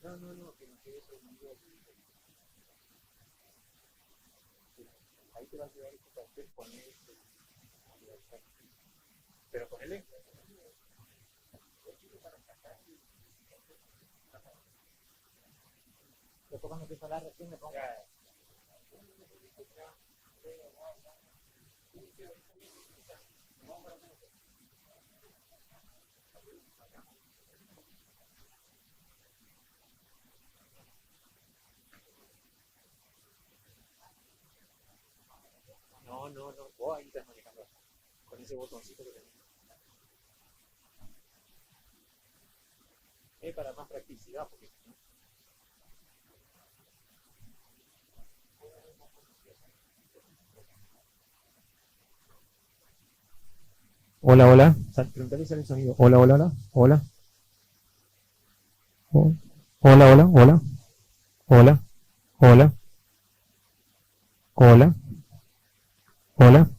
No, no, no, que no quede sonido. Ahí te va a quedar este papel, poner este, pero ponele. Después cuando empieza a hablar recién me pongo. No, no, no, vos ahí estás manejando con ese botoncito que tenés. Es para más practicidad, porque hola, hola. Preguntale si sale el sonido. Hola, hola, hola. Hola. Oh. Hola, hola, hola. Hola. Hola. Hola. Hola.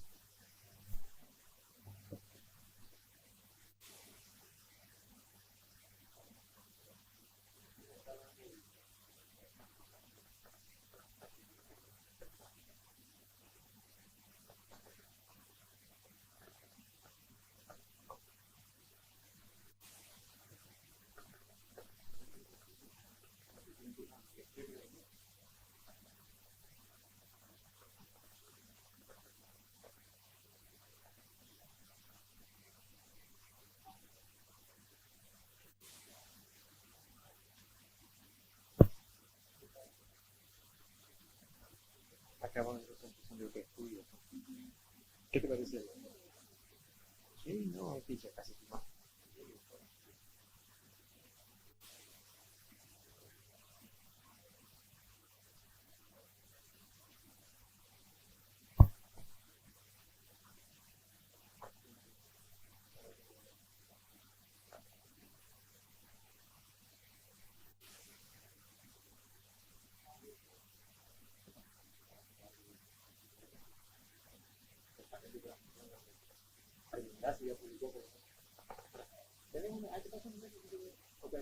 Acá vamos a hacer un de estudio. ¿Qué te parece? Sí, no, es que ya casi más. Gracias, ya publicó. ¿Tenés una? ¿Hay que pasar un mes? Ok,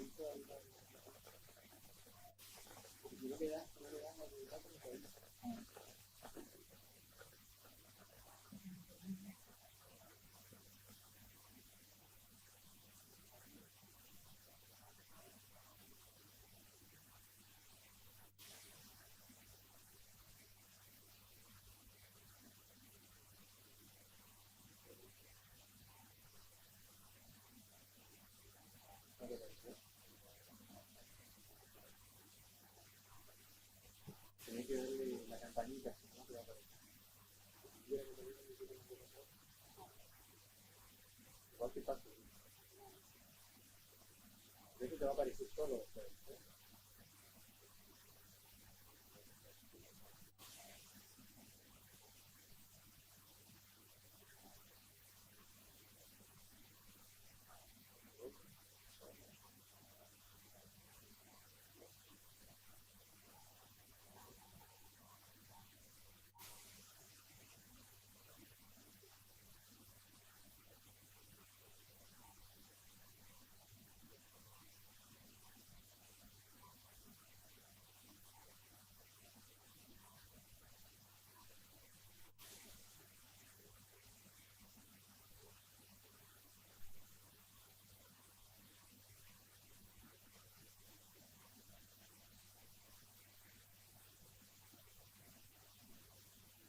si no le das, no le das a publicar, no puedes. Tenés que darle la campanita, si no te va a aparecer. Igual que pasa. De hecho te va a aparecer solo.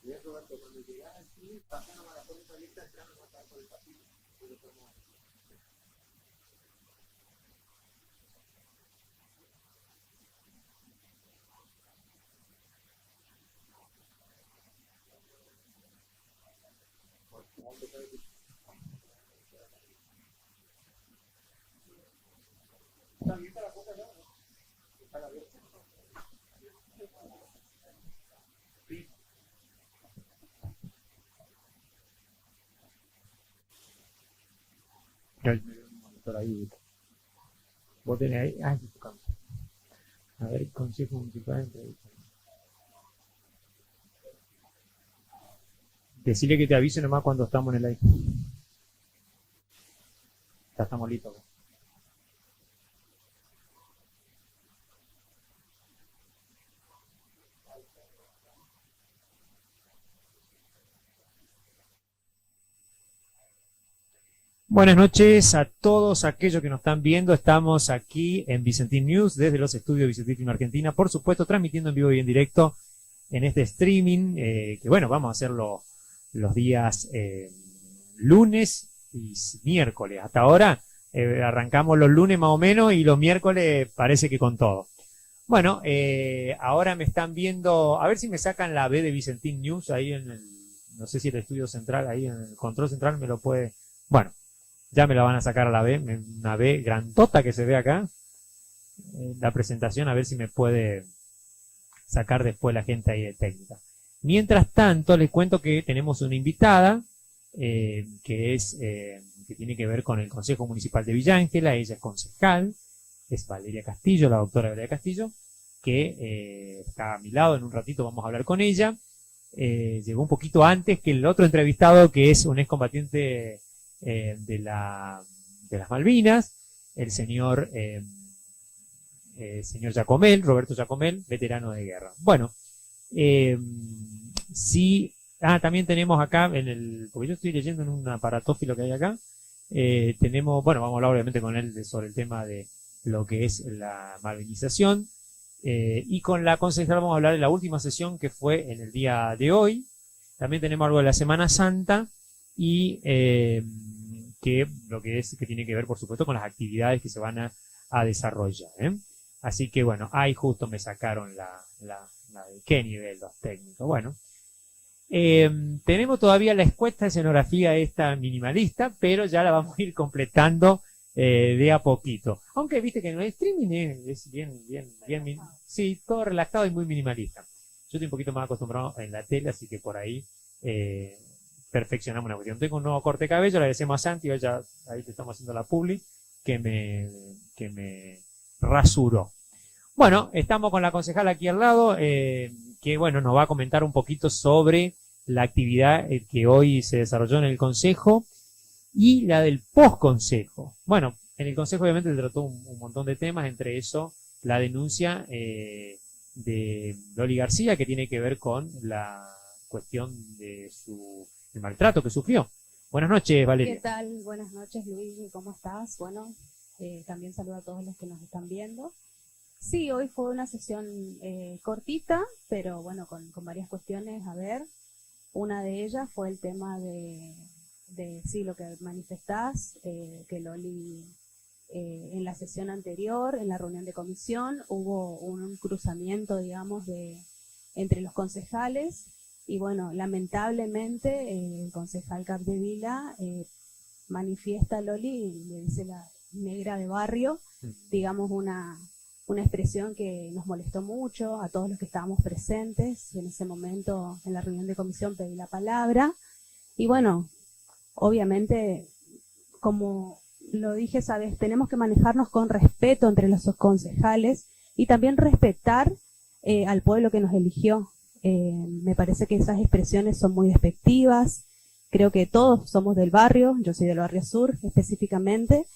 Y eso, Roberto, cuando llegas aquí, pasa una maratón de lista, entrando a pasar por el pasillo. También para la cosa, ¿no? Para ver. Ay, me dio un monitor ahí. Vos tenés ahí. Ay, tu cámara. A ver, consejo musical. Decirle que te avise nomás cuando estamos en el aire. Ya estamos listos. Buenas noches a todos aquellos que nos están viendo. Estamos aquí en Vicentín News desde los estudios de Vicentín Argentina, por supuesto transmitiendo en vivo y en directo en este streaming, que bueno, vamos a hacerlo los días lunes y miércoles. Hasta ahora arrancamos los lunes más o menos y los miércoles parece que con todo. Bueno, ahora me están viendo, a ver si me sacan la B de Vicentín News ahí en el, no sé si el estudio central, ahí en el control central me lo puede, bueno. Ya me la van a sacar a la B, una B grandota que se ve acá. La presentación, a ver si me puede sacar después la gente ahí de técnica. Mientras tanto, les cuento que tenemos una invitada, que tiene que ver con el Consejo Municipal de Villa Ángela. Ella es concejal, es Valeria Castillo, la doctora Valeria Castillo, que está a mi lado. En un ratito vamos a hablar con ella. Llegó un poquito antes que el otro entrevistado, que es un excombatiente de las Malvinas, el señor Giacomel, Roberto Giacomel, veterano de guerra. Bueno, sí, también tenemos acá porque yo estoy leyendo en un aparatófilo que hay acá, tenemos, bueno, vamos a hablar obviamente con él sobre el tema de lo que es la malvinización, y con la concejal vamos a hablar de la última sesión que fue en el día de hoy. También tenemos algo de la Semana Santa y que tiene que ver, por supuesto, con las actividades que se van a desarrollar. Así que bueno, ahí justo me sacaron la de qué nivel los técnicos. Bueno, tenemos todavía la escuesta de escenografía esta minimalista, pero ya la vamos a ir completando de a poquito. Aunque viste que en el streaming es bien, sí, todo relajado y muy minimalista. Yo estoy un poquito más acostumbrado en la tele, así que por ahí perfeccionamos una cuestión. Tengo un nuevo corte de cabello, le agradecemos a Santi, ella, ahí te estamos haciendo la publi, que me rasuró. Bueno, estamos con la concejala aquí al lado, que bueno, nos va a comentar un poquito sobre la actividad que hoy se desarrolló en el Consejo y la del post-Consejo. Bueno, en el Consejo obviamente se trató un montón de temas, entre eso la denuncia de Loli García, que tiene que ver con la cuestión de el maltrato que sufrió. Buenas noches, Valeria. ¿Qué tal? Buenas noches, Luis. ¿Cómo estás? Bueno, también saludo a todos los que nos están viendo. Sí, hoy fue una sesión cortita, pero bueno, con varias cuestiones a ver. Una de ellas fue el tema de sí, lo que manifestás, que Loli, en la sesión anterior, en la reunión de comisión, hubo un cruzamiento, digamos, entre los concejales. Y bueno, lamentablemente el concejal Capdevila manifiesta a Loli, le dice la negra de barrio, digamos una expresión que nos molestó mucho a todos los que estábamos presentes. En ese momento, en la reunión de comisión, pedí la palabra. Y bueno, obviamente, como lo dije, sabes, tenemos que manejarnos con respeto entre los concejales y también respetar al pueblo que nos eligió. Me parece que esas expresiones son muy despectivas. Creo que todos somos del barrio, yo soy del barrio sur específicamente,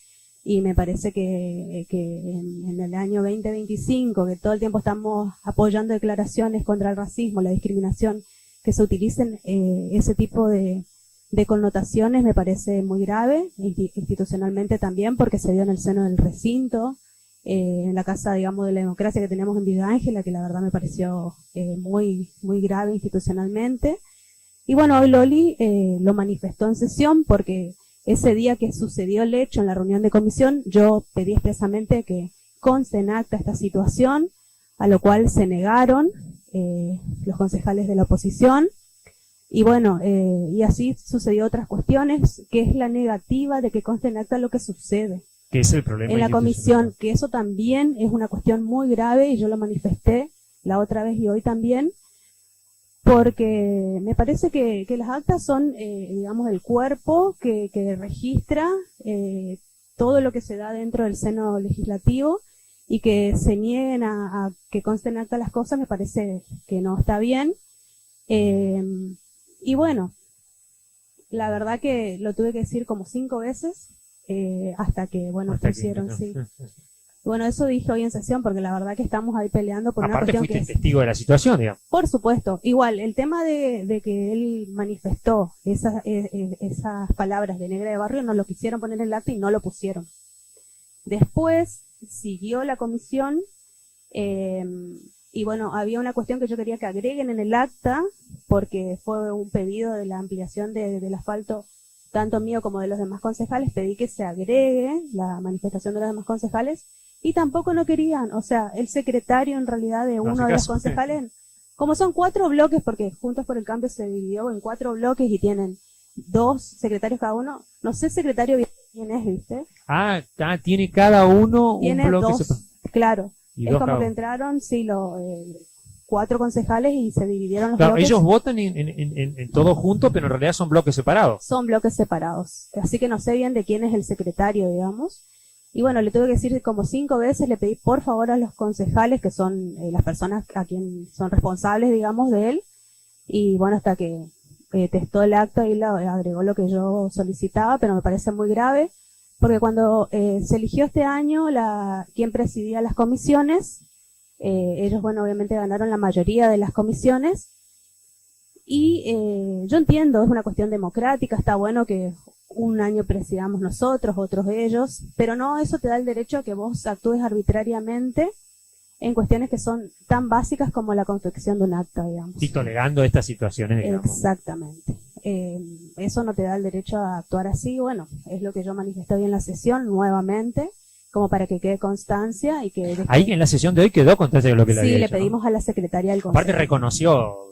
y me parece que en el año 2025, que todo el tiempo estamos apoyando declaraciones contra el racismo, la discriminación, que se utilicen ese tipo de connotaciones, me parece muy grave, institucionalmente también, porque se dio en el seno del recinto, en la Casa, digamos, de la Democracia que tenemos en Villa Ángela, que la verdad me pareció muy grave institucionalmente. Y bueno, hoy Loli lo manifestó en sesión, porque ese día que sucedió el hecho en la reunión de comisión, yo pedí expresamente que conste en acta esta situación, a lo cual se negaron los concejales de la oposición. Y bueno, y así sucedió otras cuestiones, que es la negativa de que conste en acta lo que sucede que es el problema en la comisión, que eso también es una cuestión muy grave, y yo lo manifesté la otra vez y hoy también, porque me parece que las actas son, digamos, el cuerpo que registra todo lo que se da dentro del seno legislativo, y que se nieguen a que consten en acta las cosas, me parece que no está bien. Y bueno, la verdad que lo tuve que decir como 5 veces, hasta que, bueno, pusieron, sí. Bueno, eso dije hoy en sesión porque la verdad que estamos ahí peleando por una Aparte cuestión fuiste que es, testigo de la situación, digamos. por supuesto, igual, el tema de que él manifestó esas palabras de negra de barrio no lo quisieron poner en el acta y no lo pusieron. Después siguió la comisión y bueno, había una cuestión que yo quería que agreguen en el acta porque fue un pedido de la ampliación del asfalto tanto mío como de los demás concejales, pedí que se agregue la manifestación de los demás concejales y tampoco no querían, o sea, el secretario en realidad de uno de los concejales, como son 4 bloques, porque Juntos por el Cambio se dividió en 4 bloques y tienen 2 secretarios cada uno, no sé secretario quién es, ¿viste? Tiene cada uno Tiene un bloque 2, claro, y es dos como cada que uno. entraron, sí, 4 concejales y se dividieron los Claro, bloques. ellos votan en todo junto, pero en realidad son bloques separados. Son bloques separados. Así que no sé bien de quién es el secretario, digamos. Y bueno, le tuve que decir como 5 veces, le pedí por favor a los concejales, que son las personas a quien son responsables, digamos, de él. Y bueno, hasta que testó el acta y agregó lo que yo solicitaba, pero me parece muy grave, porque cuando se eligió este año quien presidía las comisiones, ellos, bueno, obviamente ganaron la mayoría de las comisiones. Y yo entiendo, es una cuestión democrática, está bueno que un año presidamos nosotros, otros ellos, pero no eso te da el derecho a que vos actúes arbitrariamente en cuestiones que son tan básicas como la confección de un acta, digamos. Y tolerando estas situaciones, digamos. Exactamente. Eso no te da el derecho a actuar así, bueno, es lo que yo manifesté hoy en la sesión nuevamente, como para que quede constancia y que... después... Ahí en la sesión de hoy quedó constancia de lo que le había Sí, le dicho, pedimos ¿no? a la secretaria del consejo. Aparte reconoció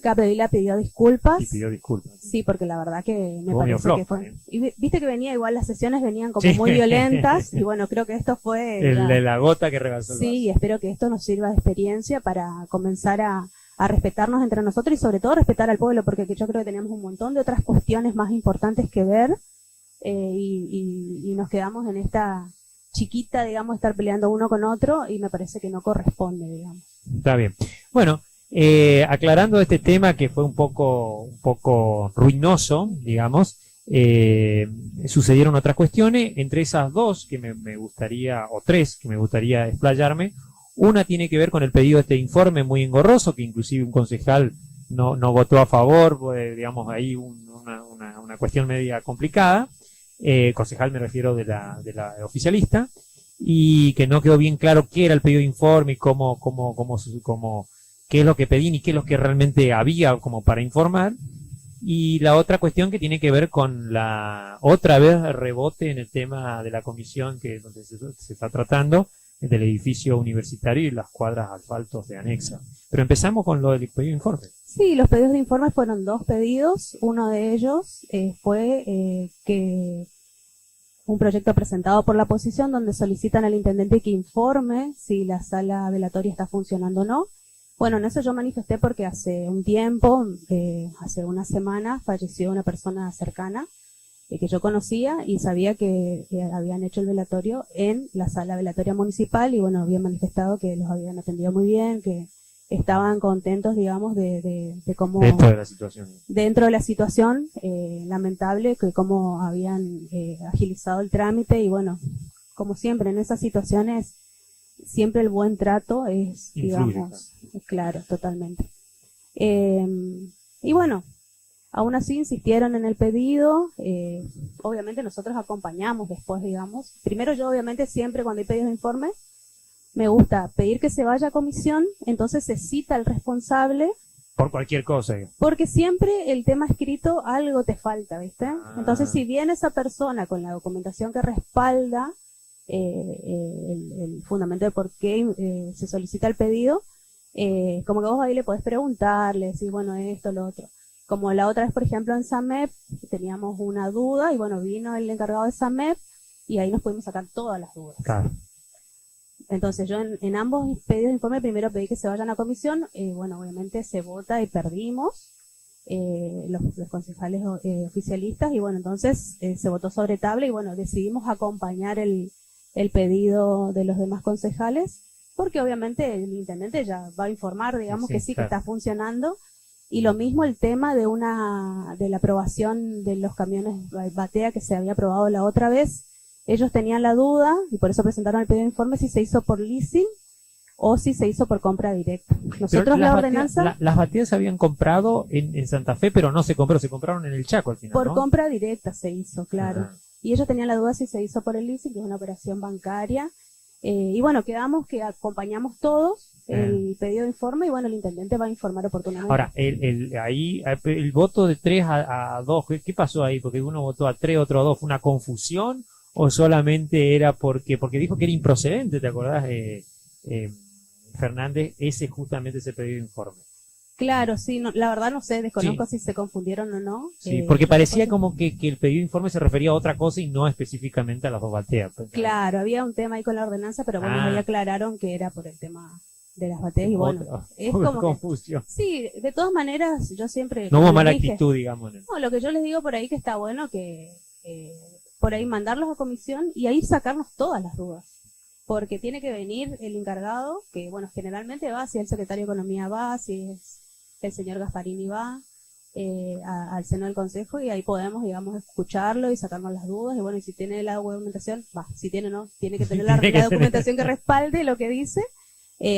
Capdevila pidió disculpas. y pidió disculpas. Sí, porque la verdad que me Estuvo medio parece flojo, que fue... ¿eh? Y viste que venía igual, las sesiones venían como Sí. muy violentas y bueno, creo que esto fue... El de la gota que rebasó el Sí, y espero que esto nos sirva de experiencia para comenzar a respetarnos entre nosotros y sobre todo respetar al pueblo, porque yo creo que tenemos un montón de otras cuestiones más importantes que ver y nos quedamos en esta chiquita, digamos, estar peleando uno con otro y me parece que no corresponde, digamos. Está bien. Bueno, aclarando este tema que fue un poco ruinoso, digamos, sucedieron otras cuestiones, entre esas 2 que me gustaría, o 3 que me gustaría explayarme. Una tiene que ver con el pedido de este informe muy engorroso, que inclusive un concejal no votó a favor, pues, digamos, ahí una cuestión media complicada. Concejal me refiero de la oficialista, y que no quedó bien claro qué era el pedido de informe y qué es lo que pedí ni qué es lo que realmente había como para informar. Y la otra cuestión que tiene que ver con la otra vez rebote en el tema de la comisión donde se está tratando del edificio universitario y las cuadras asfaltos de anexa. Pero empezamos con lo del pedido de informe. Sí, los pedidos de informe fueron 2 pedidos. Uno de ellos fue que un proyecto presentado por la oposición donde solicitan al intendente que informe si la sala velatoria está funcionando o no. Bueno, en eso yo manifesté porque hace un tiempo, hace una semana, falleció una persona cercana que yo conocía y sabía que habían hecho el velatorio en la sala velatoria municipal y bueno, habían manifestado que los habían atendido muy bien, que estaban contentos, digamos, de cómo... Dentro de la situación lamentable, que cómo habían agilizado el trámite y bueno, como siempre en esas situaciones, siempre el buen trato es, digamos, claro, totalmente. Y bueno, aún así insistieron en el pedido, obviamente nosotros acompañamos después, digamos. Primero yo obviamente siempre cuando hay pedidos de informe, me gusta pedir que se vaya a comisión, entonces se cita al responsable. Por cualquier cosa. Porque siempre el tema escrito algo te falta, ¿viste? Entonces si viene esa persona con la documentación que respalda el fundamento de por qué se solicita el pedido, como que vos ahí le podés preguntarle, decir, bueno, esto, lo otro. Como la otra vez, por ejemplo, en SAMEP teníamos una duda y bueno, vino el encargado de SAMEP y ahí nos pudimos sacar todas las dudas. Claro. Entonces yo en ambos pedidos de informe primero pedí que se vayan a comisión, bueno, obviamente se vota y perdimos los concejales oficialistas y bueno, entonces se votó sobre tabla y bueno, decidimos acompañar el pedido de los demás concejales porque obviamente el intendente ya va a informar, digamos, sí, que sí, claro, que está funcionando. Y lo mismo el tema de la aprobación de los camiones batea que se había aprobado la otra vez. Ellos tenían la duda y por eso presentaron el pedido de informe si se hizo por leasing o si se hizo por compra directa. Nosotros Pero la ordenanza las bateas se habían comprado en Santa Fe, pero no se compró, se compraron en el Chaco al final, por ¿no? compra directa se hizo, claro. Ah. Y ellos tenían la duda si se hizo por el leasing, que es una operación bancaria. Y bueno, quedamos que acompañamos todos el pedido de informe y bueno, el intendente va a informar oportunamente. Ahora, ahí el voto de 3 a 2, ¿qué pasó ahí? Porque uno votó a 3, otro a 2, ¿fue una confusión o solamente era porque dijo que era improcedente, ¿te acordás, Fernández? Justamente ese pedido de informe. Claro, sí, no, la verdad no sé, desconozco si se confundieron o no. Sí, porque parecía como que el pedido de informe se refería a otra cosa y no específicamente a las dos bateas. Claro, había un tema ahí con la ordenanza, pero bueno, ahí aclararon que era por el tema de las bateas y bueno, es como confusión. Sí, de todas maneras, yo siempre... No hubo mala actitud, digamos. No, lo que yo les digo por ahí que está bueno que por ahí mandarlos a comisión y ahí sacarnos todas las dudas. Porque tiene que venir el encargado, que bueno, generalmente va, si el secretario de Economía va, si es el señor Gasparini va al seno del consejo y ahí podemos, digamos, escucharlo y sacarnos las dudas y bueno, y si tiene la documentación, va, si tiene no, tiene que tener la documentación que respalde lo que dice,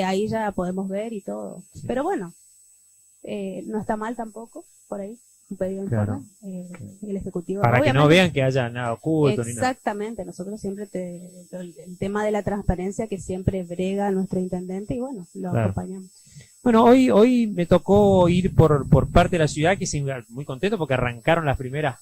ahí ya podemos ver y todo. Pero bueno, no está mal tampoco, por ahí, un pedido de informe, el Ejecutivo. Para que no vean que haya nada oculto. Exactamente, ni nada. Nosotros siempre el tema de la transparencia que siempre brega nuestro intendente y bueno, lo acompañamos. Bueno, hoy me tocó ir por parte de la ciudad, que muy contento porque arrancaron las primeras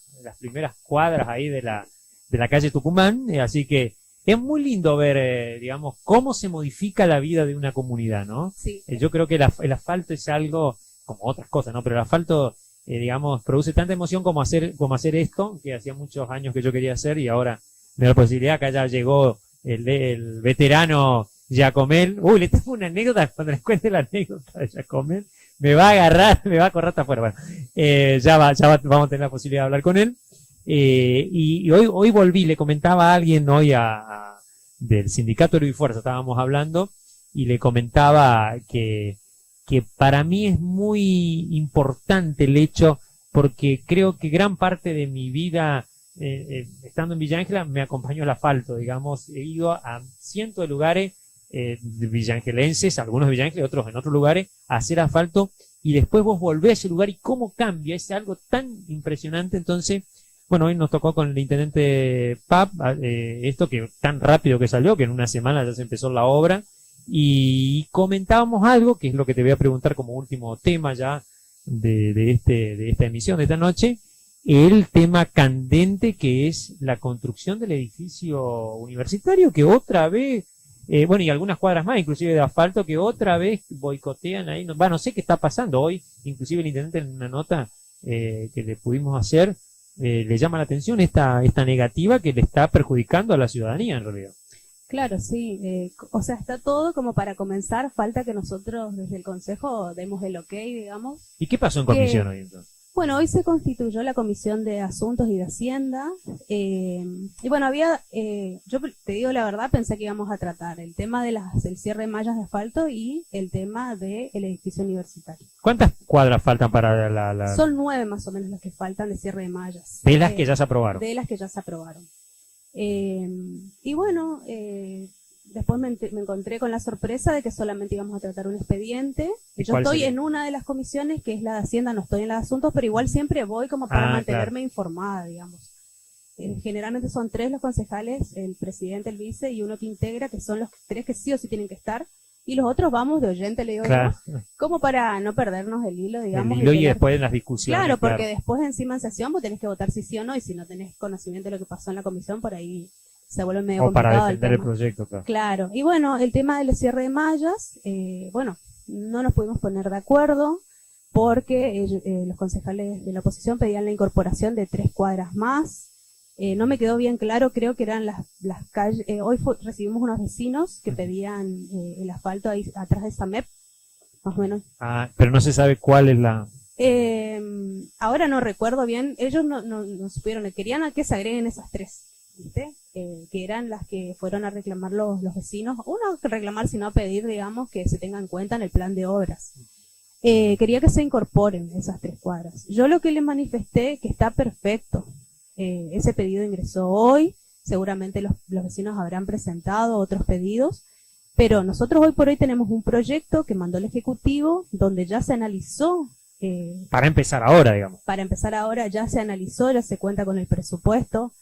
cuadras ahí de la calle Tucumán, así que es muy lindo ver, digamos, cómo se modifica la vida de una comunidad, ¿no? Sí. Yo creo que el asfalto es algo, como otras cosas, ¿no? Pero el asfalto, digamos, produce tanta emoción como hacer esto, que hacía muchos años que yo quería hacer y ahora me da la posibilidad, que ya llegó el veterano Giacomel. Uy, le tengo una anécdota, cuando les cuente la anécdota de Giacomel, me va a agarrar, me va a correr hasta afuera. Bueno, vamos a tener la posibilidad de hablar con él. Y hoy volví, le comentaba a alguien hoy del sindicato Héroe y Fuerza, estábamos hablando, y le comentaba que para mí es muy importante el hecho, porque creo que gran parte de mi vida, estando en Villa Ángela, me acompañó el asfalto, digamos, he ido a cientos de lugares villangelenses, algunos de Villa Ángela, otros en otros lugares, a hacer asfalto, y después vos volvés a ese lugar y cómo cambia, es algo tan impresionante. Entonces, bueno, hoy nos tocó con el intendente Pap, esto que tan rápido que salió, que en una semana ya se empezó la obra, y comentábamos algo, que es lo que te voy a preguntar como último tema ya de esta emisión de esta noche, el tema candente que es la construcción del edificio universitario, que otra vez, bueno, y algunas cuadras más, inclusive de asfalto, que otra vez boicotean ahí. No sé qué está pasando hoy, inclusive el intendente en una nota que le pudimos hacer, le llama la atención esta negativa que le está perjudicando a la ciudadanía en realidad. Claro, sí, o sea, está todo como para comenzar, falta que nosotros desde el Consejo demos el ok, digamos. ¿Y qué pasó en comisión hoy entonces? Bueno, hoy se constituyó la Comisión de Asuntos y de Hacienda, y bueno, yo te digo la verdad, pensé que íbamos a tratar el tema del cierre de mallas de asfalto y el tema del edificio universitario. ¿Cuántas cuadras faltan para la...? Son 9 más o menos las que faltan de cierre de mallas. De las que ya se aprobaron. De las que ya se aprobaron. Y bueno, después me encontré con la sorpresa de que solamente íbamos a tratar un expediente. Yo estoy sería? En una de las comisiones, que es la de Hacienda, no estoy en la de Asuntos, pero igual siempre voy como para mantenerme informada, digamos. Generalmente son 3 los concejales, el presidente, el vice y uno que integra, que son los 3 que sí o sí tienen que estar. Y los otros vamos de oyente, le digo yo, como para no perdernos el hilo, digamos. El hilo y después en las discusiones. Claro, porque después encima en sesión vos tenés que votar si sí o no, y si no tenés conocimiento de lo que pasó en la comisión, por ahí se vuelve medio complicado. O para defender el proyecto, claro. Claro, y bueno, el tema del cierre de mallas, bueno, no nos pudimos poner de acuerdo porque los concejales de la oposición pedían la incorporación de 3 cuadras más. No me quedó bien claro, creo que eran las calles. Hoy recibimos unos vecinos que pedían el asfalto ahí atrás de Samep, más o menos. Pero no se sabe cuál es la... Ahora no recuerdo bien, ellos no supieron, querían a que se agreguen esas 3, ¿viste? Que eran las que fueron a reclamar los vecinos, uno a reclamar sino a pedir, digamos, que se tengan en cuenta en el plan de obras. Quería que se incorporen esas 3 cuadras. Yo lo que les manifesté que está perfecto. Ese pedido ingresó hoy, seguramente los vecinos habrán presentado otros pedidos, pero nosotros hoy por hoy tenemos un proyecto que mandó el Ejecutivo donde ya se analizó. Para empezar ahora, digamos. Para empezar ahora ya se analizó, ya se cuenta con el presupuesto.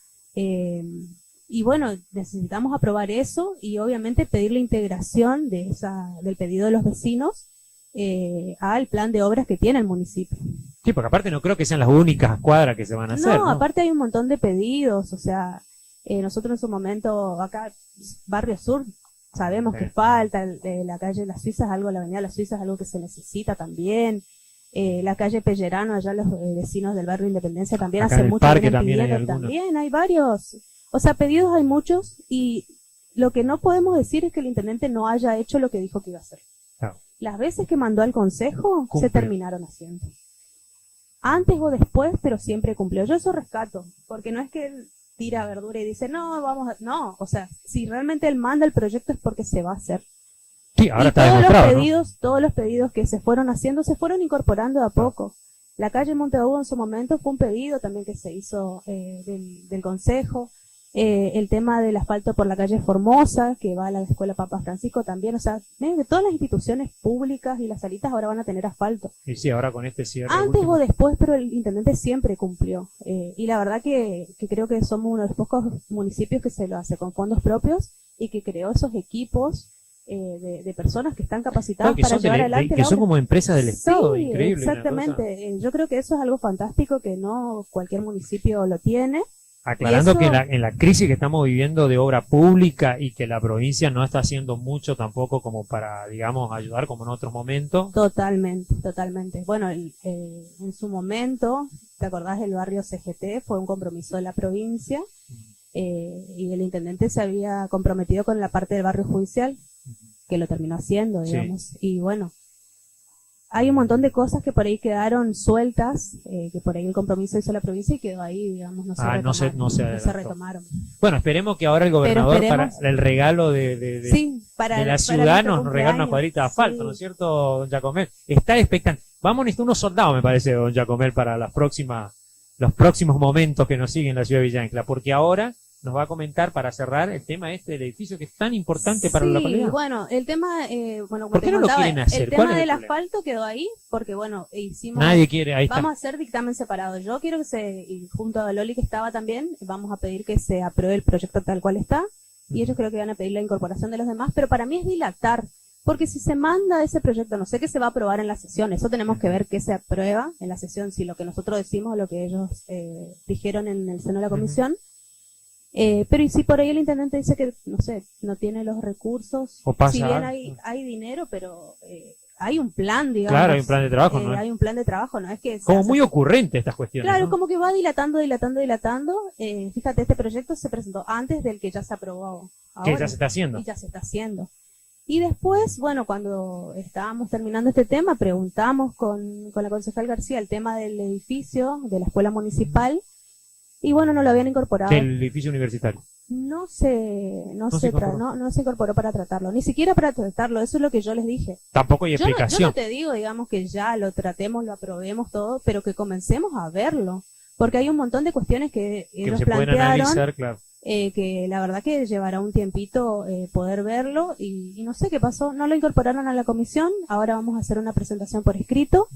Y bueno, necesitamos aprobar eso y obviamente pedir la integración del pedido de los vecinos al plan de obras que tiene el municipio. Sí, porque aparte no creo que sean las únicas cuadras que se van a hacer, ¿no? Aparte hay un montón de pedidos, o sea, nosotros en su momento, acá, Barrio Sur, sabemos que falta, la calle Las Suizas, la avenida Las Suizas es algo que se necesita también. La calle Pellerano, allá los vecinos del barrio Independencia también Acá hace en el mucho parque vienen también hay pidiendo, algunos. también hay varios. O sea, pedidos hay muchos y lo que no podemos decir es que el intendente no haya hecho lo que dijo que iba a hacer. Claro. Las veces que mandó al consejo Cumple. se terminaron haciendo. Antes o después, pero siempre cumplió. Yo eso rescato, porque no es que él tira verdura y dice, no, no, o sea, si realmente él manda el proyecto es porque se va a hacer. Sí, ahora Y está demostrado, todos los pedidos que se fueron haciendo se fueron incorporando de a poco. La calle Monteagudo en su momento fue un pedido también que se hizo del consejo. El tema del asfalto por la calle Formosa, que va a la escuela Papa Francisco también. O sea, que todas las instituciones públicas y las salitas ahora van a tener asfalto. Y sí, ahora con este cierre. Antes último. o después, pero el intendente siempre cumplió. Y la verdad que creo que somos uno de los pocos municipios que se lo hace con fondos propios y que creó esos equipos de personas que están capacitadas Claro, que para son llevar adelante que la son obra. como empresas del Estado, Sí, increíble. una exactamente. Yo creo que eso es algo fantástico que no cualquier municipio lo tiene. cosa. Aclarando Y eso- que en la crisis que estamos viviendo de obra pública y que la provincia no está haciendo mucho tampoco como para, digamos, ayudar como en otros momentos. Totalmente, totalmente. Bueno, en su momento, ¿te acordás del barrio CGT? Fue un compromiso de la provincia y el intendente se había comprometido con la parte del barrio judicial, que lo terminó haciendo, Sí. digamos. Y bueno, hay un montón de cosas que por ahí quedaron sueltas, que por ahí el compromiso hizo la provincia y quedó ahí, digamos, no se retomaron. no se se adelantó. retomaron. Bueno, esperemos que ahora el gobernador esperemos- para el regalo de Sí, para la para ciudad nuestro nos regala una cumpleaños. cuadrita de asfalto, Sí. ¿no es cierto, don Giacomel? Está expectante. Vamos a necesitar unos soldados, me parece, don Giacomel, para los próximos momentos que nos siguen en la ciudad de Villa Ancla, porque ahora nos va a comentar para cerrar el tema del edificio que es tan importante para la localidad. Bueno, el tema, como ¿Por te qué no lo contaba, quieren hacer? el ¿Cuál tema es el del problema? asfalto quedó ahí, porque bueno, hicimos, Nadie quiere, ahí está. vamos a hacer dictamen separado. Yo quiero y junto a Loli que estaba también, vamos a pedir que se apruebe el proyecto tal cual está, y ellos creo que van a pedir la incorporación de los demás, pero para mí es dilatar, porque si se manda ese proyecto, no sé qué se va a aprobar en la sesión, eso tenemos que ver qué se aprueba en la sesión, si lo que nosotros decimos o lo que ellos dijeron en el seno de la comisión. Pero y si por ahí el intendente dice que, no sé, no tiene los recursos, O pasa si bien algo. hay dinero, pero hay un plan, digamos. Claro, hay un plan de trabajo, ¿no? Hay un plan de trabajo, no es que... se Como hace- muy ocurrente estas cuestiones. Claro, ¿no? como que va dilatando. Fíjate, este proyecto se presentó antes del que ya se aprobó Que ahora. ya se está haciendo. Y ya se está haciendo. Y después, bueno, cuando estábamos terminando este tema, preguntamos con la concejal García el tema del edificio de la escuela municipal. Y bueno, no lo habían incorporado. Del edificio universitario. No se incorporó. no se incorporó para tratarlo, ni siquiera para tratarlo, eso es lo que yo les dije. Tampoco hay Yo no explicación. te digo, digamos, que ya lo tratemos, lo aprobemos todo, pero que comencemos a verlo, porque hay un montón de cuestiones que Que ellos se pueden plantearon, analizar, claro. que la verdad que llevará un tiempito poder verlo, y no sé qué pasó, no lo incorporaron a la comisión, ahora vamos a hacer una presentación por escrito.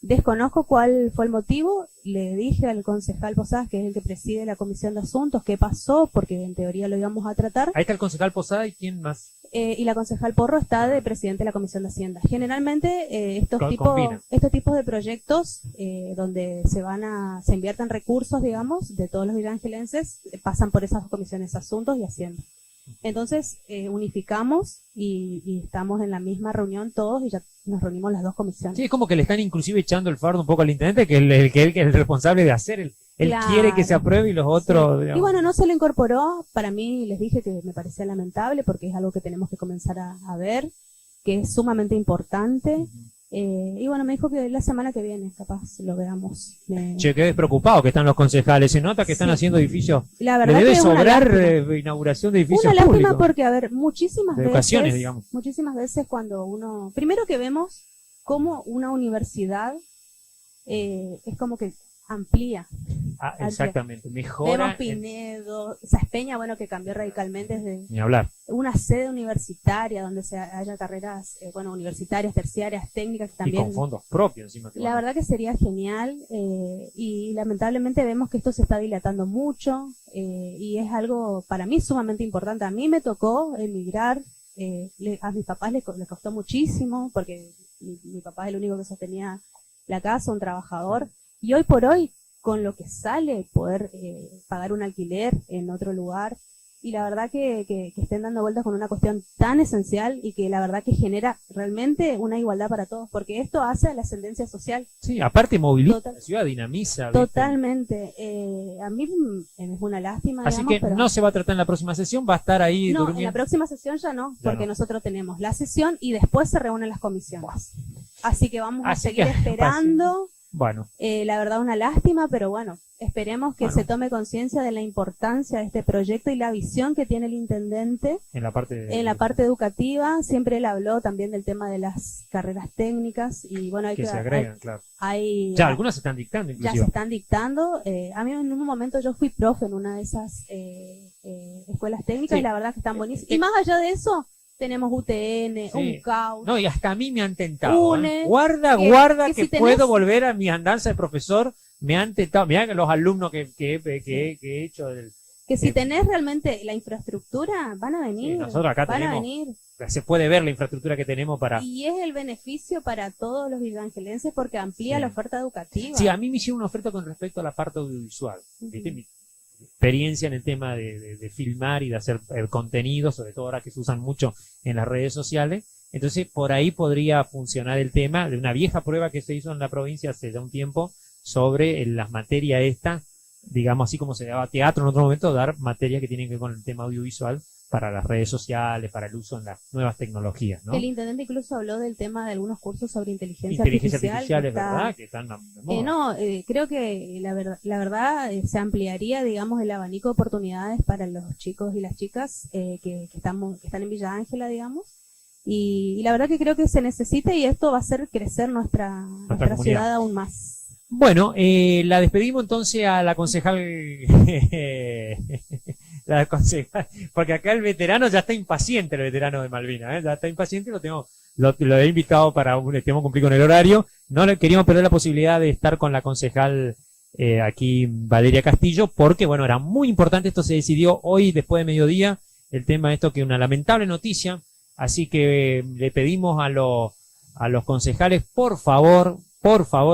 Desconozco cuál fue el motivo, le dije al concejal Posadas, que es el que preside la comisión de asuntos, qué pasó, porque en teoría lo íbamos a tratar, Ahí está el concejal Posada y quién más. y la concejal Porro está de presidente de la comisión de Hacienda. Generalmente Combina. estos tipos de proyectos donde se invierten recursos, digamos, de todos los villaangelenses, pasan por esas comisiones de asuntos y Hacienda. Entonces unificamos y estamos en la misma reunión todos y ya nos reunimos las dos comisiones. Sí, es como que le están inclusive echando el fardo un poco al intendente, que es el responsable de hacer. Él Claro. quiere que se apruebe y los otros... Sí. digamos, Y bueno, no se lo incorporó. Para mí, les dije que me parecía lamentable porque es algo que tenemos que comenzar a ver, que es sumamente importante. Y bueno, me dijo que la semana que viene, capaz, lo veamos. Che, quedé preocupado que están los concejales. Se nota que están Sí. haciendo edificios. La Le verdad debe que es una sobrar lástima. inauguración de edificios Una lástima públicos. porque, a ver, muchísimas De educaciones, veces, digamos. cuando primero que vemos cómo una universidad es como que amplía. Exactamente, mejora. Vemos Pinedo, Saspeña, bueno, que cambió radicalmente desde Ni hablar. una sede universitaria donde haya carreras, bueno, universitarias, terciarias, técnicas Y también. con fondos propios encima. La verdad que sería genial, y lamentablemente vemos que esto se está dilatando mucho, y es algo para mí sumamente importante. A mí me tocó emigrar, a mis papás les costó muchísimo, porque mi papá es el único que sostenía la casa, un trabajador, y hoy por hoy, con lo que sale, poder pagar un alquiler en otro lugar, y la verdad que estén dando vueltas con una cuestión tan esencial y que la verdad que genera realmente una igualdad para todos, porque esto hace a la ascendencia social. Sí, aparte moviliza la ciudad, dinamiza. ¿viste? Totalmente. A mí es una lástima. Así digamos, que pero no se va a tratar en la próxima sesión, va a estar ahí no, durmiendo. en la próxima sesión ya no, Ya porque no. nosotros tenemos la sesión y después se reúnen las comisiones. Así que vamos a Así seguir que, esperando. Bueno, La verdad una lástima, pero bueno, esperemos que Bueno. se tome conciencia de la importancia de este proyecto y la visión que tiene el intendente en la parte en la parte educativa. Siempre él habló también del tema de las carreras técnicas y bueno, hay que se agregan, claro. Ya algunas se están dictando ya inclusive. se están dictando. A mí en un momento yo fui profe en una de esas escuelas técnicas Sí. y la verdad que están buenísimas. Y más allá de eso, tenemos UTN, Sí. UNCAUT. No, y hasta a mí me han tentado. UNE, Guarda, que que si tenés- puedo volver a mi andanza de profesor. Me han tentado. Mirá que los alumnos que he hecho. Que si Sí. tenés realmente la infraestructura, van a venir. Sí, nosotros acá van a tenemos- venir. Se puede ver la infraestructura que tenemos para. Y es el beneficio para todos los vivangelenses porque amplía Sí. la oferta educativa. Sí, a mí me hicieron una oferta con respecto a la parte audiovisual. ¿Viste? Mi experiencia en el tema de filmar y de hacer contenido, sobre todo ahora que se usan mucho en las redes sociales. Entonces, por ahí podría funcionar el tema de una vieja prueba que se hizo en la provincia hace ya un tiempo sobre las materias estas, digamos así como se daba teatro en otro momento, dar materias que tienen que ver con el tema audiovisual para las redes sociales, para el uso en las nuevas tecnologías, ¿no? El intendente incluso habló del tema de algunos cursos sobre inteligencia Inteligencia artificial. artificial, que es está- verdad, que están de moda. Creo que la verdad se ampliaría, digamos, el abanico de oportunidades para los chicos y las chicas que están en Villa Ángela, digamos. Y la verdad que creo que se necesita y esto va a hacer crecer nuestra comunidad. ciudad aún más. Bueno, la despedimos entonces a la concejal, la concejal, porque acá el veterano ya está impaciente, el veterano de Malvinas, ya está impaciente, lo he invitado para queremos cumplir con el horario, no le queríamos perder la posibilidad de estar con la concejal aquí Valeria Castillo, porque bueno, era muy importante, esto se decidió hoy después de mediodía, el tema de esto que es una lamentable noticia, así que le pedimos a los concejales, por favor,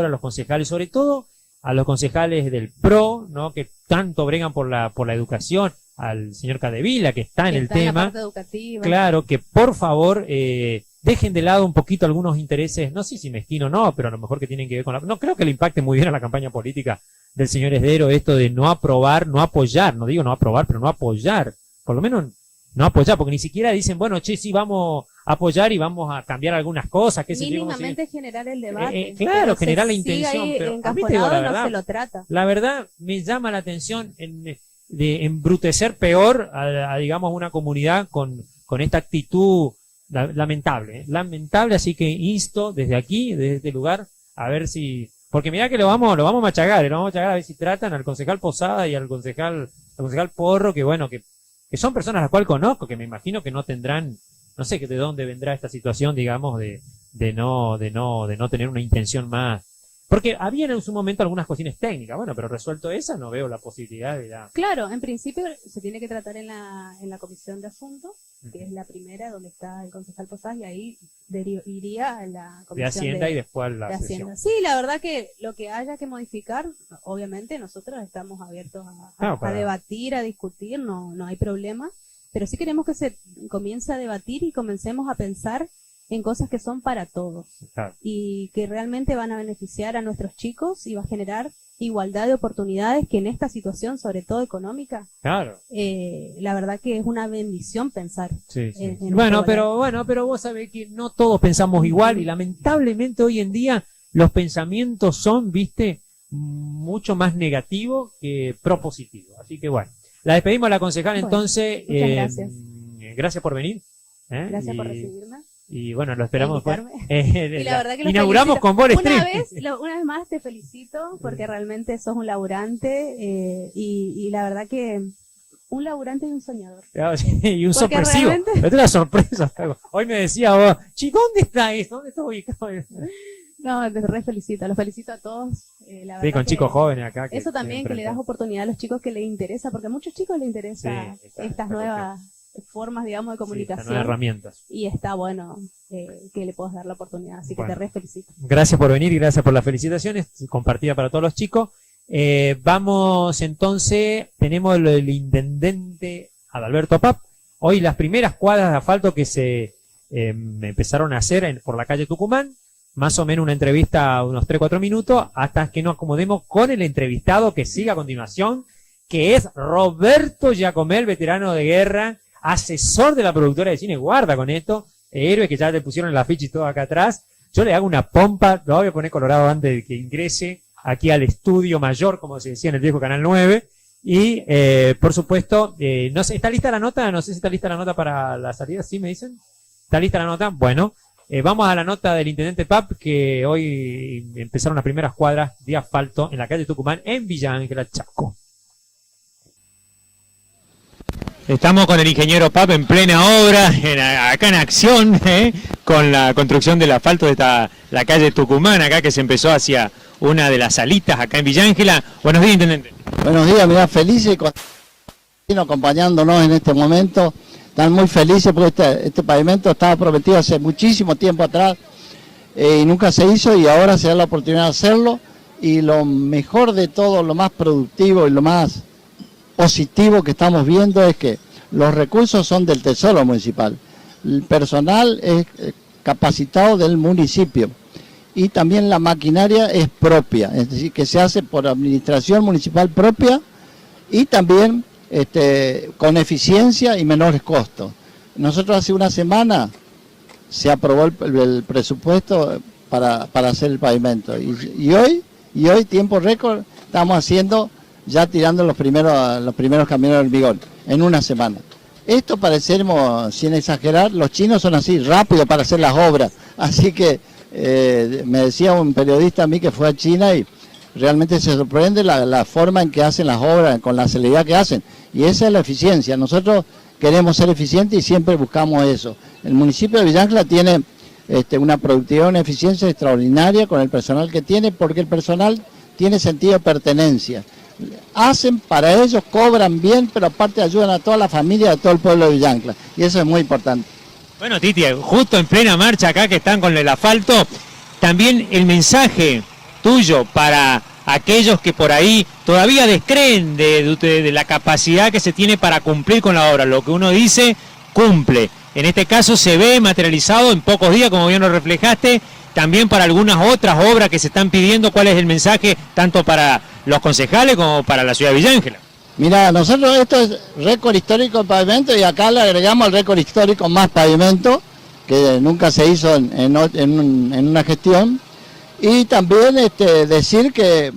a los concejales, sobre todo a los concejales del PRO, ¿no? Que tanto bregan por la educación, al señor Cadevila, que está en el Está en la tema, parte educativa. claro, que por favor dejen de lado un poquito algunos intereses, no sé si mezquino o no, pero a lo mejor que tienen que ver con no creo que le impacte muy bien a la campaña política del señor Esdero esto de no aprobar, no apoyar, no digo no aprobar, pero no apoyar, por lo menos no apoyar, porque ni siquiera dicen, bueno, che, sí, vamos a apoyar y vamos a cambiar algunas cosas, qué sé yo, cómo se- Mínimamente generar el debate. claro, pero generar la se sigue intención, ahí pero a mí te digo encajonado, la no verdad. se lo trata. La verdad, me llama la atención de embrutecer peor a, digamos, una comunidad con esta actitud lamentable, lamentable, así que insto desde aquí, desde este lugar, a ver si, porque mirá que lo vamos a machacar, a ver si tratan al concejal Posada y al concejal Porro, que bueno, que son personas a las cuales conozco, que me imagino que no tendrán, no sé de dónde vendrá esta situación, digamos, de no tener una intención más. Porque había en su momento algunas cuestiones técnicas, bueno, pero resuelto esa, no veo la posibilidad de la... Claro, en principio se tiene que tratar en la comisión de asuntos, que es la primera donde está el concejal Posadas, y ahí iría a la de comisión Hacienda y después la de sesión. Hacienda. Sí, la verdad que lo que haya que modificar, obviamente nosotros estamos abiertos Claro, a debatir, a discutir, no hay problema, pero sí queremos que se comience a debatir y comencemos a pensar en cosas que son para todos Claro. y que realmente van a beneficiar a nuestros chicos y va a generar igualdad de oportunidades que en esta situación, sobre todo económica, Claro. la verdad que es una bendición pensar. Sí, sí. en esta Bueno, igualdad. pero vos sabés que no todos pensamos igual y lamentablemente hoy en día los pensamientos son, viste, mucho más negativos que propositivos. Así que bueno, la despedimos a la concejal Bueno, entonces. muchas gracias. Gracias por venir. Gracias por Y- recibirme. Y bueno, lo esperamos después. Invitarme. Y la verdad que los Inauguramos felicito. con Ball Una Street. una vez más te felicito porque realmente sos un laburante y la verdad que un laburante y un soñador. Y un Porque sorpresivo. realmente- Esta es una sorpresa. Hoy me decía vos, ¿dónde está esto? ¿Dónde está ubicado? No, te re felicito, los felicito a todos. La Sí, verdad con que chicos jóvenes acá. eso también, que le das oportunidad a los chicos que les interesa, porque a muchos chicos les interesa Sí, esta estas nuevas formas, digamos, de comunicación. nuevas herramientas. Y está bueno que le puedas dar la oportunidad, así que Bueno. te re felicito. Gracias por venir y gracias por las felicitaciones compartidas para todos los chicos. Vamos entonces, tenemos el intendente Adalberto Pap. Hoy las primeras cuadras de asfalto que se empezaron a hacer por la calle Tucumán, más o menos una entrevista unos 3-4 minutos, hasta que nos acomodemos con el entrevistado que sigue a continuación, que es Roberto Giacomel, veterano de guerra, asesor de la productora de cine, guarda con esto, héroe que ya le pusieron el afiche y todo acá atrás. Yo le hago una pompa, lo voy a poner colorado antes de que ingrese aquí al estudio mayor, como se decía en el viejo Canal 9. Y, por supuesto, no sé, ¿está lista la nota? No sé si está lista la nota para la salida, ¿sí me dicen? ¿Está lista la nota? Bueno, vamos a la nota del intendente Pap, que hoy empezaron las primeras cuadras de asfalto en la calle Tucumán, en Villa Ángela, Chaco. Estamos con el ingeniero Pap en plena obra, acá en acción, con la construcción del asfalto de la calle Tucumán, acá que se empezó hacia una de las salitas acá en Villa Ángela. Buenos días, intendente. Buenos días, mirá, felices acompañándonos en este momento. Están muy felices porque este pavimento estaba prometido hace muchísimo tiempo atrás y nunca se hizo, y ahora se da la oportunidad de hacerlo. Y lo mejor de todo, lo más productivo y lo más positivo que estamos viendo es que los recursos son del Tesoro Municipal. El personal es capacitado del municipio y también la maquinaria es propia, es decir, que se hace por administración municipal propia y también con eficiencia y menores costos. Nosotros hace una semana se aprobó el presupuesto para hacer el pavimento y hoy tiempo récord estamos haciendo, ya tirando los primeros camiones de hormigón en una semana. Esto parecemos, sin exagerar, los chinos son así, rápido para hacer las obras, así que me decía un periodista a mí que fue a China y realmente se sorprende la forma en que hacen las obras, con la celeridad que hacen, y esa es la eficiencia. Nosotros queremos ser eficientes y siempre buscamos eso. El municipio de Villa Ángela tiene una productividad, una eficiencia extraordinaria con el personal que tiene, porque el personal tiene sentido de pertenencia. Hacen para ellos, cobran bien, pero aparte ayudan a toda la familia de todo el pueblo de Villa Ángela, y eso es muy importante. Bueno, Titi, justo en plena marcha acá que están con el asfalto, también el mensaje tuyo para aquellos que por ahí todavía descreen de la capacidad que se tiene para cumplir con la obra. Lo que uno dice, cumple. En este caso se ve materializado en pocos días, como bien lo reflejaste, también para algunas otras obras que se están pidiendo. ¿Cuál es el mensaje tanto para los concejales como para la ciudad de Villa Ángela? Mira, nosotros esto es récord histórico de pavimento y acá le agregamos el récord histórico más pavimento, que nunca se hizo en una gestión. Y también decir que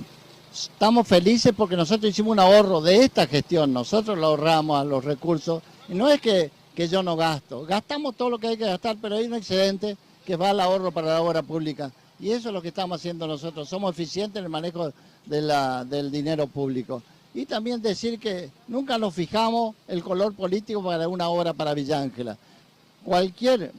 estamos felices porque nosotros hicimos un ahorro de esta gestión, nosotros lo ahorramos a los recursos. Y no es que yo no gasto, gastamos todo lo que hay que gastar, pero hay un excedente que va al ahorro para la obra pública. Y eso es lo que estamos haciendo nosotros, somos eficientes en el manejo del dinero público. Y también decir que nunca nos fijamos el color político para una obra para Villa Ángela. Cualquier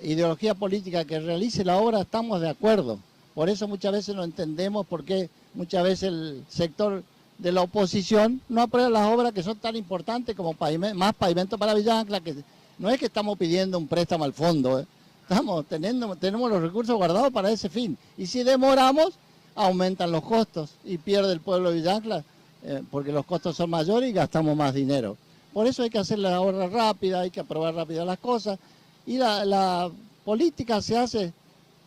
ideología política que realice la obra estamos de acuerdo. Por eso muchas veces no entendemos por qué muchas veces el sector de la oposición no aprueba las obras que son tan importantes como más pavimento para Villa Ángela, que no es que estamos pidiendo un préstamo al fondo, tenemos los recursos guardados para ese fin. Y si demoramos, aumentan los costos y pierde el pueblo de Villa Ángela, porque los costos son mayores y gastamos más dinero. Por eso hay que hacer la obra rápida, hay que aprobar rápido las cosas. Y la política se hace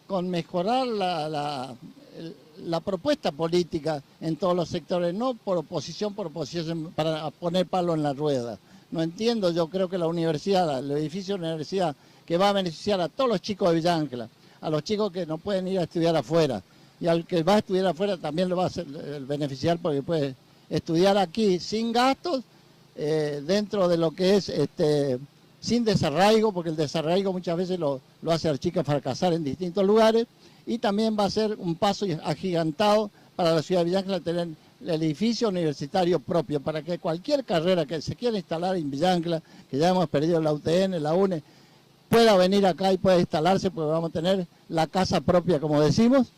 con mejorar la propuesta política en todos los sectores, no por oposición, para poner palo en la rueda. No entiendo, yo creo que la universidad, el edificio de la universidad, que va a beneficiar a todos los chicos de Villa Ángela, a los chicos que no pueden ir a estudiar afuera, y al que va a estudiar afuera también lo va a hacer, beneficiar porque puede estudiar aquí sin gastos, dentro de lo que es sin desarraigo, porque el desarraigo muchas veces lo hace a la chica fracasar en distintos lugares, y también va a ser un paso agigantado para la ciudad de Villa Ancla tener el edificio universitario propio, para que cualquier carrera que se quiera instalar en Villa Ancla, que ya hemos perdido la UTN, la UNE, pueda venir acá y pueda instalarse, porque vamos a tener la casa propia, como decimos,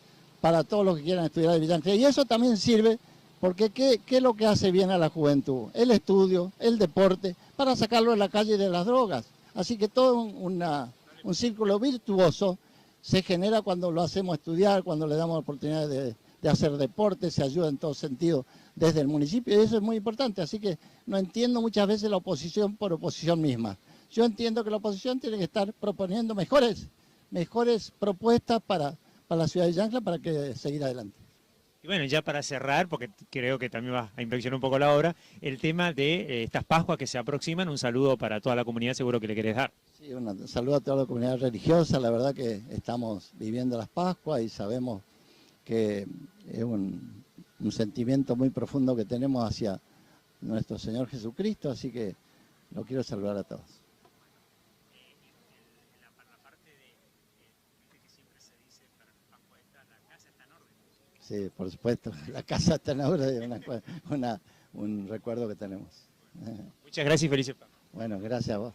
para todos los que quieran estudiar en Villa Ancla. Y eso también sirve, porque ¿qué es lo que hace bien a la juventud? El estudio, el deporte, para sacarlo de la calle de las drogas. Así que todo un círculo virtuoso se genera cuando lo hacemos estudiar, cuando le damos la oportunidad de hacer deporte, se ayuda en todo sentido desde el municipio, y eso es muy importante. Así que no entiendo muchas veces la oposición por oposición misma. Yo entiendo que la oposición tiene que estar proponiendo mejores propuestas para la ciudad de Villa Ancla, para que seguir adelante. Y bueno, ya para cerrar, porque creo que también va a inflexionar un poco la obra, el tema de estas Pascuas que se aproximan, un saludo para toda la comunidad, seguro que le querés dar. Sí, un saludo a toda la comunidad religiosa. La verdad que estamos viviendo las Pascuas y sabemos que es un sentimiento muy profundo que tenemos hacia nuestro Señor Jesucristo, así que lo quiero saludar a todos. Sí, por supuesto, la casa está en orden, es un recuerdo que tenemos. Muchas gracias y felices Pascuas. Bueno, gracias a vos.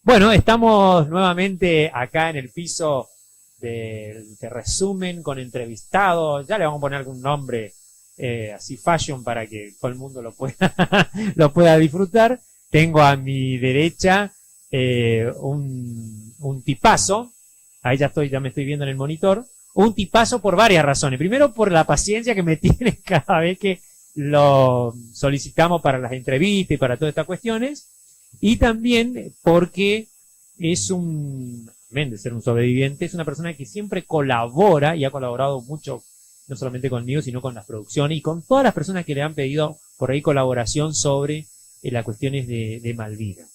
Bueno, estamos nuevamente acá en el piso de resumen con entrevistados. Ya le vamos a poner algún nombre así fashion para que todo el mundo lo pueda disfrutar. Tengo a mi derecha un tipazo. Ahí ya me estoy viendo en el monitor. Un tipazo por varias razones. Primero, por la paciencia que me tiene cada vez que lo solicitamos para las entrevistas y para todas estas cuestiones. Y también porque además de ser un sobreviviente, es una persona que siempre colabora y ha colaborado mucho, no solamente conmigo, sino con las producciones y con todas las personas que le han pedido por ahí colaboración sobre las cuestiones de Malvinas.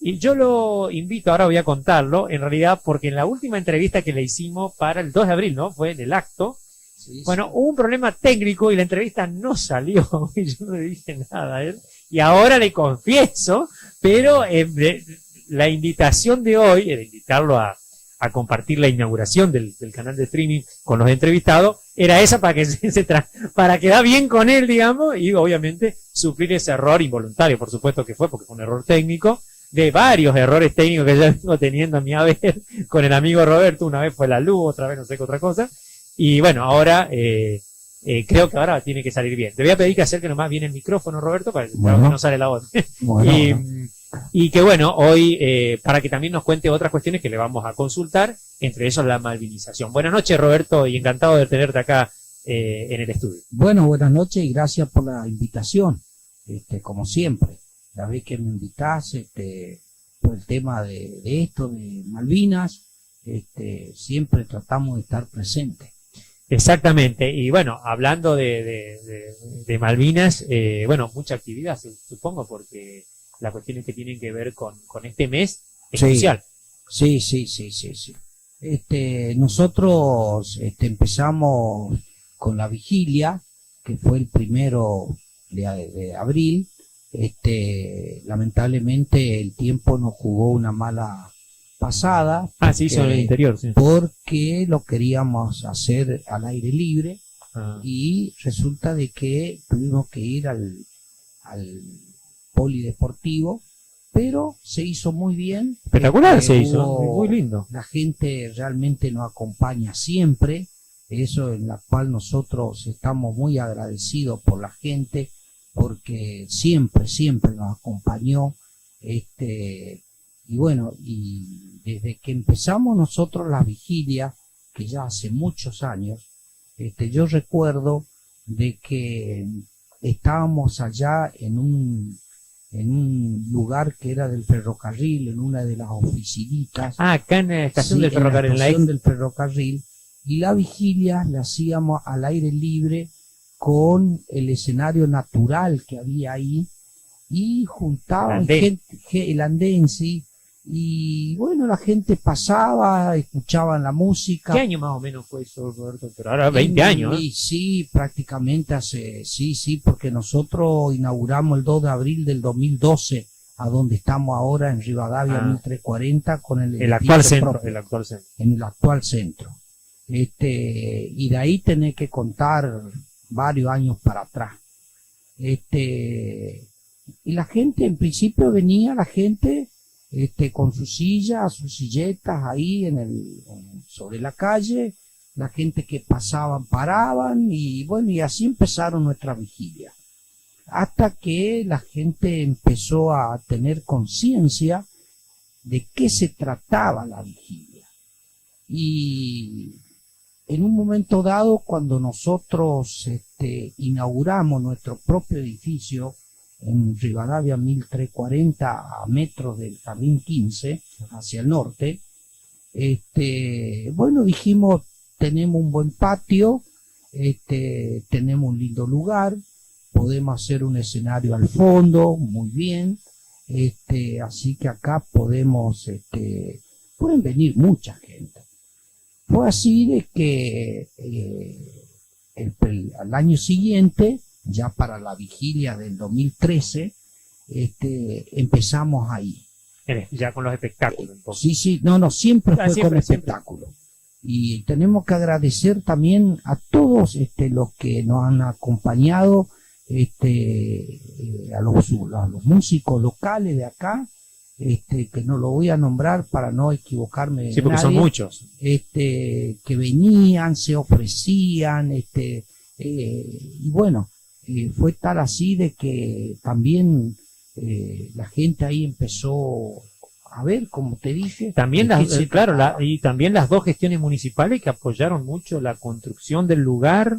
Y yo lo invito, ahora voy a contarlo, en realidad porque en la última entrevista que le hicimos para el 2 de abril, ¿no? Fue en el acto. Sí, bueno, hubo un problema técnico y la entrevista no salió y yo no le dije nada a él. Y ahora le confieso, pero la invitación de hoy, de invitarlo a compartir la inauguración del canal de streaming con los entrevistados, era esa para que para quedar bien con él, digamos, y obviamente sufrir ese error involuntario, por supuesto que fue, porque fue un error técnico, de varios errores técnicos que ya vengo teniendo a mi haber con el amigo Roberto. Una vez fue la luz, otra vez no sé qué otra cosa. Y bueno, ahora creo que ahora tiene que salir bien. Te voy a pedir que acerque nomás bien el micrófono, Roberto, para que no sale la voz. Bueno, y que bueno, hoy para que también nos cuente otras cuestiones que le vamos a consultar, entre ellos la malvinización. Buenas noches, Roberto, y encantado de tenerte acá en el estudio. Bueno, buenas noches y gracias por la invitación, como siempre. La vez que me invitás, por el tema de esto, de Malvinas, siempre tratamos de estar presentes. Exactamente, y bueno, hablando de Malvinas, bueno, mucha actividad, supongo, porque las cuestiones que tienen que ver con este mes es crucial. Sí. Nosotros empezamos con la vigilia, que fue el 1 de abril. Lamentablemente el tiempo nos jugó una mala pasada. Sí, sobre el interior, sí. Porque lo queríamos hacer al aire libre y resulta de que tuvimos que ir al polideportivo, pero se hizo muy bien. Espectacular se hizo, muy lindo. La gente realmente nos acompaña siempre, eso en la cual nosotros estamos muy agradecidos por la gente, porque siempre nos acompañó, y bueno, y desde que empezamos nosotros la vigilia, que ya hace muchos años, yo recuerdo de que estábamos allá en un lugar que era del ferrocarril, en una de las oficinitas. Acá en la estación del ferrocarril. En la estación del ferrocarril, y la vigilia la hacíamos al aire libre, con el escenario natural que había ahí, y juntaban gente, el andén, sí, y bueno, la gente pasaba, escuchaban la música. ¿Qué año más o menos fue eso, Roberto? Pero ahora 20 años, ¿no? Y sí, prácticamente sí, porque nosotros inauguramos el 2 de abril del 2012, a donde estamos ahora en Rivadavia 1340 con El actual edificio centro, propio, el actual centro. en el actual centro. Y de ahí tenés que contar varios años para atrás. Y la gente, en principio venía la gente, con sus sillas, sus silletas ahí sobre la calle, la gente que pasaban paraban, y bueno, y así empezaron nuestra vigilia. Hasta que la gente empezó a tener conciencia de qué se trataba la vigilia. Y en un momento dado, cuando nosotros inauguramos nuestro propio edificio en Rivadavia 1340, a metros del Jardín 15, hacia el norte, bueno, dijimos, tenemos un buen patio, tenemos un lindo lugar, podemos hacer un escenario al fondo, muy bien, así que acá podemos, pueden venir mucha gente. Fue así de que al año siguiente, ya para la vigilia del 2013, empezamos ahí. Ya con los espectáculos, entonces. Sí, no, siempre fue Siempre, con espectáculo. Y tenemos que agradecer también a todos los que nos han acompañado, a los músicos locales de acá, que no lo voy a nombrar para no equivocarme de Sí, porque son nadie, muchos. que venían, se ofrecían, y bueno, fue tal así de que también la gente ahí empezó a ver, como te dije. También de qué se trataba. y también las dos gestiones municipales que apoyaron mucho la construcción del lugar,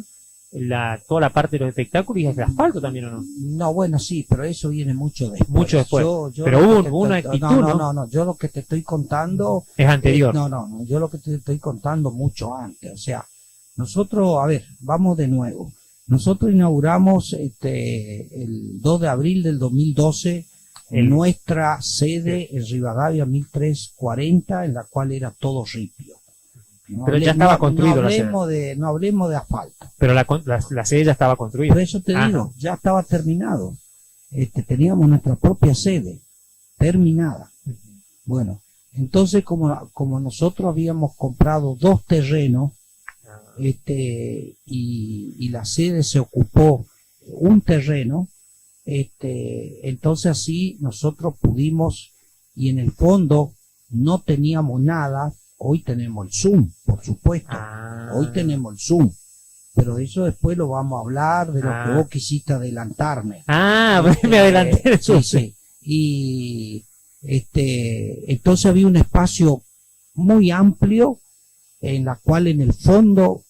toda la parte de los espectáculos y el asfalto también, ¿o no? No, bueno, sí, pero eso viene mucho después. Mucho después. Pero lo hubo que una actitud, ¿no? No, yo lo que te estoy contando Es anterior. no, yo lo que te estoy contando mucho antes. O sea, nosotros, a ver, vamos de nuevo. Nosotros inauguramos el 2 de abril del 2012 nuestra sede en Rivadavia 1340, en la cual era todo ripio. Pero ya estaba construido la sede. No hablemos de asfalto. Pero la sede ya estaba construida. Por eso te digo, ya estaba terminado. Teníamos nuestra propia sede, terminada. Bueno, entonces como nosotros habíamos comprado 2 terrenos, y la sede se ocupó un terreno, entonces así nosotros pudimos, y en el fondo no teníamos nada. Hoy tenemos el Zoom, por supuesto. Hoy tenemos el Zoom. Pero eso después lo vamos a hablar, de lo que vos quisiste adelantarme. Me adelanté. Sí. Y entonces había un espacio muy amplio, en la cual en el fondo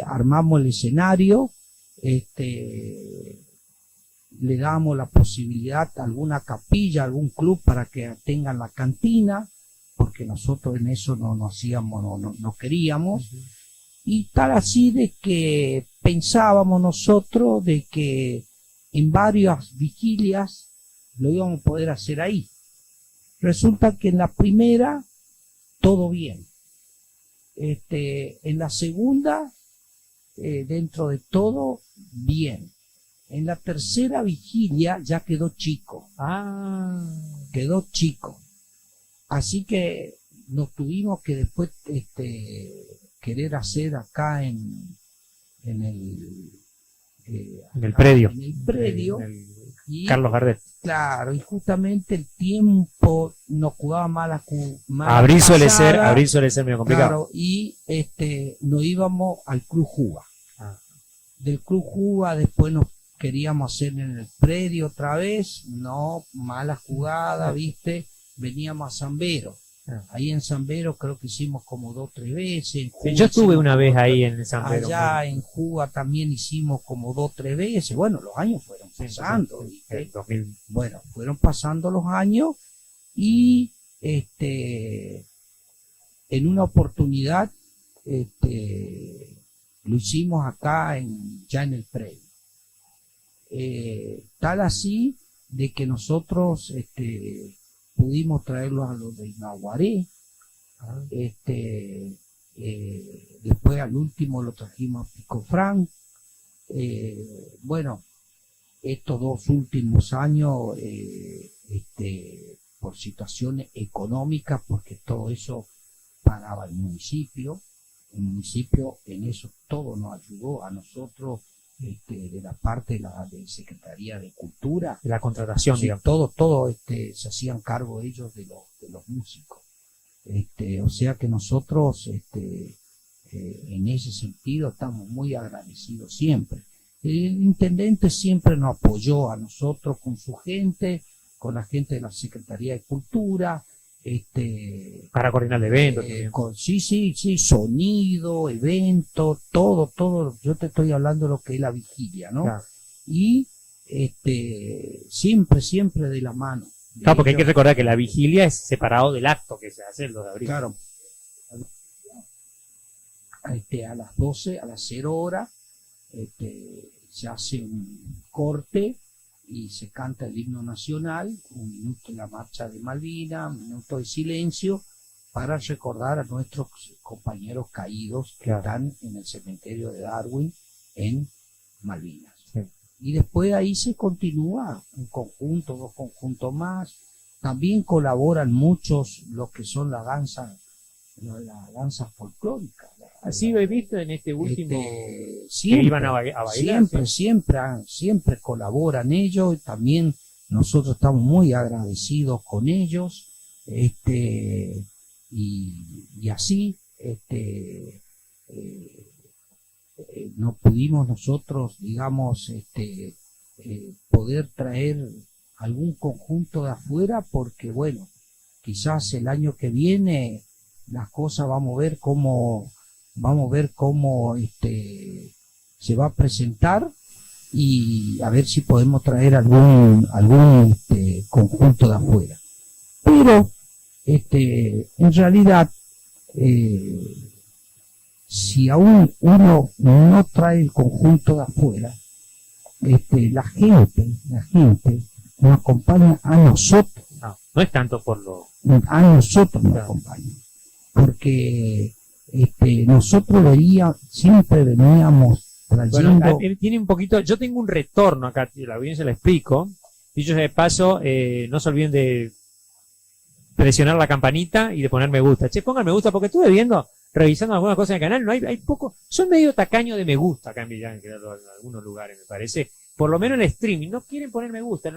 armamos el escenario, le damos la posibilidad a alguna capilla, algún club para que tengan la cantina, porque nosotros en eso no hacíamos, no queríamos. Y tal así de que pensábamos nosotros de que en varias vigilias lo íbamos a poder hacer ahí. Resulta que en la primera todo bien. En la segunda, dentro de todo, bien. En la tercera vigilia ya quedó chico. Quedó chico. Así que nos tuvimos que después querer hacer acá en el predio. En el predio. Y, Carlos Gardel. Claro, y justamente el tiempo nos jugaba mala Abril suele pasada. ser medio complicado. Claro, y nos íbamos al Club Juba. Del Club Juba después nos queríamos hacer en el predio otra vez. No, mala jugada, ¿viste? Veníamos a Zambero. Ahí en Zambero creo que hicimos como 2 o 3 veces. Yo estuve una vez ahí en Zambero. Allá en Juba también hicimos como 2 o 3 veces. Bueno, los años fueron pasando. ¿Viste? 2000. Bueno, fueron pasando los años y en una oportunidad lo hicimos acá ya en el predio. Tal así de que nosotros pudimos traerlos a los de Inaguaré. Después al último lo trajimos a Picofrán. Bueno, estos 2 últimos años, por situaciones económicas, porque todo eso pagaba el municipio en eso todo nos ayudó a nosotros, de la parte de Secretaría de Cultura, De la contratación, sí, digamos. todo se hacían cargo ellos de los músicos. O sea que nosotros, en ese sentido, estamos muy agradecidos siempre. El intendente siempre nos apoyó a nosotros con su gente, con la gente de la Secretaría de Cultura, Para coordinar el evento. también. sí, sonido, evento, todo, yo te estoy hablando de lo que es la vigilia, ¿no? Claro. Y siempre de la mano. de Claro, porque hay que ellos. recordar que la vigilia es separado del acto que se hace el 2 de abril. Claro. A las 12, a las 0 horas, se hace un corte y se canta el himno nacional, 1 minuto en la marcha de Malvinas, 1 minuto de silencio, para recordar a nuestros compañeros caídos que Claro. están en el cementerio de Darwin en Malvinas. Sí. Y después ahí se continúa un conjunto, 2 conjuntos más. También colaboran muchos los que son la danza folclórica. Así he visto en este último que Siempre, iban a bailar. siempre colaboran ellos, y también nosotros estamos muy agradecidos con ellos, y así, no pudimos nosotros, digamos, poder traer algún conjunto de afuera, porque bueno, quizás el año que viene las cosas vamos a ver cómo se va a presentar, y a ver si podemos traer algún conjunto de afuera. Pero en realidad, si aún uno no trae el conjunto de afuera, la gente nos acompaña a nosotros, No es tanto por lo... nos Claro. acompaña, porque nosotros siempre veníamos trayendo. Bueno, tiene un poquito... Yo tengo un retorno acá, la audiencia la explico. Dicho sea de paso, no se olviden de presionar la campanita y de poner me gusta. Che, pongan me gusta, porque estuve viendo, revisando algunas cosas en el canal, no hay poco... Son medio tacaños de me gusta acá en Villán, en algunos lugares, me parece. Por lo menos en el streaming, no quieren poner me gusta,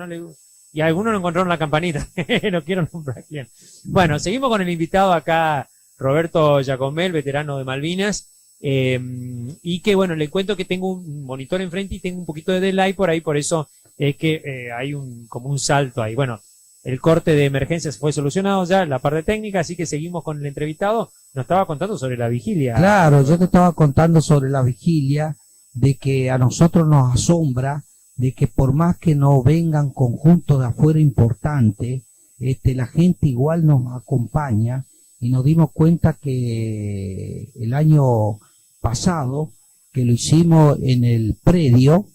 y algunos no encontraron la campanita. No quiero nombrar quién. Bueno, seguimos con el invitado acá, Roberto Giacomel, veterano de Malvinas, y que bueno, le cuento que tengo un monitor enfrente y tengo un poquito de delay por ahí, por eso es que hay como un salto ahí. Bueno, el corte de emergencias fue solucionado ya, la parte técnica, así que seguimos con el entrevistado. Nos estaba contando sobre la vigilia. Claro, yo te estaba contando sobre la vigilia, de que a nosotros nos asombra, de que por más que no vengan conjuntos de afuera importantes, la gente igual nos acompaña, y nos dimos cuenta que el año pasado, que lo hicimos en el predio,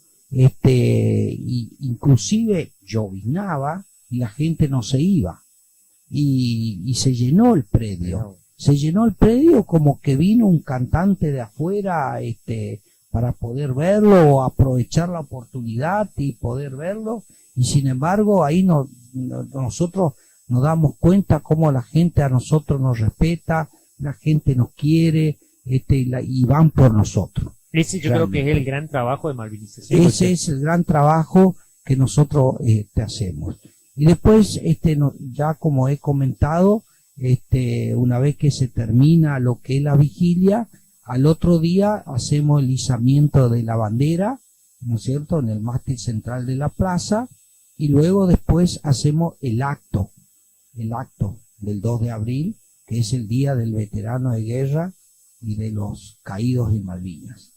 inclusive llovinaba y la gente no se iba, y se llenó el predio. Se llenó el predio como que vino un cantante de afuera, para poder verlo, o aprovechar la oportunidad y poder verlo, y sin embargo ahí nosotros nos damos cuenta cómo la gente a nosotros nos respeta, la gente nos quiere, y van por nosotros. Ese yo creo que es el gran trabajo de malvinización. Ese es el gran trabajo que nosotros hacemos. Y después, ya como he comentado, una vez que se termina lo que es la vigilia, al otro día hacemos el izamiento de la bandera, ¿no es cierto?, en el mástil central de la plaza, y luego después hacemos el acto del 2 de abril, que es el Día del Veterano de Guerra y de los Caídos de Malvinas.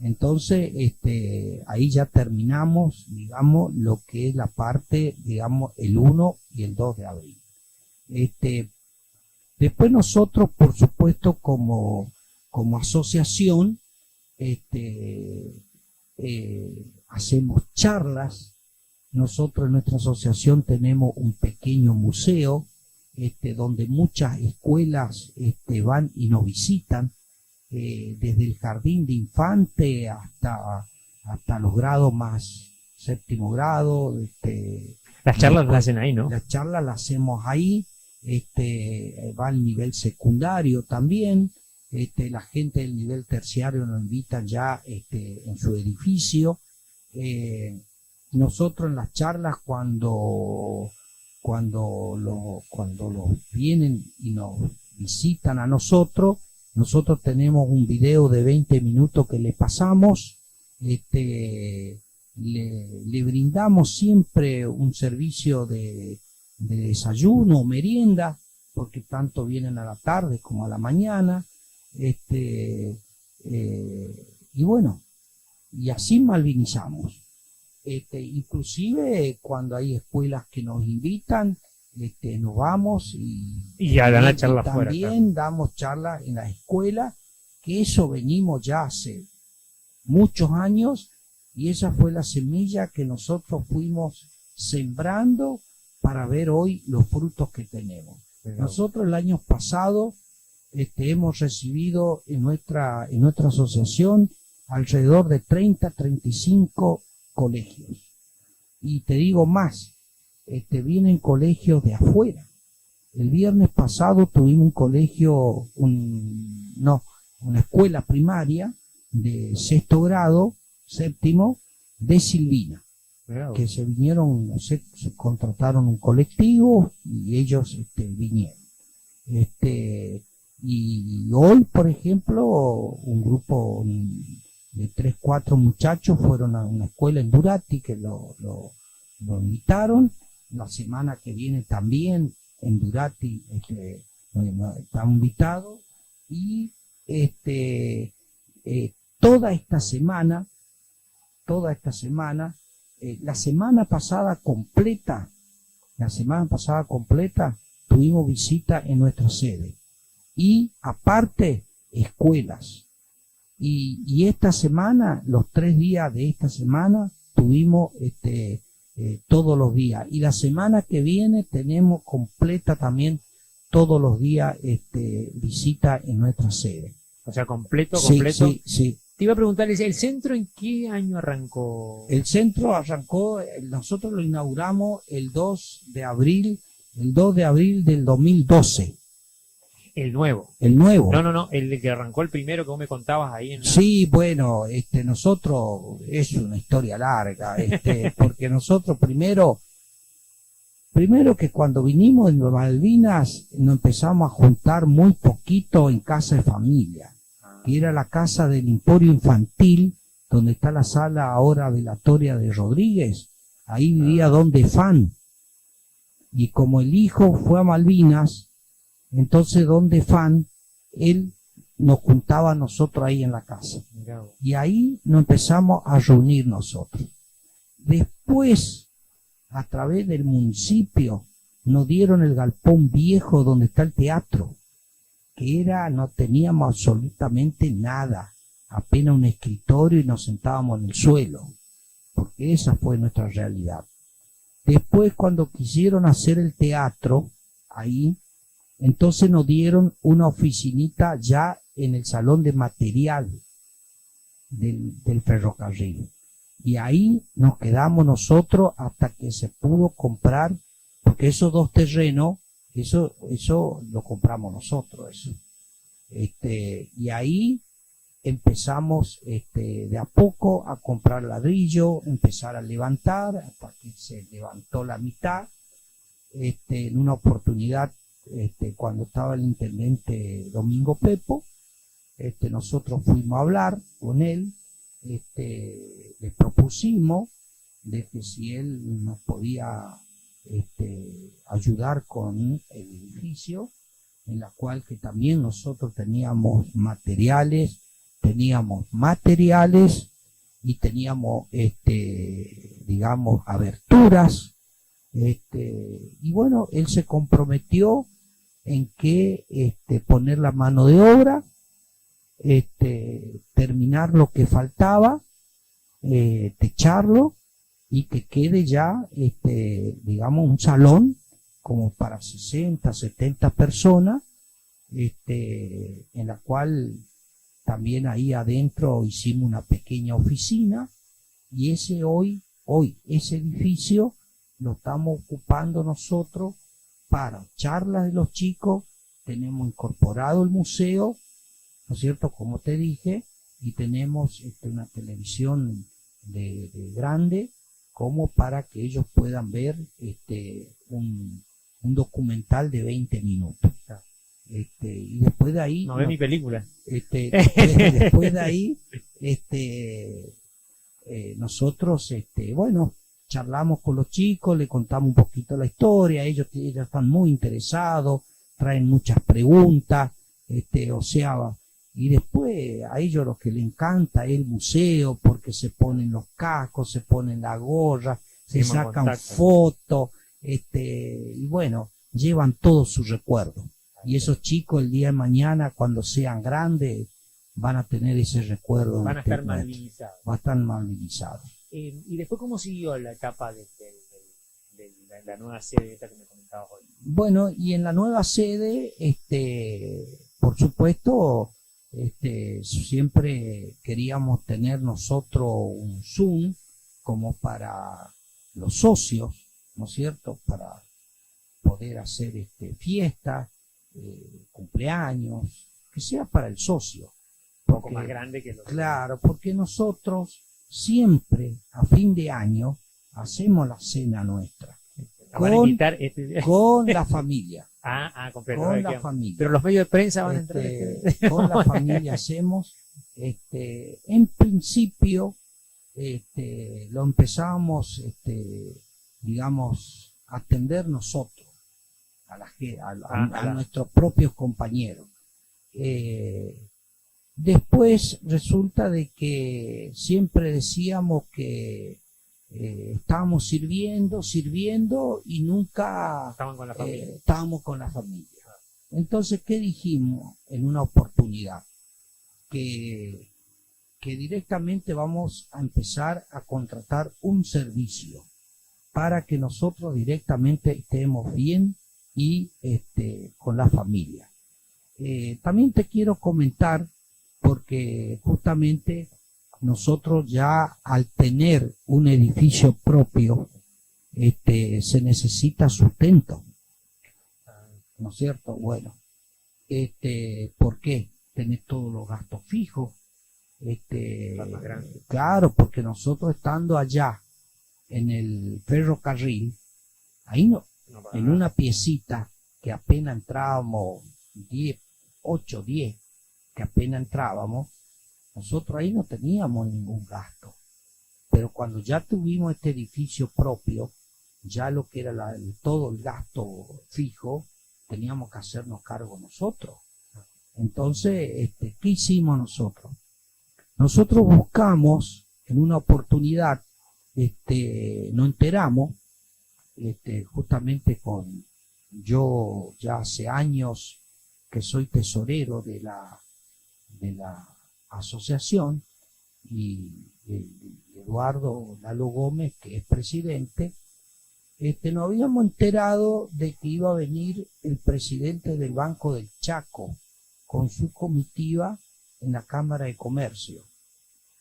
Entonces, ahí ya terminamos, digamos, lo que es la parte, digamos, el 1 y el 2 de abril. Después nosotros, por supuesto, como asociación, hacemos charlas. Nosotros en nuestra asociación tenemos un pequeño museo donde muchas escuelas van y nos visitan, desde el jardín de infante hasta los grados más séptimo grado. Las charlas las hacen ahí, ¿no? Las charlas las hacemos ahí, va al nivel secundario también, la gente del nivel terciario nos invitan ya en su edificio. Nosotros en las charlas cuando los vienen y nos visitan a nosotros tenemos un video de 20 minutos que le pasamos, le brindamos siempre un servicio de desayuno o merienda, porque tanto vienen a la tarde como a la mañana, y bueno, y así malvinizamos. Inclusive cuando hay escuelas que nos invitan, nos vamos y ya dan la charla afuera. También damos charlas en la escuela, que eso venimos ya hace muchos años, y esa fue la semilla que nosotros fuimos sembrando para ver hoy los frutos que tenemos. Nosotros el año pasado hemos recibido en nuestra asociación alrededor de 35 colegios. Y te digo más, vienen colegios de afuera. El viernes pasado tuvimos un colegio, una escuela primaria de sexto grado, séptimo, de Silvina, que se vinieron, no sé, se contrataron un colectivo y ellos vinieron. Y hoy, por ejemplo, un grupo de 3-4 muchachos fueron a una escuela en Durati que lo invitaron. La semana que viene también en Durati está invitado. Y toda esta semana, la semana pasada completa, tuvimos visita en nuestra sede. Y aparte, escuelas. Y esta semana, los 3 días de esta semana, tuvimos todos los días. Y la semana que viene tenemos completa también todos los días visita en nuestra sede. O sea, completo. Sí. Te iba a preguntar, ¿el centro en qué año arrancó? El centro arrancó, nosotros lo inauguramos el 2 de abril del 2012. El nuevo. El nuevo. No, el que arrancó el primero que vos me contabas ahí en la... Sí, bueno, nosotros, es una historia larga, porque nosotros primero que cuando vinimos en Malvinas nos empezamos a juntar muy poquito en casa de familia, que era la casa del Emporio Infantil, donde está la sala ahora velatoria de Rodríguez. Ahí vivía Don Defán. Y como el hijo fue a Malvinas, entonces Don Defán, él nos juntaba a nosotros ahí en la casa. Y ahí nos empezamos a reunir nosotros. Después, a través del municipio, nos dieron el galpón viejo donde está el teatro, que no teníamos absolutamente nada, apenas un escritorio y nos sentábamos en el suelo, porque esa fue nuestra realidad. Después, cuando quisieron hacer el teatro ahí, entonces nos dieron una oficinita ya en el salón de material del ferrocarril. Y ahí nos quedamos nosotros hasta que se pudo comprar, porque esos 2 terrenos, eso lo compramos nosotros, eso. Y ahí empezamos de a poco a comprar ladrillo, empezar a levantar, hasta que se levantó la mitad. En una oportunidad, cuando estaba el intendente Domingo Pepo, nosotros fuimos a hablar con él, le propusimos de que si él nos podía ayudar con el edificio, en la cual que también nosotros teníamos materiales y teníamos digamos aberturas, y bueno, él se comprometió en que poner la mano de obra, terminar lo que faltaba, techarlo y que quede ya digamos un salón como para 60, 70 personas, en la cual también ahí adentro hicimos una pequeña oficina, y ese edificio lo estamos ocupando nosotros para charlas de los chicos. Tenemos incorporado el museo, ¿no es cierto?, como te dije, y tenemos una televisión de grande, como para que ellos puedan ver un documental de 20 minutos. Y después de ahí... No ve mi película. Después de ahí, nosotros, bueno, charlamos con los chicos, le contamos un poquito la historia, ellos están muy interesados, traen muchas preguntas, o sea, y después a ellos lo que les encanta es el museo, porque se ponen los cascos, se ponen la gorra, se sacan fotos, y bueno, llevan todos sus recuerdos. Y esos chicos el día de mañana, cuando sean grandes, van a tener ese recuerdo. Van a estar malvinizados. Van a estar malvinizados. ¿Y después cómo siguió la etapa de la nueva sede esta que me comentabas hoy? Bueno, y en la nueva sede, por supuesto, siempre queríamos tener nosotros un Zoom como para los socios, ¿no es cierto?, para poder hacer fiestas, cumpleaños, que sea para el socio. Un poco más grande que los... Claro, porque nosotros siempre a fin de año hacemos la cena nuestra van a invitar con la familia. Completo, con la familia. Pero los medios de prensa van a entrar. Con la familia hacemos, en principio, lo empezamos, digamos, a atender nosotros, a nuestros propios compañeros. Después resulta de que siempre decíamos que estábamos sirviendo y nunca estábamos con la familia. Entonces, ¿qué dijimos en una oportunidad? Que directamente vamos a empezar a contratar un servicio para que nosotros directamente estemos bien y con la familia. También te quiero comentar, porque justamente nosotros ya al tener un edificio propio, se necesita sustento, ¿no es cierto? Bueno, ¿por qué? Tenés todos los gastos fijos, claro, porque nosotros estando allá en el ferrocarril, ahí en una piecita que apenas entrábamos 8, 10, que apenas entrábamos, nosotros ahí no teníamos ningún gasto. Pero cuando ya tuvimos este edificio propio, ya lo que era todo el gasto fijo, teníamos que hacernos cargo nosotros. Entonces, ¿qué hicimos nosotros? Nosotros buscamos en una oportunidad, nos enteramos, justamente yo ya hace años que soy tesorero de la asociación, y Eduardo Lalo Gómez, que es presidente, nos habíamos enterado de que iba a venir el presidente del Banco del Chaco con su comitiva en la Cámara de Comercio.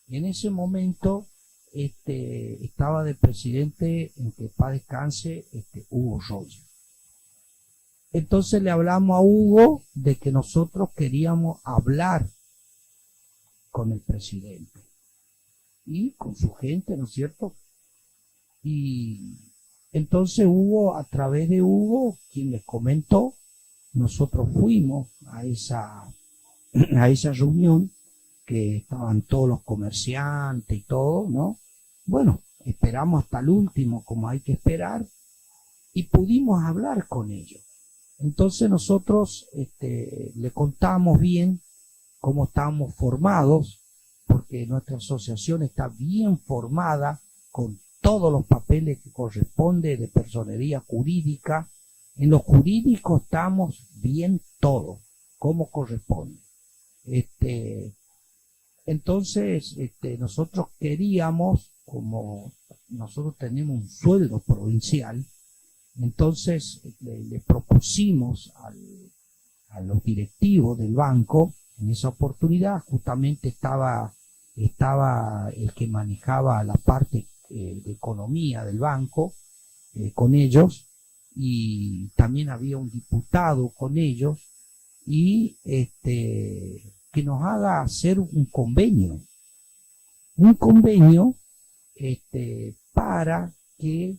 Y en ese momento estaba de presidente, en que paz descanse, Hugo Roger. Entonces le hablamos a Hugo de que nosotros queríamos hablar con el presidente y con su gente, ¿no es cierto? Y entonces Hugo, a través de Hugo, quien les comentó, nosotros fuimos a esa reunión, que estaban todos los comerciantes y todo, ¿no? Bueno, esperamos hasta el último, como hay que esperar, y pudimos hablar con ellos. Entonces nosotros le contamos bien cómo estamos formados, porque nuestra asociación está bien formada, con todos los papeles que corresponde de personería jurídica. En lo jurídico estamos bien todo, como corresponde. Entonces, nosotros queríamos, como nosotros tenemos un sueldo provincial, Entonces le propusimos a los directivos del banco, en esa oportunidad justamente estaba el que manejaba la parte de economía del banco con ellos, y también había un diputado con ellos, y que nos haga hacer un convenio para que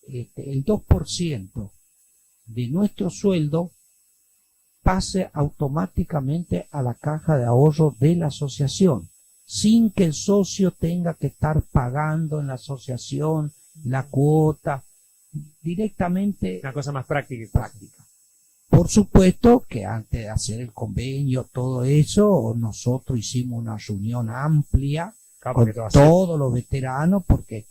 el 2% de nuestro sueldo pase automáticamente a la caja de ahorro de la asociación, sin que el socio tenga que estar pagando en la asociación la cuota, directamente. Una cosa más práctica. Por supuesto que antes de hacer el convenio, todo eso, nosotros hicimos una reunión amplia con todos los veteranos, porque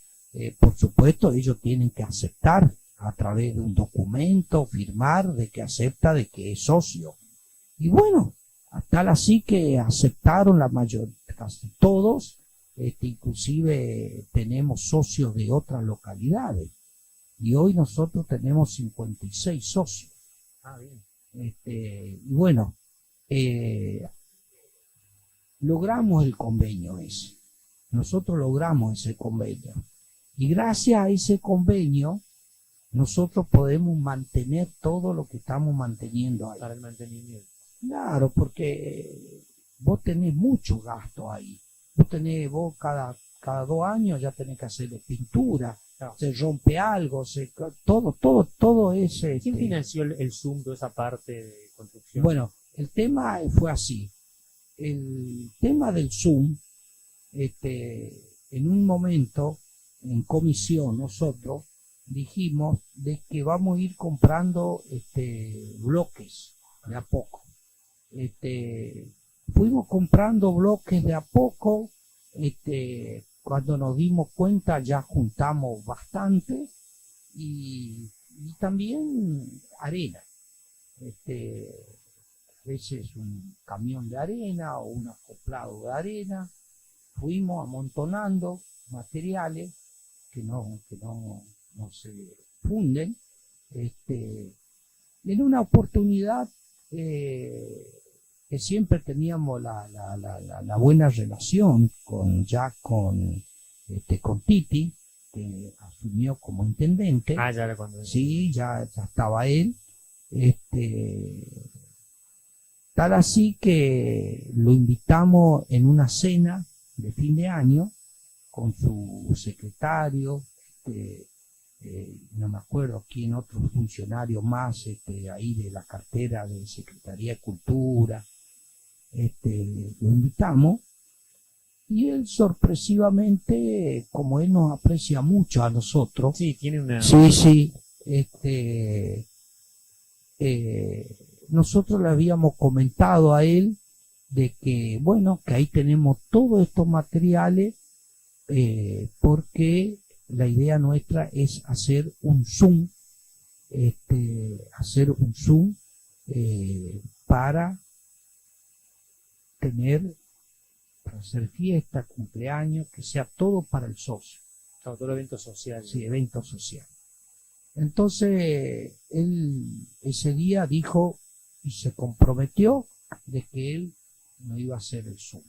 por supuesto ellos tienen que aceptar a través de un documento, firmar de que acepta de que es socio. Y bueno, tal así que aceptaron la mayoría, casi todos, inclusive tenemos socios de otras localidades. Y hoy nosotros tenemos 56 socios. Bien. Y bueno, logramos el convenio ese. Nosotros logramos ese convenio. Y gracias a ese convenio, nosotros podemos mantener todo lo que estamos manteniendo ahí. Para el mantenimiento. Claro, porque vos tenés mucho gasto ahí. Vos cada 2 años ya tenés que hacerle pintura, Claro. se rompe algo, todo es... ¿Quién financió el Zoom de esa parte de construcción? Bueno, el tema fue así. El tema del Zoom, en un momento, en comisión, nosotros dijimos de que vamos a ir comprando bloques de a poco. Fuimos comprando bloques de a poco. Cuando nos dimos cuenta ya juntamos bastante, y también arena. A veces un camión de arena o un acoplado de arena. Fuimos amontonando materiales que no se funden. En una oportunidad que siempre teníamos la buena relación con Titi, que asumió como intendente. Ya era cuando... Sí, ya estaba él. Tal así que lo invitamos en una cena de fin de año con su secretario, no me acuerdo quién, otro funcionario más, ahí de la cartera de Secretaría de Cultura. Lo invitamos, y él sorpresivamente, como él nos aprecia mucho a nosotros, Sí, tiene una... sí, nosotros le habíamos comentado a él de que, bueno, que ahí tenemos todos estos materiales, porque la idea nuestra es hacer un Zoom, para hacer fiesta, cumpleaños, que sea todo para el socio. Claro, todo evento social. Sí, evento social. Entonces, él ese día dijo y se comprometió de que él no iba a hacer el Zoom.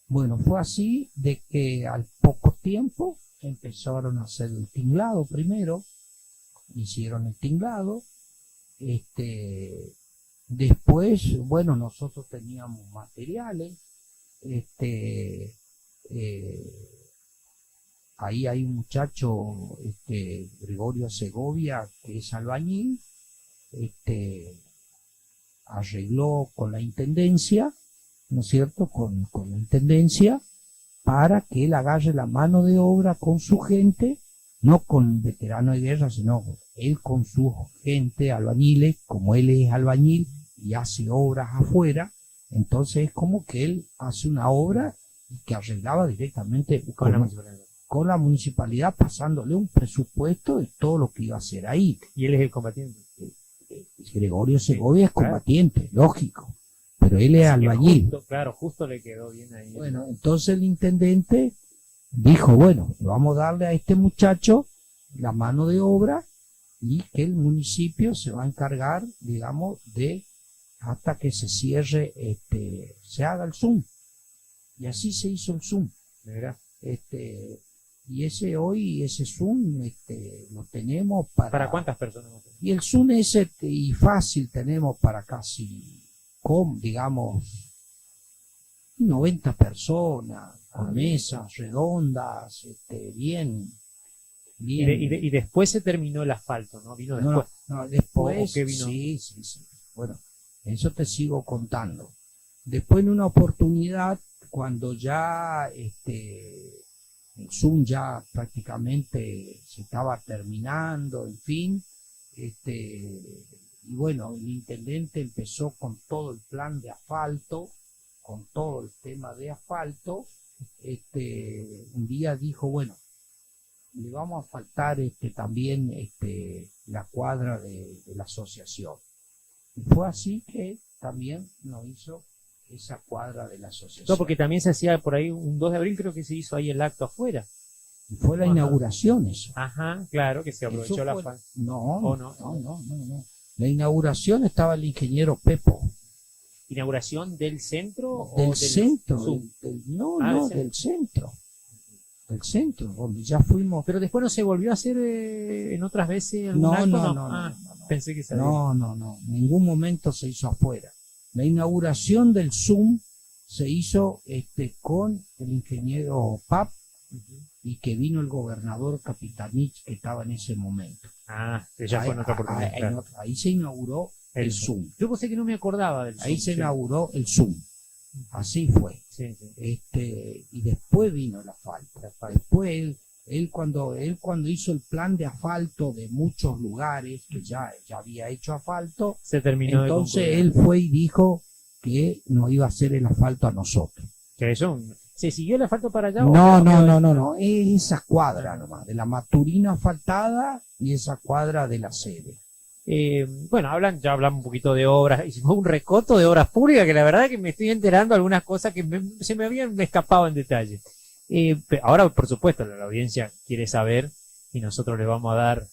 Bueno, fue así de que al poco tiempo empezaron a hacer el tinglado primero, hicieron el tinglado, después, bueno, nosotros teníamos materiales, ahí hay un muchacho, Gregorio Segovia, que es albañil, arregló con la intendencia, ¿no es cierto?, con la intendencia, para que él agarre la mano de obra con su gente, no con veteranos de guerra, sino él con su gente, albañiles, como él es albañil y hace obras afuera. Entonces es como que él hace una obra que arreglaba directamente con la municipalidad, pasándole un presupuesto de todo lo que iba a hacer ahí. Y él es el combatiente. Gregorio Segovia es combatiente, lógico, pero él es albañil. Justo le quedó bien ahí. Bueno, entonces el intendente dijo, bueno, vamos a darle a este muchacho la mano de obra, y que el municipio se va a encargar, digamos, de hasta que se cierre, se haga el Zoom. Y así se hizo el Zoom. Mira. Y ese Zoom, lo tenemos ¿Para cuántas personas? y el Zoom y fácil tenemos para casi, digamos, 90 personas, con mesas redondas, bien. Y después se terminó el asfalto, ¿no? Vino después. No, después, ¿O qué vino? sí. Bueno, eso te sigo contando. Después en una oportunidad, cuando ya, el Zoom ya prácticamente se estaba terminando, en fin, y bueno, el intendente empezó con todo el plan de asfalto, con todo el tema de asfalto, un día dijo, bueno, le vamos a faltar también la cuadra de la asociación. Y fue así que también nos hizo esa cuadra de la asociación. No, porque también se hacía por ahí un 2 de abril, creo que se hizo ahí el acto afuera. Y fue la Ajá. inauguración eso. Ajá, claro, que se aprovechó Eso la fue- falta. No, ¿O no, no? no. La inauguración estaba el ingeniero Pepo. ¿Inauguración del centro Del o centro. Zoom? No, Ah, del centro. Del centro, donde ya fuimos. Pero después no se volvió a hacer en otras veces algún No, acto, no. Ah, pensé que se había. No. En ningún momento se hizo afuera. La inauguración del Zoom se hizo con el ingeniero Pap y que vino el gobernador Capitanich que estaba en ese momento. Ah, que ya fue en otra oportunidad. claro. Ahí se inauguró el Zoom. Yo pensé que no me acordaba del Ahí Zoom, se sí. inauguró el Zoom. Así fue. Sí. Y después vino el asfalto. Después él cuando hizo el plan de asfalto de muchos lugares, que ya había hecho asfalto, Se terminó entonces de él fue y dijo que nos iba a hacer el asfalto a nosotros. que eso, ¿se siguió el asfalto para allá? o No, quedó- no, es esa cuadra nomás, de la Maturina asfaltada y esa cuadra de la sede. Bueno, ya hablamos un poquito de obras, hicimos un recoto de obras públicas que la verdad es que me estoy enterando algunas cosas que se me habían escapado en detalle. Pero ahora, por supuesto, la audiencia quiere saber y nosotros le vamos a dar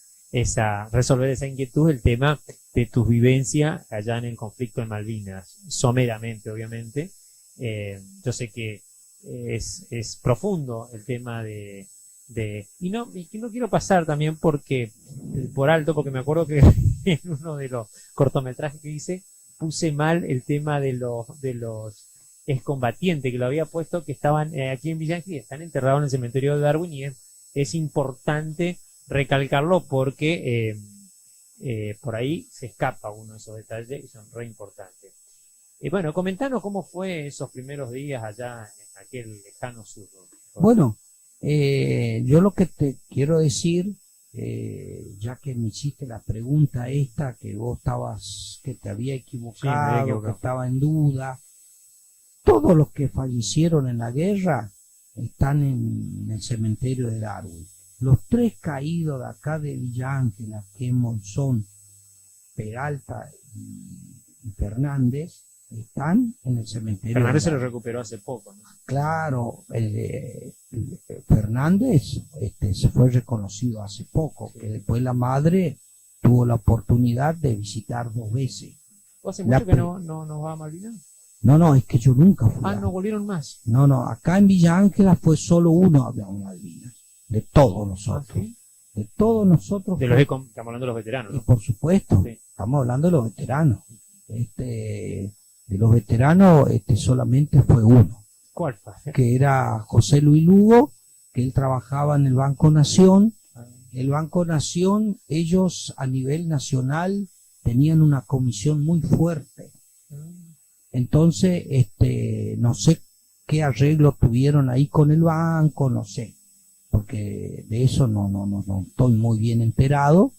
resolver esa inquietud, el tema de tus vivencias allá en el conflicto en Malvinas, someramente, obviamente. Yo sé que es profundo el tema y que no quiero pasar también por alto, porque me acuerdo que en uno de los cortometrajes que hice puse mal el tema de los excombatientes, que lo había puesto que estaban aquí en Villa Ángel y están enterrados en el cementerio de Darwin, y es importante recalcarlo porque por ahí se escapa uno de esos detalles y son re importantes. Bueno, comentanos cómo fue esos primeros días allá en aquel lejano sur. Bueno, yo lo que te quiero decir, ya que me hiciste la pregunta esta, que vos que te había equivocado, que estaba en duda, todos los que fallecieron en la guerra están en el cementerio de Darwin. Los 3 caídos de acá de Villa Ángela, que son Peralta y Fernández, están en el cementerio. Fernández se lo recuperó hace poco, ¿no? Claro, Fernández se fue reconocido hace poco, que después la madre tuvo la oportunidad de visitar 2 veces. ¿Hace mucho que no va a Malvinas? No, es que yo nunca fui. No volvieron más. No, acá en Villa Ángela fue solo uno a Malvinas, de todos nosotros. ¿Sí? De todos nosotros. Estamos hablando de los veteranos, Y ¿no? por supuesto, Sí. estamos hablando de los veteranos. De los veteranos solamente fue uno, ¿Cuál fue? que era José Luis Lugo, que él trabajaba en el Banco Nación. El Banco Nación, ellos a nivel nacional tenían una comisión muy fuerte. Entonces, no sé qué arreglo tuvieron ahí con el banco, no sé, porque de eso no estoy muy bien enterado.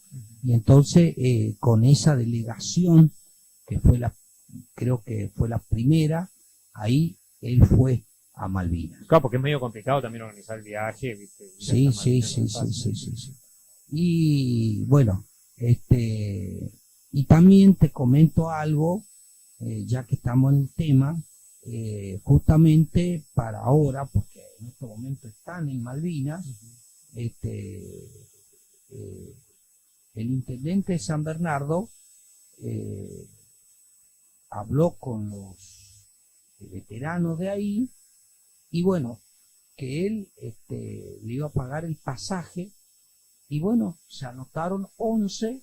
Y entonces, con esa delegación, que creo que fue la primera, ahí él fue a Malvinas. Claro, porque es medio complicado también organizar el viaje, ¿viste? Sí. Y bueno, y también te comento algo, ya que estamos en el tema, justamente para ahora, porque en este momento están en Malvinas, el intendente de San Bernardo habló con los veteranos de ahí y bueno, que él le iba a pagar el pasaje y bueno, se anotaron 11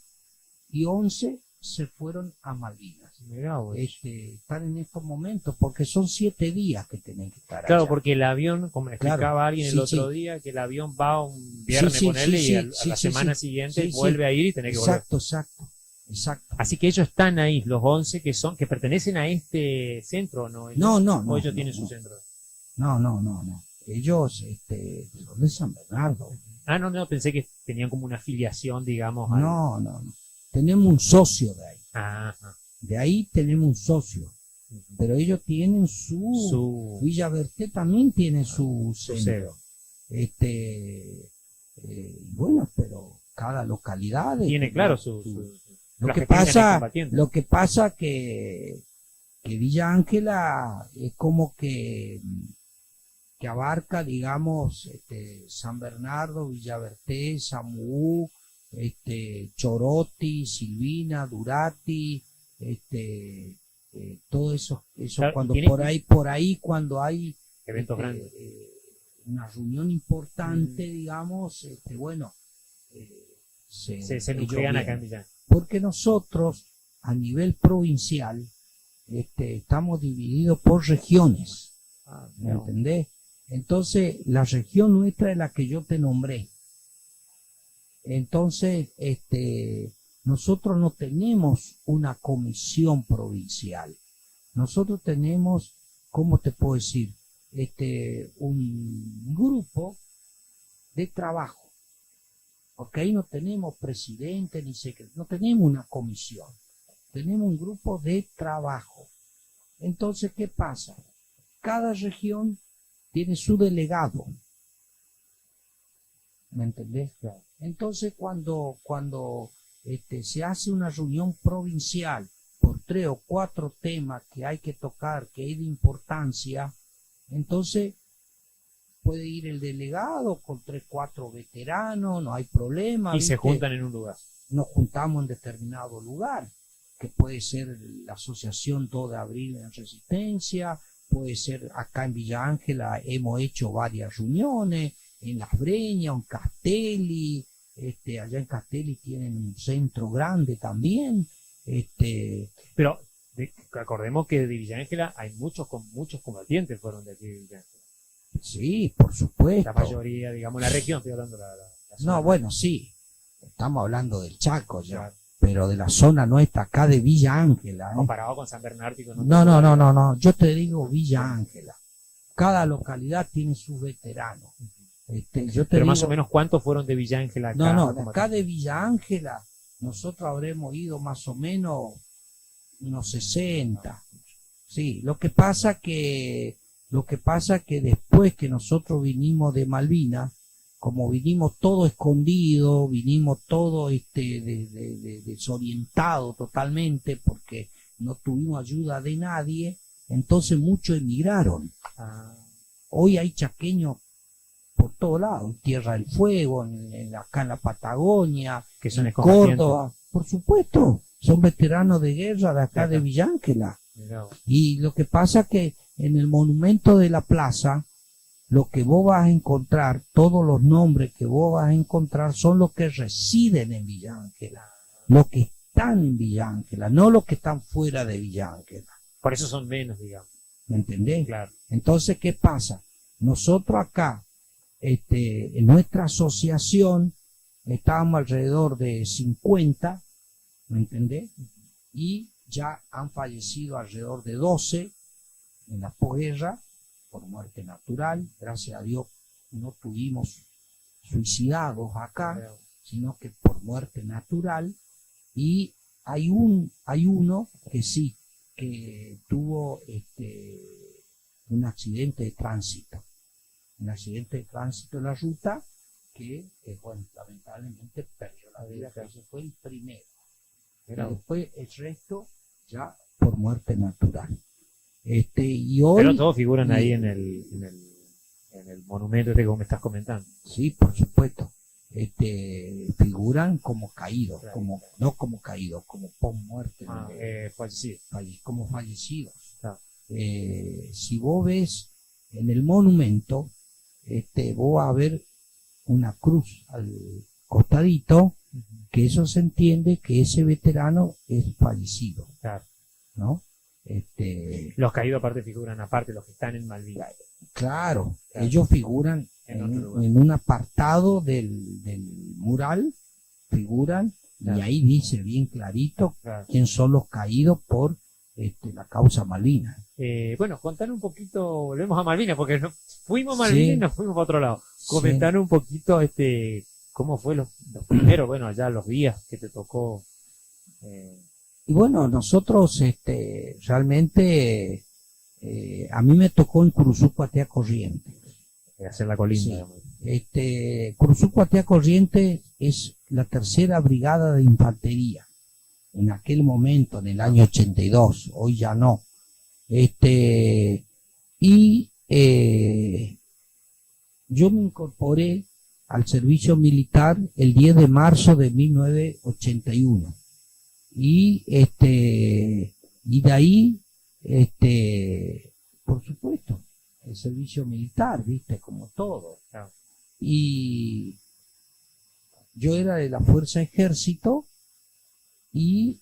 y 11 se fueron a Malvinas. Mirá vos. Están en estos momentos porque son 7 días que tienen que estar Claro, allá. porque el avión, como explicaba Claro, alguien el sí, otro sí. día, que el avión va un viernes, Sí, sí, ponele, sí, y a sí, la sí, semana sí. siguiente Sí, sí. vuelve a ir y tiene que volver. Exacto. Así que ellos están ahí, los 11 que pertenecen a este centro, ¿no? No, O ellos no, tienen no. su centro. No. Ellos son de San Bernardo. Ah, no, pensé que tenían como una afiliación, digamos. No. Tenemos un socio de ahí. Ajá. De ahí tenemos un socio. Pero ellos tienen su Villa Berté también tiene su centro. Bueno, pero cada localidad Tiene, claro, Lo las que tienen ahí pasa, combatiendo. lo que pasa que Villa Ángela es como que abarca, digamos, San Bernardo, Villa Berté, Samuú, Choroti, Silvina, Durati, todo eso Claro, cuando tiene- por ahí cuando hay Eventos grandes. una reunión importante, digamos, bueno, Se ellos nuclean acá en vienen. Villa. Porque nosotros a nivel provincial estamos divididos por regiones, ¿me entendés? Entonces la región nuestra es la que yo te nombré. Entonces nosotros no tenemos una comisión provincial, nosotros tenemos, ¿cómo te puedo decir? Un grupo de trabajo, porque ahí no tenemos presidente ni secretario, no tenemos una comisión, tenemos un grupo de trabajo. Entonces, ¿qué pasa? Cada región tiene su delegado, ¿me entendés? Entonces, cuando se hace una reunión provincial por 3 o 4 temas que hay que tocar, que es de importancia, entonces puede ir el delegado con 3 o 4 veteranos, no hay problema. Y se ¿viste? juntan en un lugar. Nos juntamos en determinado lugar, que puede ser la Asociación 2 de Abril en Resistencia, puede ser acá en Villa Ángela, hemos hecho varias reuniones, en Las Breñas, en Castelli, allá en Castelli tienen un centro grande también, Pero acordemos que de Villa Ángela hay muchos combatientes fueron de aquí de Villa Ángela. sí, por supuesto. La mayoría, digamos, la región, estoy hablando de la zona. No, bueno, sí, estamos hablando del Chaco ya, Claro. pero de la zona nuestra acá de Villa Ángela. Comparado con San Bernardo y con otros No, lugares. yo te digo Villa Ángela. Cada localidad tiene sus veteranos. Yo te Pero más digo- o menos, ¿cuántos fueron de Villa Ángela acá? No, de Como acá de Villa Ángela, nosotros habremos ido más o menos unos 60. Sí, lo que pasa que después que nosotros vinimos de Malvinas, como vinimos todo escondido, vinimos todo desorientado totalmente porque no tuvimos ayuda de nadie, entonces muchos emigraron. Ah, Hoy hay chaqueños por todos lados, en Tierra del Fuego, acá en la Patagonia, que son en excombatientes. Córdoba, por supuesto, son veteranos de guerra de acá De acá. de Villa Ángela. Mirá vos. Y lo que pasa que en el monumento de la plaza, lo que vos vas a encontrar, todos los nombres que vos vas a encontrar son los que residen en Villa Ángela, los que están en Villa Ángela, no los que están fuera de Villa Ángela. Por eso son menos, digamos. ¿Me entendés? Claro. Entonces, ¿qué pasa? Nosotros acá, en nuestra asociación, estábamos alrededor de 50, ¿me entendés? Y ya han fallecido alrededor de 12 en la posguerra por muerte natural. Gracias a Dios no tuvimos suicidados acá, sino que por muerte natural. Y hay uno que sí, que tuvo un accidente de tránsito. Un accidente de tránsito en la ruta que, bueno, lamentablemente perdió la vida, pero ese fue el primero. Mirá Y vos. después el resto ya por muerte natural. Y hoy, Pero todos figuran y- ahí en el monumento que me estás comentando. sí, por supuesto. figuran como caídos, Claro. como no como caídos, como post muerte, Fallecido. como fallecidos. Claro. Si vos ves en el monumento, vos vas a ver una cruz al costadito, que eso se entiende que ese veterano es fallecido, Claro. ¿no? Los caídos aparte figuran aparte, los que están en Malvinas. Claro, Claro. ellos figuran En otro lugar. en un apartado del mural, figuran, Claro. y ahí dice bien clarito Claro. quién son los caídos por la causa Malvinas. Bueno, contar un poquito, volvemos a Malvinas, porque fuimos a Malvinas y Sí. nos fuimos para otro lado. Sí. Comentar un poquito cómo fue los primeros, bueno, allá los días que te tocó. Y bueno, nosotros realmente, a mí me tocó en Curuzú-Cuatea Corrientes. Hacer la colinda. Sí. digamos. Curuzú-Cuatea Corrientes es la tercera brigada de infantería. En aquel momento, en el año 82, hoy ya no. Yo me incorporé al servicio militar el 10 de marzo de 1981. Y de ahí, por supuesto, el servicio militar, viste, como todo. Claro. Y yo era de la Fuerza Ejército y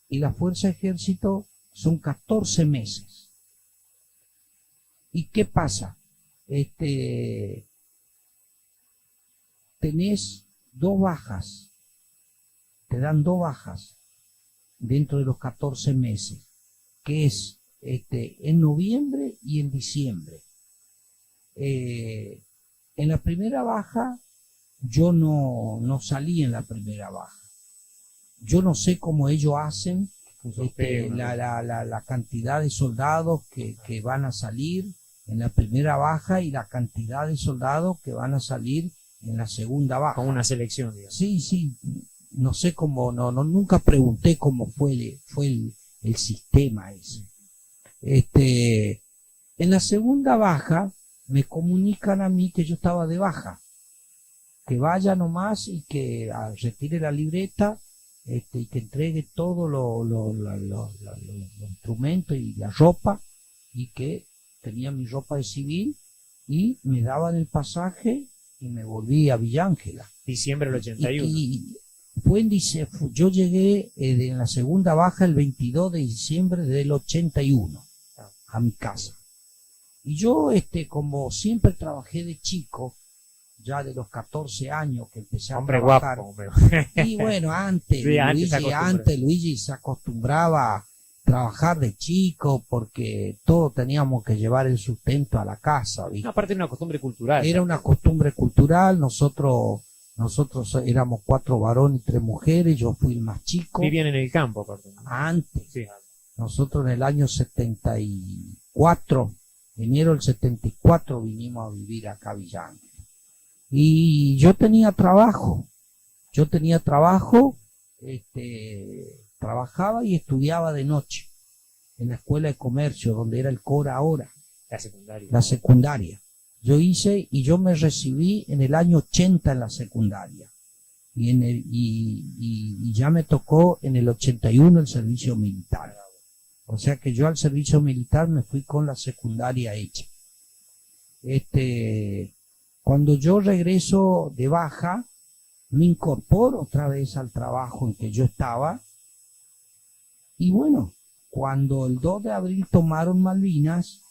la Fuerza Ejército son 14 meses. ¿Y qué pasa? Tenés 2 bajas, te dan 2 bajas dentro de los 14 meses, que es en noviembre y en diciembre. En la primera baja yo no salí en la primera baja. Yo no sé cómo ellos hacen la cantidad de soldados que van a salir en la primera baja y la cantidad de soldados que van a salir en la segunda baja. Como una selección, digamos. Sí, no sé cómo, nunca pregunté cómo fue el sistema ese. En la segunda baja me comunican a mí que yo estaba de baja, que vaya nomás y que retire la libreta, y que entregue todos los instrumentos y la ropa, y que tenía mi ropa de civil, y me daban el pasaje y me volví a Villa Ángela. Diciembre del 81. Y yo llegué en la segunda baja el 22 de diciembre del 81 a mi casa. Y yo, como siempre trabajé de chico, ya de los 14 años que empecé a Hombre trabajar. guapo. Hombre. Y bueno, antes, Sí, Luigi se acostumbraba a trabajar de chico porque todos teníamos que llevar el sustento a la casa, ¿viste? No, aparte era una costumbre cultural. Era una costumbre cultural. Nosotros éramos 4 varones y 3 mujeres, yo fui el más chico. Vivían en el campo, aparte. ¿no? Antes, Sí. nosotros en el año 74, enero del 74, vinimos a vivir acá a Villa Ángela. Y yo tenía trabajo, trabajaba y estudiaba de noche en la escuela de comercio, donde era el CORA ahora, La secundaria. la secundaria. Yo me recibí en el año 80 en la secundaria. Y ya me tocó en el 81 el servicio militar. O sea que yo al servicio militar me fui con la secundaria hecha. Cuando yo regreso de baja, me incorporo otra vez al trabajo en que yo estaba. Y bueno, cuando el 2 de abril tomaron Malvinas,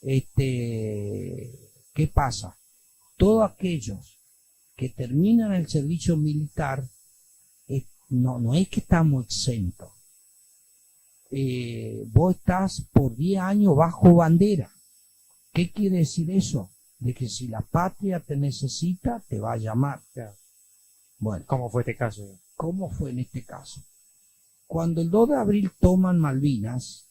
¿qué pasa? Todos aquellos que terminan el servicio militar, no es que estamos exentos. Vos estás por 10 años bajo bandera. ¿Qué quiere decir eso? De que si la patria te necesita, te va a llamar. Claro. Bueno, ¿Cómo fue este caso? ¿cómo fue en este caso? Cuando el 2 de abril toman Malvinas,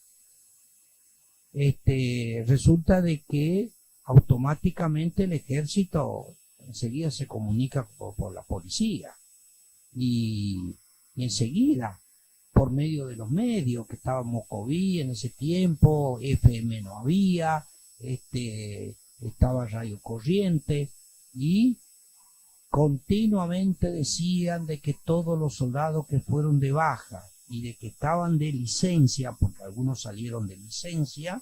resulta de que automáticamente el ejército enseguida se comunica por la policía y enseguida por medio de los medios, que estaba Mocoví en ese tiempo, FM no había, estaba Radio Corriente, y continuamente decían de que todos los soldados que fueron de baja y de que estaban de licencia, porque algunos salieron de licencia,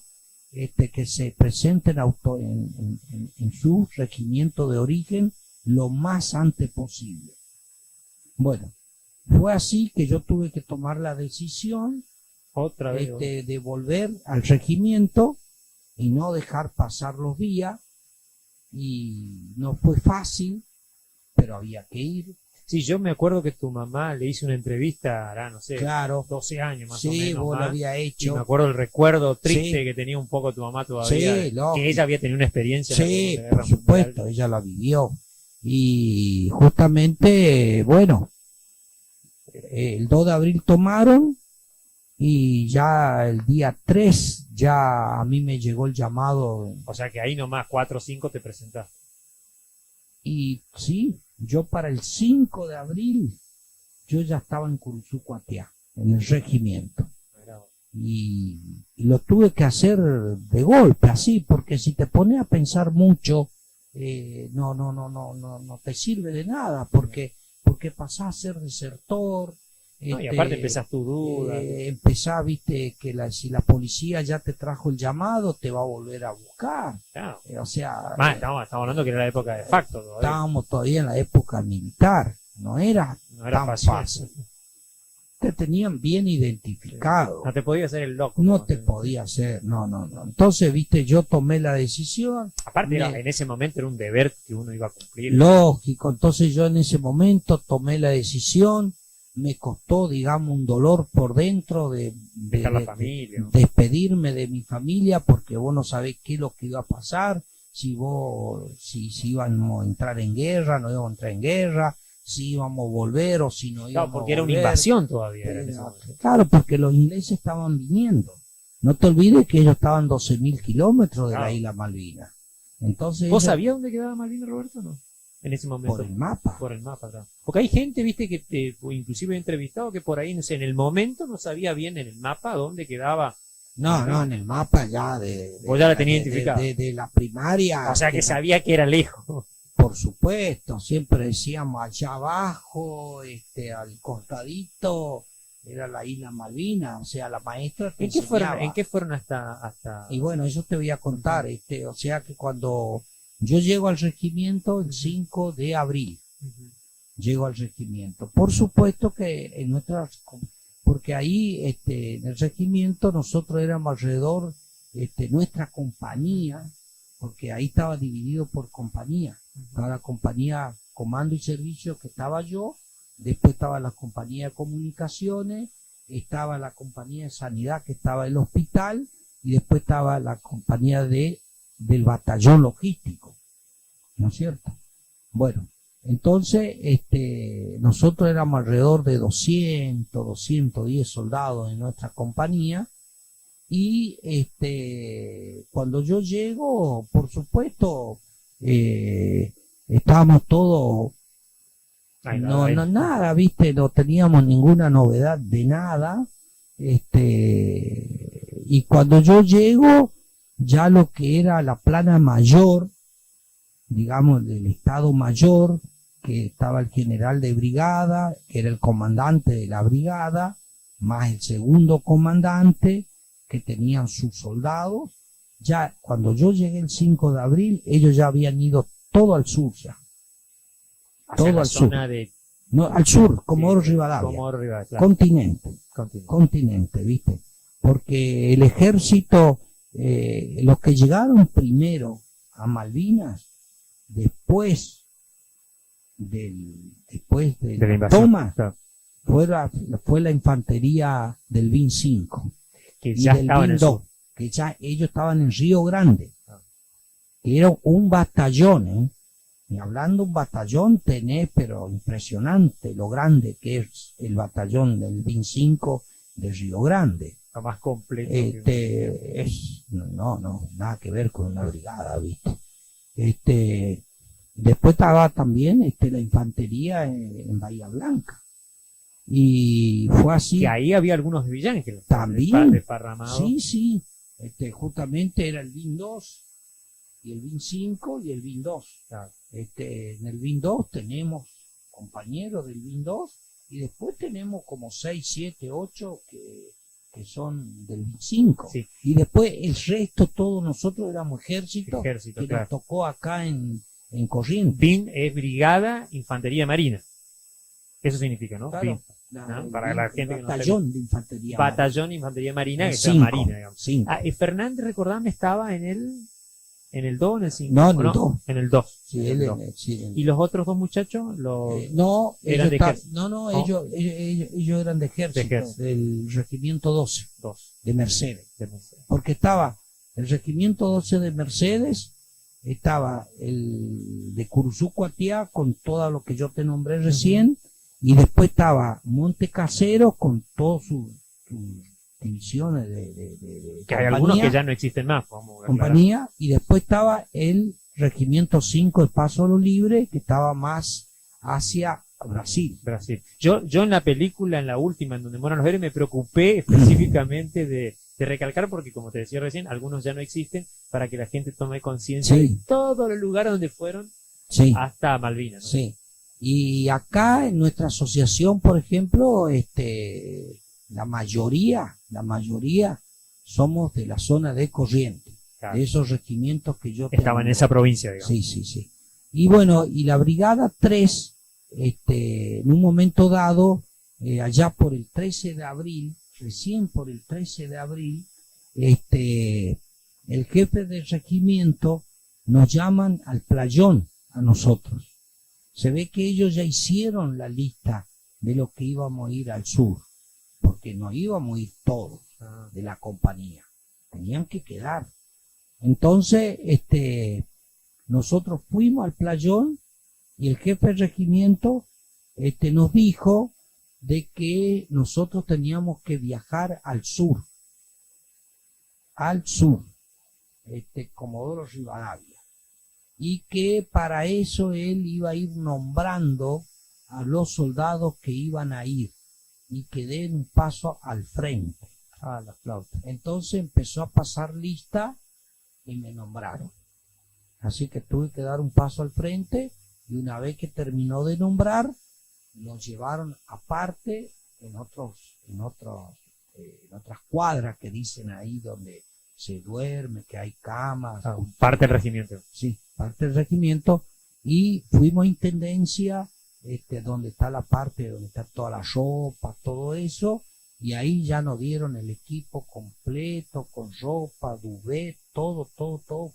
que se presenten en su regimiento de origen lo más antes posible. Bueno, fue así que yo tuve que tomar la decisión Otra vez. de volver al regimiento y no dejar pasar los días, y no fue fácil, pero había que ir. Sí, yo me acuerdo que tu mamá le hizo una entrevista, hará, no sé, Claro, 12 años más o sí, menos. vos lo más, había y hecho. me acuerdo el recuerdo triste Sí. que tenía un poco tu mamá todavía. Sí, lógico. Que ella había tenido una experiencia en la Sí, Segunda Guerra por supuesto, Mundial. ella la vivió. Y justamente, bueno, el 2 de abril tomaron, y ya el día 3 ya a mí me llegó el llamado. O sea que ahí nomás 4 o 5 te presentaste. Y sí, yo para el 5 de abril yo ya estaba en Curuzucuatiá, en el regimiento. Y lo tuve que hacer de golpe, así, porque si te pones a pensar mucho, no te sirve de nada, porque pasás a ser desertor. No, y aparte empezás tu duda. Empezás, viste, que si la policía ya te trajo el llamado, te va a volver a buscar. Claro. O sea, Estamos hablando que era la época de facto todavía. estábamos todavía en la época militar, no era No era tan fácil. fácil. Te tenían bien identificado. No te podías hacer el loco. No te podía hacer, no. Entonces, viste, yo tomé la decisión, Aparte, en ese momento era un deber que uno iba a cumplir. lógico, entonces yo en ese momento tomé la decisión, me costó, digamos, un dolor por dentro de Dejar la familia, ¿no? despedirme de mi familia, porque vos no sabés qué es lo que iba a pasar, si íbamos a entrar en guerra, no íbamos a entrar en guerra, si íbamos a volver o si no íbamos Claro, porque a era una volver. invasión todavía. Era en ese momento. Claro, porque los ingleses estaban viniendo. No te olvides que ellos estaban 12.000 kilómetros de Claro. la isla Malvinas. Entonces, ¿Vos ellos- sabías dónde quedaba Malvinas, Roberto, no? En ese momento. por el mapa. Por el mapa, claro. Porque hay gente, viste, que inclusive he entrevistado que por ahí, no sé, en el momento no sabía bien en el mapa dónde quedaba. No, en el mapa ya Vos ya la tenías identificada. de la primaria. O sea que sabía que era lejos. Por supuesto, siempre decíamos allá abajo, al costadito, era la isla Malvinas, o sea, la maestra te ¿En qué enseñaba. fueron hasta... Y bueno, eso te voy a contar, o sea que cuando yo llego al regimiento el 5 de abril, Ujú. llego al regimiento. Por supuesto que porque ahí en el regimiento nosotros éramos alrededor, nuestra compañía, porque ahí estaba dividido por compañía. Estaba la compañía comando y servicio, que estaba yo, después estaba la compañía de comunicaciones, estaba la compañía de sanidad, que estaba el hospital, y después estaba la compañía del batallón logístico, ¿no es cierto? Bueno, entonces nosotros éramos alrededor de 210 soldados en nuestra compañía, y cuando yo llego, por supuesto, estábamos todos, Ay, nada, viste, no teníamos ninguna novedad de nada, y cuando yo llego, ya lo que era la plana mayor, digamos, del Estado Mayor, que estaba el general de brigada, que era el comandante de la brigada, más el segundo comandante, que tenían sus soldados. Ya cuando yo llegué el 5 de abril, ellos ya habían ido todo al sur ya. Hacia todo la al sur. zona de No, al sur, Comodoro Rivadavia. Comodoro Rivadavia, claro. Continente, ¿viste? Porque el ejército, los que llegaron primero a Malvinas, después De de la la invasión, toma, claro. fue la infantería del BIN 5 Que y ya del estaba en BIN el 2, sur. que ya ellos estaban en Río Grande, Ah. que era un batallón, ¿eh? Y hablando un batallón tenés, pero impresionante lo grande que es el batallón del BIN 5 de Río Grande. Lo más completo. Nada que ver con una brigada, ¿viste? Después estaba también la infantería en Bahía Blanca. Y fue así. Que ahí había algunos de Villángel. También. Desparramados. Sí. Justamente era el BIN 2, y el BIN 5 y el BIN 2. Claro. En el BIN 2 tenemos compañeros del BIN 2 y después tenemos como 6, 7, 8 que son del BIN 5. Sí. Y después el resto, todos nosotros éramos ejército que claro. nos tocó acá en Corrientes. BIN es Brigada Infantería Marina. Eso significa, ¿no? Claro. BIN. El Para BIN, la gente el que no batallón de infantería. Batallón Infantería Marina, que es la 5, Marina, digamos. 5. Fernández, recordame, estaba en el 2 o en el 5. No, en el 2. En el 2. Sí, En el él, 2. sí, ¿Y los otros dos muchachos? no, eran ellos de estaban- ejército. no, ¿No? ellos eran de ejército, ejército. del regimiento 12 Dos. de Mercedes. De Mercedes. Porque estaba el regimiento 12 de Mercedes, estaba el de Curuzú Cuatiá con todo lo que yo te nombré recién, y después estaba Monte Casero con todas sus divisiones de Que hay algunos que ya no existen más. Vamos a aclarar. compañía, y después estaba el regimiento 5 de Paso a lo Libre, que estaba más hacia Brasil. Brasil. Yo en la película, en la última, en donde mueran los héroes, me preocupé específicamente de recalcar, porque como te decía recién, algunos ya no existen, para que la gente tome conciencia Sí. de todos los lugares donde fueron Sí. hasta Malvinas, ¿no? Sí. Y acá en nuestra asociación, por ejemplo, la mayoría somos de la zona de Corrientes, Claro. de esos regimientos que yo Estaba en tengo. esa provincia, digamos. Sí, sí, sí. Y bueno, y la Brigada 3, en un momento dado, allá por el 13 de abril, recién por el 13 de abril, el jefe del regimiento nos llaman al playón a nosotros. Se ve que ellos ya hicieron la lista de lo que íbamos a ir al sur, porque no íbamos a ir todos Ah, de la compañía, tenían que quedar. Entonces, nosotros fuimos al playón y el jefe del regimiento nos dijo de que nosotros teníamos que viajar al sur, Comodoro Rivadavia, y que para eso él iba a ir nombrando a los soldados que iban a ir y que den un paso al frente. la flauta. Entonces empezó a pasar lista y me nombraron. Así que tuve que dar un paso al frente, y una vez que terminó de nombrar, nos llevaron aparte en otras cuadras que dicen ahí donde se duerme, que hay camas. Parte del regimiento. Sí, parte del regimiento, y fuimos a intendencia, donde está la parte donde está toda la ropa, todo eso, y ahí ya nos dieron el equipo completo, con ropa, duvet, todo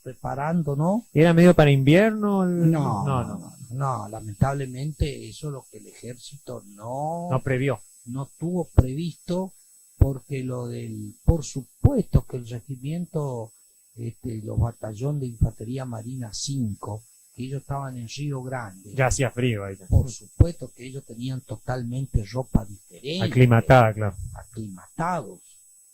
preparando, ¿no? ¿Era medio para invierno? No, lamentablemente eso es lo que el ejército No previó. no tuvo previsto, porque por supuesto que el regimiento, los batallones de infantería marina 5, que ellos estaban en Río Grande, Ya hacía frío ahí. por supuesto que ellos tenían totalmente ropa diferente, Aclimatada, claro. aclimatados,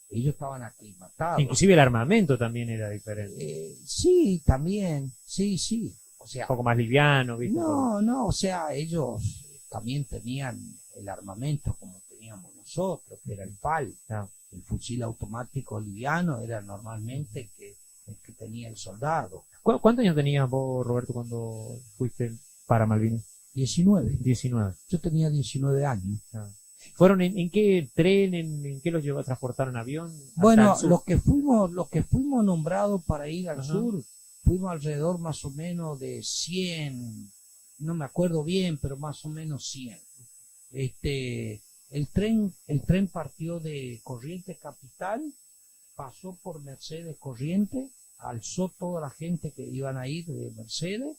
ellos estaban aclimatados. Inclusive el armamento también era diferente. Sí, también, sí, o sea, Un poco más liviano, ¿viste? no, o sea, ellos también tenían el armamento como teníamos nosotros, que era el FAL, Ah. el fusil automático liviano era normalmente el que tenía el soldado. ¿Cuántos años tenías vos, Roberto, cuando fuiste para Malvinas? 19, 19. yo tenía 19 años. ¿Fueron en qué tren, en qué los llevó, transportaron avión? Hasta Bueno, el sur? los que fuimos nombrados para ir al Ajá. sur, fuimos alrededor más o menos de 100, no me acuerdo bien, pero más o menos 100. El tren partió de Corrientes Capital, pasó por Mercedes Corrientes, alzó toda la gente que iban a ir de Mercedes,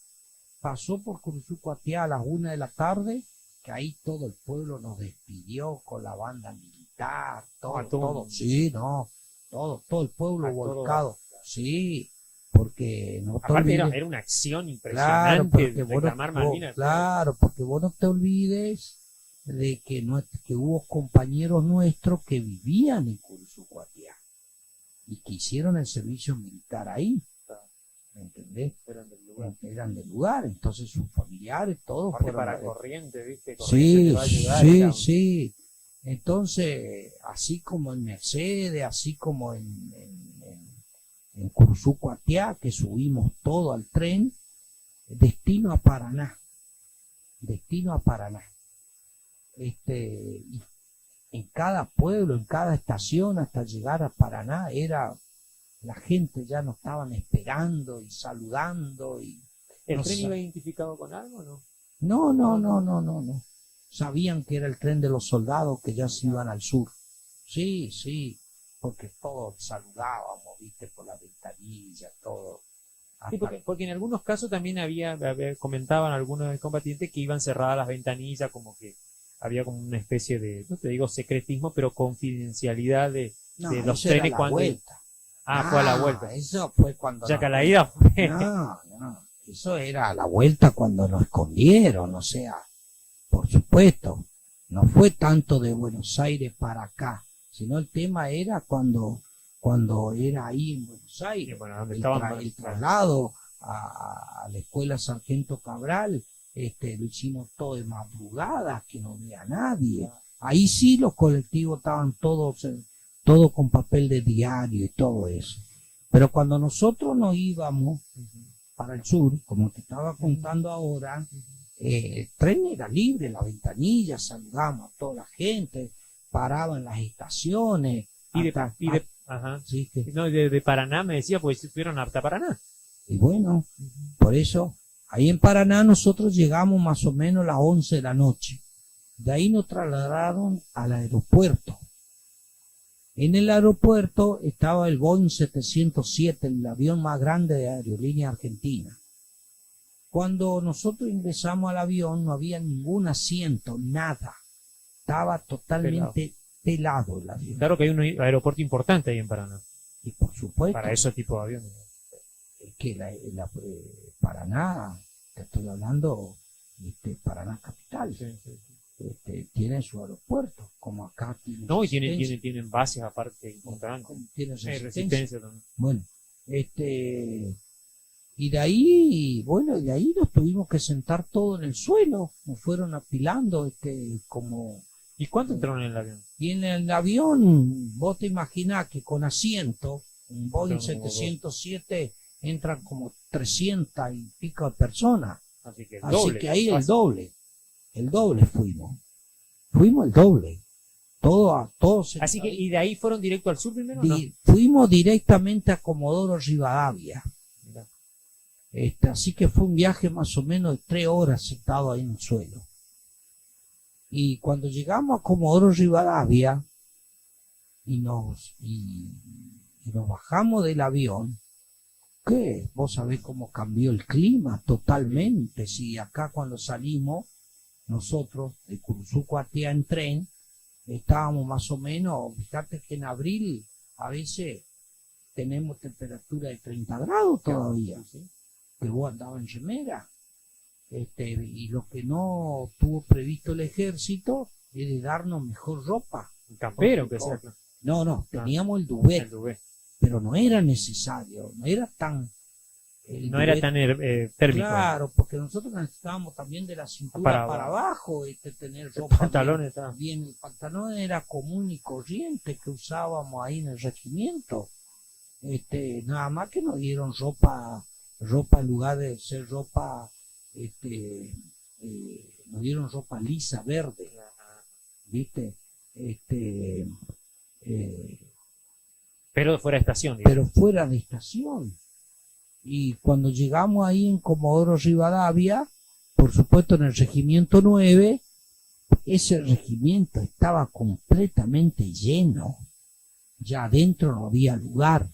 pasó por Curuzú Cuatiá a las 1 de la tarde, que ahí todo el pueblo nos despidió con la banda militar, todo. Sí, no, todo el pueblo volcado. Sí, porque no te Aparte era, olvides. era una acción Claro, impresionante porque de vos no- reclamar vos- Malvinas. claro, porque vos no te olvides de que, que hubo compañeros nuestros que vivían en Curuzú Cuatiá y que hicieron el servicio militar ahí. ¿Me entendés? Eran del lugar, entonces sus familiares, todos Aparte fueron para de- Corrientes, ¿viste? Corrientes Sí, te va a ayudar, sí, era un- sí. Entonces, así como en Mercedes, así como en Curuzú Cuatiá, que subimos todo al tren, destino a Paraná, destino a Paraná. Y en cada pueblo, en cada estación, hasta llegar a Paraná, la gente ya nos estaban esperando y saludando. ¿El no tren sé. iba identificado con algo o no? No. Sabían que era el tren de los soldados que ya se iban al sur. Sí, porque todos saludábamos, viste, por la ventanilla, todo. Sí, porque en algunos casos también comentaban algunos combatientes que iban cerradas las ventanillas, como que había como una especie de, no te digo secretismo, pero confidencialidad de los eso era trenes la cuando... vuelta. fue a la vuelta. Eso fue cuando... Ya que a la ida fue... No, eso era a la vuelta cuando nos escondieron, o sea, por supuesto, no fue tanto de Buenos Aires para acá, sino el tema era cuando era ahí en Buenos Aires, Sí, bueno, donde el, estaban el traslado a la escuela Sargento Cabral, lo hicimos todo de madrugada, que no había nadie. Ahí sí los colectivos estaban todos con papel de diario y todo eso. Pero cuando nosotros nos íbamos para el sur, como te estaba contando ahora, el tren era libre, la ventanilla, saludamos a toda la gente, paraba en las estaciones. Ajá. Sí, No, de Paraná me decía, pues fueron hasta Paraná. y bueno, por eso, ahí en Paraná nosotros llegamos más o menos a las 11 de la noche. De ahí nos trasladaron al aeropuerto. En el aeropuerto estaba el Boeing 707, el avión más grande de Aerolínea Argentina. Cuando nosotros ingresamos al avión no había ningún asiento, nada. Estaba totalmente pelado el avión. Claro que hay un aeropuerto importante ahí en Paraná, Y por supuesto, para ese tipo de aviones. es que Paraná, te estoy hablando, Paraná capital, tiene su aeropuerto, como acá tiene. No, y Resistencia. tienen bases aparte importantes. Como tiene Hay Resistencia. resistencia también. Bueno, y de ahí nos tuvimos que sentar todo en el suelo, nos fueron apilando, como, ¿Y cuánto entraron en el avión? y en el avión, vos te imaginás que con asiento, un Boeing Entraron como 707 entran como 300 y pico de personas, Así que el así doble. que ahí Fácil. el doble fuimos el doble, todos Así que, ¿y de ahí fueron directo al sur primero? No. fuimos directamente a Comodoro Rivadavia. Mirá. Así que fue un viaje más o menos de 3 horas sentado ahí en el suelo. Y cuando llegamos a Comodoro Rivadavia y nos bajamos del avión, ¿qué? Vos sabés cómo cambió el clima totalmente. Si acá cuando salimos, nosotros de Curuzuco-Atea en tren, estábamos más o menos, fíjate que en abril a veces tenemos temperatura de 30 grados todavía, que vos andabas en remera. Y lo que no tuvo previsto el ejército es de darnos mejor ropa. Un campero, que sea. No, teníamos el duvet, El Dubé. pero no era necesario, no era tan... No era tan térmico. Claro, porque nosotros necesitábamos también de la cintura para abajo, tener El ropa pantalón estaba. bien. El pantalón era común y corriente que usábamos ahí en el regimiento. Nada más que nos dieron ropa en lugar de ser ropa, nos dieron ropa lisa, verde, ¿viste? Pero fuera de estación, digamos. Pero fuera de estación. Y cuando llegamos ahí en Comodoro Rivadavia, por supuesto en el regimiento 9, ese regimiento estaba completamente lleno. Ya adentro no había lugar.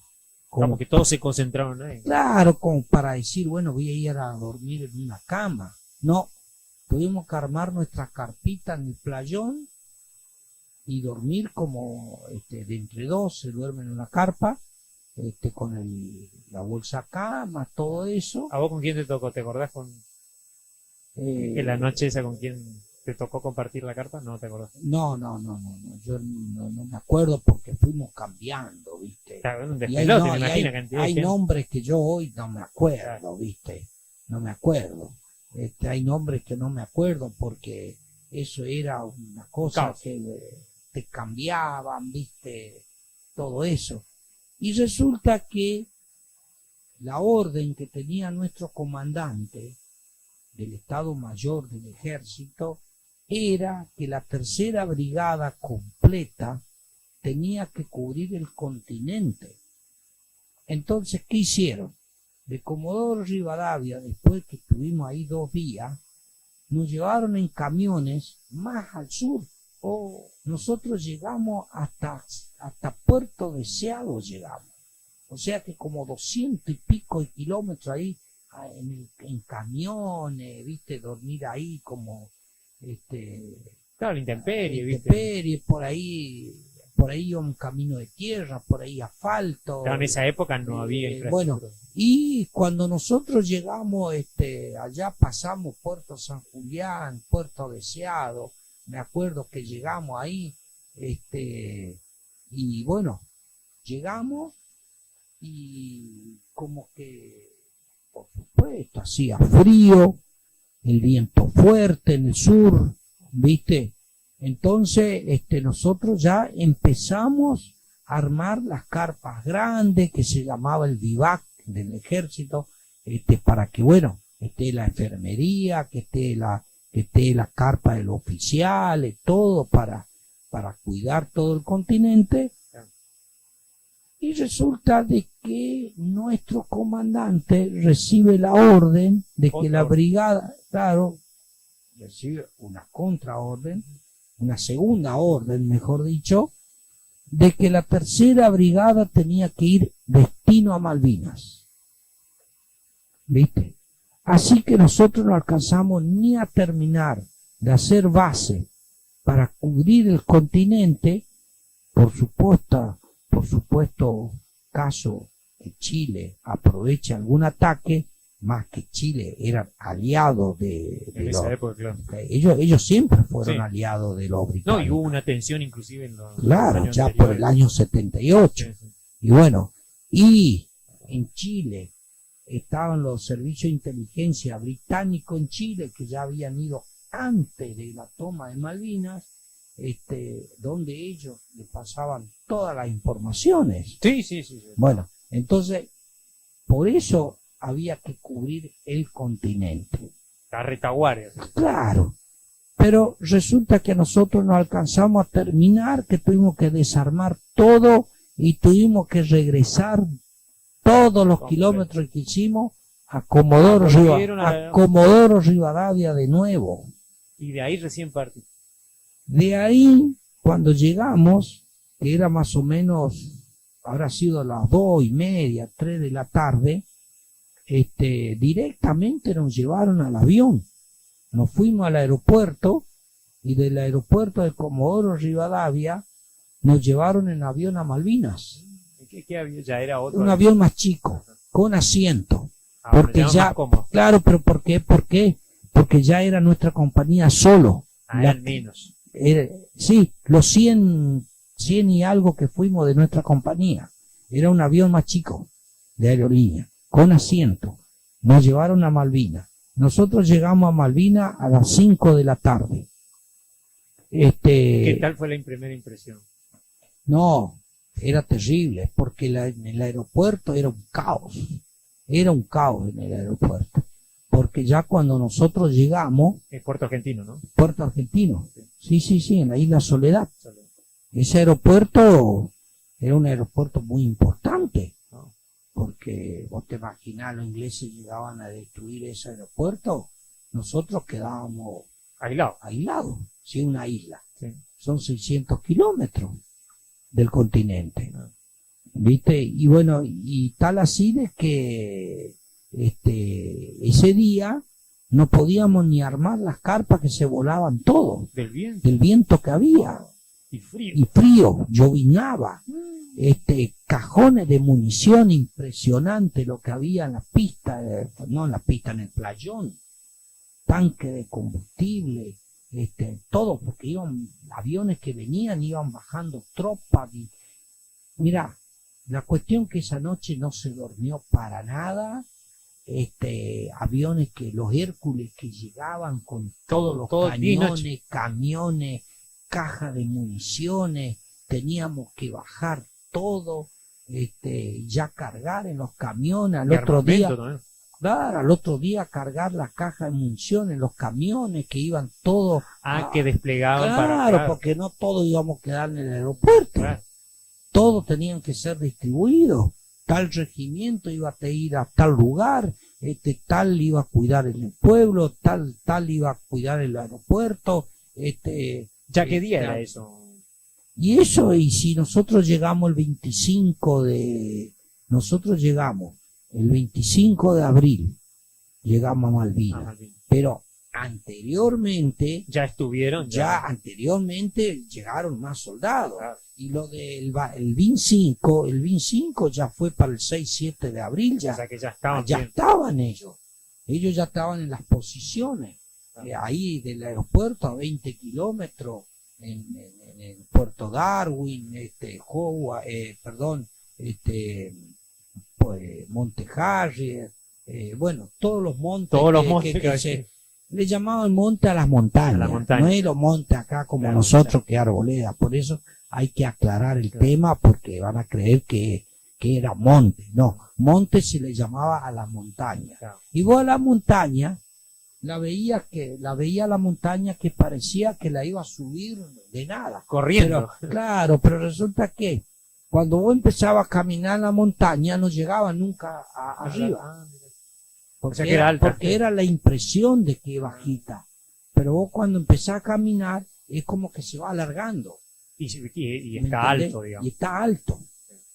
Como que todos se concentraron ahí. Claro, como para decir, bueno, voy a ir a dormir en una cama. No, tuvimos que armar nuestra carpita en el playón y dormir como de entre dos, se duerme en una carpa, con la bolsa cama, todo eso. ¿A vos con quién te tocó? ¿Te acordás en la noche esa con quién te tocó compartir la carpa? No te acordás. No, yo no me acuerdo porque fuimos cambiando, ¿viste? Claro, un Y despelote, me imagino, hay cantidad de hay gente. nombres que yo hoy no me acuerdo, ¿viste? No me acuerdo. Hay nombres que no me acuerdo porque eso era una cosa Caos. que te cambiaban, ¿viste? Todo eso. Y resulta que la orden que tenía nuestro comandante del Estado Mayor del Ejército era que la tercera brigada completa tenía que cubrir el continente. Entonces, ¿qué hicieron? De Comodoro Rivadavia, después que estuvimos ahí 2 días, nos llevaron en camiones más al sur. Nosotros llegamos hasta Puerto Deseado llegamos. O sea que como 200 y pico de kilómetros ahí, en camiones, viste, dormir ahí como, Claro, la intemperie, ¿viste? intemperie, por ahí iba un camino de tierra, por ahí asfalto. Claro, en esa época no había Bueno, infraestructura. y cuando nosotros llegamos, allá pasamos Puerto San Julián, Puerto Deseado, me acuerdo que llegamos ahí, y bueno, llegamos y como que, por supuesto, hacía frío, el viento fuerte en el sur, ¿viste? Entonces, nosotros ya empezamos a armar las carpas grandes, que se llamaba el vivac del ejército, para que, bueno, esté la enfermería, que esté la carpa del oficial, todo para cuidar todo el continente. Y resulta de que nuestro comandante recibe la orden de que la brigada, claro, recibe una contraorden, una segunda orden, mejor dicho, de que la tercera brigada tenía que ir destino a Malvinas. ¿Viste? Así que nosotros no alcanzamos ni a terminar de hacer base para cubrir el continente, por supuesto, caso que Chile aproveche algún ataque, más que Chile era aliado En esa época, claro. ellos siempre fueron Sí. aliados de los No, británicos. y hubo una tensión inclusive en los Claro, años ya anteriores. por el año 78. Sí, sí. Y bueno, y en Chile estaban los servicios de inteligencia británicos en Chile, que ya habían ido antes de la toma de Malvinas, donde ellos le pasaban todas las informaciones. Sí. Bueno, entonces, por eso había que cubrir el continente. La retaguardia. Claro, pero resulta que nosotros no alcanzamos a terminar, que tuvimos que desarmar todo y tuvimos que regresar todos los kilómetros que hicimos a Comodoro, Volvieron a- Comodoro Rivadavia de nuevo. Y de ahí recién partí. De ahí, cuando llegamos, que era más o menos, habrá sido las 2:30, 3 de la tarde, directamente nos llevaron al avión. Nos fuimos al aeropuerto y del aeropuerto de Comodoro Rivadavia nos llevaron en avión a Malvinas. ¿Qué había? Ya era otro. Un avión más chico, con asiento. Ah, Porque pero ya, más cómodo. claro, pero ¿por qué? ¿Por qué? Porque ya era nuestra compañía solo. Ah, La- eran menos. sí, los 100 y algo que fuimos de nuestra compañía. Era un avión más chico de aerolínea, con asiento. Nos llevaron a Malvinas. Nosotros llegamos a Malvinas a las 5 de la tarde. ¿Qué tal fue la primera impresión? No, era terrible, porque en el aeropuerto era un caos. Era un caos en el aeropuerto. Porque ya cuando nosotros llegamos, Es Puerto Argentino, ¿no? Puerto Argentino, sí, en la isla Soledad. Ese aeropuerto era un aeropuerto muy importante, No. porque vos te imaginás, los ingleses llegaban a destruir ese aeropuerto, nosotros quedábamos Aislado. aislados, sí, una isla. Sí. Son 600 kilómetros del continente, Ah. ¿viste? Y bueno, y tal así de que ese día no podíamos ni armar las carpas, que se volaban todo Del viento. del viento que había. Y frío. Y frío, llovinaba, cajones de munición impresionante lo que había en la pista, no en la pista, en el playón, tanque de combustible, todo, porque iban aviones que venían, iban bajando tropas. Mira, la cuestión que esa noche no se durmió para nada, aviones que los Hércules que llegaban con todos los Todo día y noche. camiones, caja de municiones, teníamos que bajar todo, ya cargar en los camiones al Y otro día. armamento también. acordar, al otro día cargar las cajas de munición en los camiones que iban todos. Que desplegaban Claro, para... porque no todos íbamos a quedar en el aeropuerto. Claro. Todos tenían que ser distribuidos. Tal regimiento iba a ir a tal lugar, tal iba a cuidar el pueblo, tal iba a cuidar el aeropuerto. ¿Ya qué día era eso? Y eso, y si nosotros llegamos el 25 de abril, llegamos a Malvinas. Malvinas. Pero anteriormente, Ya estuvieron. anteriormente llegaron más soldados. Claro. Y lo del el BIN 5 ya fue para el 6-7 de abril, O sea que ya estaban ya bien. estaban ellos. Ellos ya estaban en las posiciones. Ahí del aeropuerto a 20 kilómetros, en Puerto Darwin, Monte Harrier, bueno, todos los montes. Todos los montes que le llamaban monte a las montañas. A la montaña. No es los montes acá como Claro, nosotros que arboleda. Por eso hay que aclarar el tema, porque van a creer que era monte. No, monte se le llamaba a la montaña. Claro. Y vos a la montaña la veía la montaña que parecía que la iba a subir de nada. Corriendo. Pero resulta que cuando vos empezabas a caminar en la montaña no llegaba nunca arriba. O sea que era alta. Porque era la impresión de que bajita. Pero vos cuando empezás a caminar es como que se va alargando. Y ¿me está entendés? alto, digamos. Y está alto.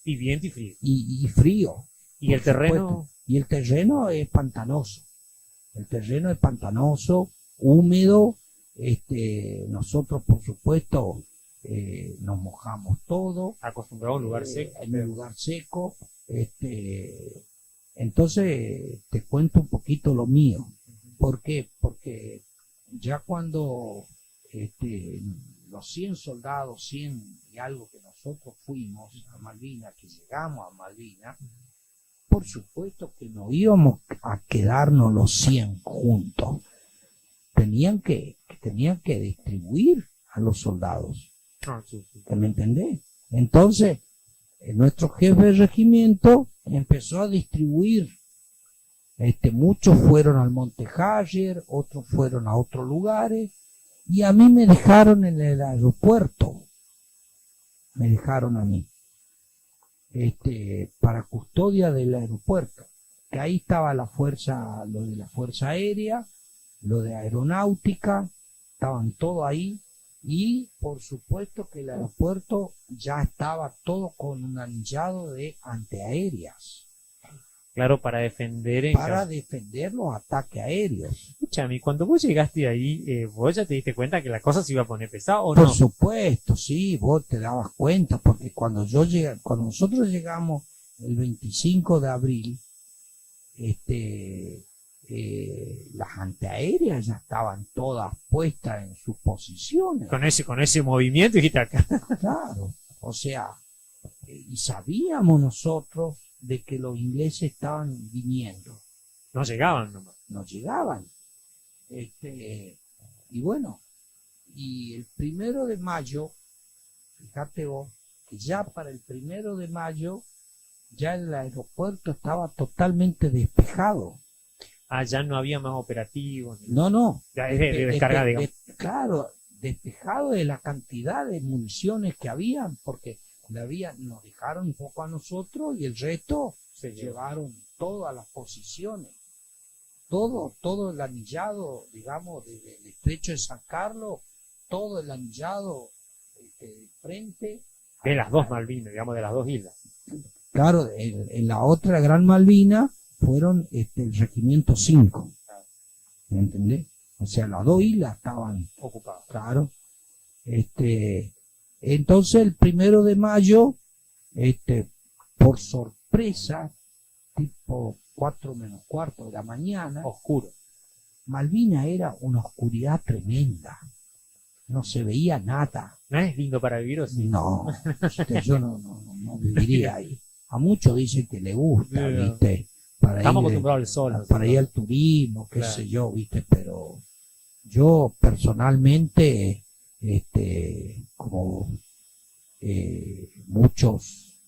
Y viento y frío. Y frío. Y el por terreno... supuesto. Y el terreno es pantanoso. El terreno es pantanoso, húmedo. Nosotros, por supuesto, nos mojamos todo. Acostumbrado a un lugar seco. En un lugar seco. Entonces, te cuento un poquito lo mío. ¿Por qué? Porque ya cuando los 100 soldados, 100 y algo que nosotros fuimos a Malvinas, que llegamos a Malvinas, por supuesto que no íbamos a quedarnos los 100 juntos. Tenían que distribuir a los soldados. Sí. ¿Me entendés? Entonces, nuestro jefe de regimiento empezó a distribuir. Muchos fueron al Monte Harrier, otros fueron a otros lugares, y a mí me dejaron en el aeropuerto. Me dejaron a mí. Para custodia del aeropuerto, que ahí estaba lo de la fuerza aérea, lo de aeronáutica, estaban todo ahí, y por supuesto que el aeropuerto ya estaba todo con un anillado de antiaéreas, Claro, para defender... para defender los ataques aéreos. Escúchame, cuando vos llegaste ahí, ¿vos ya te diste cuenta que la cosa se iba a poner pesada o Por no? supuesto, sí, vos te dabas cuenta, porque cuando nosotros llegamos el 25 de abril, las antiaéreas ya estaban todas puestas en sus posiciones. Con ese movimiento, dijiste acá. Claro, o sea, y sabíamos nosotros de que los ingleses estaban viniendo, No llegaban nomás. no llegaban. Y bueno, y el 1 de mayo, fíjate vos, que ya para el 1 de mayo, ya el aeropuerto estaba totalmente despejado. Ya no había más operativos. No. Ya es de descarga, digamos. Claro, despejado de la cantidad de municiones que habían, porque nos dejaron un poco a nosotros y el resto se llevaron todas las posiciones. Todo el anillado, digamos, del estrecho de San Carlos, todo el anillado frente. De las dos Malvinas, digamos, de las dos islas. Claro, en la otra Gran Malvina fueron el regimiento 5. ¿Me entendés? O sea, las dos islas estaban Ocupadas. claro. Entonces el 1 de mayo, por sorpresa, tipo 4 menos cuarto de la mañana, Oscuro. Malvina era una oscuridad tremenda. No se veía nada. ¿No es lindo para vivir o sí? No, yo no viviría ahí. A muchos dicen que le gusta, No. ¿viste? Para Estamos ir, acostumbrados al sol. para ir al turismo, qué Claro. sé yo, ¿viste? Pero yo personalmente, como muchos,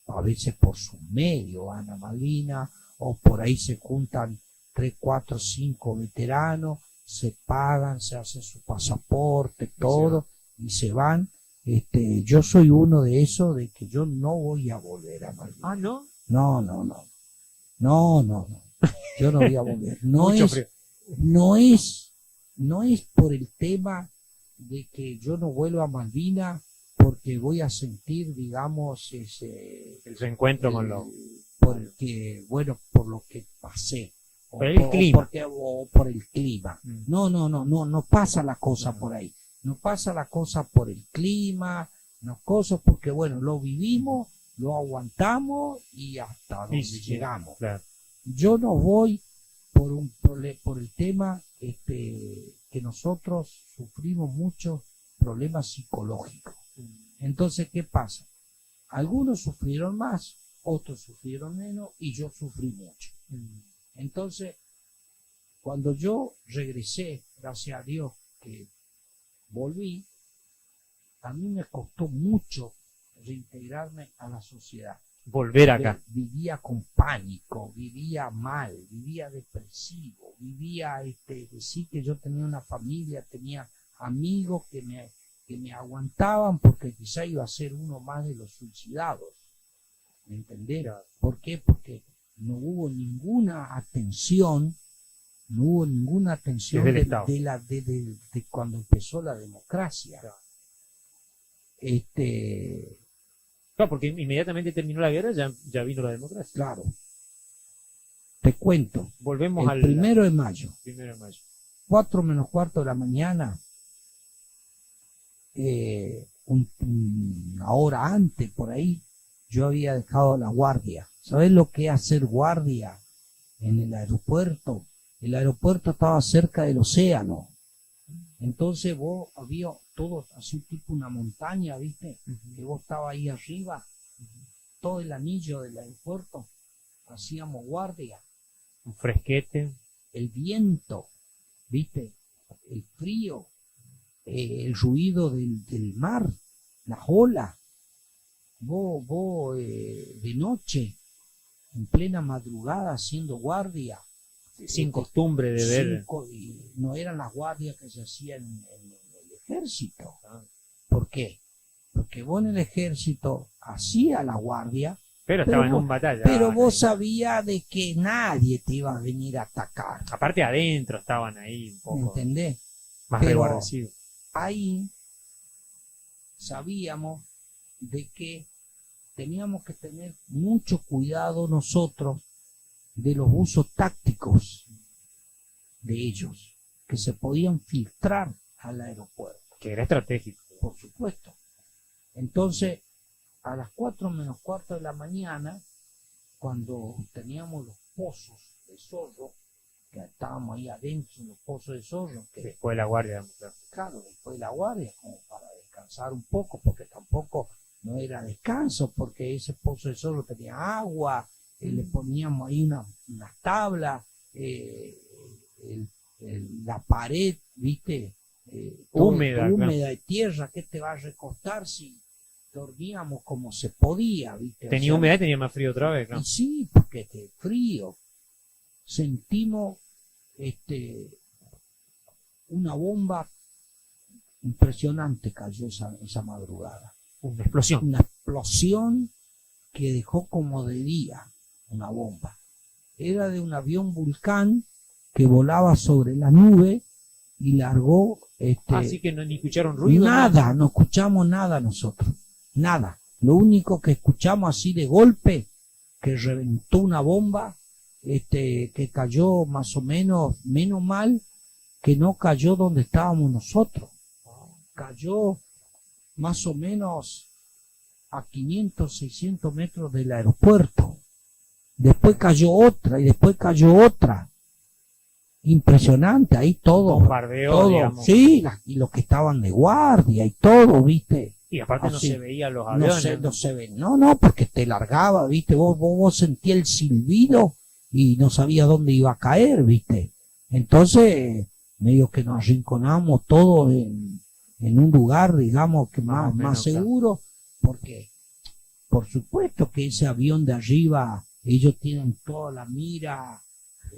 a veces por sus medios van a Malvinas, o por ahí se juntan 3, 4, 5 veteranos, se pagan, se hacen su pasaporte, todo, y se van. Yo soy uno de esos de que yo no voy a volver a Malvinas. Ah, ¿no? No, no, no. No, no, no. Yo no voy a volver. No Mucho es, frío. no es por el tema de que yo no vuelva a Malvinas porque voy a sentir, digamos, El reencuentro con lo... porque, bueno, por lo que pasé. Por el clima. O por el clima. No pasa la cosa por ahí. No pasa la cosa por el clima, no cosas porque, bueno, lo vivimos, lo aguantamos y hasta donde llegamos. Claro. Yo no voy por el tema que nosotros sufrimos muchos problemas psicológicos. Entonces, ¿qué pasa? Algunos sufrieron más, otros sufrieron menos y yo sufrí mucho. Entonces, cuando yo regresé, gracias a Dios que volví, a mí me costó mucho reintegrarme a la sociedad. Volver acá. Vivía con pánico, vivía mal, vivía depresivo, vivía, decir que yo tenía una familia, tenía amigos que me aguantaban porque quizá iba a ser uno más de los suicidados. ¿Me entendés? ¿Por qué? Porque no hubo ninguna atención Desde el Estado. de cuando empezó la democracia. Claro, porque inmediatamente terminó la guerra, ya vino la democracia. Claro. Te cuento. Volvemos al... El 1 de mayo, 1 de mayo. 4 menos cuarto de la mañana, una hora antes, por ahí, yo había dejado la guardia. ¿Sabés lo que es hacer guardia en el aeropuerto? El aeropuerto estaba cerca del océano. Entonces vos había todo así tipo una montaña, ¿viste? Que vos estabas ahí arriba, todo el anillo del aeropuerto, hacíamos guardia. Un fresquete. El viento, ¿viste? El frío, el ruido del mar, las olas. Vos de noche, en plena madrugada, haciendo guardia. Sin costumbre de ver. No eran las guardias que se hacían en el ejército. ¿Por qué? Porque vos en el ejército hacías la guardia, Pero estaba en un batalla. pero vos sabías de que nadie te iba a venir a atacar. Aparte adentro estaban ahí un ¿Me poco entendés? más Pero resguardecidos. ahí sabíamos de que teníamos que tener mucho cuidado nosotros de los usos tácticos de ellos, que se podían filtrar al aeropuerto. Que era estratégico. Por supuesto. Entonces, a las 4 menos cuarto de la mañana, cuando teníamos los pozos de zorro, que estábamos ahí adentro en los pozos de zorro, que Después de la guardia. claro, después de la guardia, como para descansar un poco, porque tampoco no era descanso, porque ese pozo de zorro tenía agua, le poníamos ahí unas tablas, la pared, ¿viste? Húmeda, húmeda de tierra, ¿qué te va a recostar si dormíamos como se podía, ¿viste? Tenía humedad y tenía más frío otra vez, claro. Y sí, porque frío. Sentimos una bomba impresionante cayó esa madrugada. Una explosión. Una explosión que dejó como de día una bomba. Era de un avión Vulcán que volaba sobre la nube y largó Así que ni escucharon ruido. nada, no escuchamos nada nosotros, nada. Lo único que escuchamos así de golpe, que reventó una bomba, que cayó más o menos mal que no cayó donde estábamos nosotros. Cayó más o menos a 500, 600 metros del aeropuerto. Después cayó otra y después cayó otra. Impresionante, ahí todo. Bombardeo, todo, digamos. sí, y los que estaban de guardia y todo, ¿viste? Y aparte no Así. se veían los No aviones. no se ve, no, porque te largaba, ¿viste? Vos sentías el silbido y no sabías dónde iba a caer, ¿viste? Entonces, medio que nos arrinconamos todos en un lugar, digamos, que más menos, seguro, porque por supuesto que ese avión de arriba ellos tienen toda la mira.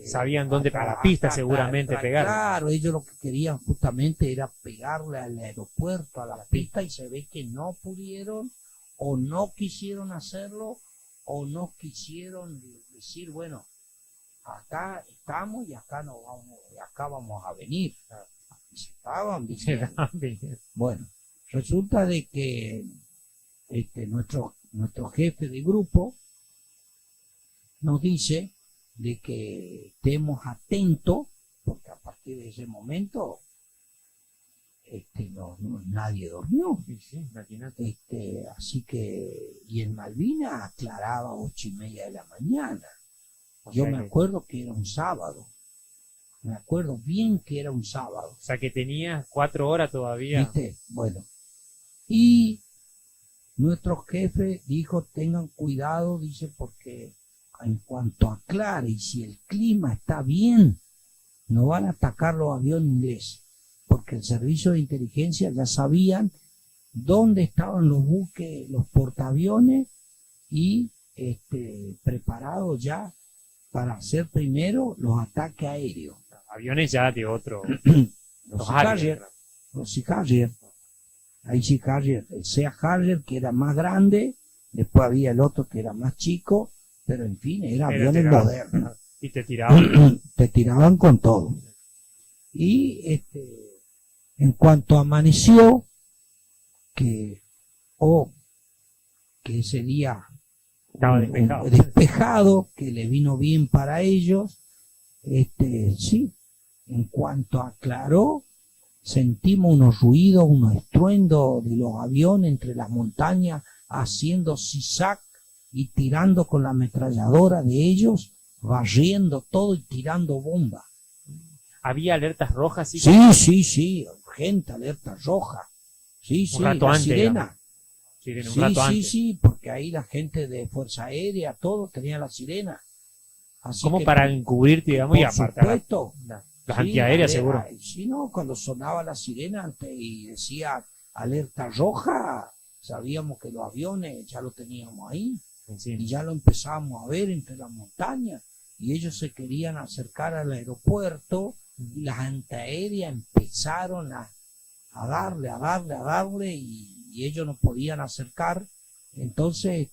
Sabían dónde para la pista seguramente pegar. Claro, ellos lo que querían justamente era pegarle al aeropuerto, a la pista, y se ve que no pudieron, o no quisieron hacerlo, o no quisieron decir, bueno, acá estamos y acá no vamos, y acá vamos a venir. Y se estaban viniendo. Bueno, resulta de que nuestro jefe de grupo nos dice de que estemos atentos, porque a partir de ese momento nadie durmió. Sí, imagínate. Así que, y en Malvinas aclaraba 8:30 de la mañana. O Yo sea me que- acuerdo que era un sábado. Me acuerdo bien que era un sábado. O sea que tenías 4 horas todavía. ¿Viste? Bueno. Y nuestro jefe dijo, tengan cuidado, dice, porque en cuanto aclare y si el clima está bien, no van a atacar los aviones ingleses, porque el servicio de inteligencia ya sabían dónde estaban los buques, los portaaviones, y preparados ya para hacer primero los ataques aéreos. Aviones ya de otro. Los Harrier. Harrier, los Sea Harrier. Hay Sea Harrier, el Sea Harrier que era más grande, después había el otro que era más chico, pero en fin, eran Pero aviones tiraban. modernos. Y te tiraban. Te tiraban con todo. Y en cuanto amaneció, que ese día Estaba despejado. despejado, que le vino bien para ellos, sí, en cuanto aclaró, sentimos unos ruidos, unos estruendos de los aviones entre las montañas, haciendo zigzag y tirando con la ametralladora de ellos, barriendo todo y tirando bombas. Había alertas rojas. Sí, urgente, alerta roja. Sí, Un rato la antes, sirena. Sí, un Sí, rato sí, antes. sí, porque ahí la gente de Fuerza Aérea, todo tenía la sirena. Así Como que, para encubrirte, digamos, y por apartar supuesto, las sí, antiaéreas, seguro. Si no, cuando sonaba la sirena y decía alerta roja, sabíamos que los aviones ya lo teníamos ahí Sí. y ya lo empezábamos a ver entre las montañas, y ellos se querían acercar al aeropuerto y las antiaéreas empezaron a darle y ellos no podían acercar. Entonces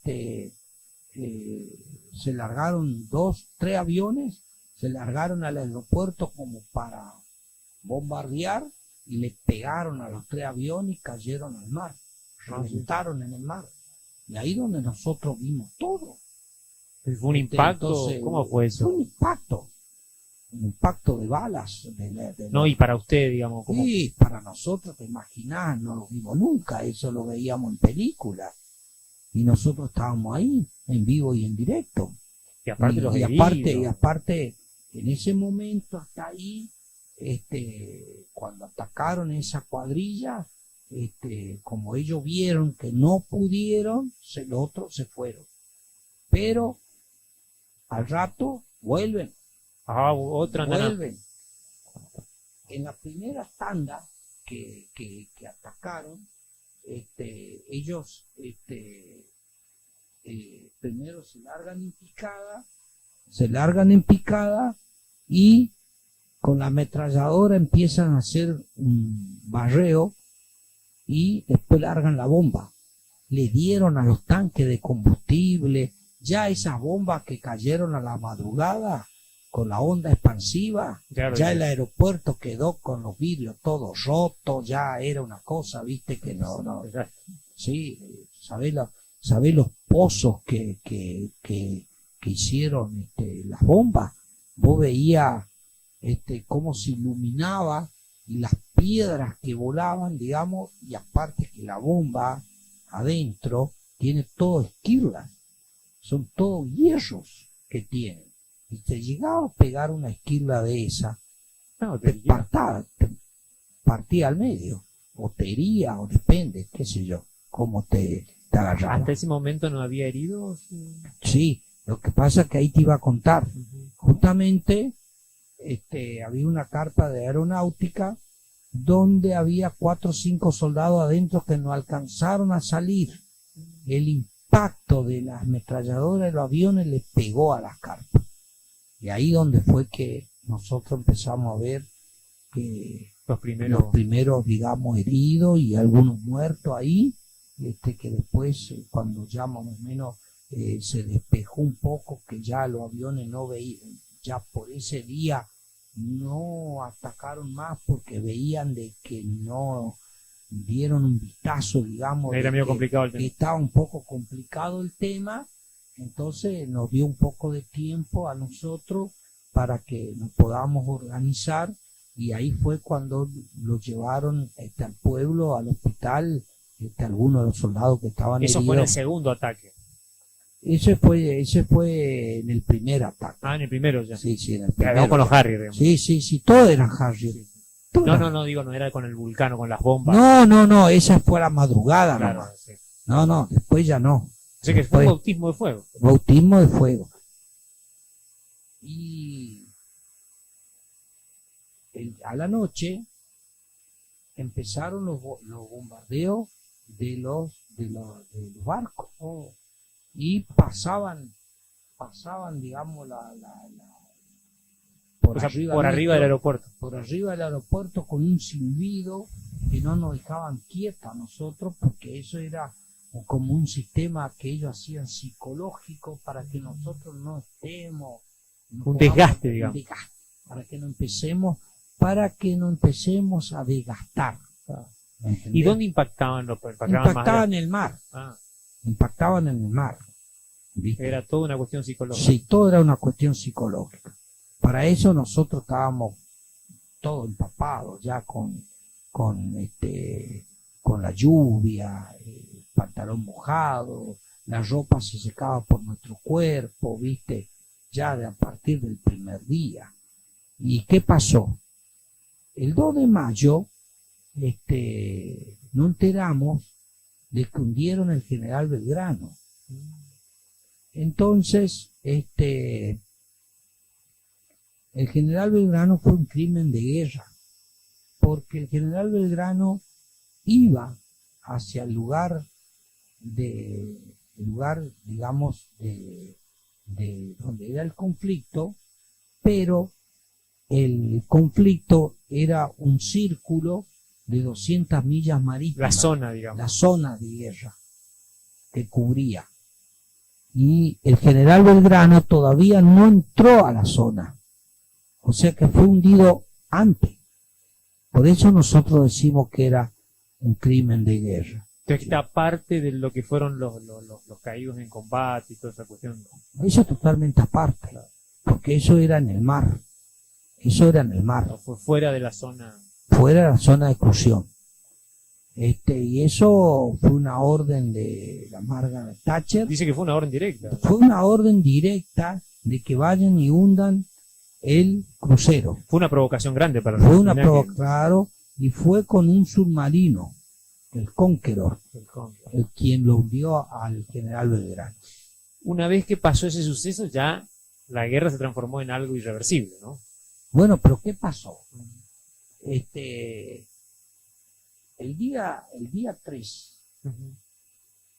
se largaron 2, 3 aviones, se largaron al aeropuerto como para bombardear, y le pegaron a los 3 aviones y cayeron al mar, reventaron en el mar. Y ahí donde nosotros vimos todo. Fue un impacto. Entonces, ¿Cómo fue eso? Fue un impacto de balas. No, y para usted, digamos, ¿cómo? Sí, para nosotros, te imaginás, no lo vimos nunca, eso lo veíamos en películas. Y nosotros estábamos ahí, en vivo y en directo. Y aparte los y heridos. aparte, en ese momento, hasta ahí, cuando atacaron esa cuadrilla, como ellos vieron que no pudieron, los otros se fueron. Pero al rato vuelven. Otra nana. Vuelven. En la primera tanda que atacaron, ellos primero se largan en picada y con la ametralladora empiezan a hacer un barreo y después largan la bomba. Le dieron a los tanques de combustible, ya esas bombas que cayeron a la madrugada con la onda expansiva, ya el aeropuerto quedó con los vidrios todos rotos, ya era una cosa, viste, que no. Sí, sabés los pozos que hicieron las bombas. Vos veías cómo se iluminaba y las piedras que volaban, digamos, y aparte que la bomba adentro tiene todo esquirlas, son todos hierros que tienen. Y te llegaba a pegar una esquirla de esa, te partía al medio, o te hería, o depende, qué sé yo, cómo te agarraba. ¿Hasta ese momento no había heridos? Sí, lo que pasa es que ahí te iba a contar. Justamente había una carpa de aeronáutica donde había 4 o 5 soldados adentro que no alcanzaron a salir. El impacto de las ametralladoras de los aviones le pegó a las carpas. Y ahí donde fue que nosotros empezamos a ver que Los primeros. los primeros, digamos, heridos y algunos muertos ahí, que después, cuando ya más o menos se despejó un poco, que ya los aviones no veían, ya por ese día no atacaron más porque veían de que no dieron un vistazo, digamos, Era de medio que- complicado el que tema. estaba un poco complicado el tema, entonces nos dio un poco de tiempo a nosotros para que nos podamos organizar, y ahí fue cuando lo llevaron al pueblo, al hospital, algunos de los soldados que estaban Eso fue en el heridos. segundo ataque. Ese fue en el primer ataque. Ah, en el primero ya. Sí, sí, en el Quedó primero. con los Harrier, digamos. Sí, sí, sí, todos eran Harrier. Todos No, eran- no, digo, no era con el Vulcano, con las bombas. no, esa fue la madrugada Claro, nomás. sí. No, después ya no. Así que fue un Después- bautismo de fuego. Bautismo de fuego. Y a la noche empezaron los bombardeos de los barcos. Y pasaban, digamos, por O sea, arriba por arriba del nuestro, aeropuerto. por arriba del aeropuerto, con un silbido que no nos dejaban quietos a nosotros, porque eso era como un sistema que ellos hacían psicológico para que nosotros no estemos, Un desgaste, digamos. para que no empecemos a desgastar. ¿entendés? ¿Y dónde impactaban los Impactaban en el mar, Ah, impactaban en el mar. ¿viste? era toda una cuestión psicológica. Sí, todo era una cuestión psicológica. Para eso nosotros estábamos todos empapados ya con la lluvia, pantalón mojado, la ropa se secaba por nuestro cuerpo, viste, ya a partir del primer día. ¿Y qué pasó? El 2 de mayo, no enteramos de que hundieron el general Belgrano. Entonces, el general Belgrano fue un crimen de guerra, porque el general Belgrano iba hacia el lugar, digamos, de donde era el conflicto, pero el conflicto era un círculo de 200 millas marítimas. La zona, digamos. La zona de guerra que cubría. Y el general Belgrano todavía no entró a la zona. O sea que fue hundido antes. Por eso nosotros decimos que era un crimen de guerra. Entonces, esta parte de lo que fueron los caídos en combate y toda esa cuestión. Eso totalmente aparte. Porque eso era en el mar. Eso era en el mar. No, fue fuera de la zona. Fuera de la zona de exclusión. Y eso fue una orden de la Margaret Thatcher. Dice que fue una orden directa. Fue una orden directa de que vayan y hundan el crucero. Fue una provocación grande para Fue una Argentina prueba, claro, y fue con un submarino, el Conqueror, quien lo hundió al general Belgrano. Una vez que pasó ese suceso, ya la guerra se transformó en algo irreversible, ¿no? Bueno, pero ¿qué pasó? El día 3,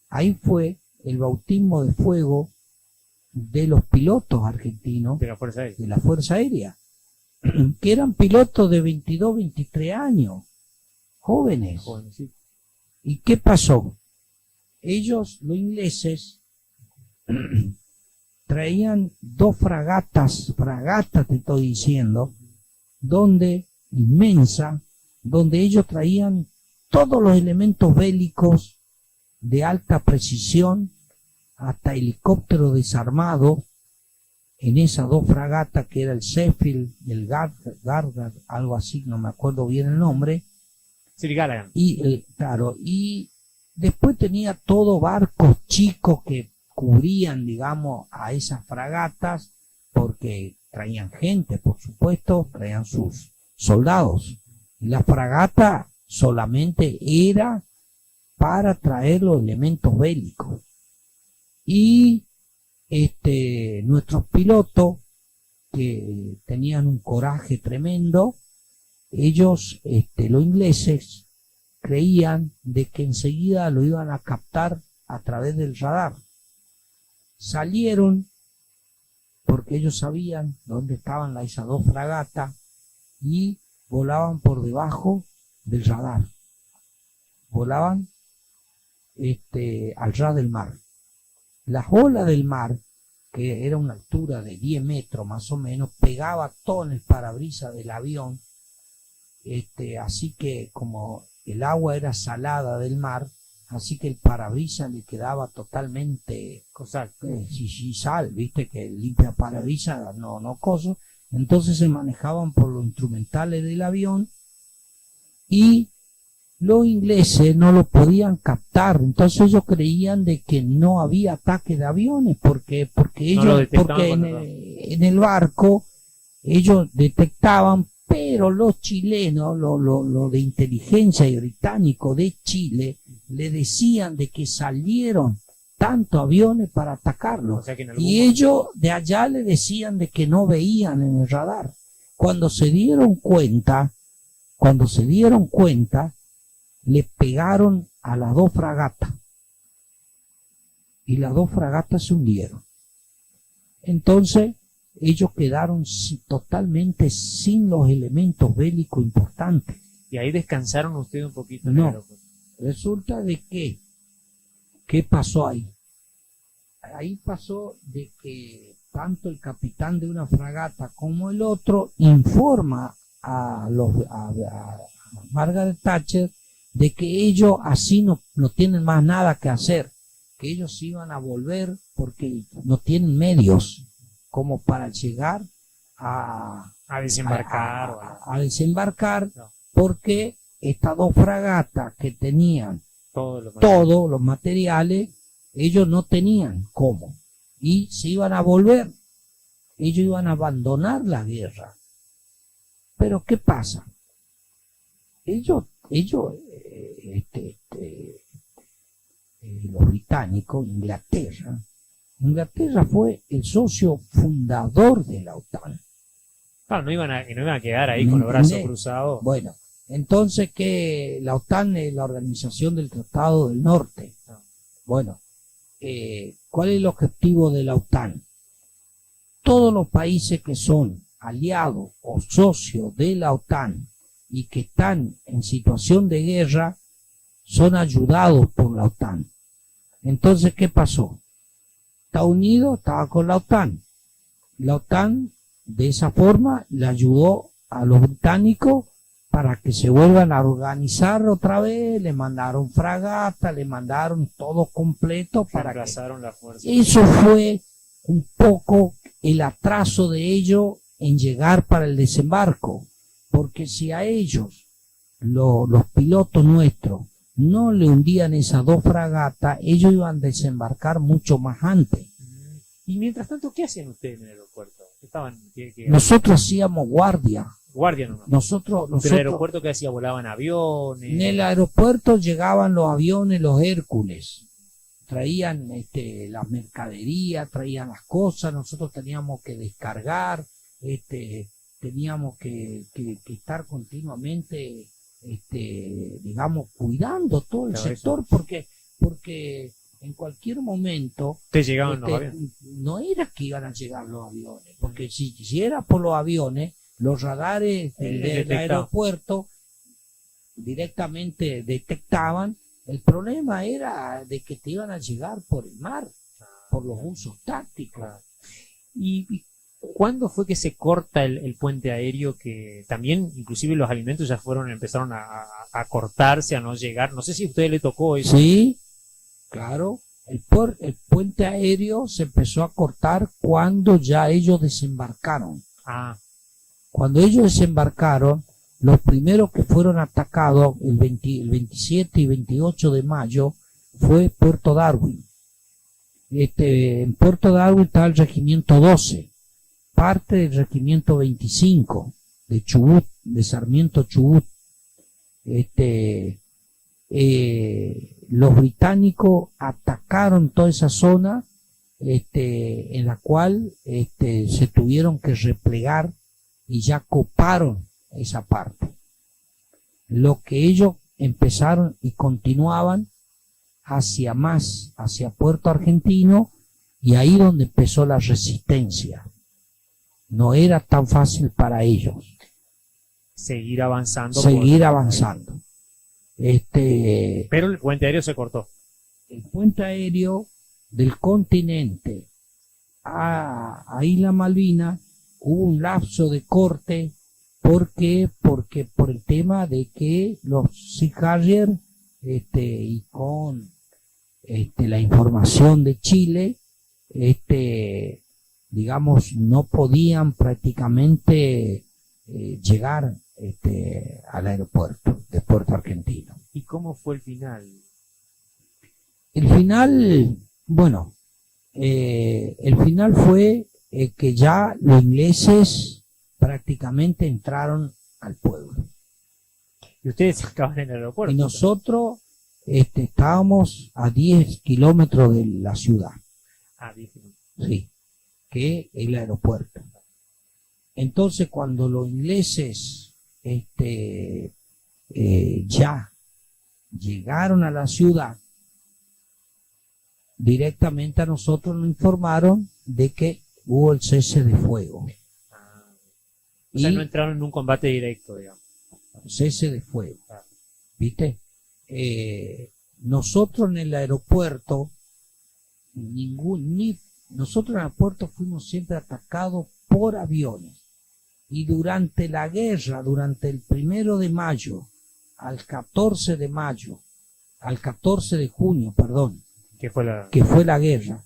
ahí fue el bautismo de fuego de los pilotos argentinos De la Fuerza Aérea. de la Fuerza Aérea, que eran pilotos de 22, 23 años, jóvenes. Jovencito. ¿Y qué pasó? Ellos, los ingleses, traían 2 fragatas te estoy diciendo, inmensa, donde ellos traían todos los elementos bélicos de alta precisión, hasta helicópteros desarmados, en esas 2 fragatas, que era el Sheffield y el Gardner, algo así, no me acuerdo bien el nombre. Sir Gallagher. Y después tenía todo barcos chicos que cubrían, digamos, a esas fragatas, porque traían gente, por supuesto, traían sus soldados. Y la fragata solamente era para traer los elementos bélicos. Y nuestros pilotos, que tenían un coraje tremendo, ellos, los ingleses, creían de que enseguida lo iban a captar a través del radar. Salieron porque ellos sabían dónde estaban esas dos fragatas y volaban por debajo del radar. Volaban al ras del mar. Las olas del mar, que era una altura de 10 metros más o menos, pegaba todo en el parabrisas del avión. Así que como el agua era salada del mar, así que el parabrisas le quedaba totalmente sal, viste que limpia parabrisas, no coso. Entonces se manejaban por los instrumentales del avión y los ingleses no lo podían captar. Entonces ellos creían de que no había ataque de aviones porque ellos, porque en el barco ellos detectaban, pero los chilenos, lo de inteligencia y británico de Chile, le decían de que salieron tantos aviones para atacarlos. O sea que y ellos de allá le decían de que no veían en el radar. Cuando se dieron cuenta, le pegaron a las dos fragatas. Y las dos fragatas se hundieron. Entonces, ellos quedaron totalmente sin los elementos bélicos importantes. Y ahí descansaron ustedes un poquito. No, resulta de que, ¿qué pasó ahí? Ahí pasó de que tanto el capitán de una fragata como el otro informa a Margaret Thatcher de que ellos así no tienen más nada que hacer, que ellos se iban a volver porque no tienen medios como para llegar a desembarcar. A desembarcar, no. Porque estas dos fragatas que tenían todos los materiales, ellos no tenían cómo. Y se iban a volver. Ellos iban a abandonar la guerra. Pero ¿qué pasa? Los británicos, Inglaterra fue el socio fundador de la OTAN. Claro, no iban a quedar ahí con los brazos cruzados. Bueno, entonces que la OTAN es la Organización del Tratado del Norte. Bueno, ¿cuál es el objetivo de la OTAN? Todos los países que son aliados o socios de la OTAN y que están en situación de guerra son ayudados por la OTAN. Entonces, ¿qué pasó? Estados Unidos estaba con la OTAN. La OTAN, de esa forma, le ayudó a los británicos para que se vuelvan a organizar otra vez. Le mandaron fragatas, le mandaron todo completo para que... la fuerza. Eso fue un poco el atraso de ellos en llegar para el desembarco. Porque si a ellos, los pilotos nuestros, no le hundían esas dos fragatas, ellos iban a desembarcar mucho más antes. Y mientras tanto, ¿qué hacían ustedes en el aeropuerto? Nosotros hacíamos guardia. Guardia nomás. Nosotros, ¿en el aeropuerto qué hacía? ¿Volaban aviones? En el aeropuerto llegaban los aviones, los Hércules. Traían la mercadería, traían las cosas, nosotros teníamos que descargar, teníamos que estar continuamente digamos, cuidando todo el sector, porque en cualquier momento te llegaban los aviones. No era que iban a llegar los aviones, porque si era por los aviones, los radares del aeropuerto directamente detectaban. El problema era de que te iban a llegar por el mar, por los usos tácticos. ¿Y cuándo fue que se corta el puente aéreo? Que también, inclusive los alimentos ya empezaron a cortarse, a no llegar. No sé si a usted le tocó eso. Sí, claro. El puente aéreo se empezó a cortar cuando ya ellos desembarcaron. Cuando ellos desembarcaron, los primeros que fueron atacados el 27 y 28 de mayo fue Puerto Darwin. En Puerto Darwin estaba el regimiento 12. Parte del regimiento 25 de Chubut, de Sarmiento Chubut. Los británicos atacaron toda esa zona, en la cual se tuvieron que replegar y ya coparon esa parte. Lo que ellos empezaron y continuaban hacia Puerto Argentino, y ahí donde empezó la resistencia. No era tan fácil para ellos Seguir avanzando. seguir avanzando. Pero el puente aéreo se cortó. El puente aéreo del continente a Isla Malvina hubo un lapso de corte. ¿Por qué? Porque por el tema de que los Sea Harrier, y con la información de Chile, digamos, no podían prácticamente llegar al aeropuerto de Puerto Argentino. ¿Y cómo fue el final? El final, bueno, el final fue que ya los ingleses prácticamente entraron al pueblo. Y ustedes estaban en el aeropuerto. Y nosotros estábamos a 10 kilómetros de la ciudad, Ah, dije. sí, que es el aeropuerto. Entonces, cuando los ingleses ya llegaron a la ciudad, directamente a nosotros nos informaron de que hubo el cese de fuego. O sea, Y no entraron en un combate directo, digamos. cese de fuego. Claro. ¿Viste? Nosotros en el aeropuerto, nosotros en el aeropuerto fuimos siempre atacados por aviones. Y durante la guerra, durante el 1 de mayo al 14 de mayo, al 14 de junio, perdón, ¿Qué fue la...? que fue la guerra,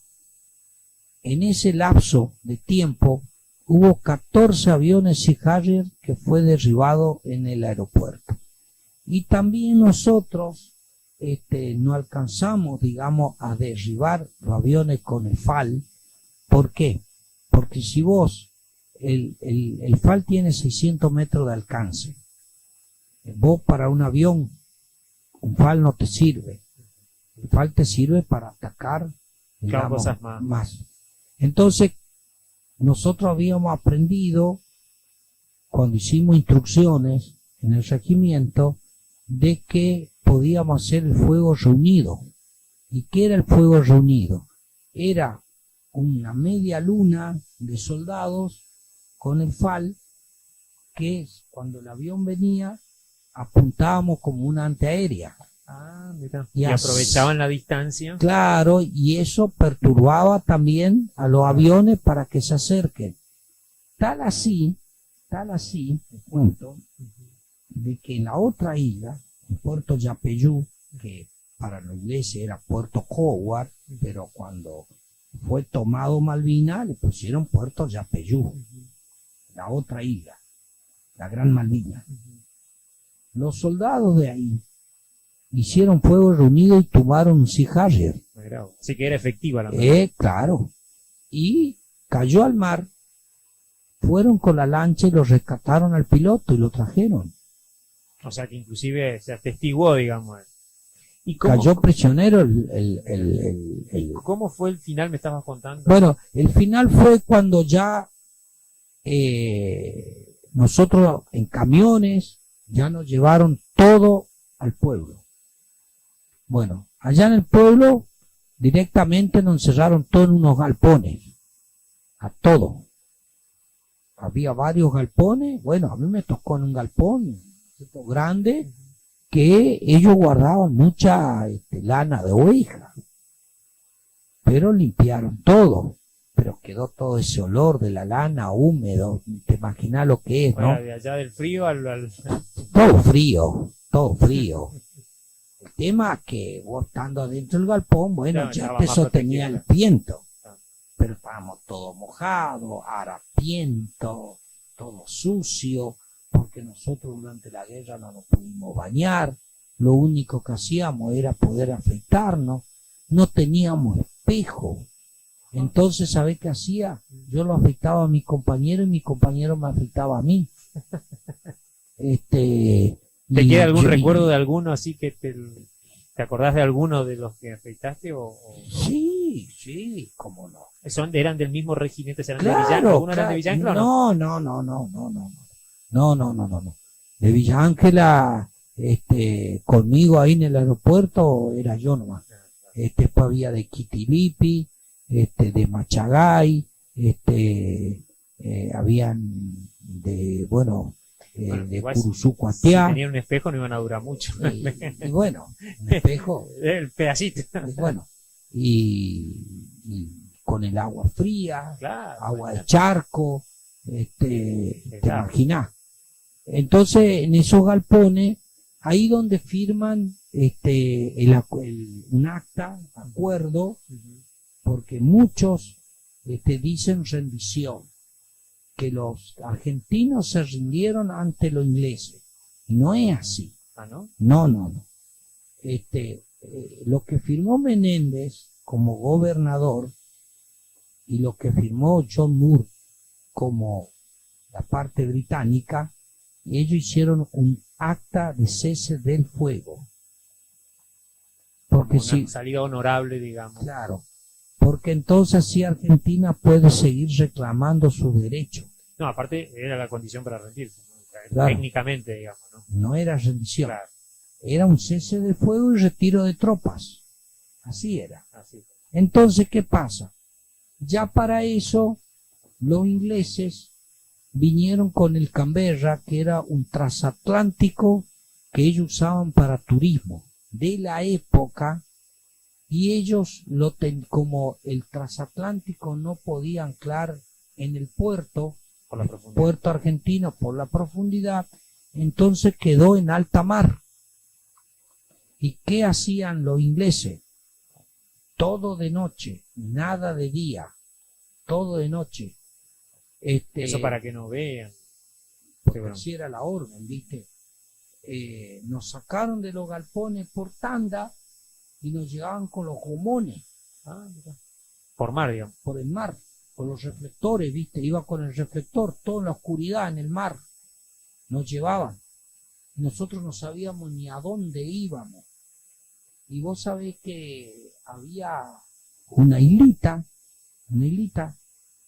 en ese lapso de tiempo hubo 14 aviones Sea Harrier que fue derribado en el aeropuerto. Y también nosotros no alcanzamos, digamos, a derribar los aviones con el FAL. ¿Por qué? Porque si vos, el FAL tiene 600 metros de alcance. Vos para un avión, un FAL no te sirve. El FAL te sirve para atacar, digamos, cosas más. Entonces, nosotros habíamos aprendido, cuando hicimos instrucciones en el regimiento, de que podíamos hacer el fuego reunido. ¿Y qué era el fuego reunido? Era una media luna de soldados con el FAL, que cuando el avión venía, apuntábamos como una antiaérea. Ah, mira. Y Y as- aprovechaban la distancia. Claro, y eso perturbaba también a los aviones para que se acerquen. Tal así, te cuento, de que en la otra isla, en Puerto Yapeyú, que para los ingleses era Puerto Howard, pero cuando fue tomado Malvina, le pusieron Puerto Yapeyú, la otra isla, la Gran Malvina. Los soldados de ahí hicieron fuego reunido y tomaron un Sea Harrier. Mira, sí que era efectiva la Claro. Y cayó al mar, fueron con la lancha y lo rescataron al piloto y lo trajeron. O sea, que inclusive se atestiguó, digamos. ¿Y cómo, Cayó prisionero cómo fue el final? Me estabas contando. Bueno, el final fue cuando ya nosotros en camiones ya nos llevaron todo al pueblo. Bueno, allá en el pueblo directamente nos encerraron todo en unos galpones, a todo. Había varios galpones, bueno, a mí me tocó en un galpón grande que ellos guardaban mucha lana de oveja, pero limpiaron todo, pero quedó todo ese olor de la lana húmedo, te imaginas lo que es, ¿no? Bueno, de allá del frío al... Todo frío, todo frío. El tema es que vos estando adentro del galpón, bueno, Claro, ya estaba más empezó, tenía el protegido. viento, Claro. pero estábamos todos mojados, harapiento, todo sucio, porque nosotros durante la guerra no nos pudimos bañar, lo único que hacíamos era poder afeitarnos, no teníamos espejo. Entonces, ¿sabés qué hacía? Yo lo afeitaba a mi compañero y mi compañero me afeitaba a mí. ¿Te y queda algún yo- recuerdo de alguno así que te acordás de alguno de los que afeitaste Sí, cómo no. eran del mismo regimiento? ¿Eran de Villán? Claro, ¿Algunos eran de Villán? No. No. De Villa Ángela, conmigo ahí en el aeropuerto era yo nomás. Después había de Quitilipi, de Machagay, habían de, bueno, de igual si Curuzucuatiá, tenían un espejo no iban a durar mucho. y bueno, un espejo, El pedacito. y bueno, y con el agua fría, Claro. agua de charco, te Claro. imaginás. Entonces, en esos galpones, ahí donde firman un acta, acuerdo, Ujú. porque muchos dicen rendición, que los argentinos se rindieron ante los ingleses. Y no es así. Ah, ¿no? No, no, no. Lo que firmó Menéndez como gobernador y lo que firmó John Moore como la parte británica, ellos hicieron un acta de cese del fuego. Porque Como si, una salida honorable, digamos. claro, porque entonces sí Argentina puede seguir reclamando su derecho. No, aparte era la condición para rendirse, ¿no? O sea, Claro. técnicamente, digamos, ¿no? No era rendición, Claro, era un cese de fuego y retiro de tropas. Así era. así. Entonces, ¿qué pasa? Ya para eso, los ingleses vinieron con el Canberra, que era un transatlántico que ellos usaban para turismo de la época, y ellos como el transatlántico no podía anclar en el puerto, Por la profundidad. puerto argentino, por la profundidad, entonces quedó en alta mar. ¿Y qué hacían los ingleses? Todo de noche, nada de día, todo de noche. Eso para que no vean. Porque bueno. así era la orden, ¿viste? Nos sacaron de los galpones por tanda y nos llegaban con los gomones Ah, mira. Por mar, digamos. por el mar, con los reflectores, ¿viste? Iba con el reflector, todo en la oscuridad, en el mar. Nos llevaban. Y nosotros no sabíamos ni a dónde íbamos. Y vos sabés que había una islita,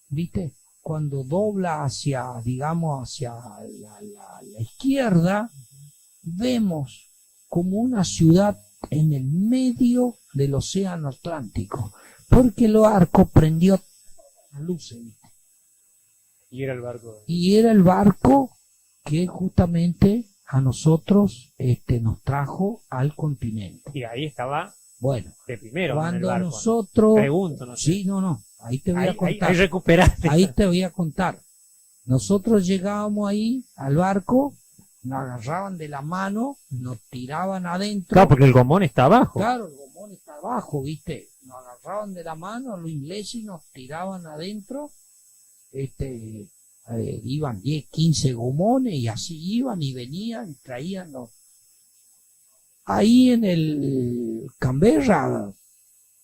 ¿viste? Cuando dobla hacia, digamos, hacia la izquierda, vemos como una ciudad en el medio del océano Atlántico, porque el barco prendió las luces, ¿viste? Y era el barco. Y era el barco que justamente a nosotros nos trajo al continente. Y ahí estaba Bueno, de primero en el cuando barco, ¿no? nosotros... Pregunto, no sé. Sí, no, ahí te voy a Ahí contar. recuperaste. Ahí te voy a contar. Nosotros llegábamos ahí al barco, nos agarraban de la mano, nos tiraban adentro. Claro, porque el gomón está abajo. Claro, el gomón está abajo, ¿viste? Nos agarraban de la mano los ingleses y nos tiraban adentro. Iban 10, 15 gomones y así iban y venían y traían los... Ahí en el Canberra,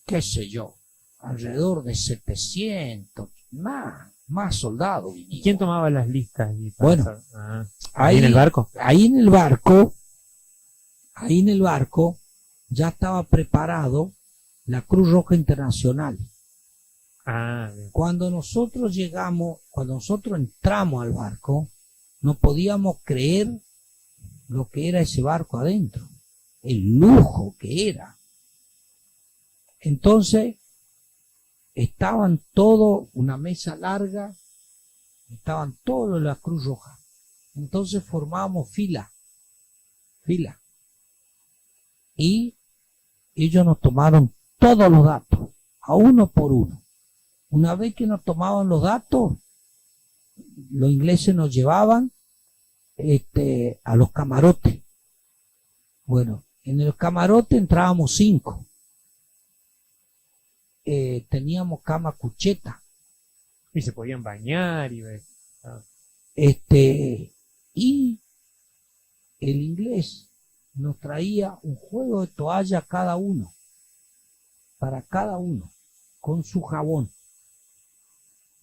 qué sé yo, alrededor de 700, más soldados vinieron. ¿Y quién tomaba las listas? Bueno, ¿Ahí en el barco? Ahí en el barco ya estaba preparado la Cruz Roja Internacional. Ah, bien. Cuando nosotros entramos al barco, no podíamos creer lo que era ese barco adentro, el lujo que era. Entonces, estaban todos, una mesa larga, estaban todos en la Cruz Roja. Entonces formábamos fila. Y ellos nos tomaron todos los datos, a uno por uno. Una vez que nos tomaban los datos, los ingleses nos llevaban a los camarotes. Bueno, en el camarote entrábamos 5. Teníamos cama cucheta. Y se podían bañar y ver. Y el inglés nos traía un juego de toalla cada uno, para cada uno, con su jabón.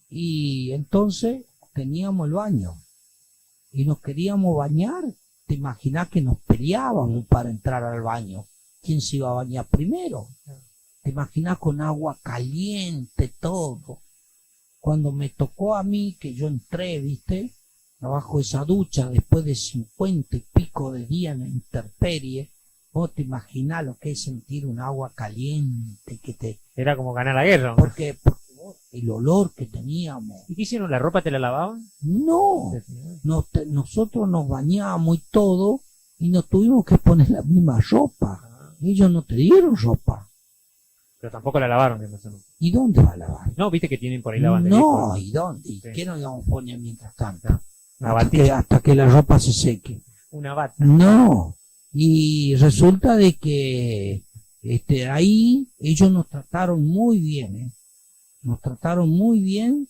Y entonces teníamos el baño y nos queríamos bañar. Te imaginás que nos peleábamos para entrar al baño. ¿Quién se iba a bañar primero? Te imaginás con agua caliente, todo. Cuando me tocó a mí, que yo entré, ¿viste? Abajo de esa ducha, después de 50 y pico de días en la intemperie, Vos te imaginás lo que es sentir un agua caliente que te... Era como ganar la guerra. ¿No? Porque el olor que teníamos... ¿Y qué hicieron? ¿La ropa te la lavaban? No, nosotros nos bañábamos y todo y nos tuvimos que poner la misma ropa. Ellos no te dieron ropa. Pero tampoco la lavaron, digamos, ¿no? ¿Y dónde va a lavar? No, viste que tienen por ahí lavandería. No, ¿y dónde? ¿Y Sí. qué nos íbamos a poner mientras tanto? Una Hasta que la ropa se seque. Una bata. No, y resulta de que ahí ellos nos trataron muy bien, ¿eh? Nos trataron muy bien,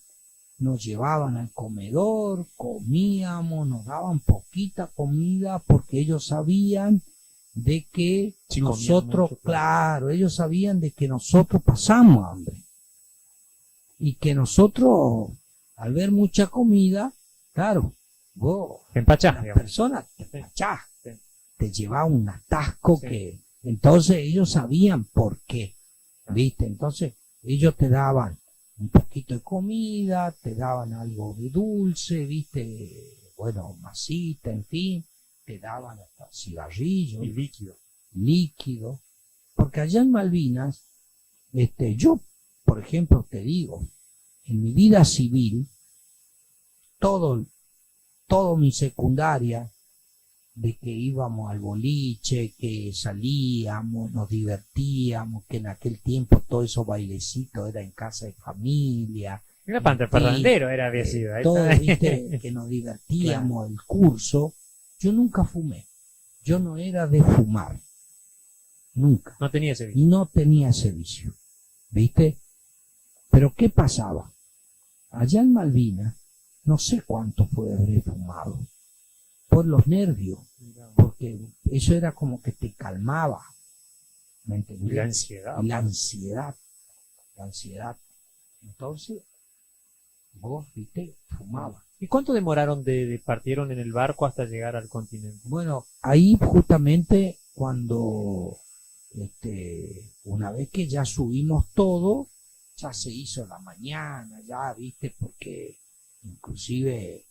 nos llevaban al comedor, comíamos, nos daban poquita comida porque ellos sabían de que Sí, comían nosotros, mucho, claro, ellos sabían de que nosotros pasamos hambre y que nosotros, al ver mucha comida, claro, vos, Te empachás, las digamos. personas te empachás, Sí. te llevaba un atasco Sí. que, entonces ellos sabían por qué, ¿viste? Entonces ellos te daban un poquito de comida, te daban algo de dulce, ¿viste? Bueno, masita, en fin, te daban hasta cigarrillos, Y líquido. líquido, porque allá en Malvinas, yo, por ejemplo, te digo, en mi vida civil, todo mi secundaria, de que íbamos al boliche, que salíamos, nos divertíamos, que en aquel tiempo todo esos bailecitos era en casa de familia, Era panterparrandero, había sido. Ahí todo, está. viste, que nos divertíamos, el curso. Yo nunca fumé, yo no era de fumar, nunca, No tenía ese vicio. no tenía ese vicio, ¿viste? Pero ¿qué pasaba? Allá en Malvinas, no sé cuánto puede haber fumado, por los nervios, porque eso era como que te calmaba, ¿me Y entendés? la ansiedad. Y la ansiedad. Entonces, vos, viste, fumaba. ¿Y cuánto demoraron partieron en el barco hasta llegar al continente? Bueno, ahí justamente cuando, una vez que ya subimos todo, ya se hizo la mañana, ya, viste, porque inclusive,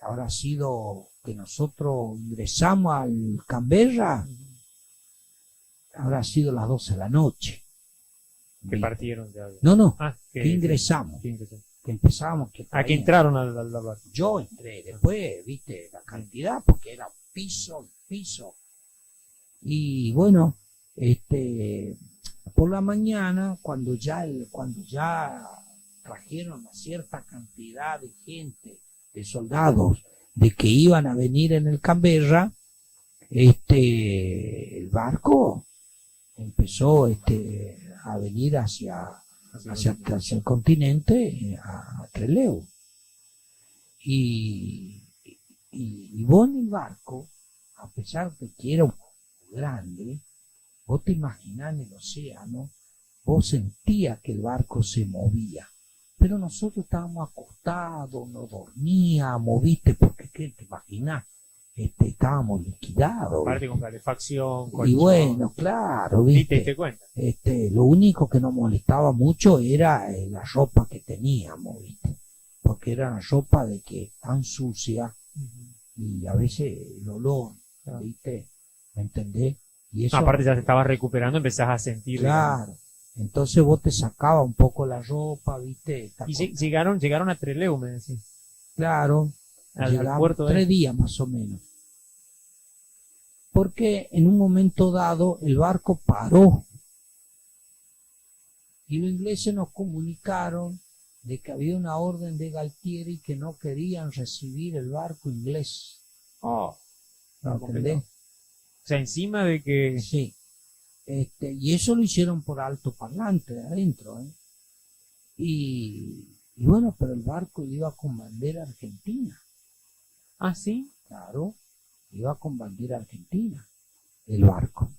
habrá sido que nosotros ingresamos al Canberra, habrá sido las 12 de la noche. Que ¿Viste? partieron ya. No, Ah, que ingresamos, que ingresaron. que empezamos, que Ah, que traían. entraron al barco. Yo entré, después, viste, la cantidad, porque era piso. Y bueno, por la mañana, cuando ya trajeron una cierta cantidad de gente, de soldados, de que iban a venir en el Canberra, el barco empezó a venir hacia el continente, a Trelew. Y vos en el barco, a pesar de que era un poco grande, vos te imaginás en el océano, vos sentías que el barco se movía. Pero nosotros estábamos acostados, no dormíamos, ¿viste? Porque, ¿qué te imaginás? Estábamos liquidados. Aparte con calefacción, Y colchón. bueno, claro, Ni ¿viste? te diste cuenta. Lo único que nos molestaba mucho era la ropa que teníamos, ¿viste? Porque era una ropa de que tan sucia y a veces el olor, ¿viste? ¿Me entendés? Y eso, Aparte ya te estabas recuperando, empezás a sentir. claro. Entonces vos te sacabas un poco la ropa, ¿viste? Y llegaron a Trelew, me decís. Claro, Al llegamos puerto de 3 días más o menos. Porque en un momento dado el barco paró y los ingleses nos comunicaron de que había una orden de Galtieri que no querían recibir el barco inglés. Oh, ¿Me complicado. entendés? o sea, encima de que. Sí. Y eso lo hicieron por alto parlante de adentro, ¿eh? Y bueno, pero el barco iba con bandera argentina. Ah, sí. Claro, iba con bandera argentina, el barco.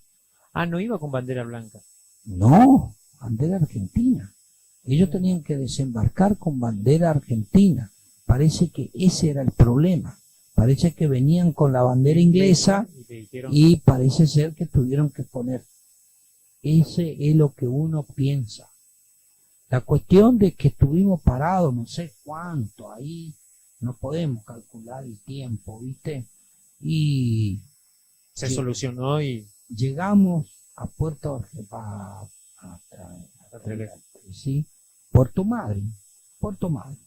Ah, no iba con bandera blanca. No, bandera argentina. Ellos tenían que desembarcar con bandera argentina. Parece que ese era el problema. Parece que venían con la bandera inglesa Y te dijeron. y parece ser que tuvieron que poner. Ese es lo que uno piensa. La cuestión de que estuvimos parados no sé cuánto ahí, no podemos calcular el tiempo, ¿viste? Y se Sí. solucionó y Llegamos a sí, Puerto Madryn, Puerto Madryn.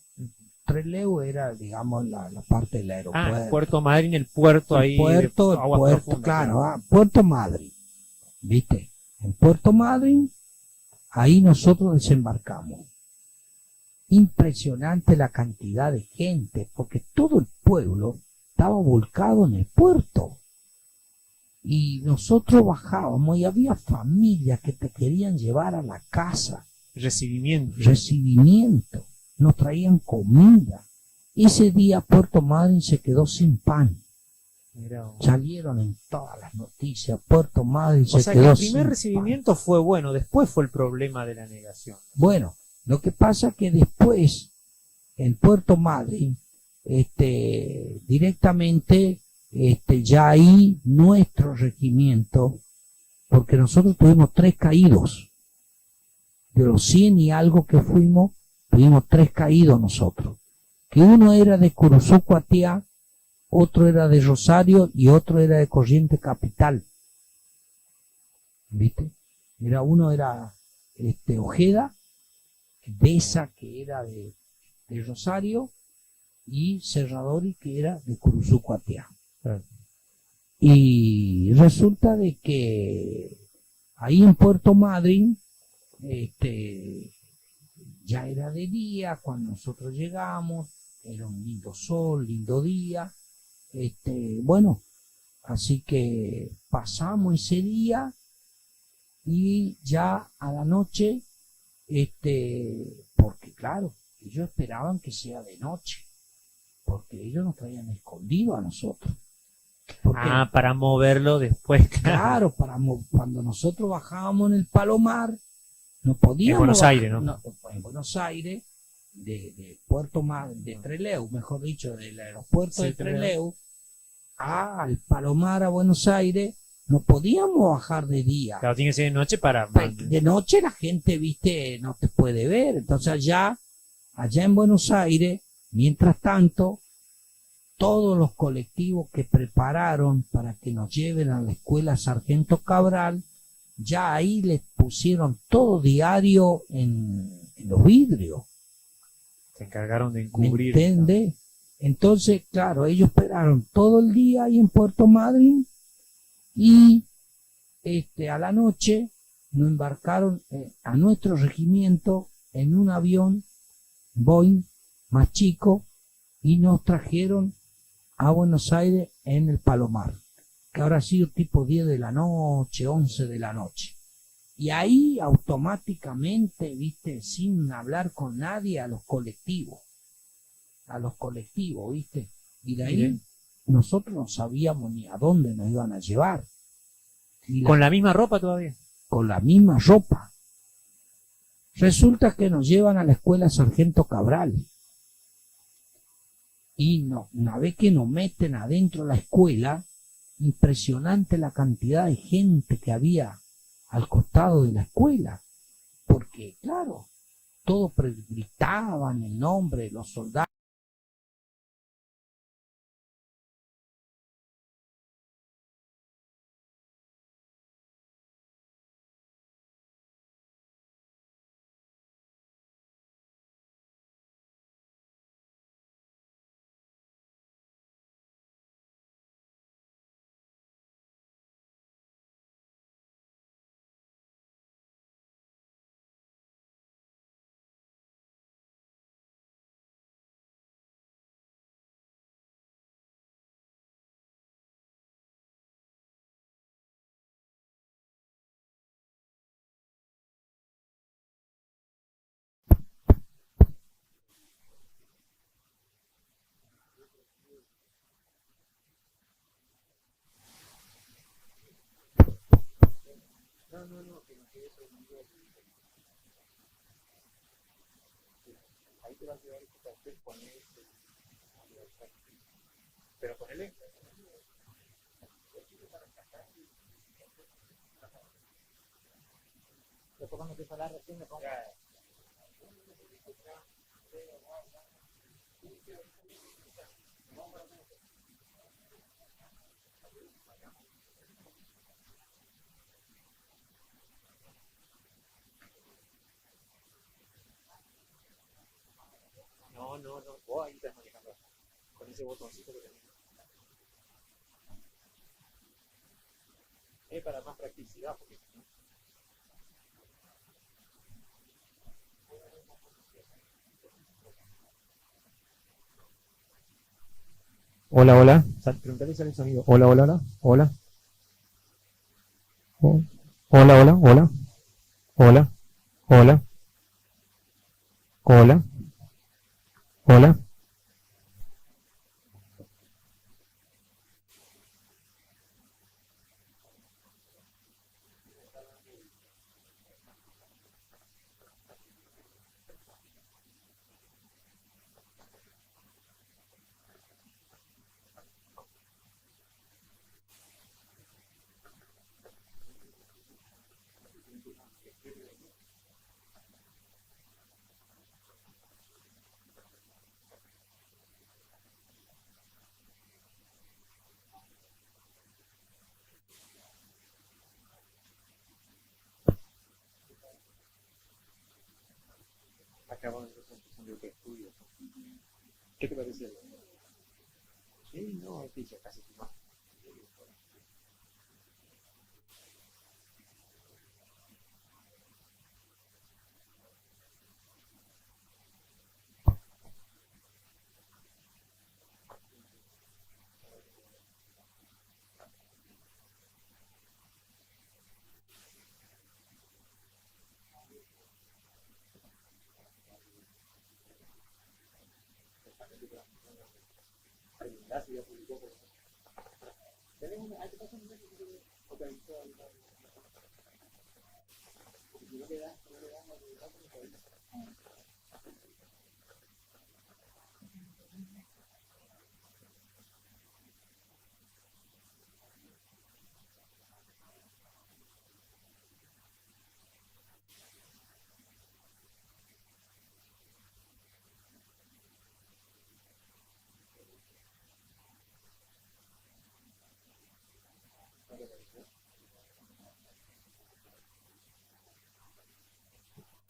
Trelew era, digamos, la parte del aeropuerto. Puerto Madryn, el puerto ahí El de aguas puerto, profundas, claro, Puerto Madryn, ¿viste? En Puerto Madryn, ahí nosotros desembarcamos. Impresionante la cantidad de gente, porque todo el pueblo estaba volcado en el puerto. Y nosotros bajábamos y había familias que te querían llevar a la casa, recibimiento, nos traían comida. Ese día Puerto Madryn se quedó sin pan. Mirá. Salieron en todas las noticias, Puerto Madryn O se sea que quedó el sin primer pan. recibimiento fue bueno, después fue el problema de la negación. Bueno, lo que pasa que después en Puerto Madryn, directamente, ya ahí nuestro regimiento, porque nosotros tuvimos 3 caídos, de los 100 y algo que fuimos, tuvimos 3 caídos nosotros, que uno era de Curuzú Cuatiá, otro era de Rosario y otro era de Corrientes Capital. ¿Viste? Uno era Ojeda, Besa, que era de Rosario, y Serradori, que era de Curuzú Cuatiá. Y resulta de que ahí en Puerto Madryn, ya era de día cuando nosotros llegamos, era un lindo sol, lindo día, bueno, así que pasamos ese día y ya a la noche, porque claro, ellos esperaban que sea de noche, porque ellos nos traían escondido a nosotros. Porque, Para moverlo después, claro, cuando nosotros bajábamos en el Palomar, no podíamos. En Buenos Aires, ¿no? En Buenos Aires, de Puerto Madryn, de Trelew, mejor dicho, del aeropuerto de Trelew, al Palomar a Buenos Aires, no podíamos bajar de día. Claro, tiene que ser de noche para... De noche la gente, viste, no te puede ver. Entonces allá en Buenos Aires, mientras tanto, todos los colectivos que prepararon para que nos lleven a la escuela Sargento Cabral, ya ahí les pusieron todo diario en los vidrios. Se encargaron de ¿Me encubrir. entiendes? Entonces, claro, ellos esperaron todo el día ahí en Puerto Madryn y a la noche nos embarcaron a nuestro regimiento en un avión Boeing más chico y nos trajeron a Buenos Aires en el Palomar, que habrá sido tipo 10 de la noche, 11 de la noche. Y ahí automáticamente, viste, sin hablar con nadie, a los colectivos, viste. Y de ahí Miren. nosotros no sabíamos ni a dónde nos iban a llevar. Y ¿Con la misma ropa todavía? con la misma ropa. Resulta que nos llevan a la escuela Sargento Cabral. Y una vez que nos meten adentro de la escuela, impresionante la cantidad de gente que había al costado de la escuela. Porque, claro, todos gritaban el nombre de los soldados. Pero ponele. Después cuando empieza a hablar recién me pongo... no, vos ahí estás manejando con ese botoncito que tenés. Es para más practicidad, porque Hola, hola. Preguntale si sale el sonido. Hola, hola, hola. Hola. Oh. Hola, hola, hola. Hola. Hola. Hola. Hola. acabamos de empezando el estudio. ¿Qué te parece? Sí, no, es que ya casi más.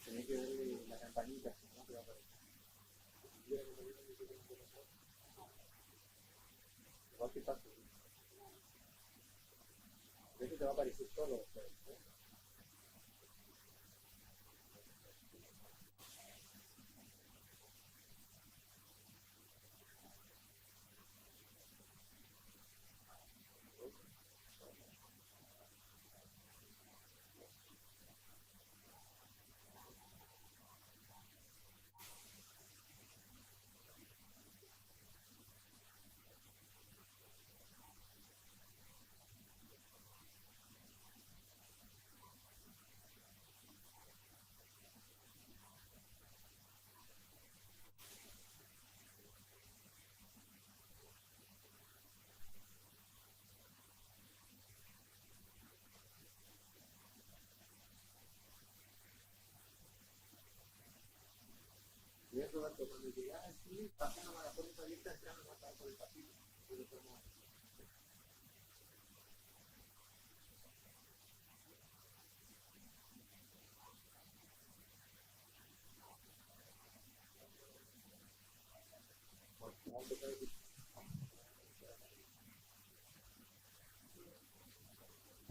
Tenés que darle la campanita, si no te va a aparecer. Igual que pasa. Eso te va a aparecer solo. Y eso va cuando llegas aquí, pasan a maratones abiertas, ya no vas a por el pasillo.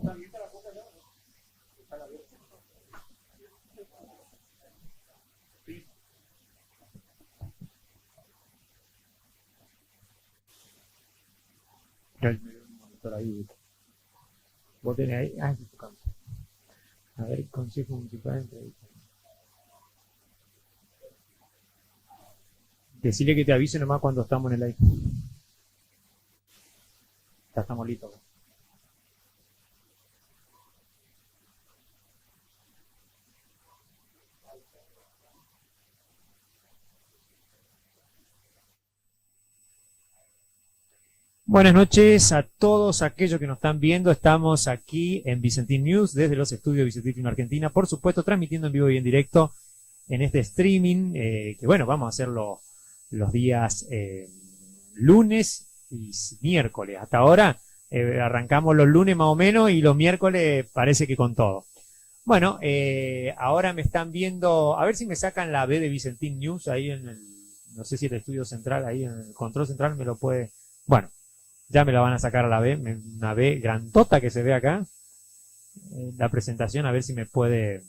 También para la cosa ya, ¿no? Para ver. Sí. Ya me dio un monitor ahí. Vos tenés ahí. Ah, es tu campo. A ver, consejo municipal de entrevista. Decirle que te avise nomás cuando estamos en el aire. Ya estamos listos. Buenas noches a todos aquellos que nos están viendo. Estamos aquí en Vicentín News desde los estudios de Vicentín Film Argentina. Por supuesto, transmitiendo en vivo y en directo en este streaming, que bueno, vamos a hacerlo los días lunes y miércoles. Hasta ahora arrancamos los lunes más o menos y los miércoles parece que con todo. Bueno, ahora me están viendo, a ver si me sacan la B de Vicentín News ahí en el, no sé si el estudio central, ahí en el control central me lo puede, bueno, ya me la van a sacar a la B, una B grandota que se ve acá, la presentación, a ver si me puede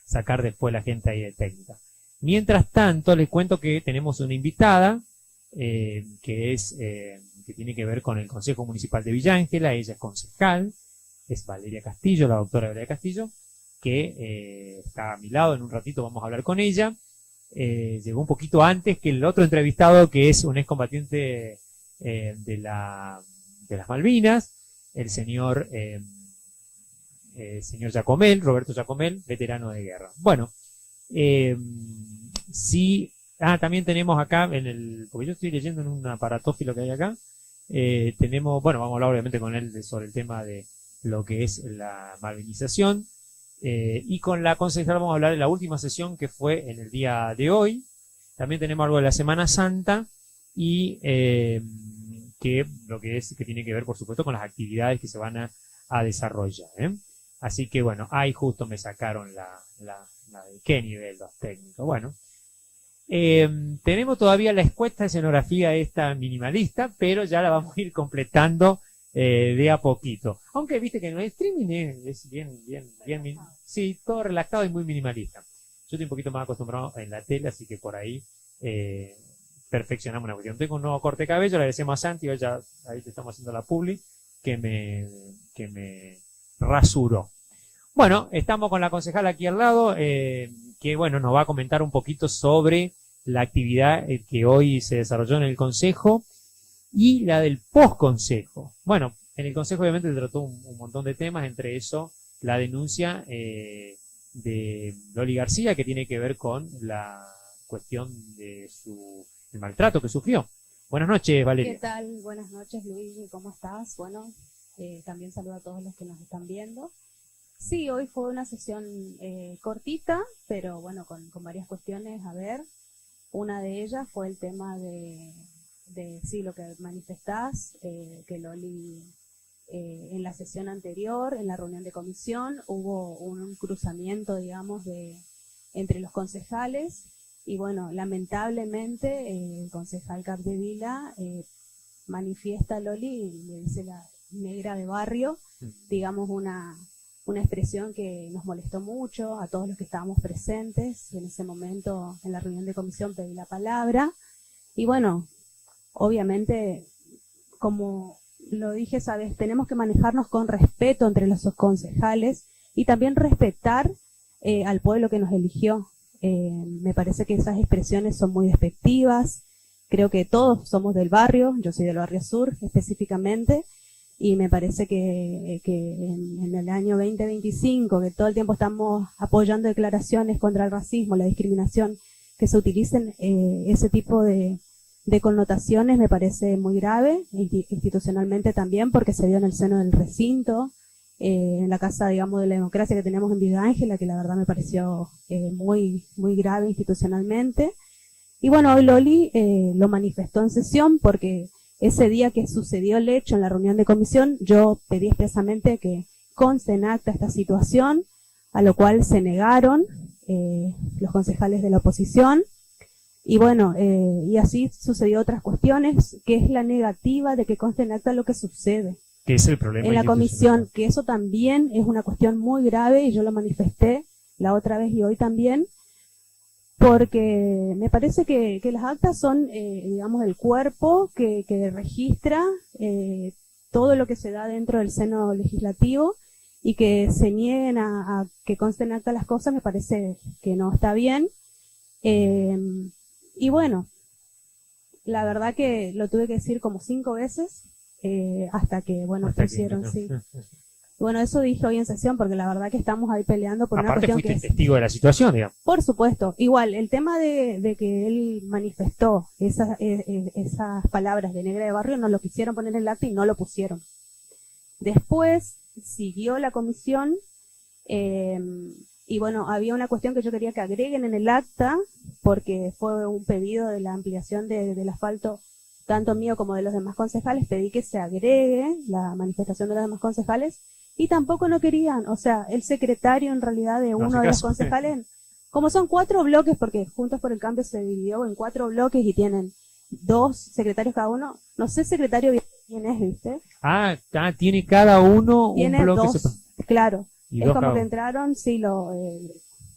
sacar después la gente ahí de técnica. Mientras tanto, les cuento que tenemos una invitada, que tiene que ver con el Consejo Municipal de Villa Ángela. Ella es concejal, es Valeria Castillo, la doctora Valeria Castillo, que está a mi lado. En un ratito vamos a hablar con ella. Llegó un poquito antes que el otro entrevistado, que es un excombatiente de las Malvinas, el señor Giacomel, Roberto Giacomel, veterano de guerra. Bueno, sí, también tenemos acá porque yo estoy leyendo en un aparatófilo que hay acá, tenemos, bueno, vamos a hablar obviamente con él sobre el tema de lo que es la malvinización, y con la concejal vamos a hablar de la última sesión que fue en el día de hoy. También tenemos algo de la Semana Santa y que tiene que ver, por supuesto, con las actividades que se van a desarrollar. Así que bueno, ahí justo me sacaron la de qué nivel los técnicos. Bueno, tenemos todavía la escuesta de escenografía esta minimalista, pero ya la vamos a ir completando de a poquito. Aunque viste que en el streaming es bien, sí, todo relajado y muy minimalista. Yo estoy un poquito más acostumbrado en la tele, así que por ahí perfeccionamos una cuestión. Tengo un nuevo corte de cabello, le agradecemos a Santi, ahí te estamos haciendo la publi, que me rasuró. Bueno, estamos con la concejal aquí al lado, que bueno, nos va a comentar un poquito sobre la actividad que hoy se desarrolló en el Consejo y la del post-Consejo. Bueno, en el Consejo obviamente se trató un montón de temas, entre eso la denuncia de Loli García, que tiene que ver con la cuestión de el maltrato que sufrió. Buenas noches, Valeria. ¿Qué tal? Buenas noches, Luigi, ¿cómo estás? Bueno, también saludo a todos los que nos están viendo. Sí, hoy fue una sesión cortita, pero bueno, con varias cuestiones a ver. Una de ellas fue el tema de sí, lo que manifestás, que Loli, en la sesión anterior, en la reunión de comisión, hubo un cruzamiento, digamos, entre los concejales, y bueno, lamentablemente el concejal Capdevila manifiesta a Loli, y le dice la negra de barrio, digamos una expresión que nos molestó mucho a todos los que estábamos presentes. En ese momento, en la reunión de comisión, pedí la palabra, y bueno, obviamente, como lo dije, sabes, tenemos que manejarnos con respeto entre los concejales y también respetar al pueblo que nos eligió. Me parece que esas expresiones son muy despectivas. Creo que todos somos del barrio, yo soy del barrio sur específicamente, y me parece que en el año 2025, que todo el tiempo estamos apoyando declaraciones contra el racismo, la discriminación, que se utilicen ese tipo de connotaciones, me parece muy grave, institucionalmente también, porque se dio en el seno del recinto, en la casa, digamos, de la democracia que tenemos en Villa Ángela, que la verdad me pareció muy grave institucionalmente. Y bueno, hoy Loli lo manifestó en sesión, porque ese día que sucedió el hecho en la reunión de comisión, yo pedí expresamente que conste en acta esta situación, a lo cual se negaron los concejales de la oposición. Y bueno, y así sucedió otras cuestiones, que es la negativa de que conste en acta lo que sucede. ¿Qué es el problema en la comisión? Que eso también es una cuestión muy grave, y yo lo manifesté la otra vez y hoy también, porque me parece que las actas son, digamos, el cuerpo que registra todo lo que se da dentro del seno legislativo, y que se nieguen a que conste en acta las cosas, me parece que no está bien. Y bueno, la verdad que lo tuve que decir como 5 veces, hasta que, bueno, pusieron, sí. Bueno, eso dije hoy en sesión, porque la verdad que estamos ahí peleando por una cuestión que fuiste testigo de la situación, digamos. Por supuesto. Igual, el tema de que él manifestó esas palabras de negra de barrio, no lo quisieron poner en el acta y no lo pusieron. Después siguió la comisión, y bueno, había una cuestión que yo quería que agreguen en el acta, porque fue un pedido de la ampliación del asfalto, tanto mío como de los demás concejales. Pedí que se agregue la manifestación de los demás concejales, y tampoco no querían. O sea, el secretario en realidad de uno de los concejales Como son 4 bloques, porque Juntos por el Cambio se dividió en 4 bloques y tienen 2 secretarios cada uno, no sé secretario bien quién es, ¿viste? Tiene cada uno Tiene un bloque 2, claro. y Es dos como cada que uno. entraron, sí,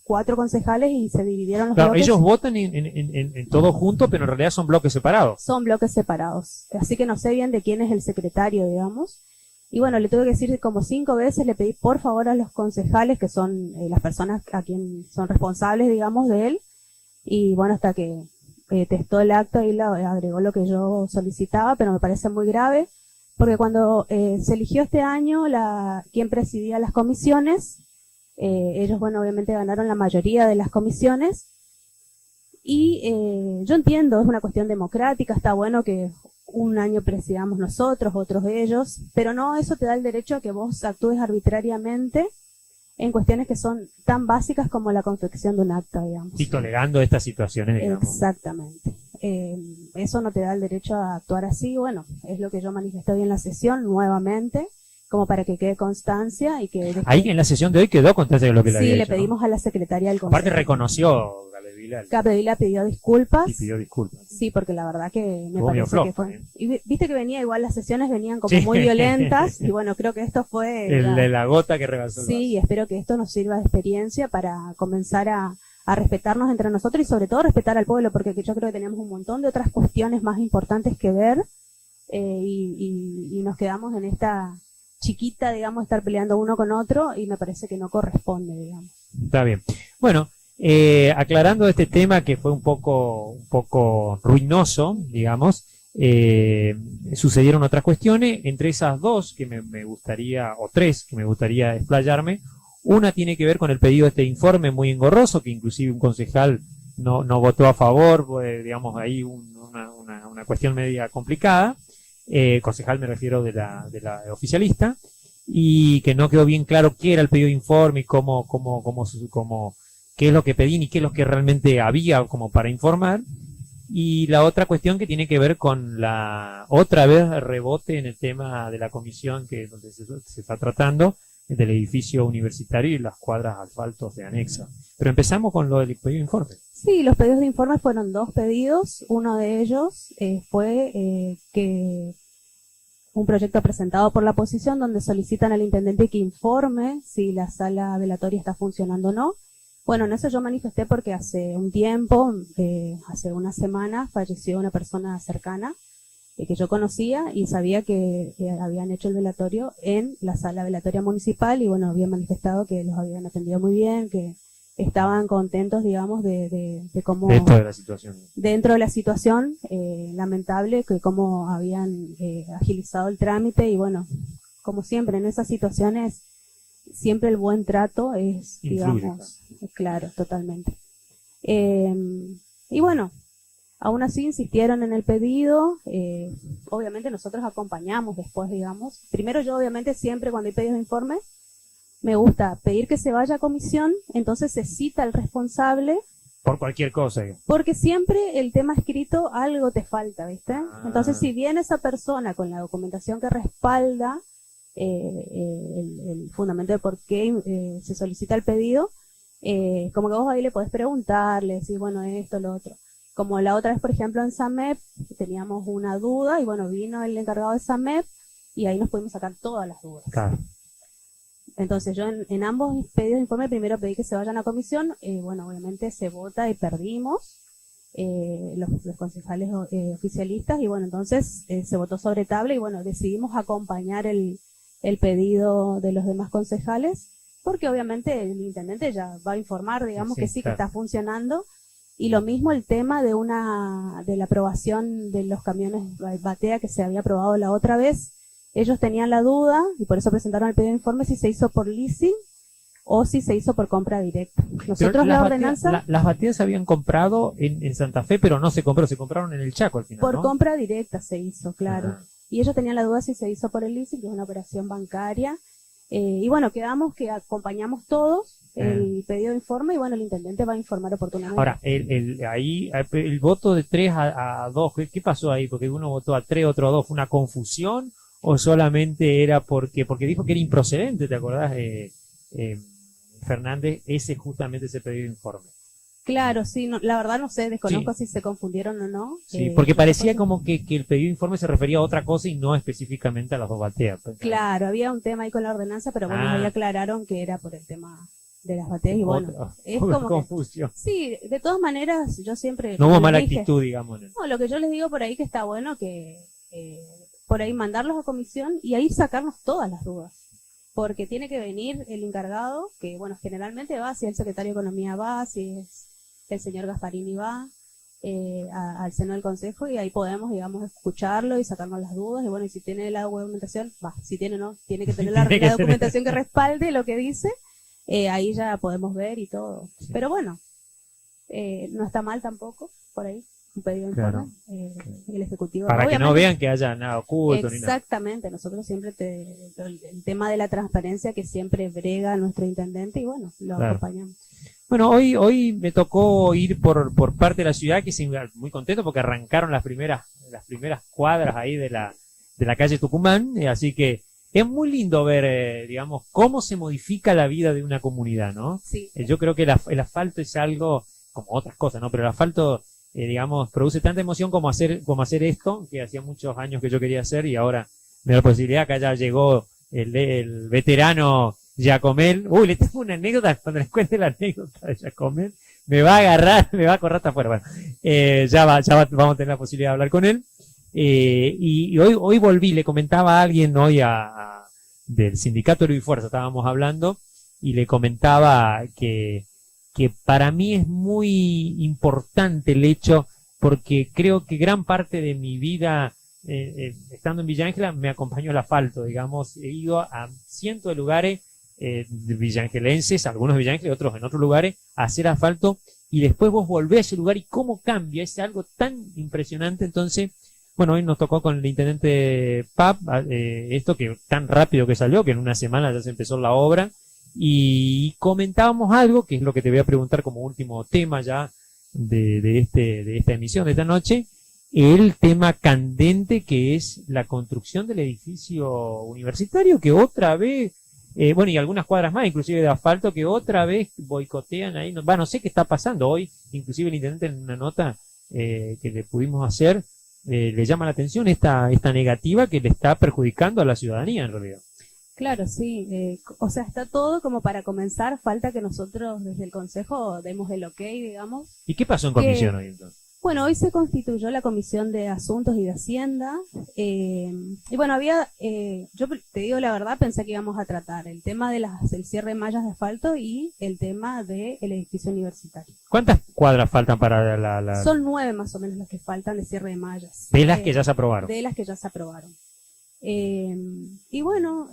4 concejales y se dividieron los Claro, bloques. ellos votan en todo junto, pero en realidad son bloques separados. Son bloques separados. Así que no sé bien de quién es el secretario, digamos. Y bueno, le tuve que decir como 5 veces, le pedí por favor a los concejales, que son las personas a quien son responsables, digamos, de él. Y bueno, hasta que testó el acta y agregó lo que yo solicitaba, pero me parece muy grave, porque cuando se eligió este año quien presidía las comisiones, ellos, bueno, obviamente ganaron la mayoría de las comisiones. Y yo entiendo, es una cuestión democrática, está bueno que un año presidamos nosotros, otros ellos, pero no eso te da el derecho a que vos actúes arbitrariamente en cuestiones que son tan básicas como la confección de un acta, digamos. Y tolerando estas situaciones, digamos. Exactamente. Eso no te da el derecho a actuar así. Bueno, es lo que yo manifesté hoy en la sesión nuevamente, como para que quede constancia y que... Ahí en la sesión de hoy quedó constancia de lo que le Sí, había le hecho, ¿no? pedimos a la secretaria del consejo. Aparte reconoció Capdevila Capdevila pidió disculpas. y pidió disculpas. Sí, porque la verdad que me Estuvo medio parece flojo, que fue... ¿eh? Y viste que venía igual, las sesiones venían como Sí. muy violentas, y bueno, creo que esto fue... El de la gota que rebasó el Sí, y espero que esto nos sirva de experiencia para comenzar a respetarnos entre nosotros y sobre todo respetar al pueblo, porque yo creo que tenemos un montón de otras cuestiones más importantes que ver, y nos quedamos en esta chiquita, digamos, estar peleando uno con otro, y me parece que no corresponde, digamos. vaso. Está bien. Bueno, aclarando este tema que fue un poco ruinoso, digamos, sucedieron otras cuestiones, entre esas dos que me gustaría, o tres que me gustaría explayarme. Una tiene que ver con el pedido de este informe muy engorroso, que inclusive un concejal no votó a favor, pues, digamos, ahí una cuestión media complicada. Concejal me refiero de la oficialista, y que no quedó bien claro qué era el pedido de informe y qué es lo que pedían y qué es lo que realmente había como para informar. Y la otra cuestión que tiene que ver con otra vez rebote en el tema de la comisión donde se está tratando del edificio universitario y las cuadras asfaltos de anexa. Pero empezamos con lo del pedido de informe. Sí, los pedidos de informe fueron 2 pedidos. Uno de ellos fue que un proyecto presentado por la oposición donde solicitan al intendente que informe si la sala velatoria está funcionando o no. Bueno, en eso yo manifesté porque hace un tiempo, hace una semana, falleció una persona cercana que yo conocía y sabía que habían hecho el velatorio en la sala velatoria municipal y bueno, habían manifestado que los habían atendido muy bien, que estaban contentos, digamos, de cómo... Dentro de la situación. Dentro de la situación lamentable, que cómo habían agilizado el trámite y bueno, como siempre en esas situaciones, siempre el buen trato es, Influye, digamos, claro, totalmente. Y bueno, aún así insistieron en el pedido, obviamente nosotros acompañamos después, digamos. Primero yo obviamente siempre cuando hay pedidos de informe, me gusta pedir que se vaya a comisión, entonces se cita al responsable. Por cualquier cosa. Porque siempre el tema escrito algo te falta, ¿viste? Entonces si viene esa persona con la documentación que respalda el fundamento de por qué se solicita el pedido, como que vos ahí le podés preguntarle, decir, bueno, esto, lo otro. Como la otra vez, por ejemplo, en SAMEP teníamos una duda y bueno, vino el encargado de SAMEP y ahí nos pudimos sacar todas las dudas. Claro. Entonces yo en ambos pedidos de informe primero pedí que se vayan a comisión, bueno, obviamente se vota y perdimos los concejales oficialistas y bueno, entonces se votó sobre tabla y bueno, decidimos acompañar el pedido de los demás concejales porque obviamente el intendente ya va a informar, digamos, Sí, que sí, claro. que está funcionando. Y lo mismo el tema de la aprobación de los camiones batea que se había aprobado la otra vez. Ellos tenían la duda y por eso presentaron el pedido de informe si se hizo por leasing o si se hizo por compra directa. Nosotros Pero la ordenanza las bateas se habían comprado en Santa Fe, pero no se compraron en el Chaco al final, por ¿no? compra directa se hizo, claro. Ah. Y ellos tenían la duda si se hizo por el leasing, que es una operación bancaria. Y bueno, quedamos que acompañamos todos el pedido de informe y bueno, el intendente va a informar oportunamente. Ahora, ahí el voto de 3 a 2, ¿qué pasó ahí? Porque uno votó a 3, otro a 2, ¿fue una confusión? ¿O solamente era porque dijo que era improcedente, te acordás, Fernández, justamente ese pedido de informe? Claro, sí, no, la verdad no sé, desconozco si se confundieron o no. Sí, porque parecía cosas- como que el pedido de informe se refería a otra cosa y no específicamente a las dos bateas. Claro, había un tema ahí con la ordenanza, pero bueno, Ah. ahí aclararon que era por el tema de las bateas y bueno, es Otra como que, confusión. sí, de todas maneras, yo siempre... No hubo como mala les dije, actitud, digamos. No, lo que yo les digo por ahí que está bueno que por ahí mandarlos a comisión y ahí sacarnos todas las dudas. Porque tiene que venir el encargado, que bueno, generalmente va, si el secretario de Economía va, si es el señor Gasparini va, al seno del consejo y ahí podemos, digamos, escucharlo y sacarnos las dudas y bueno, y si tiene la documentación, va, si tiene no, tiene que tener la, Tiene que la tener. documentación que respalde lo que dice, ahí ya podemos ver y todo. Sí. Pero bueno, no está mal tampoco, por ahí, un pedido de Claro. informe, el ejecutivo. Para que no obviamente, vean que haya nada oculto ni nada. exactamente, nosotros siempre el tema de la transparencia que siempre brega nuestro intendente y bueno, lo Claro. acompañamos. Bueno, hoy me tocó ir por parte de la ciudad, que se muy contento porque arrancaron las primeras cuadras ahí de la calle Tucumán, así que es muy lindo ver, digamos, cómo se modifica la vida de una comunidad, ¿no? Sí, Yo creo que el asfalto es algo, como otras cosas, ¿no? Pero el asfalto, digamos, produce tanta emoción como hacer esto, que hacía muchos años que yo quería hacer y ahora me da la posibilidad que ya llegó el veterano Giacomel. Uy, le tengo una anécdota, cuando les cuente la anécdota de Giacomel, me va a agarrar, me va a correr hasta afuera. Bueno, vamos a tener la posibilidad de hablar con él. Y hoy volví, le comentaba a alguien hoy del sindicato de Fuerza, estábamos hablando, y le comentaba que para mí es muy importante el hecho, porque creo que gran parte de mi vida, estando en Villa Ángela, me acompañó el asfalto, digamos, he ido a cientos de lugares villangelenses, algunos de Villa Ángela y otros en otros lugares, a hacer asfalto, y después vos volvés a ese lugar y cómo cambia, es algo tan impresionante. Entonces, bueno, hoy nos tocó con el intendente Pap, esto que tan rápido que salió, que en una semana ya se empezó la obra, y comentábamos algo, que es lo que te voy a preguntar como último tema ya de esta emisión de esta noche, el tema candente que es la construcción del edificio universitario, que otra vez, bueno, y algunas cuadras más, inclusive de asfalto, que otra vez boicotean ahí, no sé qué está pasando hoy, inclusive el intendente en una nota que le pudimos hacer, le llama la atención esta negativa que le está perjudicando a la ciudadanía en realidad. claro, sí, o sea, está todo como para comenzar, falta que nosotros desde el consejo demos el ok, digamos. ¿Y qué pasó en comisión hoy entonces? Bueno, hoy se constituyó la Comisión de Asuntos y de Hacienda, y bueno, yo te digo la verdad, pensé que íbamos a tratar el tema del cierre de mallas de asfalto y el tema del edificio universitario. ¿Cuántas cuadras faltan para la Son 9 más o menos las que faltan de cierre de mallas. de las que ya se aprobaron? De las que ya se aprobaron. Y bueno,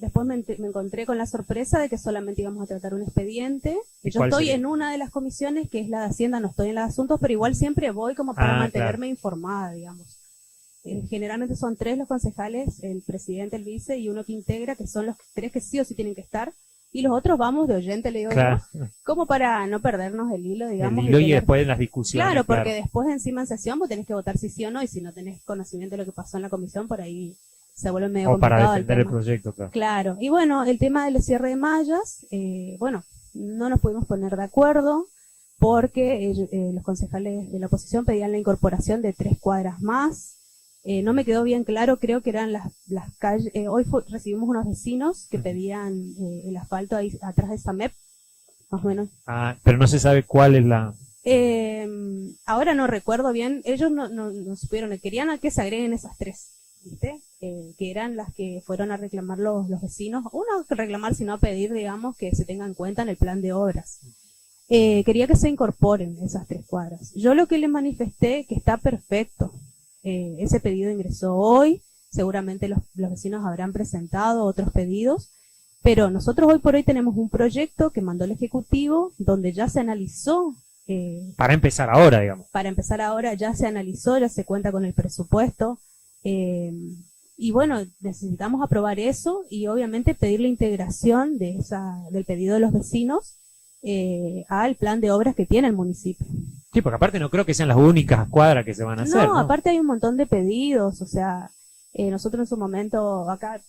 después me encontré con la sorpresa de que solamente íbamos a tratar un expediente. ¿Y Yo cuál estoy sería? en una de las comisiones, que es la de Hacienda, no estoy en la de Asuntos, pero igual siempre voy como para Ah, mantenerme informada, digamos. Generalmente son 3 los concejales, el presidente, el vice y uno que integra, que son los 3 que sí o sí tienen que estar. Y los otros vamos de oyente, le digo Claro, yo, como para no perdernos el hilo, digamos. el hilo y tener- después en las discusiones. Claro, porque después encima en sesión vos tenés que votar si sí o no, y si no tenés conocimiento de lo que pasó en la comisión, por ahí se vuelve medio o para complicado el defender el tema. proyecto, claro. Claro, y bueno, el tema del cierre de mallas, bueno, no nos pudimos poner de acuerdo porque los concejales de la oposición pedían la incorporación de 3 cuadras más. No me quedó bien claro, creo que eran las calles. Hoy recibimos unos vecinos que pedían el asfalto ahí atrás de SAMEP, más o menos. Ah, pero no se sabe cuál es la... Ahora no recuerdo bien, ellos no supieron, querían a que se agreguen esas 3, ¿viste? Que eran las que fueron a reclamar los vecinos, uno a reclamar, sino a pedir, digamos, que se tenga en cuenta en el plan de obras. Quería que se incorporen esas 3 cuadras. Yo lo que le manifesté, que está perfecto, ese pedido ingresó hoy, seguramente los vecinos habrán presentado otros pedidos, pero nosotros hoy por hoy tenemos un proyecto que mandó el Ejecutivo, donde ya se analizó. Para empezar ahora, digamos. Para empezar ahora ya se analizó, ya se cuenta con el presupuesto, y bueno, necesitamos aprobar eso y obviamente pedir la integración del pedido de los vecinos al plan de obras que tiene el municipio. Sí, porque aparte no creo que sean las únicas cuadras que se van a hacer, ¿no? Aparte hay un montón de pedidos, o sea, nosotros en su momento acá,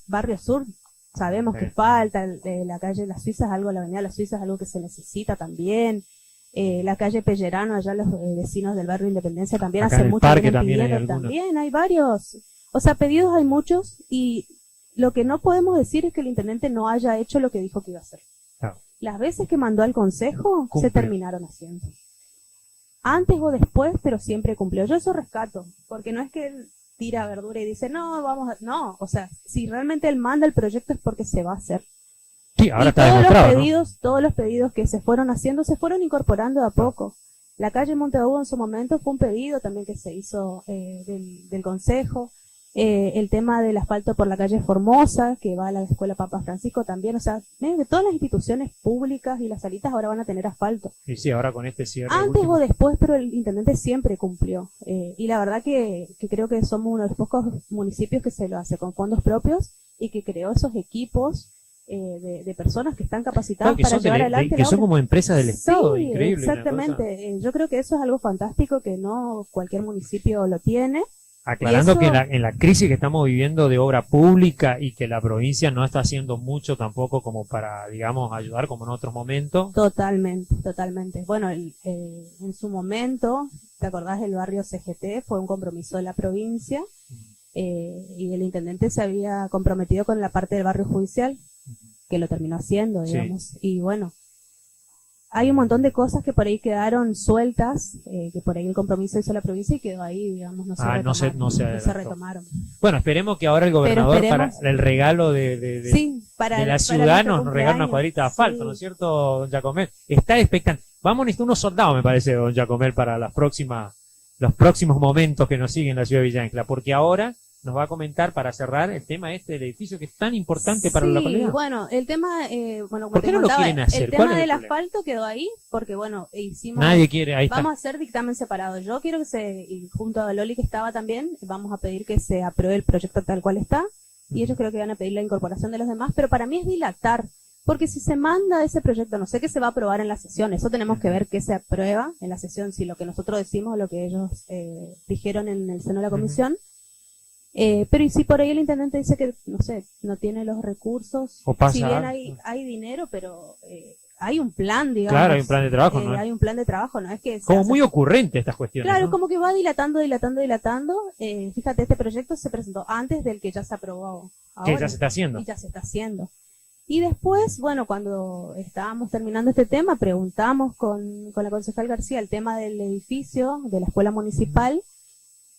Barrio Sur, sabemos Sí. que falta, la calle Las Suizas, la avenida Las Suizas, algo que se necesita también. La calle Pellerano, allá los vecinos del barrio Independencia también Acá hace en el mucho parque vienen también hay pidiendo, algunos. también hay varios. O sea, pedidos hay muchos y lo que no podemos decir es que el intendente no haya hecho lo que dijo que iba a hacer. Claro. Las veces que mandó al consejo Cumple. se terminaron haciendo. Antes o después, pero siempre cumplió. Yo eso rescato, porque no es que él tira verdura y dice, no, vamos a... No, o sea, si realmente él manda el proyecto es porque se va a hacer. Sí, ahora Y está demostrado, ¿no? todos los pedidos que se fueron haciendo se fueron incorporando de a poco. La calle Monteagudo en su momento fue un pedido también que se hizo del consejo. El tema del asfalto por la calle Formosa, que va a la escuela Papa Francisco también. O sea, medio que todas las instituciones públicas y las salitas ahora van a tener asfalto. Y sí, ahora con este cierre Antes último. o después, pero el intendente siempre cumplió. Y la verdad que creo que somos uno de los pocos municipios que se lo hace con fondos propios y que creó esos equipos de personas que están capacitadas Claro, que para son, llevar adelante que la son obra. como empresas del Estado, Sí, increíble. una exactamente. Yo creo que eso es algo fantástico que no cualquier municipio lo tiene. cosa. Aclarando eso- que en la crisis que estamos viviendo de obra pública y que la provincia no está haciendo mucho tampoco como para, digamos, ayudar como en otros momentos. Totalmente, totalmente. Bueno, en su momento, ¿te acordás del barrio CGT? Fue un compromiso de la provincia y el intendente se había comprometido con la parte del barrio judicial, que lo terminó haciendo, Sí. digamos. Y bueno, hay un montón de cosas que por ahí quedaron sueltas, que por ahí el compromiso hizo la provincia y quedó ahí, digamos, no se retomaron. no se adelantó. retomaron. Bueno, esperemos que ahora el gobernador para esperemos- el regalo de Sí, para de la para ciudad nuestro nos regala una cumpleaños. cuadrita de asfalto, Sí. ¿no es cierto, don Giacomel? Está expectante. Vamos a necesitar unos soldados, me parece, don Giacomel, para los próximos momentos que nos siguen en la ciudad de Villa Ancla, porque ahora nos va a comentar para cerrar el tema del edificio que es tan importante para la Sí, localidad. bueno, el tema, bueno, como ¿Por qué te no lo contaba, quieren hacer? el ¿Cuál tema es el del problema? asfalto quedó ahí, porque bueno, hicimos, Nadie quiere, ahí está. vamos a hacer dictamen separado. Yo quiero que y junto a Loli que estaba también, vamos a pedir que se apruebe el proyecto tal cual está, y ellos creo que van a pedir la incorporación de los demás, pero para mí es dilatar, porque si se manda ese proyecto, no sé qué se va a aprobar en la sesión, eso tenemos que ver qué se aprueba en la sesión, si lo que nosotros decimos o lo que ellos dijeron en el seno de la comisión. Pero y si por ahí el intendente dice que, no sé, no tiene los recursos, O pasa si bien algo. hay dinero, pero hay un plan, digamos. Claro, hay un plan de trabajo, ¿no? Hay un plan de trabajo, no es que... se Como hace- muy ocurrente estas cuestiones. Claro, ¿no? como que va dilatando. Fíjate, este proyecto se presentó antes del que ya se aprobó ahora. Que ya se está haciendo. Y ya se está haciendo. Y después, bueno, cuando estábamos terminando este tema, preguntamos con la concejal García el tema del edificio de la escuela municipal.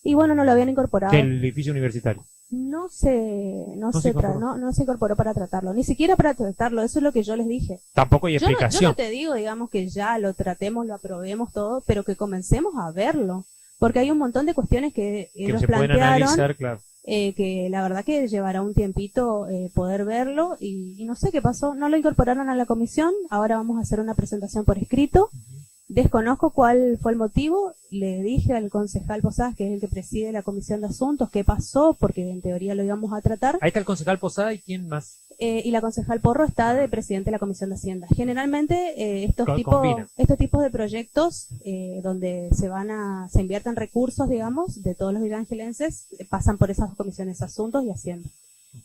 Y bueno, no lo habían incorporado. Que el edificio universitario. No se incorporó. no se incorporó para tratarlo, ni siquiera para tratarlo, eso es lo que yo les dije. Tampoco hay Yo no explicación. te digo, digamos, que ya lo tratemos, lo aprobemos todo, pero que comencemos a verlo, porque hay un montón de cuestiones que Que ellos se pueden plantearon, analizar, claro. que la verdad que llevará un tiempito poder verlo, y no sé qué pasó, no lo incorporaron a la comisión, ahora vamos a hacer una presentación por escrito. Desconozco cuál fue el motivo, le dije al concejal Posadas, que es el que preside la comisión de asuntos, qué pasó, porque en teoría lo íbamos a tratar, Ahí está el concejal Posada y quién más. y la concejal Porro está de presidente de la comisión de Hacienda. Generalmente estos Combina. tipos de proyectos donde se invierten recursos, digamos, de todos los villaangelenses, pasan por esas comisiones de asuntos y Hacienda.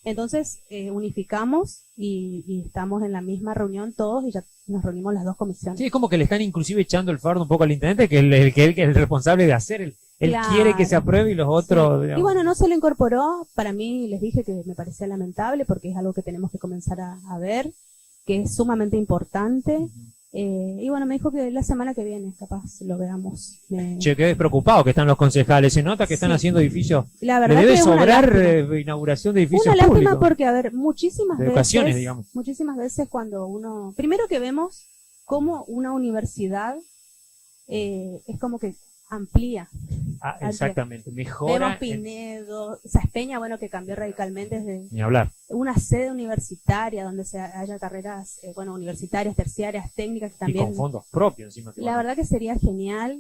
Entonces unificamos y estamos en la misma reunión todos y ya nos reunimos las dos comisiones. Sí, es como que le están inclusive echando el fardo un poco al intendente, que es el responsable de hacer. Él Claro. quiere que se apruebe y los otros... Sí. digamos, Y bueno, no se lo incorporó. Para mí les dije que me parecía lamentable porque es algo que tenemos que comenzar a ver, que es sumamente importante. Y bueno, me dijo que la semana que viene capaz lo veamos. Che, quedé preocupado que están los concejales. Se nota que están Sí. haciendo edificios. La Le verdad debe que es una sobrar lástima. inauguración de edificios Una lástima públicos. porque, a ver, muchísimas De veces, educaciones, digamos. cuando uno, primero que vemos cómo una universidad es como que amplía. Ah, exactamente. Mejora. Vemos Pinedo, Saspeña, bueno, que cambió radicalmente desde Ni hablar. una sede universitaria donde haya carreras, bueno, universitarias, terciarias, técnicas que Y también. con fondos propios encima. La verdad que sería genial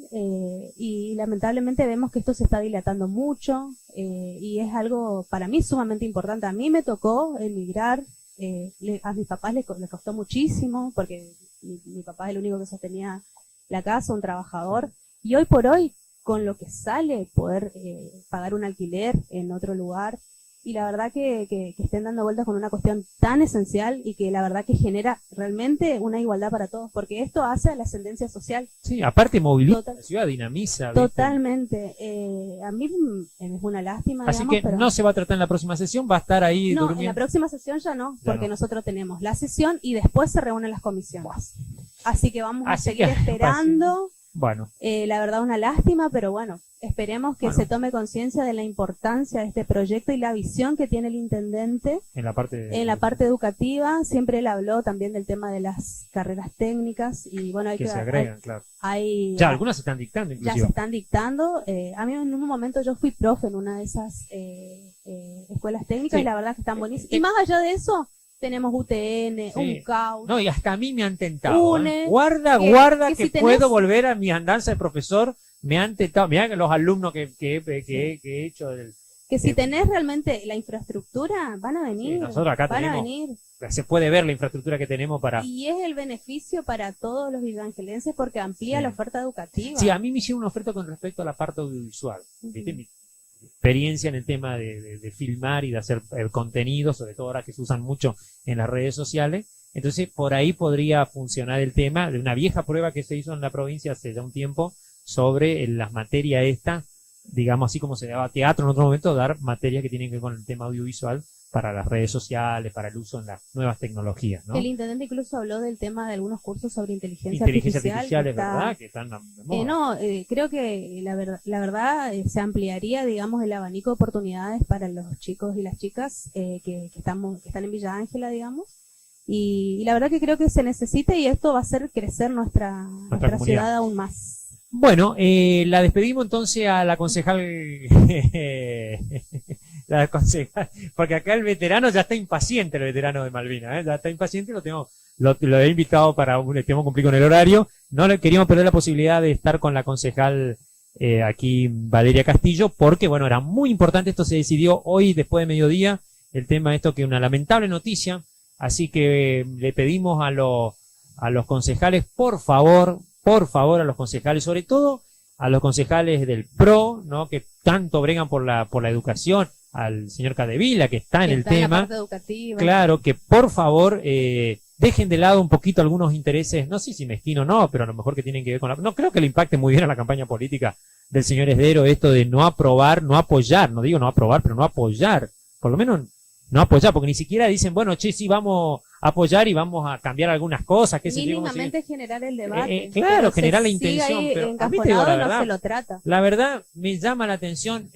y lamentablemente vemos que esto se está dilatando mucho y es algo para mí sumamente importante. A mí me tocó emigrar, a mis papás les costó muchísimo porque mi papá es el único que sostenía la casa, un trabajador, y hoy por hoy con lo que sale poder pagar un alquiler en otro lugar y la verdad que estén dando vueltas con una cuestión tan esencial y que la verdad que genera realmente una igualdad para todos, porque esto hace a la ascendencia social. Sí, aparte moviliza Total- la ciudad, dinamiza. ¿viste? Totalmente. A mí es una lástima, Así digamos, que pero no se va a tratar en la próxima sesión, va a estar ahí no, en la durmiendo. próxima sesión ya no, Ya porque no. nosotros tenemos la sesión y después se reúnen las comisiones. Así que vamos a Así seguir que- esperando. Bueno, La verdad, una lástima, pero bueno, esperemos que Bueno. se tome conciencia de la importancia de este proyecto y la visión que tiene el intendente en la parte en la parte educativa. Siempre él habló también del tema de las carreras técnicas y bueno, que se agregan, claro. hay Ya, algunas se están dictando ya se inclusive. están dictando. A mí en un momento yo fui profe en una de esas escuelas técnicas Sí. y la verdad que están buenísimas. Y más allá de eso, tenemos UTN, Sí. un CAUT. No, y hasta a mí me han tentado. UNE, Guarda, que- guarda que que, si tenés- puedo volver a mi andanza de profesor. Me han tentado. Mirá que los alumnos que he hecho. Que si tenés realmente la infraestructura, van a venir. Sí, nosotros acá van a tenemos- venir. Se puede ver la infraestructura que tenemos para. Y es el beneficio para todos los villaangelenses porque amplía Sí. la oferta educativa. Sí, a mí me hicieron una oferta con respecto a la parte audiovisual. ¿Viste? Ujú. Mi experiencia en el tema de filmar y de hacer el contenido, sobre todo ahora que se usan mucho en las redes sociales. Entonces, por ahí podría funcionar el tema de una vieja prueba que se hizo en la provincia hace ya un tiempo sobre las materias estas, digamos así como se daba teatro en otro momento, dar materias que tienen que ver con el tema audiovisual para las redes sociales, para el uso en las nuevas tecnologías, ¿no? El intendente incluso habló del tema de algunos cursos sobre inteligencia Inteligencia artificial. artificial, que es está- verdad, que están de moda. Creo que la verdad se ampliaría, digamos, el abanico de oportunidades para los chicos y las chicas que están en Villa Ángela, digamos. Y la verdad que creo que se necesita y esto va a hacer crecer nuestra comunidad. ciudad aún más. Bueno, la despedimos entonces a la concejal, la concejal, porque acá el veterano ya está impaciente, el veterano de Malvinas, ya está impaciente, lo he invitado tenemos que cumplir con el horario, no le queríamos perder la posibilidad de estar con la concejal aquí Valeria Castillo, porque bueno, era muy importante, esto se decidió hoy después de mediodía, el tema esto que una lamentable noticia, así que le pedimos a los concejales, por favor, a los concejales, sobre todo a los concejales del PRO, ¿no? Que tanto bregan por la educación, al señor Cadevila, que está en Que el está en la tema, parte educativa. claro, que por favor dejen de lado un poquito algunos intereses, no sé si mezquino o no, pero a lo mejor que tienen que ver con no creo que le impacte muy bien a la campaña política del señor Esdero esto de no aprobar, no apoyar, no digo no aprobar, pero no apoyar, por lo menos no apoyar, porque ni siquiera dicen, bueno, che, sí, vamos a apoyar y vamos a cambiar algunas cosas, qué sé yo, como si- Mínimamente generar el debate. claro, Pero generar se la sigue intención, ahí pero a mí te digo encajonado, la no verdad. se lo trata. La verdad, me llama la atención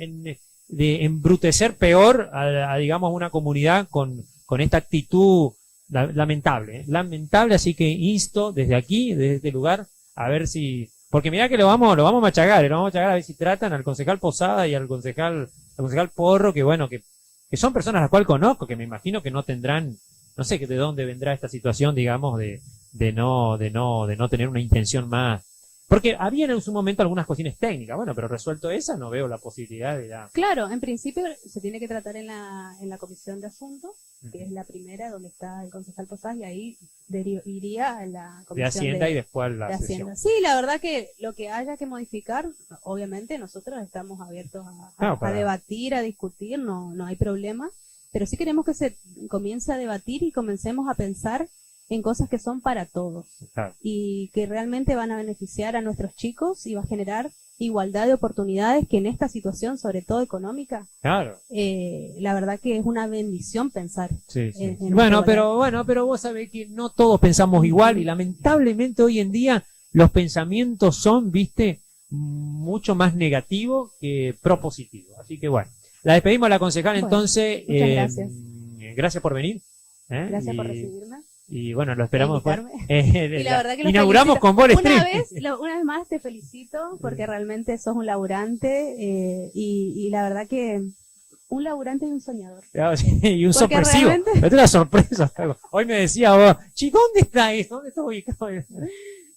de embrutecer peor a, digamos, una comunidad con esta actitud lamentable, ¿eh? Lamentable, así que insto desde aquí, desde este lugar, a ver si, porque mirá que lo vamos a machacar, a ver si tratan al concejal Posada y al concejal Porro, que bueno, que son personas a las cuales conozco, que me imagino que no tendrán, no sé de dónde vendrá esta situación, digamos, de no tener una intención más. Porque había en su momento algunas cuestiones técnicas, bueno, pero resuelto esa, no veo la posibilidad de la... Claro, en principio se tiene que tratar en la comisión de asuntos, que es la primera donde está el concejal Posada, y ahí iría a la de comisión Hacienda y después la de sesión. Hacienda. Sí, la verdad que lo que haya que modificar, obviamente nosotros estamos abiertos Claro, a debatir, a discutir, no hay problema, pero sí queremos que se comience a debatir y comencemos a pensar en cosas que son para todos Claro. y que realmente van a beneficiar a nuestros chicos y va a generar igualdad de oportunidades que en esta situación, sobre todo económica, Claro. la verdad que es una bendición pensar. Sí, sí. en Bueno, igualdad. pero vos sabés que no todos pensamos igual y lamentablemente hoy en día los pensamientos son, viste, mucho más negativos que propositivos. Así que bueno, la despedimos a la concejal Bueno, entonces. muchas gracias. Gracias por venir. Gracias por Y- recibirme. Y bueno, lo esperamos por después. invitarme. Y la verdad que los inauguramos felicito. con Ball Street. Una vez más te felicito porque realmente sos un laburante y la verdad que un laburante y un soñador. Claro, sí, y un Porque sorpresivo. realmente- Esto es una sorpresa. Hoy me decía vos, ¿dónde está eso? ¿Dónde está ubicado?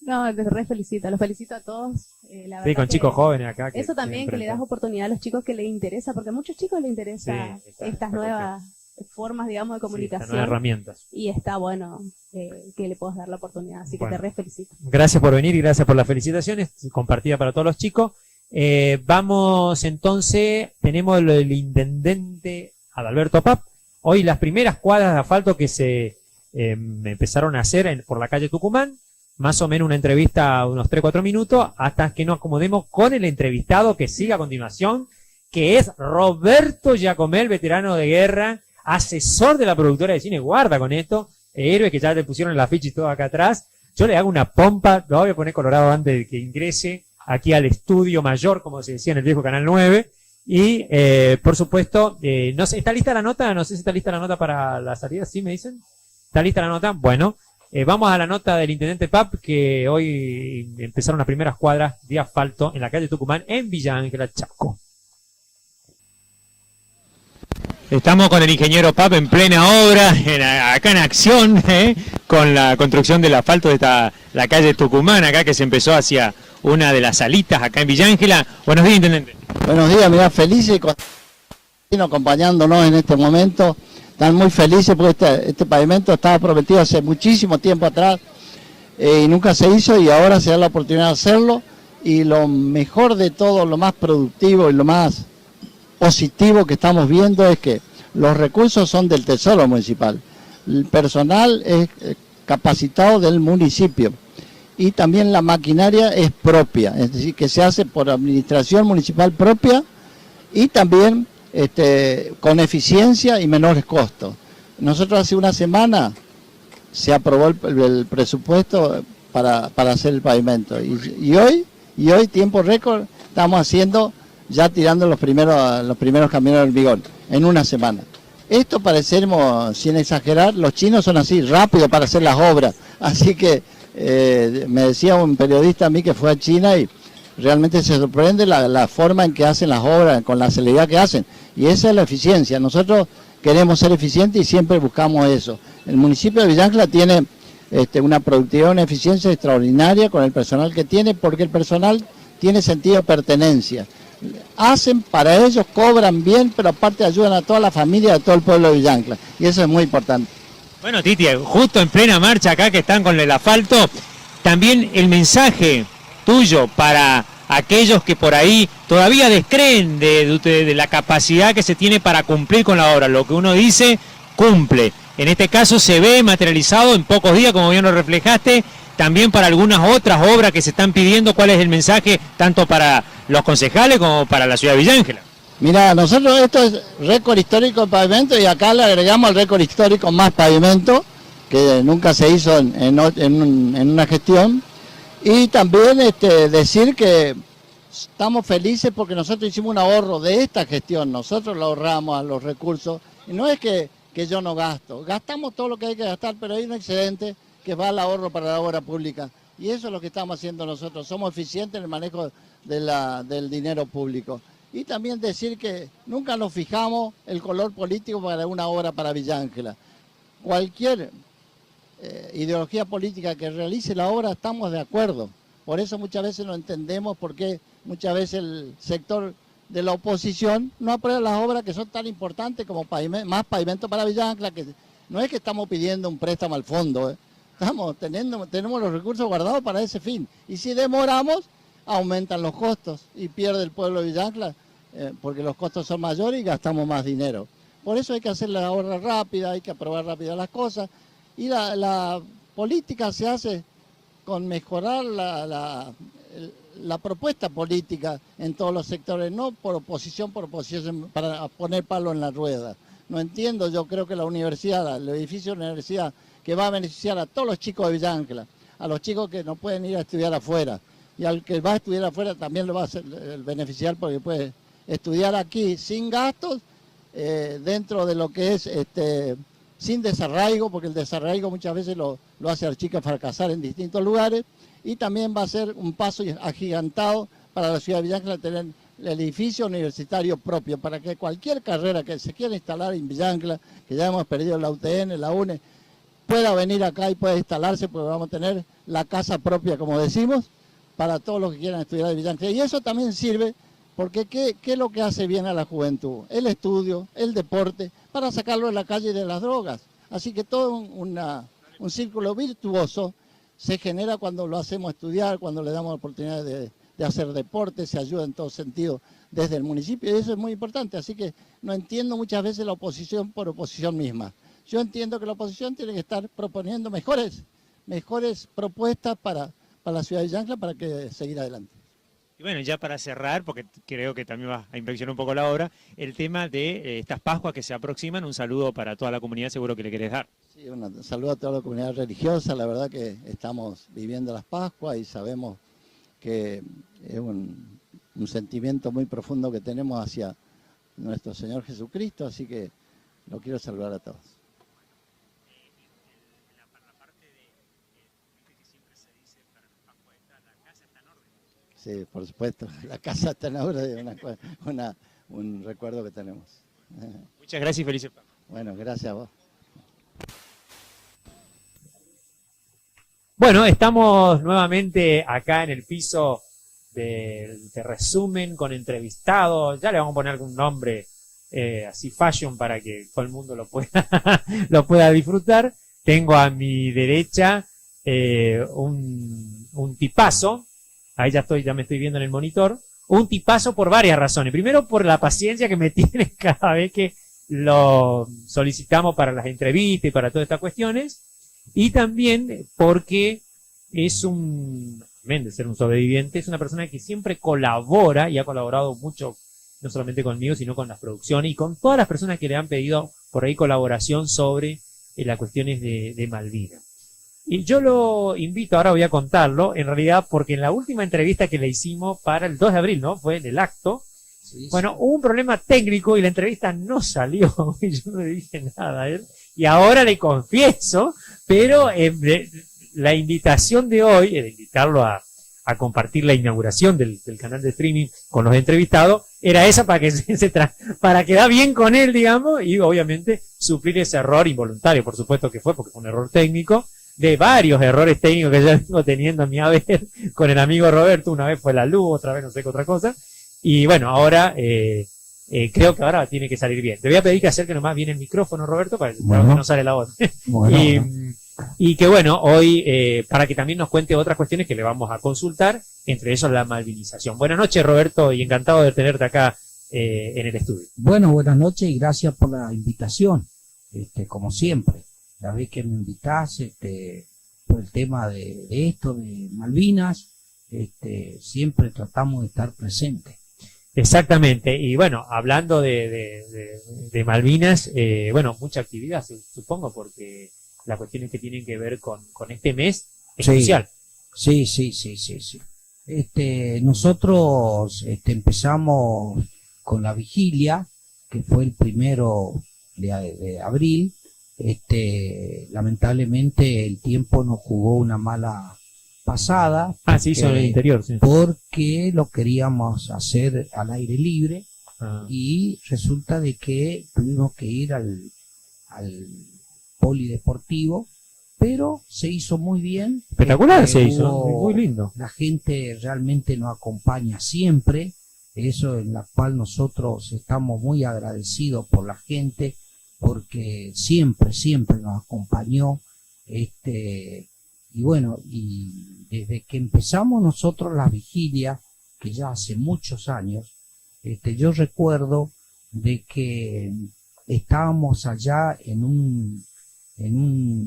No, te re felicito, los felicito a todos. La Sí, verdad con que chicos jóvenes acá. Eso también, que le das oportunidad a los chicos que les interesa, porque a muchos chicos les interesa Sí, esta estas nuevas formas, digamos, de comunicación. nuevas herramientas. Y está bueno que le puedas dar la oportunidad, así que Bueno. te re felicito. Gracias por venir y gracias por las felicitaciones, compartida para todos los chicos. Vamos entonces, tenemos el intendente Adalberto Pap. Hoy las primeras cuadras de asfalto que se empezaron a hacer por la calle Tucumán, más o menos una entrevista a unos 3-4 minutos, hasta que nos acomodemos con el entrevistado que sigue a continuación, que es Roberto Giacomel, veterano de guerra, asesor de la productora de cine, guarda con esto, héroe que ya le pusieron el afiche y todo acá atrás. Yo le hago una pompa, lo voy a poner colorado antes de que ingrese aquí al estudio mayor, como se decía en el viejo Canal 9. Y, por supuesto, no sé, ¿está lista la nota? No sé si está lista la nota para la salida, ¿sí me dicen? ¿Está lista la nota? Bueno, vamos a la nota del intendente Pap, que hoy empezaron las primeras cuadras de asfalto en la calle Tucumán, en Villa Ángela, Chaco. Estamos con el ingeniero Pap en plena obra, acá en acción, con la construcción del asfalto de la calle Tucumán, acá que se empezó hacia una de las salitas acá en Villa Ángela. Buenos días, intendente. Buenos días, mirá, felices y acompañándonos en este momento. Están muy felices porque este pavimento estaba prometido hace muchísimo tiempo atrás y nunca se hizo, y ahora se da la oportunidad de hacerlo. Y lo mejor de todo, lo más productivo y lo más positivo que estamos viendo es que los recursos son del Tesoro Municipal. El personal es capacitado del municipio y también la maquinaria es propia, es decir, que se hace por administración municipal propia y también con eficiencia y menores costos. Nosotros hace una semana se aprobó el presupuesto para hacer el pavimento y hoy tiempo récord estamos haciendo, ya tirando los primeros camiones de hormigón en una semana. Esto parecemos, sin exagerar, los chinos son así, rápido para hacer las obras. Así que me decía un periodista a mí que fue a China y realmente se sorprende la forma en que hacen las obras, con la celeridad que hacen. Y esa es la eficiencia. Nosotros queremos ser eficientes y siempre buscamos eso. El municipio de Villa Ángela tiene una productividad, una eficiencia extraordinaria con el personal que tiene, porque el personal tiene sentido de pertenencia. Hacen para ellos, cobran bien, pero aparte ayudan a toda la familia, a todo el pueblo de Villa Ángela. Y eso es muy importante. Bueno, Titi, justo en plena marcha acá que están con el asfalto, también el mensaje tuyo para aquellos que por ahí todavía descreen de la capacidad que se tiene para cumplir con la obra. Lo que uno dice, cumple. En este caso se ve materializado en pocos días, como bien lo reflejaste, también para algunas otras obras que se están pidiendo. ¿Cuál es el mensaje tanto para los concejales como para la ciudad de Villa Ángela? Mira, nosotros esto es récord histórico de pavimento y acá le agregamos el récord histórico más pavimento, que nunca se hizo en una gestión. Y también decir que estamos felices porque nosotros hicimos un ahorro de esta gestión, nosotros lo ahorramos a los recursos. Y no es que yo no gasto, gastamos todo lo que hay que gastar, pero hay un excedente que va al ahorro para la obra pública. Y eso es lo que estamos haciendo nosotros, somos eficientes en el manejo del dinero público. Y también decir que nunca nos fijamos el color político para una obra para Villa Ángela. Cualquier ideología política que realice la obra estamos de acuerdo. Por eso muchas veces no entendemos por qué muchas veces el sector de la oposición no aprueba las obras que son tan importantes como más pavimento para Villa Ángela, que no es que estamos pidiendo un préstamo al fondo, tenemos los recursos guardados para ese fin. Y si demoramos, aumentan los costos y pierde el pueblo de Villa Ángela, porque los costos son mayores y gastamos más dinero. Por eso hay que hacer la obra rápida, hay que aprobar rápido las cosas. Y la política se hace con mejorar la propuesta política en todos los sectores, no por oposición, para poner palo en la rueda. No entiendo, yo creo que la universidad, el edificio de la universidad, que va a beneficiar a todos los chicos de Villa Ángela, a los chicos que no pueden ir a estudiar afuera, y al que va a estudiar afuera también lo va a hacer beneficiar porque puede estudiar aquí sin gastos, dentro de lo que es sin desarraigo, porque el desarraigo muchas veces lo hace al chico fracasar en distintos lugares, y también va a ser un paso agigantado para la ciudad de Villa Ángela tener el edificio universitario propio, para que cualquier carrera que se quiera instalar en Villa Ángela, que ya hemos perdido la UTN, la UNE, pueda venir acá y pueda instalarse, porque vamos a tener la casa propia, como decimos, para todos los que quieran estudiar en Villa Ángela. Y eso también sirve, porque ¿qué es lo que hace bien a la juventud? El estudio, el deporte, para sacarlo de la calle de las drogas. Así que todo un círculo virtuoso se genera cuando lo hacemos estudiar, cuando le damos la oportunidad de de hacer deporte, se ayuda en todo sentido desde el municipio, y eso es muy importante. Así que no entiendo muchas veces la oposición por oposición misma. Yo entiendo que la oposición tiene que estar proponiendo mejores propuestas para la ciudad de Yangla para que seguir adelante. Y bueno, ya para cerrar, porque creo que también va a inflexionar un poco la obra, el tema de estas Pascuas que se aproximan, un saludo para toda la comunidad, seguro que le querés dar. Sí, un saludo a toda la comunidad religiosa, la verdad que estamos viviendo las Pascuas y sabemos que es un sentimiento muy profundo que tenemos hacia nuestro Señor Jesucristo, así que lo quiero saludar a todos. Sí, por supuesto, la casa está en obra, es un recuerdo que tenemos. Muchas gracias y felices Pascuas. Bueno, gracias a vos. Bueno, estamos nuevamente acá en el piso de resumen con entrevistados. Ya le vamos a poner algún nombre así fashion para que todo el mundo lo pueda disfrutar. Tengo a mi derecha un tipazo. Ahí ya me estoy viendo en el monitor. Un tipazo por varias razones. Primero, por la paciencia que me tiene cada vez que lo solicitamos para las entrevistas y para todas estas cuestiones. Y también porque además de ser un sobreviviente, es una persona que siempre colabora y ha colaborado mucho, no solamente conmigo, sino con las producciones y con todas las personas que le han pedido por ahí colaboración sobre las cuestiones de Malvinas. Y yo lo invito, ahora voy a contarlo, en realidad porque en la última entrevista que le hicimos para el 2 de abril, ¿no? Fue en el acto. Sí, bueno, hubo un problema técnico y la entrevista no salió y yo no le dije nada a él. Y ahora le confieso, pero la invitación de hoy, de invitarlo a compartir la inauguración del canal de streaming con los entrevistados, era esa para quedar bien con él, digamos, y obviamente suplir ese error involuntario, por supuesto que fue, porque fue un error técnico, de varios errores técnicos que ya vengo teniendo a mi haber con el amigo Roberto. Una vez fue la luz, otra vez no sé qué otra cosa. Y bueno, ahora creo que ahora tiene que salir bien. Te voy a pedir que acerque nomás bien el micrófono, Roberto, para que no sale la voz. Bueno, y que bueno, hoy para que también nos cuente otras cuestiones que le vamos a consultar, entre ellos la malvinización. Buenas noches, Roberto, y encantado de tenerte acá en el estudio. Bueno, buenas noches y gracias por la invitación, como siempre. La vez que me invitás, por el tema de esto, de Malvinas, siempre tratamos de estar presentes. Exactamente, y bueno, hablando de Malvinas, bueno, mucha actividad, supongo, porque las cuestiones que tienen que ver con este mes es crucial. Sí. Nosotros empezamos con la vigilia, que fue el 1 de abril. Lamentablemente el tiempo nos jugó una mala pasada. Sí, sobre el interior, sí. Porque lo queríamos hacer al aire libre y resulta de que tuvimos que ir al polideportivo, pero se hizo muy bien. Espectacular se hizo, muy lindo. La gente realmente nos acompaña siempre, eso en la cual nosotros estamos muy agradecidos por la gente, porque siempre nos acompañó, y bueno, y desde que empezamos nosotros la vigilia, que ya hace muchos años, yo recuerdo de que estábamos allá en un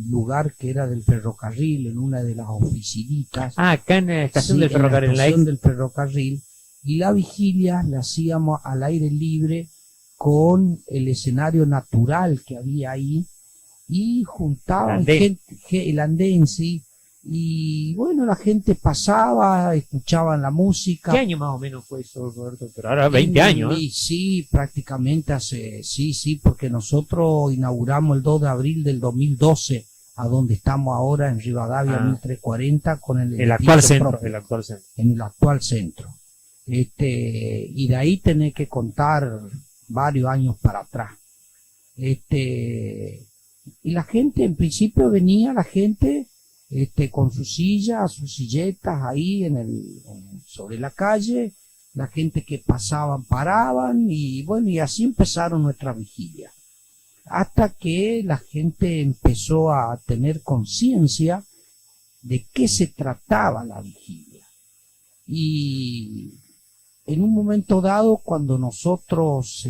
lugar que era del ferrocarril, en una de las oficinitas. Acá en la estación del ferrocarril. En la estación del ferrocarril, y la vigilia la hacíamos al aire libre, con el escenario natural que había ahí, y juntaban gente, el andén, sí, y bueno, la gente pasaba, escuchaban la música. ¿Qué año más o menos fue eso, Roberto? Pero ahora 20 años, ¿eh? Sí, prácticamente sí, porque nosotros inauguramos el 2 de abril del 2012, a donde estamos ahora en Rivadavia 1340, con el actual centro. En el actual centro. Y de ahí tenés que contar varios años para atrás. Y la gente, en principio venía la gente con sus sillas, sus silletas ahí sobre la calle, la gente que pasaban paraban, y bueno, y así empezaron nuestra vigilia. Hasta que la gente empezó a tener conciencia de qué se trataba la vigilia. Y en un momento dado, cuando nosotros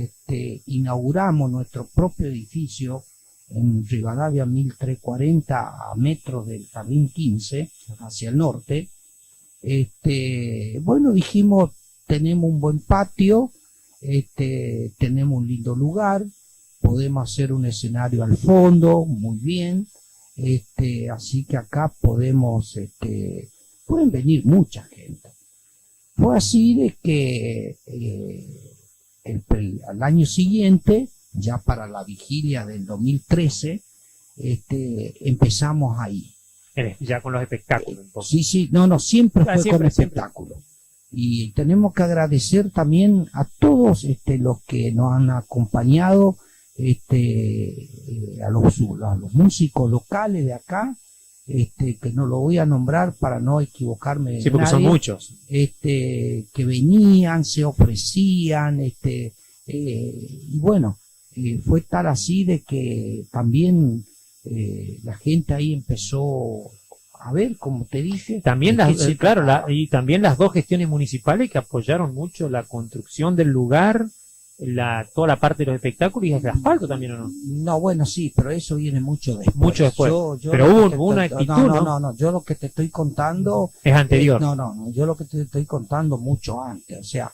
inauguramos nuestro propio edificio en Rivadavia 1340, a metros del Jardín 15, hacia el norte, bueno, dijimos, tenemos un buen patio, tenemos un lindo lugar, podemos hacer un escenario al fondo, muy bien, así que acá podemos, pueden venir mucha gente. Fue así de que al año siguiente, ya para la vigilia del 2013, empezamos ahí. Ya con los espectáculos. Entonces. Sí, sí, no, siempre fue Siempre, con siempre. espectáculo. Y tenemos que agradecer también a todos los que nos han acompañado, a los músicos locales de acá, que no lo voy a nombrar para no equivocarme de Sí, porque son nadie, muchos. que venían, se ofrecían, y bueno, fue tal así de que también la gente ahí empezó a ver, como te dije. También de qué las, se claro, trataba. y también las dos gestiones municipales que apoyaron mucho la construcción del lugar, toda la parte de los espectáculos y el asfalto también, ¿o no? No, bueno, sí, pero eso viene mucho después. Mucho después. Pero lo hubo que una te- actitud, no, yo lo que te estoy contando Es anterior. no, yo lo que te estoy contando mucho antes, o sea,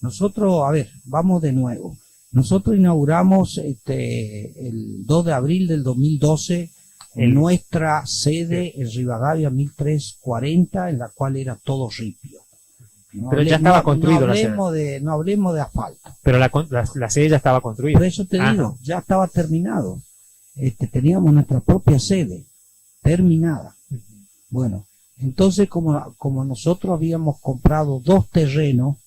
nosotros, a ver, vamos de nuevo. Nosotros inauguramos el 2 de abril del 2012 nuestra sede en Rivadavia 1340, en la cual era todo ripio. Pero ya estaba construido la sede. No hablemos de asfalto. Pero la sede ya estaba construida. Por eso te Ajá. digo, ya estaba terminado. Teníamos nuestra propia sede, terminada. Bueno, entonces como nosotros habíamos comprado 2 terrenos,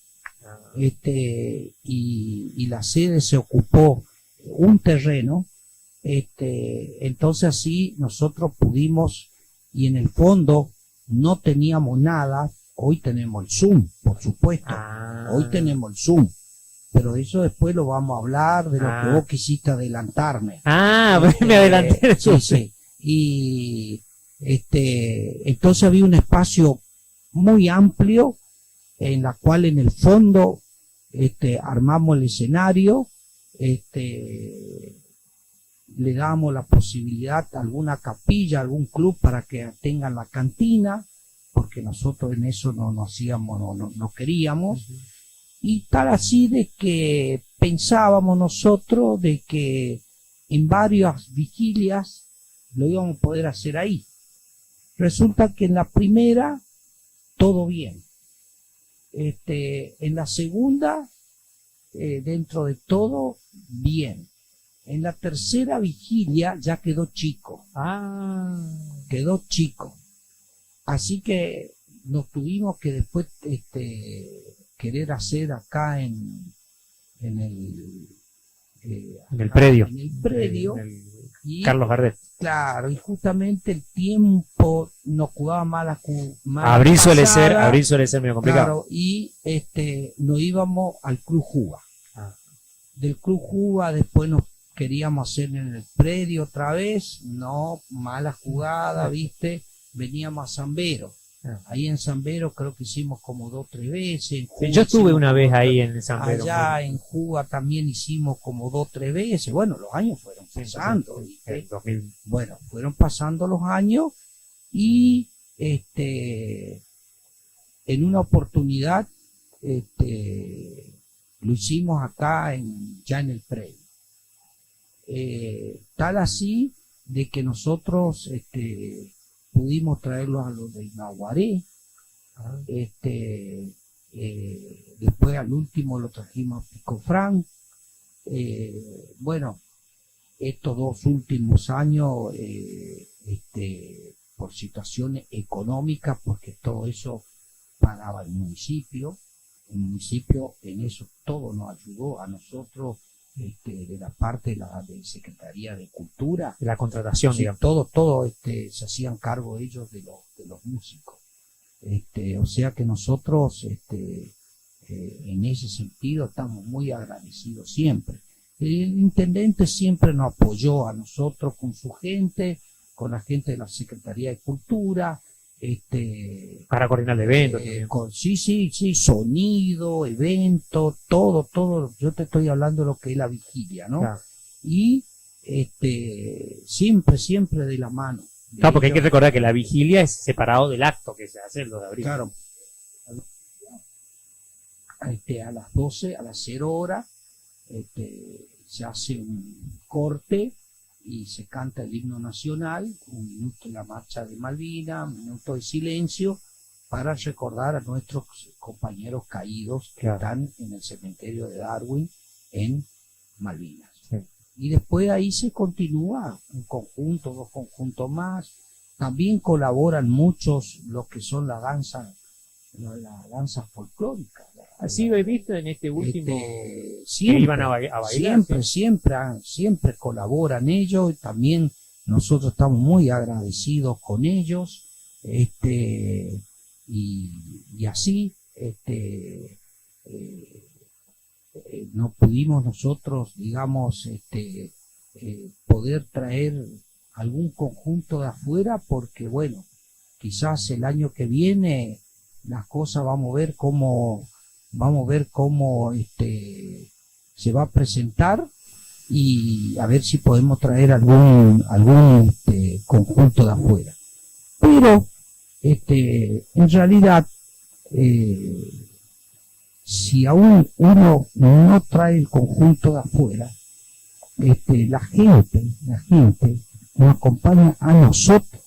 y la sede se ocupó un terreno, entonces así nosotros pudimos, y en el fondo no teníamos nada. Hoy tenemos el Zoom, por supuesto. Hoy tenemos el Zoom. Pero eso después lo vamos a hablar de lo que vos quisiste adelantarme. Me adelanté. Sí, sí. Y entonces había un espacio muy amplio en la cual en el fondo armamos el escenario, le damos la posibilidad a alguna capilla, algún club para que tengan la cantina, porque nosotros en eso no hacíamos, no queríamos, y tal así de que pensábamos nosotros de que en varias vigilias lo íbamos a poder hacer ahí. Resulta que en la primera todo bien, en la segunda dentro de todo bien, en la tercera vigilia ya quedó chico, así que nos tuvimos que después querer hacer acá en el predio. En el predio. Y, Carlos Gardel. claro, y justamente el tiempo nos jugaba mala Abril suele pasada, ser medio complicado. claro, y nos íbamos al Club Juba. Del Club Juba después nos queríamos hacer en el predio otra vez, no, mala jugada, viste, veníamos a Zambero. Ahí en Zambero creo que hicimos como 2 o 3 veces. En Juba Yo estuve hicimos una como vez 2 o 3 ahí en San Pedro. Allá en Juba también hicimos como 2 o 3 veces. Bueno, los años fueron pasando, ¿viste? En 2000. Bueno, fueron pasando los años y en una oportunidad lo hicimos acá ya en el predio. Tal así de que nosotros pudimos traerlos a los de Inaguaré. Después al último lo trajimos a Picofrán. Bueno, estos 2 últimos años por situaciones económicas, porque todo eso pagaba el municipio en eso todo nos ayudó a nosotros, de la parte de Secretaría de Cultura, La contratación, sí, digamos. todo se hacían cargo ellos de los músicos. O sea que nosotros en ese sentido estamos muy agradecidos siempre. El intendente siempre nos apoyó a nosotros con su gente, con la gente de la Secretaría de Cultura, Para coordinar el evento. Sí, sonido, evento, todo. Yo te estoy hablando de lo que es la vigilia, ¿no? Claro. Y siempre de la mano. Claro, porque hay que recordar que la vigilia es separado del acto que se hace el 2 de abril. Claro. A las 12, a las 0 horas, se hace un corte y se canta el himno nacional, un minuto en la marcha de Malvinas, un minuto de silencio para recordar a nuestros compañeros caídos que están en el cementerio de Darwin en Malvinas. Sí. Y después ahí se continúa un conjunto, 2 conjuntos más. También colaboran muchos los que son la danza folclórica. Así lo he visto en este último siempre, que iban a bailar. Siempre colaboran ellos, y también nosotros estamos muy agradecidos con ellos, y así, no pudimos nosotros, digamos, poder traer algún conjunto de afuera, porque bueno, quizás el año que viene las cosas vamos a ver cómo se va a presentar, y a ver si podemos traer algún conjunto de afuera. Pero en realidad, si aún uno no trae el conjunto de afuera, la gente nos acompaña a nosotros.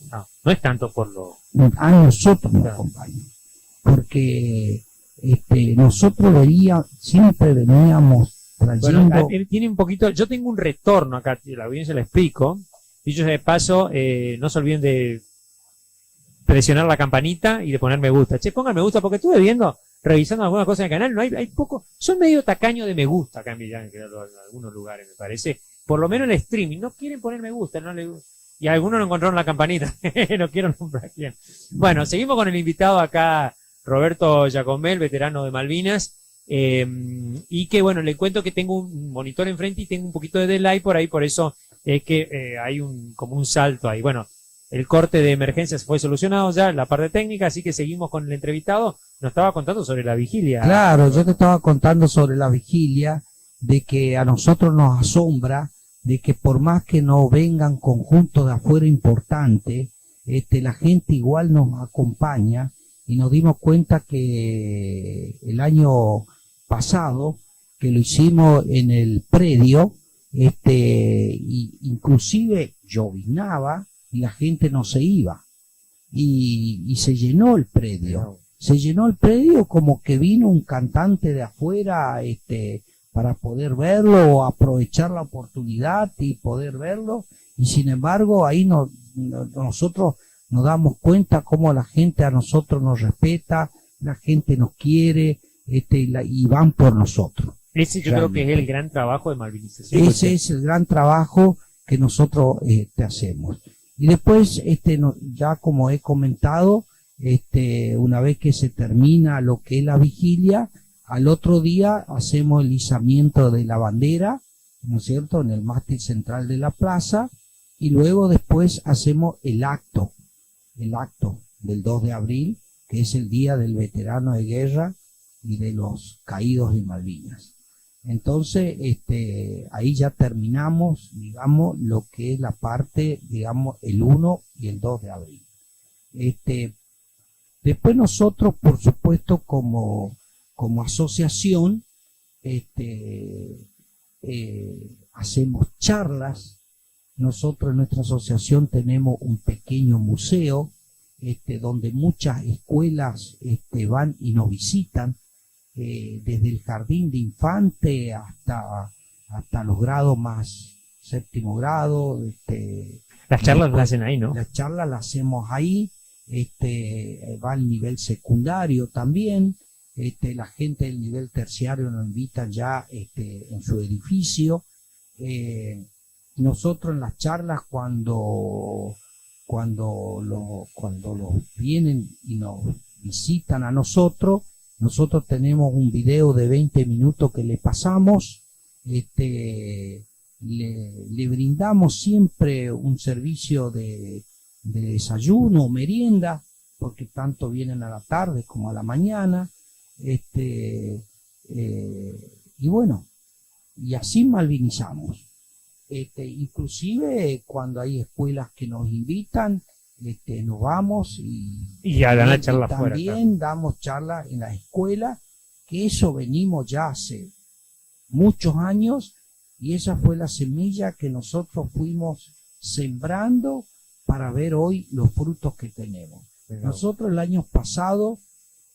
No es tanto por lo... A nosotros nos acompaña. Porque nosotros siempre veníamos trayendo... Bueno, tiene un poquito... Yo tengo un retorno acá, la audiencia le explico. Dicho de paso, no se olviden de presionar la campanita y de poner me gusta. Che, pongan me gusta, porque estuve revisando algunas cosas en el canal, hay poco... Son medio tacaño de me gusta acá en Villán, en algunos lugares, me parece. Por lo menos en el streaming, no quieren poner me gusta, y algunos no encontraron la campanita. No quiero nombrar quién. Bueno, seguimos con el invitado acá, Roberto Giacomel, veterano de Malvinas, y que bueno, le cuento que tengo un monitor enfrente y tengo un poquito de delay por ahí, por eso es que hay como un salto ahí. Bueno, el corte de emergencias fue solucionado ya, la parte técnica, así que seguimos con el entrevistado. Nos estaba contando sobre la vigilia. Claro, yo te estaba contando sobre la vigilia, de que a nosotros nos asombra, de que por más que no vengan conjuntos de afuera importantes, la gente igual nos acompaña, y nos dimos cuenta que el año pasado, que lo hicimos en el predio, inclusive llovinaba y la gente no se iba, y se llenó el predio. Se llenó el predio como que vino un cantante de afuera, para poder verlo, o aprovechar la oportunidad y poder verlo, y sin embargo ahí nosotros nos damos cuenta cómo la gente a nosotros nos respeta, la gente nos quiere, y van por nosotros. Ese yo creo que es el gran trabajo de malvinización. Ese es el gran trabajo que nosotros hacemos. Y después, ya como he comentado, una vez que se termina lo que es la vigilia, al otro día hacemos el izamiento de la bandera, ¿no es cierto?, en el mástil central de la plaza, y luego después hacemos el acto del 2 de abril, que es el día del veterano de guerra y de los caídos de Malvinas. Entonces, ahí ya terminamos, digamos, lo que es la parte, digamos, el 1 y el 2 de abril. Después nosotros, por supuesto, como asociación, hacemos charlas. Nosotros en nuestra asociación tenemos un pequeño museo, donde muchas escuelas van y nos visitan, desde el jardín de infante hasta los grados más, 7º grado. Las charlas las hacen ahí, ¿no? Las charlas las hacemos ahí, va al nivel secundario también. La gente del nivel terciario nos invitan ya en su edificio. Nosotros en las charlas, cuando los vienen y nos visitan a nosotros tenemos un video de 20 minutos que le pasamos. Le brindamos siempre un servicio de desayuno o merienda, porque tanto vienen a la tarde como a la mañana, y bueno, y así malvinizamos. Inclusive cuando hay escuelas que nos invitan, nos vamos Y ya dan la charla afuera. también damos charlas en las escuelas, que eso venimos ya hace muchos años, y esa fue la semilla que nosotros fuimos sembrando para ver hoy los frutos que tenemos. Nosotros el año pasado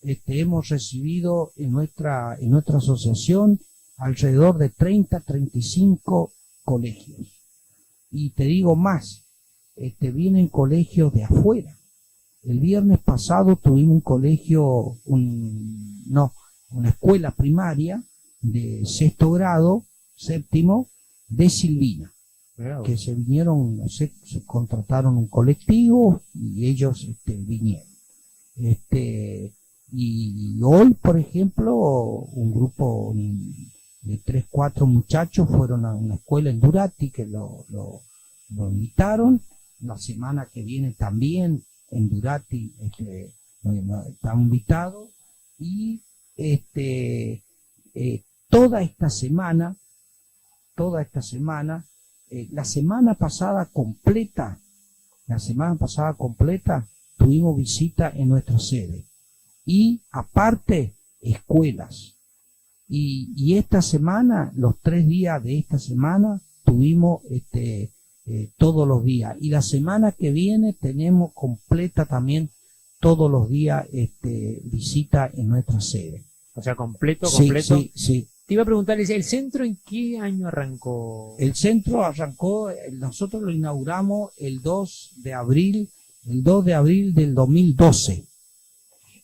hemos recibido en nuestra asociación alrededor de 35 colegios. Y te digo más, vienen colegios de afuera. El viernes pasado tuvimos un colegio, una escuela primaria de sexto grado, séptimo, de Silvina, que se vinieron, no sé, se contrataron un colectivo y ellos vinieron. Y hoy, por ejemplo, un grupo de 3, 4 muchachos fueron a una escuela en Durati que lo invitaron. La semana que viene también en Durati están invitados. Y toda esta semana, la semana pasada completa, tuvimos visita en nuestra sede. Y aparte, escuelas. Y esta semana, los 3 días de esta semana, tuvimos todos los días. Y la semana que viene tenemos completa también todos los días visita en nuestra sede. O sea, completo. Sí. Te iba a preguntar, ¿el centro en qué año arrancó? El centro arrancó, nosotros lo inauguramos el 2 de abril del 2012.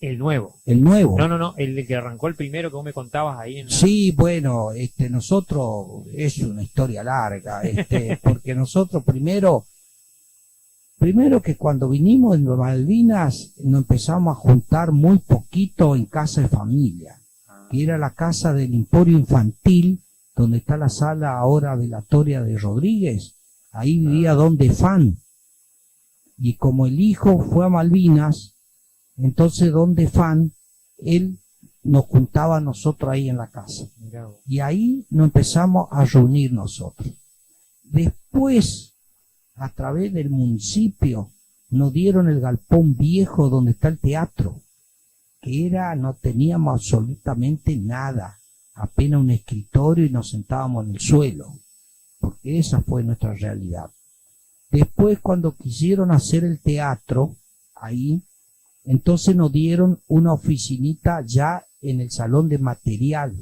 El nuevo. El nuevo. No, el que arrancó el primero que vos me contabas ahí en Sí, bueno, nosotros, es una historia larga, porque nosotros primero que cuando vinimos en Malvinas nos empezamos a juntar muy poquito en casa de familia, que era la casa del Emporio Infantil, donde está la sala ahora velatoria de Rodríguez. Ahí vivía Don Defán, y como el hijo fue a Malvinas, entonces Don Defán, él nos juntaba a nosotros ahí en la casa. Y ahí nos empezamos a reunir nosotros. Después, a través del municipio, nos dieron el galpón viejo donde está el teatro, que no teníamos absolutamente nada, apenas un escritorio y nos sentábamos en el suelo, porque esa fue nuestra realidad. Después, cuando quisieron hacer el teatro, ahí, entonces nos dieron una oficinita ya en el salón de material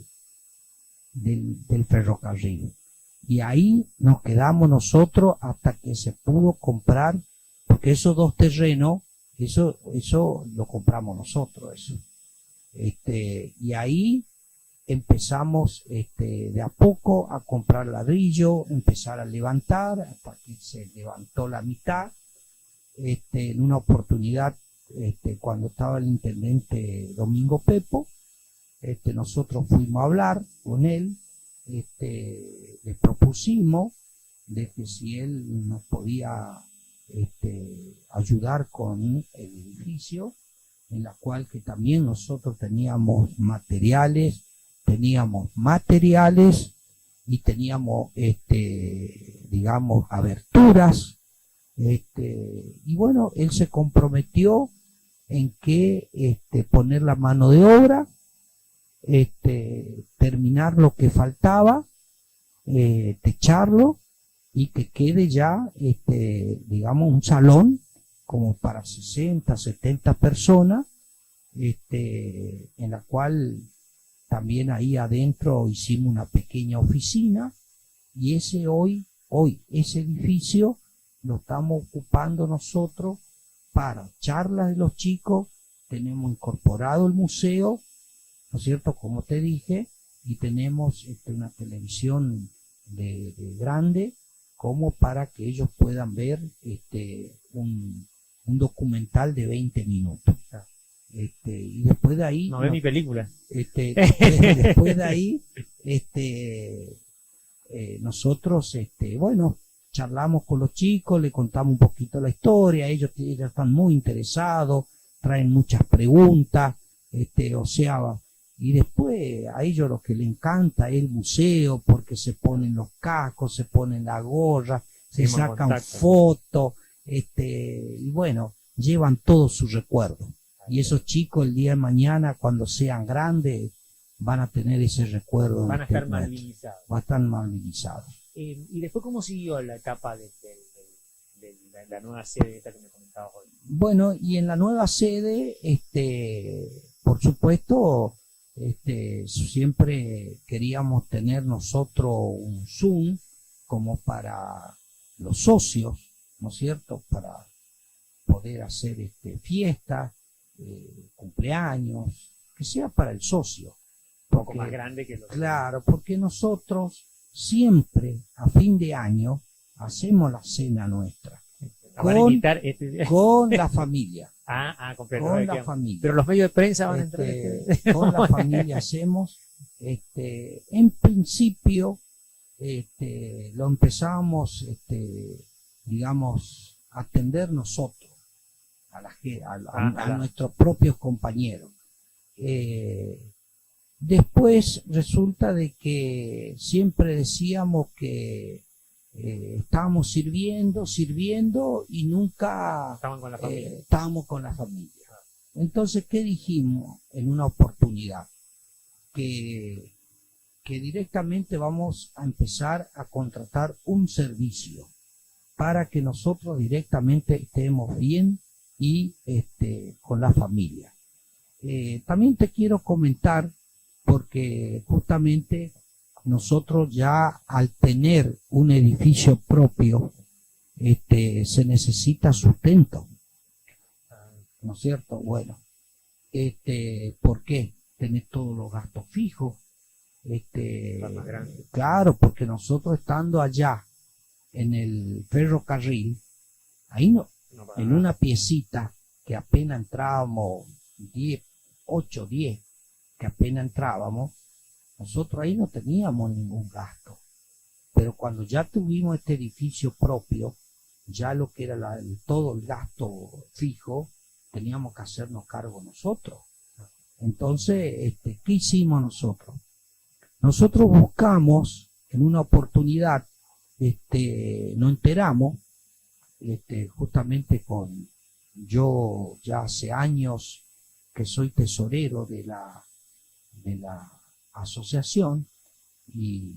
del ferrocarril. Y ahí nos quedamos nosotros hasta que se pudo comprar, porque esos 2 terrenos, eso lo compramos nosotros, eso. Y ahí empezamos de a poco a comprar ladrillo, empezar a levantar, hasta que se levantó la mitad. En una oportunidad, cuando estaba el intendente Domingo Pepo, nosotros fuimos a hablar con él, le propusimos de que si él nos podía ayudar con el edificio, en la cual que también nosotros teníamos materiales y teníamos digamos aberturas, y bueno, él se comprometió en que poner la mano de obra, terminar lo que faltaba, techarlo, y que quede ya digamos un salón como para 60, 70 personas, en la cual también ahí adentro hicimos una pequeña oficina, y ese ese edificio lo estamos ocupando nosotros para charlas de los chicos. Tenemos incorporado el museo, ¿no es cierto?, como te dije, y tenemos una televisión de grande, como para que ellos puedan ver un documental de 20 minutos. Y después de ahí... No ve mi película. Después de ahí, nosotros, bueno, charlamos con los chicos, le contamos un poquito la historia, ellos están muy interesados, traen muchas preguntas, o sea, y después a ellos lo que les encanta es el museo, porque se ponen los cascos, se ponen la gorra, se Seguimos en sacan contacto. fotos, y bueno, llevan todo su recuerdo. Y esos chicos el día de mañana, cuando sean grandes, van a tener ese recuerdo. Van a estar nuestro. malvinizados. Va a estar malvinizados. Y después, ¿cómo siguió la etapa de la nueva sede esta que me comentabas hoy? Bueno, y en la nueva sede, por supuesto, siempre queríamos tener nosotros un Zoom como para los socios, ¿no es cierto? Para poder hacer fiestas, cumpleaños, que sea para el socio. Un poco más grande que los Claro, porque nosotros siempre a fin de año hacemos la cena nuestra van a con, invitar con la familia, completo. con la familia. Pero los medios de prensa van a entrar. Con la familia hacemos, en principio, lo empezamos, digamos, a atender nosotros, a nuestros propios compañeros. Después resulta de que siempre decíamos que estábamos sirviendo y nunca Estaban con la familia. estábamos con la familia. Entonces, ¿qué dijimos en una oportunidad? Que directamente vamos a empezar a contratar un servicio para que nosotros directamente estemos bien y con la familia. También te quiero comentar, porque justamente nosotros ya al tener un edificio propio, se necesita sustento, ¿no es cierto? Bueno, ¿por qué? Tener todos los gastos fijos, Más grande. claro, porque nosotros estando allá en el ferrocarril, ahí no, No, para en nada. una piecita que apenas entrábamos 8, 10, que apenas entrábamos, nosotros ahí no teníamos ningún gasto. Pero cuando ya tuvimos este edificio propio, ya lo que era todo el gasto fijo, teníamos que hacernos cargo nosotros. Entonces, ¿qué hicimos nosotros? Nosotros buscamos en una oportunidad, nos enteramos, justamente yo ya hace años que soy tesorero de la asociación, y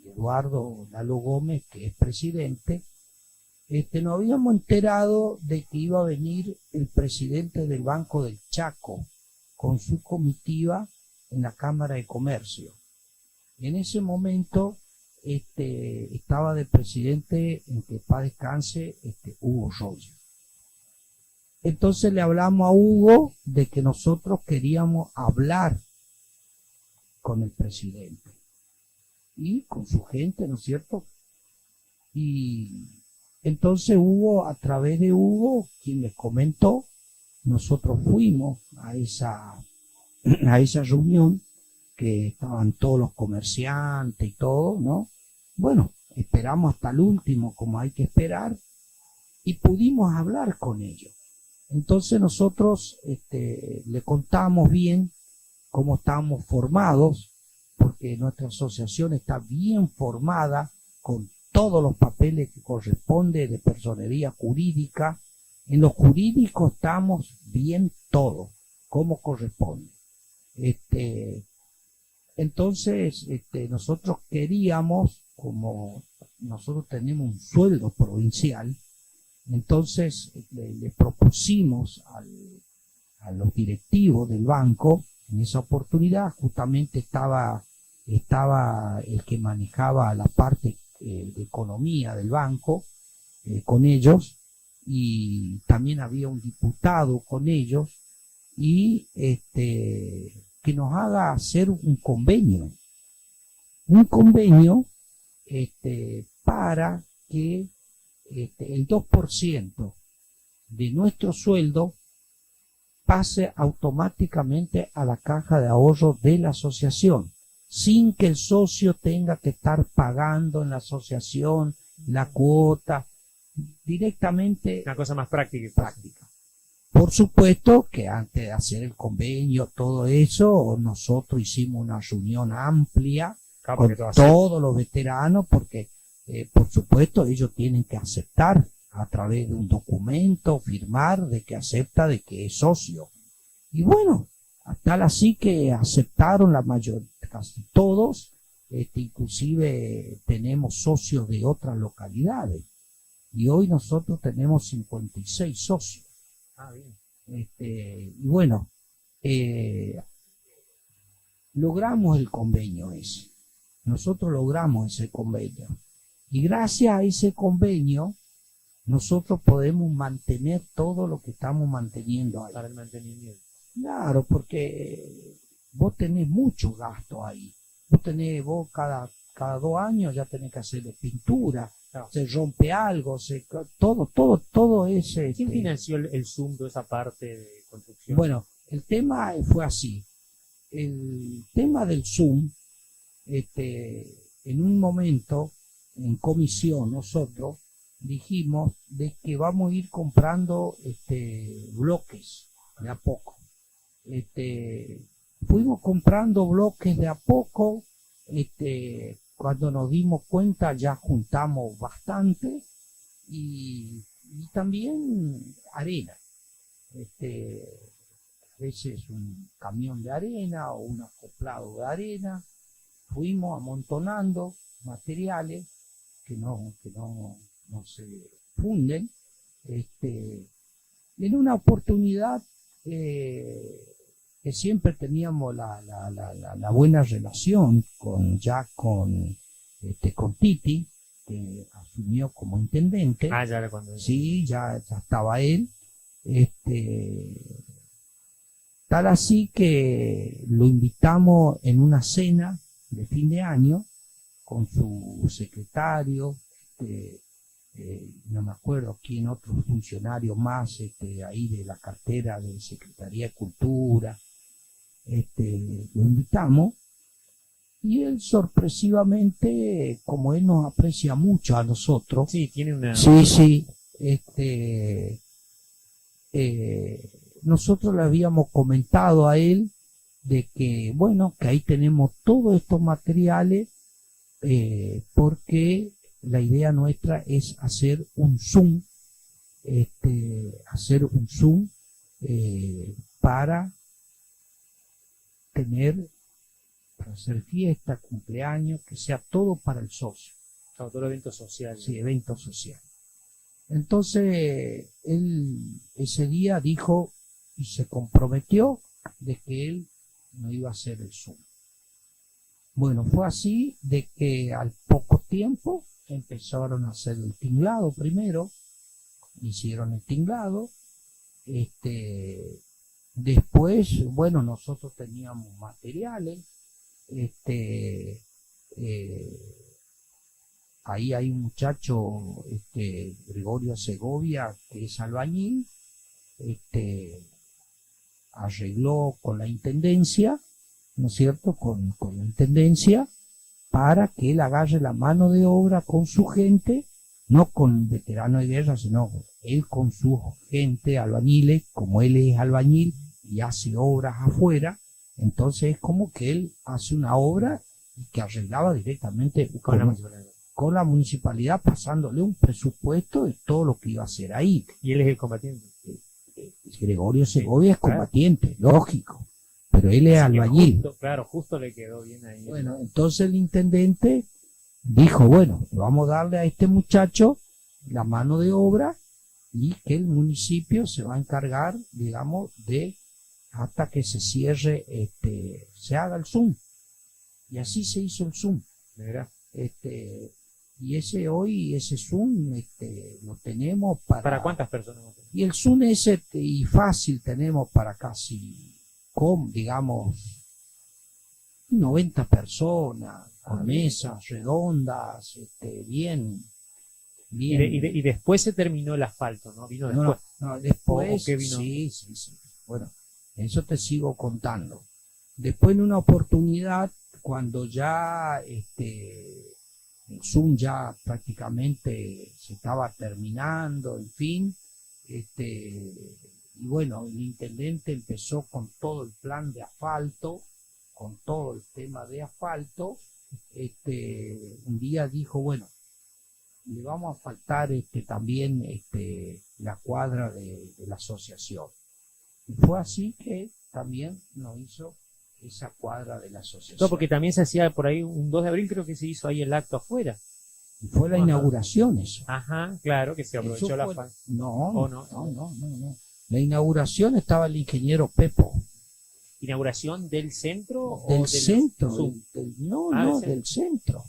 Eduardo Lalo Gómez, que es presidente, nos habíamos enterado de que iba a venir el presidente del Banco del Chaco con su comitiva en la Cámara de Comercio. En ese momento estaba de presidente, en que paz descanse, Hugo Roger. Entonces le hablamos a Hugo de que nosotros queríamos hablar con el presidente y con su gente, ¿no es cierto? Y entonces Hugo, a través de Hugo, quien les comentó, nosotros fuimos a esa reunión, que estaban todos los comerciantes y todo, ¿no? Bueno, esperamos hasta el último, como hay que esperar, y pudimos hablar con ellos. Entonces nosotros le contamos bien cómo estamos formados, porque nuestra asociación está bien formada, con todos los papeles que corresponde de personería jurídica. En lo jurídico estamos bien todo, como corresponde. Entonces, nosotros queríamos, como nosotros tenemos un sueldo provincial, entonces le propusimos a los directivos del banco. En esa oportunidad justamente estaba el que manejaba la parte de economía del banco con ellos, y también había un diputado con ellos, y que nos haga hacer un convenio para que el 2% de nuestro sueldo pase automáticamente a la caja de ahorro de la asociación, sin que el socio tenga que estar pagando en la asociación la cuota, directamente Una cosa más práctica. práctica. Por supuesto que antes de hacer el convenio, todo eso, nosotros hicimos una reunión amplia con todos los veteranos, porque por supuesto ellos tienen que aceptar a través de un documento, firmar de que acepta de que es socio. Y bueno, tal así que aceptaron la mayoría, casi todos, inclusive tenemos socios de otras localidades. Y hoy nosotros tenemos 56 socios. Ah, bien. Y bueno, logramos el convenio ese. Nosotros logramos ese convenio. Y gracias a ese convenio, nosotros podemos mantener todo lo que estamos manteniendo ahí. Para el mantenimiento. Claro, porque vos tenés mucho gasto ahí. Vos cada 2 años ya tenés que hacerle pintura, Claro. se rompe algo, todo es... ¿Quién financió el Zoom, toda esa parte de construcción? Bueno, el tema fue así. El tema del Zoom, en un momento, en comisión, nosotros dijimos de que vamos a ir comprando bloques de a poco. Fuimos comprando bloques de a poco, cuando nos dimos cuenta ya juntamos bastante y también arena. A veces un camión de arena o un acoplado de arena. Fuimos amontonando materiales que no se funden. En una oportunidad que siempre teníamos la buena relación con Titi, que asumió como intendente. Ah, ya era cuando... Sí, ya estaba él. Tal así que lo invitamos en una cena de fin de año con su secretario, no me acuerdo quién, otro funcionario más ahí de la cartera de Secretaría de Cultura. Lo invitamos y él sorpresivamente, como él nos aprecia mucho a nosotros, Sí, tiene una... sí, nosotros le habíamos comentado a él de que, bueno, que ahí tenemos todos estos materiales, porque la idea nuestra es hacer un Zoom, para hacer fiesta, cumpleaños, que sea todo para el socio. Claro, todo el evento social. Sí, evento social. Entonces, él ese día dijo y se comprometió de que él no iba a hacer el Zoom. Bueno, fue así de que al poco tiempo empezaron a hacer el tinglado primero, hicieron el tinglado, después, bueno, nosotros teníamos materiales, ahí hay un muchacho, Gregorio Segovia, que es albañil, arregló con la intendencia, ¿no es cierto?, con la intendencia, para que él agarre la mano de obra con su gente, no con veteranos de guerra, sino él con su gente, albañiles, como él es albañil y hace obras afuera, entonces es como que él hace una obra que arreglaba directamente con la municipalidad, pasándole un presupuesto de todo lo que iba a hacer ahí. Y él es el combatiente. Gregorio Segovia es combatiente, lógico, pero él es albañil. Justo le quedó bien ahí. Bueno, entonces el intendente dijo, bueno, vamos a darle a este muchacho la mano de obra y que el municipio se va a encargar, digamos, de hasta que se cierre, se haga el Zoom. Y así se hizo el Zoom. Mira. Y ese Zoom, lo tenemos para... ¿Para cuántas personas? Y el Zoom ese, y fácil, tenemos para casi, digamos, 90 personas, con mesas redondas, bien. Y después se terminó el asfalto, ¿no? Vino después. No, después, ¿O qué vino? Sí. Bueno, eso te sigo contando. Después, en una oportunidad, cuando ya el Zoom ya prácticamente se estaba terminando, en fin, y bueno, el intendente empezó con todo el plan de asfalto, con todo el tema de asfalto. Un día dijo, bueno, le vamos a faltar también la cuadra de la asociación. Y fue así que también nos hizo esa cuadra de la asociación. No, porque también se hacía por ahí un 2 de abril, creo que se hizo ahí el acto afuera. Y fue la Ajá. inauguración eso. Ajá, claro, que se aprovechó Eso la fue- fan. No, ¿O no, no? no, no, no. La inauguración estaba el ingeniero Pepo. ¿Inauguración del centro Del o centro. Zoom? No, Ah, no, del del centro.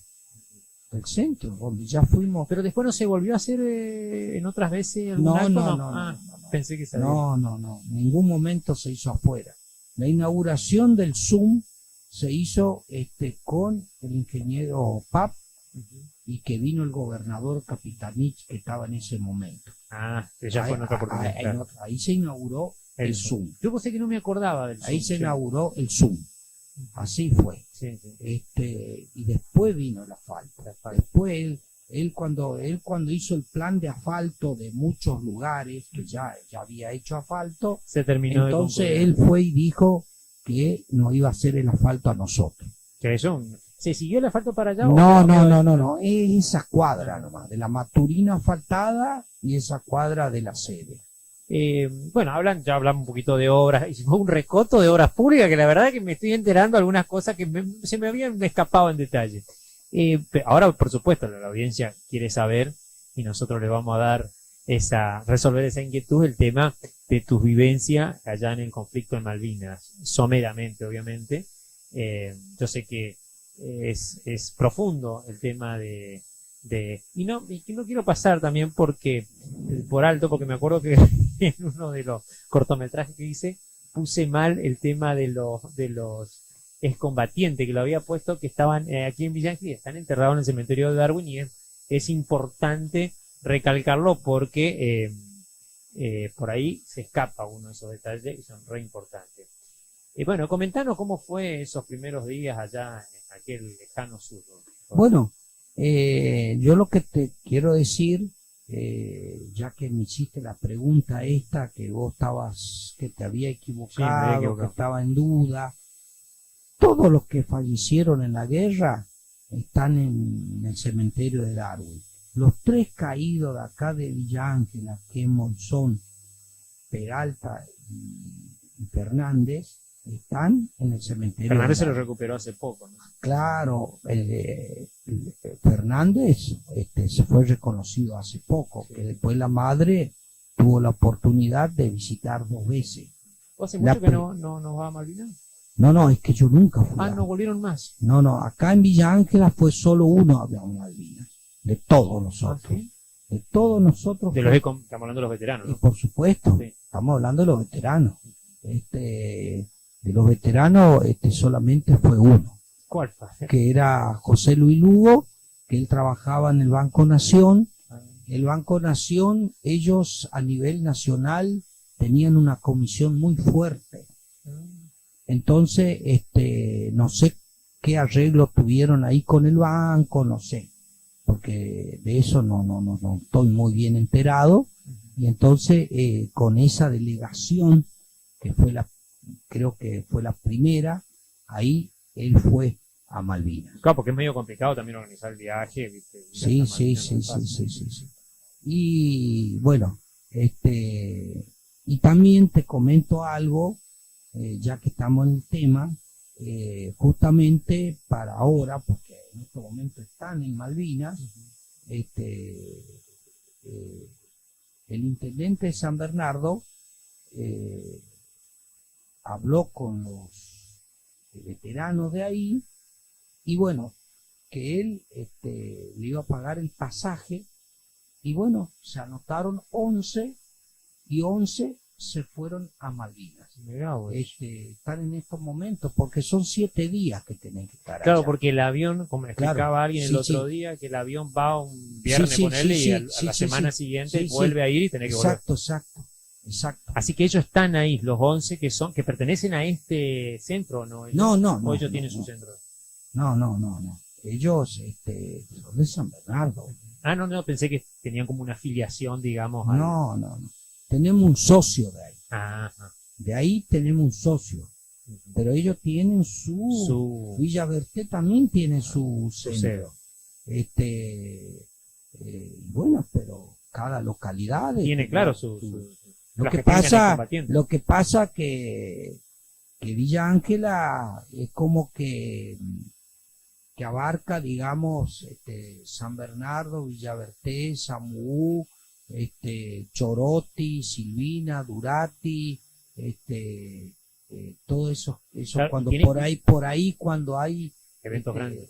Del centro, donde ya fuimos. Pero después no se volvió a hacer en otras veces algún No, acto, no, ¿no? no, Ah, no, no. pensé que se había. No, no, no. En ningún momento se hizo afuera. La inauguración del Zoom se hizo con el ingeniero Pap Ujú. y que vino el gobernador Capitanich, que estaba en ese momento. Ah, que ya fue en otra oportunidad. claro. Ahí se inauguró el Zoom. Zoom. Yo pensé que no me acordaba del Ahí Zoom, se sí. inauguró el Zoom. Así fue. Sí, sí. Y después vino el asfalto. Después él cuando hizo el plan de asfalto de muchos lugares, que ya había hecho asfalto, Se terminó entonces de él fue y dijo que nos iba a hacer el asfalto a nosotros. que eso, ¿se siguió el asfalto para allá? o No, quedó- no, no, no, no, es esa cuadra nomás, de la Maturina asfaltada y esa cuadra de la sede. Bueno, ya hablamos un poquito de obras, hicimos un recoto de obras públicas que la verdad es que me estoy enterando algunas cosas que se me habían escapado en detalle. Ahora, por supuesto, la audiencia quiere saber y nosotros le vamos a dar resolver esa inquietud, el tema de tu vivencia allá en el conflicto en Malvinas, someramente, obviamente. Yo sé que es profundo el tema y no quiero pasar también por alto, porque me acuerdo que en uno de los cortometrajes que hice puse mal el tema de los excombatientes, que lo había puesto, que estaban aquí en Villa Ángel y están enterrados en el cementerio de Darwin, y es importante recalcarlo porque por ahí se escapa uno de esos detalles y son re importantes. Bueno, comentanos cómo fue esos primeros días allá en aquel lejano sur. Bueno, yo lo que te quiero decir, ya que me hiciste la pregunta esta, que vos que te había equivocado, que estaba en duda, todos los que fallecieron en la guerra están en el cementerio de Darwin. Los 3 caídos de acá de Villa Ángela, que son Peralta y Fernández, están en el cementerio. Fernández se lo recuperó hace poco, ¿no? Claro, Fernández se fue reconocido hace poco, que después la madre tuvo la oportunidad de visitar 2 veces. ¿Hace mucho que no va a Malvinas? No, es que yo nunca fui. No volvieron más. No, acá en Villa Ángela fue solo uno había un Malvinas, de todos nosotros. ¿Sí? De todos nosotros. Estamos hablando de los veteranos, Y ¿no? por supuesto, Sí. estamos hablando de los veteranos. De los veteranos solamente fue uno, ¿Cuál fue? que era José Luis Lugo, que él trabajaba en el Banco Nación. El Banco Nación, ellos a nivel nacional tenían una comisión muy fuerte. Entonces, no sé qué arreglo tuvieron ahí con el banco, no sé, porque de eso no estoy muy bien enterado. Y entonces, con esa delegación, que creo que fue la primera, ahí él fue a Malvinas. Claro, porque es medio complicado también organizar el viaje, ¿viste? Sí. Sí. Y bueno, y también te comento algo, ya que estamos en el tema, justamente para ahora, porque en este momento están en Malvinas, el intendente de San Bernardo habló con los veteranos de ahí, y bueno, que él le iba a pagar el pasaje, y bueno, se anotaron 11, y 11 se fueron a Malvinas. Mirá vos. Están en estos momentos, porque son 7 días que tienen que estar Claro, allá. porque el avión, como explicaba Claro, alguien el sí, otro sí. día, que el avión va un viernes Sí, con él y a la sí, semana sí. siguiente Sí, sí. vuelve a ir y tiene que volver. Exacto. Así que ellos están ahí, los 11 que pertenecen a este centro, ¿no? ¿O ellos tienen su centro? No. Ellos son de San Bernardo. No, pensé que tenían como una afiliación, digamos. No. tenemos un socio de ahí. Ajá. De ahí tenemos un socio. Pero ellos tienen su Villa Berté también tiene su centro. Bueno, pero cada localidad tiene claro lo que pasa que Villa Ángela es como que abarca, digamos, San Bernardo, Villa Berté, Samú, Choroti, Silvina, Durati, todo eso Claro, cuando por ahí cuando hay eventos grandes.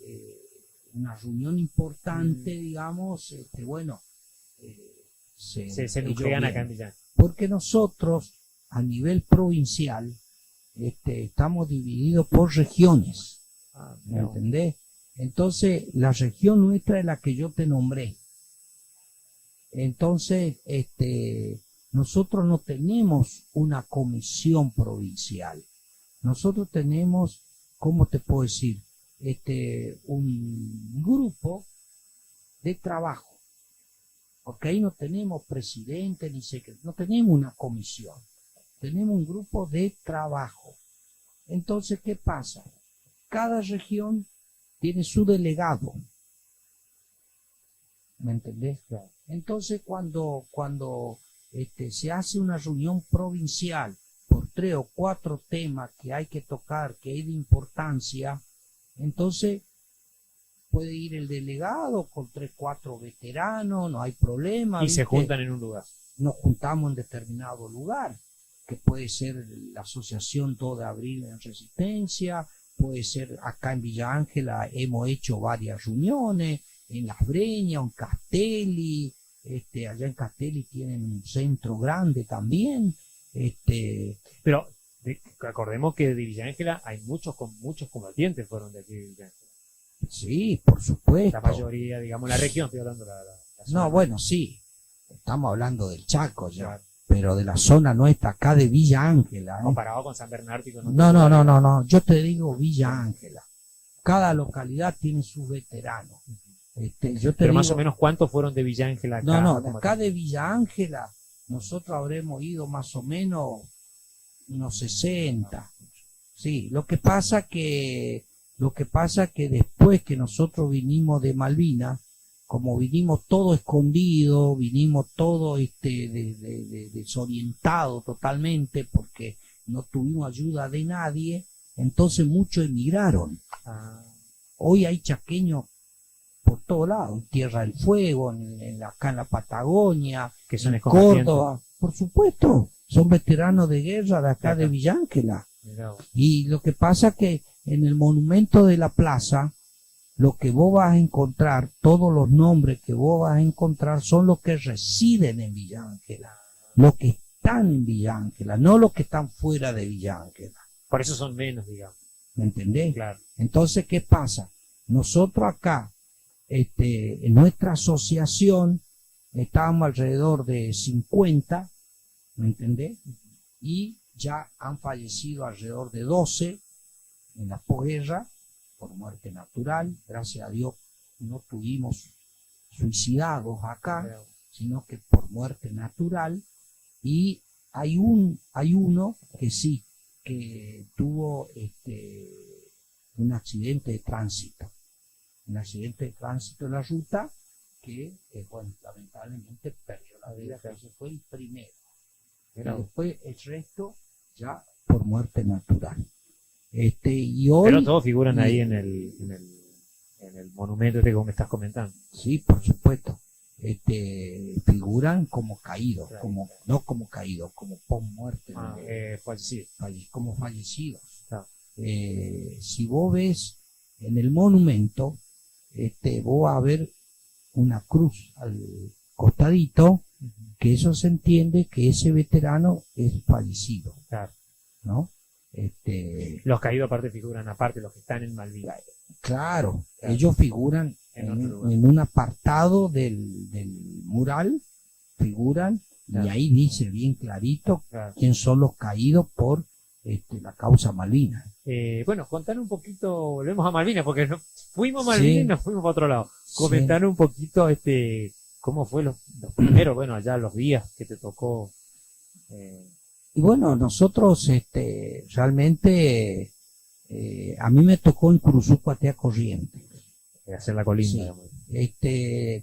una reunión importante, digamos, bueno, Se ellos nuclean acá en vienen. Villa. Porque nosotros a nivel provincial estamos divididos por regiones, ¿me entendés? Entonces la región nuestra es la que yo te nombré. Entonces nosotros no tenemos una comisión provincial. Nosotros tenemos, ¿cómo te puedo decir? Un grupo de trabajo. Porque ahí no tenemos presidente ni secretario, no tenemos una comisión. Tenemos un grupo de trabajo. Entonces, ¿qué pasa? Cada región tiene su delegado. ¿Me entendés? Entonces, cuando se hace una reunión provincial por 3 o 4 temas que hay que tocar, que es de importancia, entonces puede ir el delegado con 3 o 4 veteranos, no hay problema. Y se juntan en un lugar. Nos juntamos en determinado lugar, que puede ser la Asociación 2 de Abril en Resistencia, puede ser acá en Villa Ángela, hemos hecho varias reuniones, en Las Breñas, en Castelli, allá en Castelli tienen un centro grande también, Pero acordemos que de Villa Ángela hay muchos combatientes fueron de aquí de Villa Ángela. sí, por supuesto. La mayoría, digamos, la región, estoy hablando de la zona. No, bueno, sí, estamos hablando del Chaco ya, Claro. pero de la zona nuestra, acá de Villa Ángela. Comparado con San Bernardo y con No, yo te digo Villa Ángela. Cada localidad tiene sus veteranos. Yo te Pero más digo, o menos, ¿cuántos fueron de Villa Ángela acá? no, de acá de Villa Ángela, nosotros habremos ido más o menos unos 60. Sí, lo que pasa que después que nosotros vinimos de Malvinas, como vinimos todo escondido, vinimos todo desorientado totalmente porque no tuvimos ayuda de nadie, entonces muchos emigraron. Hoy hay chaqueños por todos lados, en Tierra del Fuego, acá en la Patagonia, que son en excombatientes. Córdoba, por supuesto, son veteranos de guerra de acá de Villa Ángela. Mirá vos. Y lo que pasa que en el monumento de la plaza, lo que vos vas a encontrar, todos los nombres que vos vas a encontrar son los que residen en Villa Ángela, los que están en Villa Ángela, no los que están fuera de Villa Ángela. Por eso son menos, digamos. ¿Me entendés? Claro. Entonces, ¿qué pasa? Nosotros acá, en nuestra asociación, estábamos alrededor de 50, ¿me entendés? Y ya han fallecido alrededor de 12 en la posguerra por muerte natural. Gracias a Dios no tuvimos suicidados acá, sino que por muerte natural. Y hay uno que sí, que tuvo un accidente de tránsito. Un accidente de tránsito en la ruta que, bueno, lamentablemente perdió la vida, pero ese fue el primero. Pero después el resto ya por muerte natural. Y hoy, Pero todos figuran ahí en el monumento que me estás comentando. sí, por supuesto, figuran como caídos, Claro. no como caídos, como por muerte, Fallecido. como fallecidos. Claro. Si vos ves en el monumento, vos vas a ver una cruz al costadito, que eso se entiende que ese veterano es fallecido, Claro. ¿no? Los caídos aparte figuran aparte, los que están en Malvinas. Claro, Claro. ellos figuran En otro lugar. en un apartado del mural, figuran, Claro. y ahí dice bien clarito Claro. quién son los caídos por la causa Malvinas. Bueno, contar un poquito, volvemos a Malvinas, porque fuimos a Malvinas Sí. y nos fuimos para otro lado. Sí. Comentar un poquito cómo fue los primeros, bueno, allá los días que te tocó Y bueno, nosotros realmente a mí me tocó en Curuzú-Cuatea Corriente. hacer la colinda. Sí. Digamos.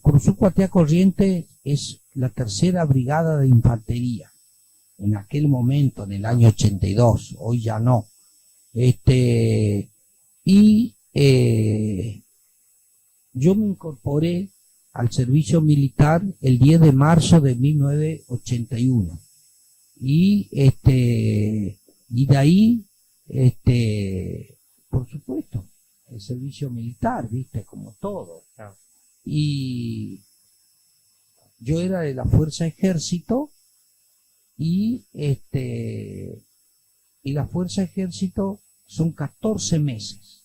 Curuzú-Cuatea Corriente es la tercera brigada de infantería. En aquel momento, en el año 82, hoy ya no. Yo me incorporé al servicio militar el 10 de marzo de 1981. Y de ahí, por supuesto, el servicio militar, viste, como todo. Claro. Y yo era de la Fuerza Ejército y la Fuerza Ejército son 14 meses.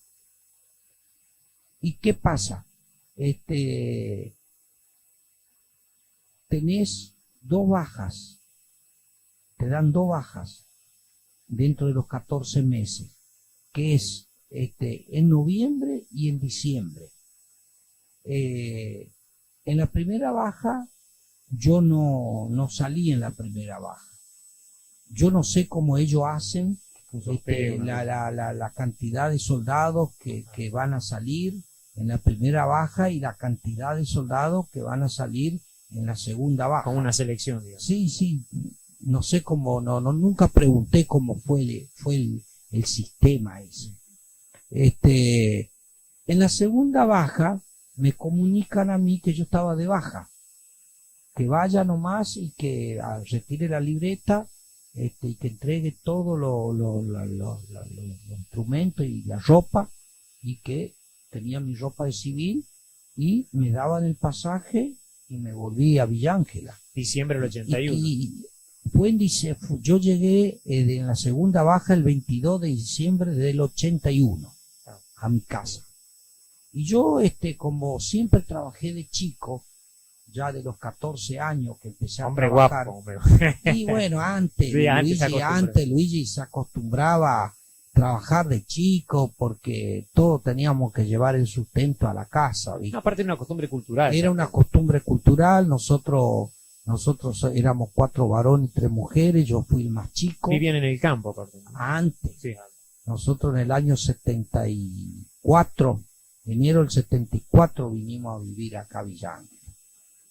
¿Y qué pasa? Tenés 2 bajas, te dan 2 bajas dentro de los 14 meses, que es en noviembre y en diciembre. En la primera baja yo no salí en la primera baja. Yo no sé cómo ellos hacen la cantidad de soldados que van a salir en la primera baja y la cantidad de soldados que van a salir en la segunda baja. Como una selección, digamos. Sí, no sé cómo, nunca pregunté cómo fue el sistema ese. En la segunda baja me comunican a mí que yo estaba de baja, que vaya nomás y que retire la libreta, y que entregue todo los instrumentos y la ropa, y que tenía mi ropa de civil, y me daban el pasaje y me volví a Villa Ángela. Diciembre del 81. Y yo llegué en la segunda baja el 22 de diciembre del 81 a mi casa. Y yo, como siempre trabajé de chico, ya de los 14 años que empecé a trabajar. Hombre. Y bueno, antes, Sí, Luigi se acostumbraba a trabajar de chico porque todos teníamos que llevar el sustento a la casa, ¿viste? No, aparte era una costumbre cultural. Era una costumbre cultural. Nosotros éramos 4 varones y 3 mujeres, yo fui el más chico. Vivían en el campo, aparte. Antes. Sí. Nosotros en el año 74, enero del 74, vinimos a vivir acá a Villa Ángela.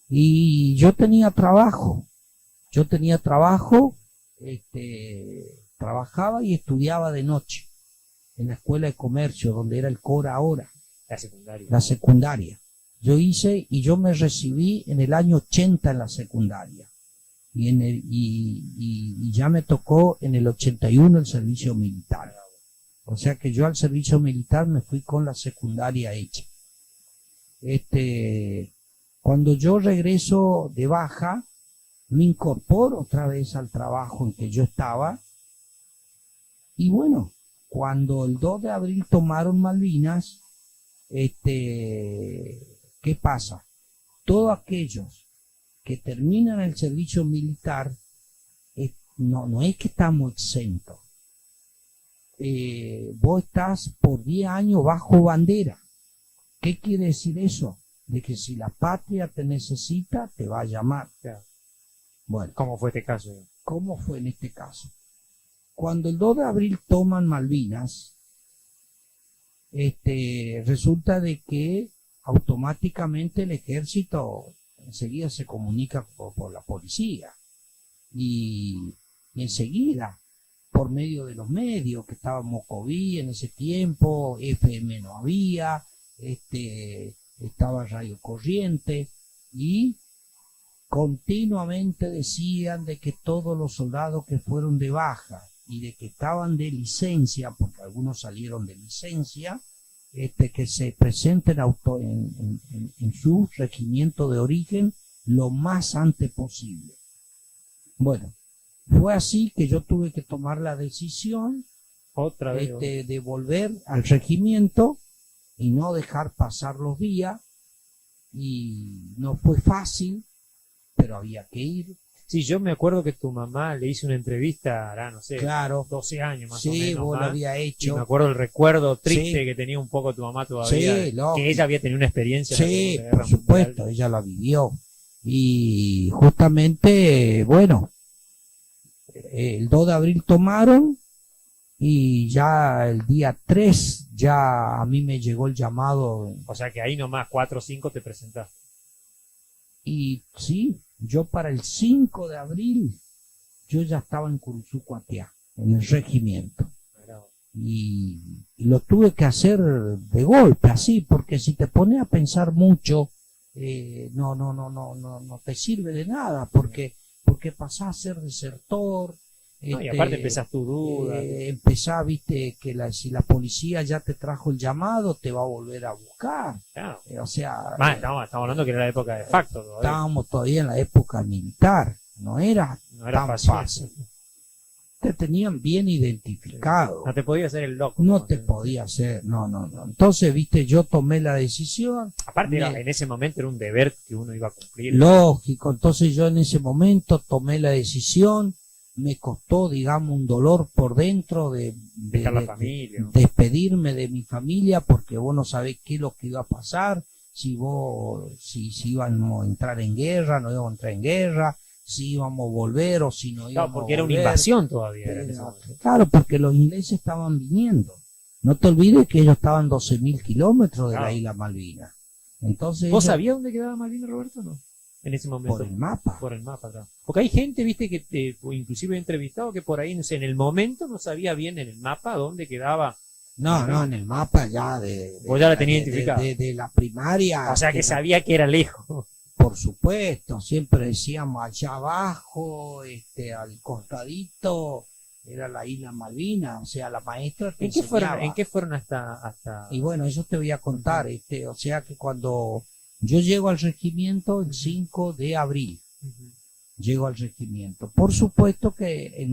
Y yo tenía trabajo, trabajaba y estudiaba de noche en la escuela de comercio, donde era el CORA ahora. La secundaria. Yo me recibí en el año 80 en la secundaria. Y ya me tocó en el 81 el servicio militar. O sea que yo al servicio militar me fui con la secundaria hecha. Cuando yo regreso de baja, me incorporo otra vez al trabajo en que yo estaba. Y bueno, cuando el 2 de abril tomaron Malvinas, ¿qué pasa? Todos aquellos que terminan el servicio militar, no es que estamos exentos. Vos estás por 10 años bajo bandera. ¿Qué quiere decir eso? De que si la patria te necesita, te va a llamar. Claro. Bueno, ¿Cómo fue este caso? ¿cómo fue en este caso? Cuando el 2 de abril toman Malvinas, resulta de que automáticamente el ejército enseguida se comunica por la policía y enseguida, por medio de los medios, que estaba Mocoví en ese tiempo, FM no había, estaba Radio Corriente, y continuamente decían de que todos los soldados que fueron de baja y de que estaban de licencia, porque algunos salieron de licencia, que se presenten en su regimiento de origen lo más antes posible. Bueno, fue así que yo tuve que tomar la decisión Otra vez. de volver al regimiento y no dejar pasar los días, y no fue fácil, pero había que ir. Sí, yo me acuerdo que tu mamá le hizo una entrevista, hará, no sé, Claro. 12 años más o Sí, menos. vos lo más. había Y hecho. me acuerdo el recuerdo triste Sí. que tenía un poco tu mamá todavía, Sí, lógico. que ella había tenido una experiencia. en la Sí, Segunda Guerra por supuesto, Mundial. ella la vivió. Y justamente, bueno, el 2 de abril tomaron y ya el día 3 ya a mí me llegó el llamado. O sea que ahí nomás 4 o 5 te presentaste. Y sí, yo para el 5 de abril yo ya estaba en Curuzú-Cuatiá, en el regimiento. Y lo tuve que hacer de golpe, así, porque si te pones a pensar mucho, no te sirve de nada, porque pasás a ser desertor. No, y aparte empezás tu duda. Empezás, viste, que si la policía ya te trajo el llamado, te va a volver a buscar. Claro. O sea, Estamos hablando que era la época de facto todavía. estábamos todavía en la época militar, no era tan fácil. fácil. Te tenían bien identificado. No te podías hacer el loco. No te podía hacer, no. Entonces, viste, yo tomé la decisión. Aparte, en ese momento era un deber que uno iba a cumplir. Lógico, entonces yo en ese momento tomé la decisión. Me costó, digamos, un dolor por dentro de dejar la familia, ¿no? despedirme de mi familia, porque vos no sabés qué es lo que iba a pasar, si íbamos a entrar en guerra, no íbamos a entrar en guerra, si íbamos a volver o si no íbamos claro, porque a era una volver. invasión todavía. Era en ese momento. Claro, porque los ingleses estaban viniendo. No te olvides que ellos estaban 12.000 kilómetros de la isla Malvinas. Entonces, ¿Vos sabías dónde quedaba Malvinas, Roberto, no? En ese momento. Por el mapa. Por el mapa, claro. Porque hay gente, viste, que inclusive he entrevistado que por ahí, no sé, en el momento no sabía bien en el mapa dónde quedaba. No, en el mapa ya vos ya la tenías identificada. De la primaria. O sea que sabía que era lejos. Por supuesto, siempre decíamos allá abajo, al costadito, era la isla Malvinas, o sea, la maestra te enseñaba. ¿En qué fueron hasta...? Y bueno, eso te voy a contar, o sea que cuando yo llego al regimiento el 5 de abril, llego al regimiento. Por supuesto que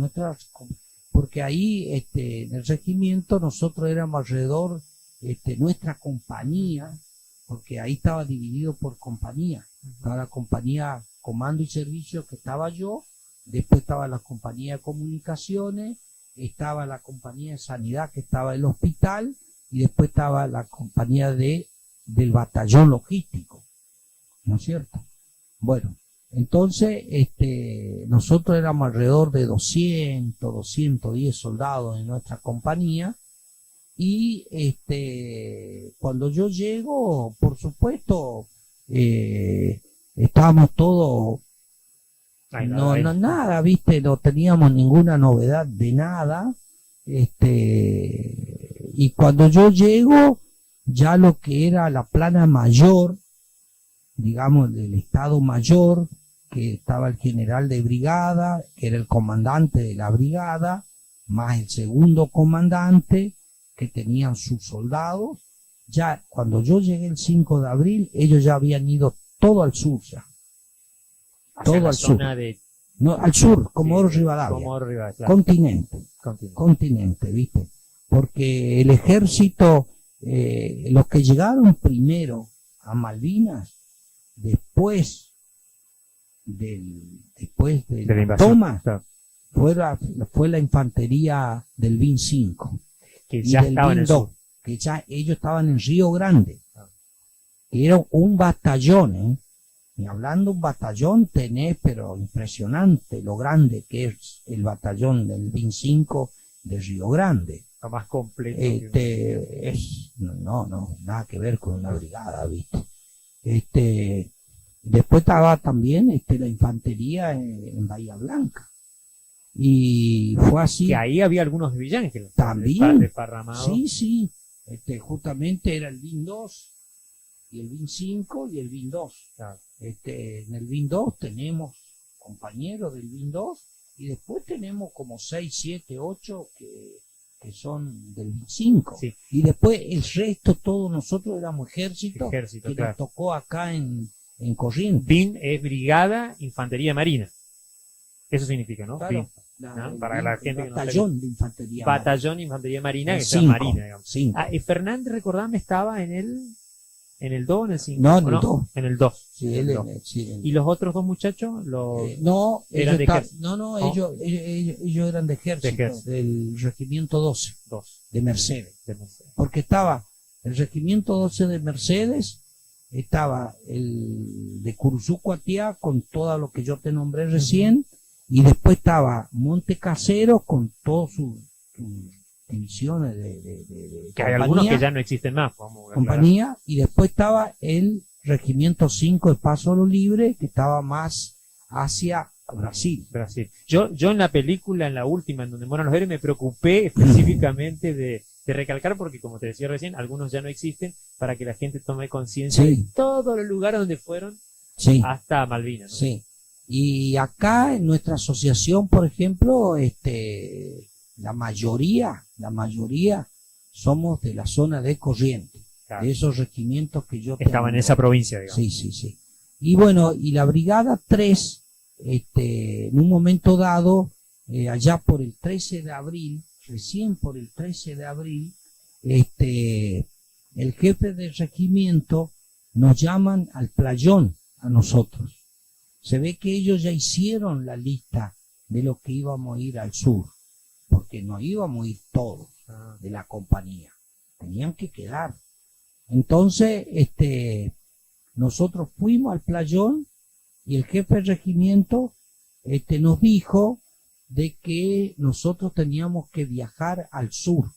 porque ahí en el regimiento nosotros éramos alrededor, nuestra compañía, porque ahí estaba dividido por compañía. Estaba la compañía comando y servicio, que estaba yo, después estaba la compañía de comunicaciones, estaba la compañía de sanidad, que estaba el hospital, y después estaba la compañía del batallón logístico, ¿no es cierto? Bueno, entonces nosotros éramos alrededor de 210 soldados en nuestra compañía, y cuando yo llego, por supuesto, estábamos todos, nada, viste, no teníamos ninguna novedad de nada, y cuando yo llego, ya lo que era la plana mayor, digamos, del Estado Mayor, que estaba el general de brigada, que era el comandante de la brigada, más el segundo comandante, que tenían sus soldados. Ya cuando yo llegué el 5 de abril, ellos ya habían ido todo al sur ya. Todo al sur. No, al sur, Comodoro Rivadavia. Claro. Continente, ¿viste? Porque el ejército, los que llegaron primero a Malvinas, después de la toma, claro, fue la infantería del BIN 5. Que ya estaba en el sur. Que ya ellos estaban en Río Grande. Era un batallón, y hablando un batallón tenés, pero impresionante lo grande que es el batallón del BIN 5 de Río Grande. Lo más completo. Nada que ver con una brigada, ¿viste? Después estaba también la infantería en Bahía Blanca. Y fue así. Que ahí había algunos de Villángeles. También. Sí. Justamente era el BIN 2 y el BIN 5 y el BIN 2. Claro. En el BIN 2 tenemos compañeros del BIN 2 y después tenemos como 6, 7, 8 que son del BIN 5. Sí. Y después el resto, todos nosotros éramos ejército que claro, nos tocó acá en Corrientes. BIN es Brigada Infantería Marina. Eso significa, ¿no? Claro. Para la gente batallón que de infantería. Batallón de Infantería Marina, que es Marina, digamos. Fernández, recordame, estaba en el 2 o en el 5. No, en el 2. En el 2. Sí, ¿Y los otros dos muchachos? Eran de ejército. Ellos eran de ejército, del regimiento 12, de Mercedes. Porque estaba el regimiento 12 de Mercedes, estaba el de Curuzú-Cuatiá, con todo lo que yo te nombré recién, Y después estaba Monte Casero con todas sus divisiones Que hay algunos que ya no existen más. Vamos a aclarar. compañía, y después estaba el Regimiento 5 de Paso a lo Libre, que estaba más hacia Brasil. Brasil. Yo en la película, en la última, en donde mueran los héroes, me preocupé específicamente de recalcar, porque como te decía recién, algunos ya no existen, para que la gente tome conciencia Sí. de todos los lugares donde fueron Sí, hasta Malvinas, ¿no? sí. Y acá en nuestra asociación, por ejemplo, la mayoría somos de la zona de Corrientes, Claro. de esos regimientos que yo Estaban en tengo. esa provincia, digamos. Sí, sí, sí. Y bueno, y la Brigada 3, en un momento dado, allá por el 13 de abril, recién por el 13 de abril, el jefe del regimiento nos llaman al playón a nosotros. Se ve que ellos ya hicieron la lista de lo que íbamos a ir al sur, porque no íbamos a ir todos de la compañía, tenían que quedar. Entonces, nosotros fuimos al playón y el jefe del regimiento nos dijo de que nosotros teníamos que viajar al sur,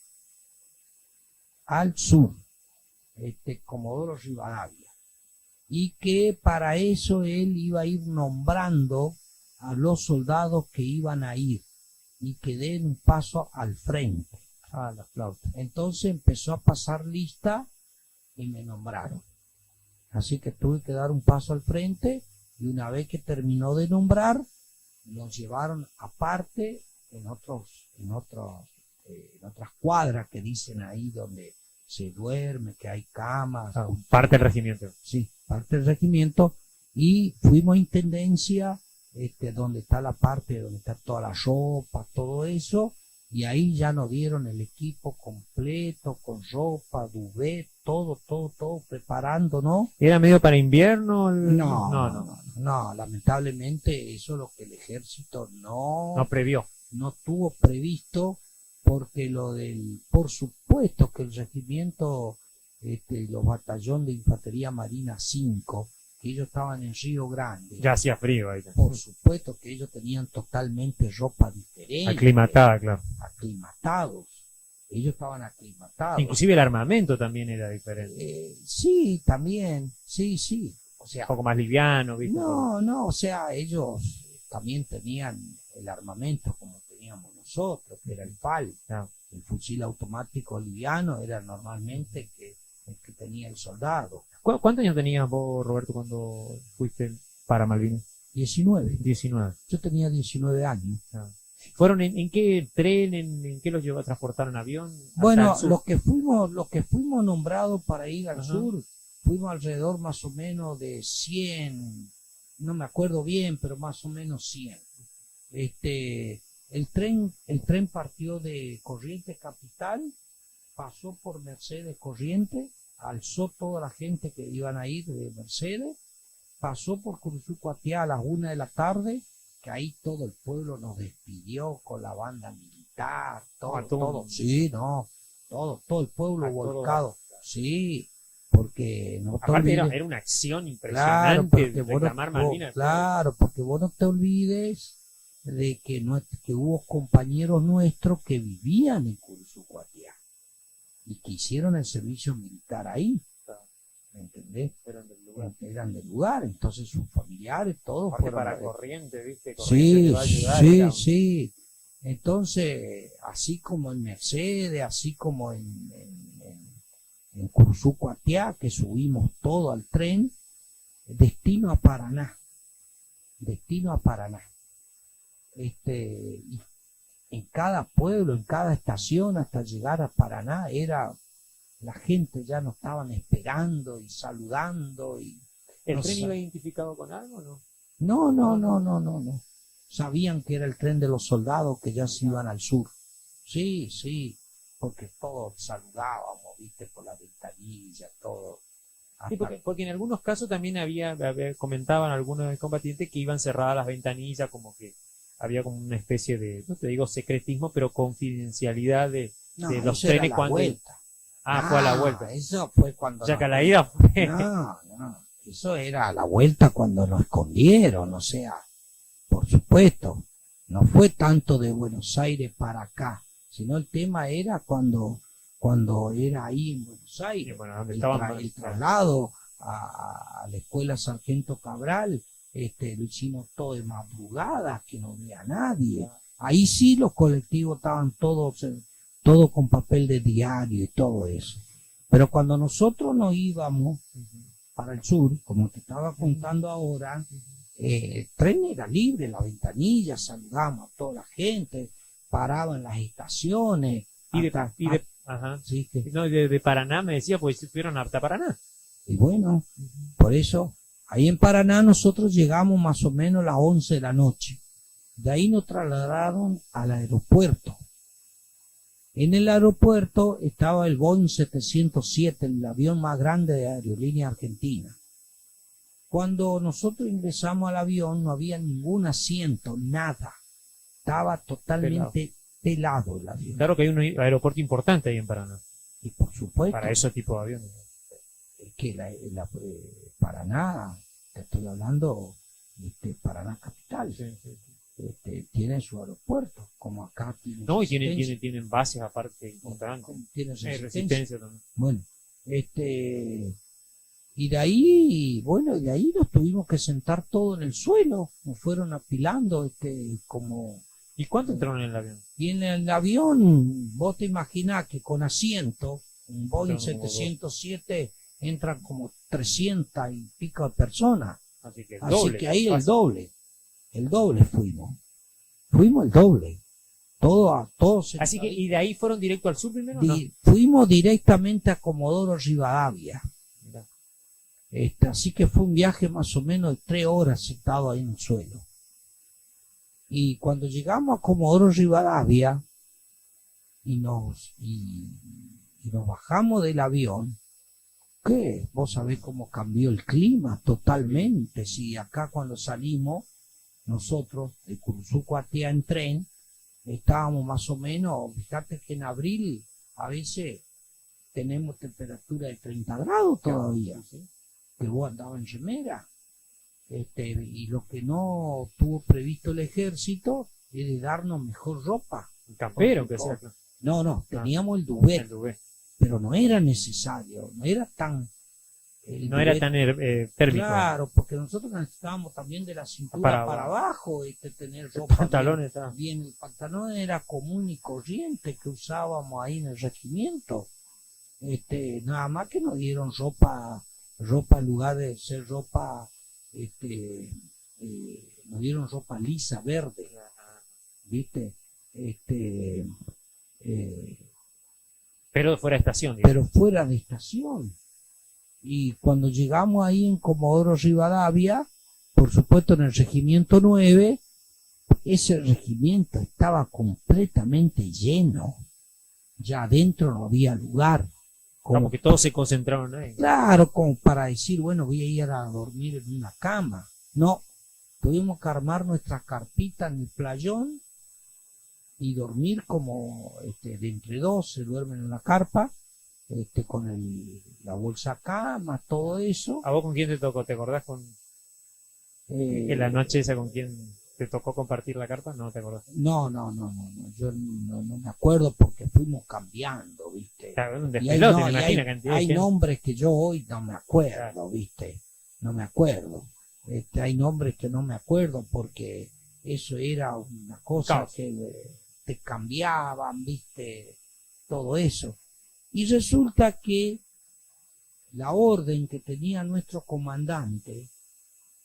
Comodoro Rivadavia, y que para eso él iba a ir nombrando a los soldados que iban a ir y que den un paso al frente. La flauta. Entonces empezó a pasar lista y me nombraron. Así que tuve que dar un paso al frente y una vez que terminó de nombrar, nos llevaron aparte en otras cuadras que dicen ahí donde se duerme, que hay camas. Parte del regimiento. Sí, parte del regimiento, y fuimos a intendencia, donde está la parte donde está toda la ropa, todo eso, y ahí ya nos dieron el equipo completo, con ropa, duvet, todo preparándonos. ¿Era medio para invierno? No, lamentablemente eso es lo que el ejército No previó. no tuvo previsto, porque por supuesto que el regimiento, los batallones de infantería marina 5, que ellos estaban en Río Grande, Ya hacía frío ahí. por supuesto que ellos tenían totalmente ropa diferente, Aclimatada, claro. aclimatados, ellos estaban aclimatados. Inclusive el armamento también era diferente. Sí, también, sí, o sea, Un poco más liviano, ¿viste? no, o sea, ellos también tenían el armamento como teníamos nosotros, que era el FAL, Ah. el fusil automático liviano era normalmente el que tenía el soldado. ¿Cuántos años tenías vos, Roberto, cuando fuiste para Malvinas? 19, 19. yo tenía 19 años. ¿Fueron en qué tren, en qué los llevó a transportar en avión? Hasta Bueno, el sur. los que fuimos nombrados para ir al Ajá. sur, fuimos alrededor más o menos de 100, no me acuerdo bien, pero más o menos 100. El tren partió de Corrientes Capital, pasó por Mercedes Corrientes, alzó toda la gente que iban a ir de Mercedes, pasó por Curuzú-Cuatiá a las 1 de la tarde, que ahí todo el pueblo nos despidió con la banda militar, todo, sí, no, todo el pueblo volcado, sí, porque no te Aparte olvides, era una acción claro, impresionante porque vos reclamar Malvinas. claro, porque vos no te olvides de que hubo compañeros nuestros que vivían en Curuzú-Cuatiá y que hicieron el servicio militar ahí, ¿me entendés? Eran del lugar, entonces sus familiares, todos Aparte fueron para de- Corrientes, ¿viste? Corrientes Sí, te va a ayudar, sí, era- sí. Entonces, así como en Mercedes, así como en Curuzú-Cuatiá, que subimos todo al tren, destino a Paraná. Y en cada pueblo, en cada estación, hasta llegar a Paraná, la gente ya nos estaban esperando y saludando y ¿El no tren sé. iba identificado con algo o no? no. Sabían que era el tren de los soldados que ya se iban al sur. Sí, porque todos saludábamos, viste, por la ventanilla, todo. Sí, Hasta- porque en algunos casos también comentaban algunos combatientes que iban cerradas las ventanillas, como que había como una especie de, no te digo secretismo, pero confidencialidad de No, los eso era trenes la cuando... vuelta. Fue a la vuelta. Eso fue cuando... O sea que a nos- la ida fue... No, eso era a la vuelta cuando nos escondieron, o sea, por supuesto. No fue tanto de Buenos Aires para acá, sino el tema era cuando era ahí en Buenos Aires, Bueno, donde el, estaban el traslado a la escuela Sargento Cabral, lo hicimos todo de madrugada, que no había nadie. Ahí sí los colectivos estaban todos con papel de diario y todo eso. Pero cuando nosotros nos íbamos para el sur, como te estaba contando ahora, el tren era libre, la ventanilla, saludamos a toda la gente, paraba en las estaciones. Ajá. Sí, No, de Paraná me decía, pues fueron hasta Paraná. y bueno, por eso, ahí en Paraná nosotros llegamos más o menos a las 11 de la noche. De ahí nos trasladaron al aeropuerto. En el aeropuerto estaba el Boeing 707, el avión más grande de Aerolínea Argentina. Cuando nosotros ingresamos al avión no había ningún asiento, nada. Estaba totalmente pelado el avión. Claro que hay un aeropuerto importante ahí en Paraná, Y por supuesto, para ese tipo de aviones. es que Paraná, te estoy hablando, Paraná capital, Sí, sí, sí. tiene su aeropuerto, como acá tiene. No, y Resistencia, tienen bases aparte importantes. tiene Hay Resistencia. resistencia también. Bueno, y de ahí, bueno, de ahí nos tuvimos que sentar todo en el suelo, nos fueron apilando, como. ¿Y cuánto entraron en el avión? Y en el avión, vos te imaginás que con asiento, un Boeing Entraron como 707 entran como 300 y pico de personas. Así que el Así doble. que ahí Fácil. el doble fuimos. Fuimos el doble. Todos Así que, ¿y de ahí fueron directo al sur primero? ¿No? fuimos directamente a Comodoro Rivadavia. Mirá. Así que fue un viaje más o menos de 3 horas sentado ahí en el suelo. Y cuando llegamos a Comodoro Rivadavia y nos bajamos del avión, ¿qué? Vos sabés cómo cambió el clima totalmente. Si acá cuando salimos, nosotros de Curuzú-Cuatiá en tren, estábamos más o menos, fíjate que en abril a veces tenemos temperatura de 30 grados todavía, que vos andabas en remera. Y lo que no tuvo previsto el ejército es de darnos mejor ropa. Un campero, que sea. No, teníamos el duvet, El Dubé. pero no era necesario, no era tan... No era tan térmico. Claro, porque nosotros necesitábamos también de la cintura para abajo, tener Los ropa pantalones. bien. El pantalón era común y corriente que usábamos ahí en el regimiento. Nada más que nos dieron ropa en lugar de ser ropa, nos dieron ropa lisa, verde, ¿viste? Pero fuera de estación, digamos. Pero fuera de estación. Y cuando llegamos ahí en Comodoro Rivadavia, por supuesto en el regimiento 9, ese regimiento estaba completamente lleno. Ya adentro no había lugar. Como que todos se concentraron ahí. Claro, como para decir, bueno, voy a ir a dormir en una cama. No, tuvimos que armar nuestra carpita en el playón y dormir como de entre dos, se duermen en la carpa, con la bolsa cama, todo eso. ¿A vos con quién te tocó? ¿Te acordás en la noche esa con quién te tocó compartir la carpa? No te acordás. No, yo no me acuerdo porque fuimos cambiando, ¿viste? Claro, un Y despelote, no, me y imagino, cantidad de hay gente. nombres que yo hoy no me acuerdo, ¿viste? No me acuerdo. Hay nombres que no me acuerdo porque eso era una cosa Caos. que te cambiaban, ¿viste? Todo eso. Y resulta que la orden que tenía nuestro comandante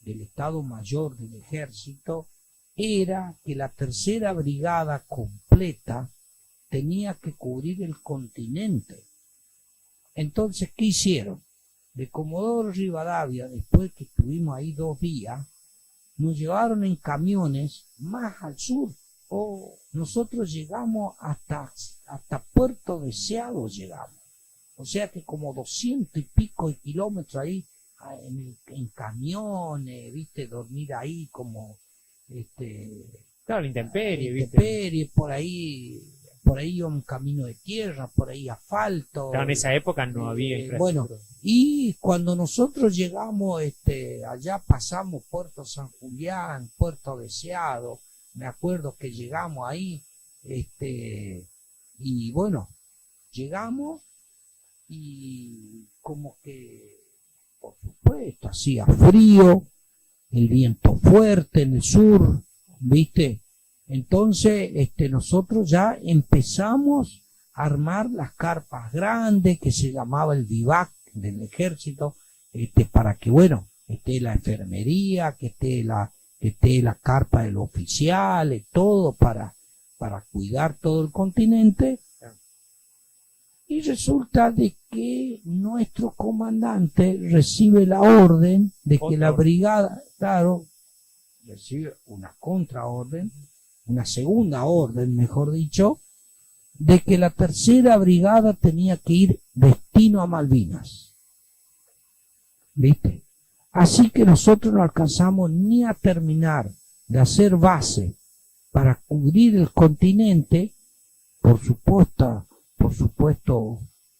del Estado Mayor del Ejército era que la tercera brigada completa tenía que cubrir el continente. Entonces, ¿qué hicieron? De Comodoro Rivadavia, después que estuvimos ahí 2 días, nos llevaron en camiones más al sur. Nosotros llegamos hasta Puerto Deseado llegamos. O sea que como 200 y pico de kilómetros ahí, en camiones, ¿viste? Dormir ahí como, Claro, la intemperie, ¿viste? intemperie, por ahí iba un camino de tierra, por ahí asfalto. Claro, en esa época no había infraestructura. Bueno, y cuando nosotros llegamos, allá pasamos Puerto San Julián, Puerto Deseado, me acuerdo que llegamos ahí, y bueno, llegamos y como que, por supuesto, hacía frío, el viento fuerte en el sur, ¿viste? Entonces, nosotros ya empezamos a armar las carpas grandes, que se llamaba el vivac del ejército, para que, bueno, esté la enfermería, que esté la carpa de los oficiales, todo para cuidar todo el continente. Y resulta de que nuestro comandante recibe la orden de que la brigada, claro, recibe una contraorden, una segunda orden, mejor dicho, de que la tercera brigada tenía que ir destino a Malvinas. ¿Viste? Así que nosotros no alcanzamos ni a terminar de hacer base para cubrir el continente, por supuesto,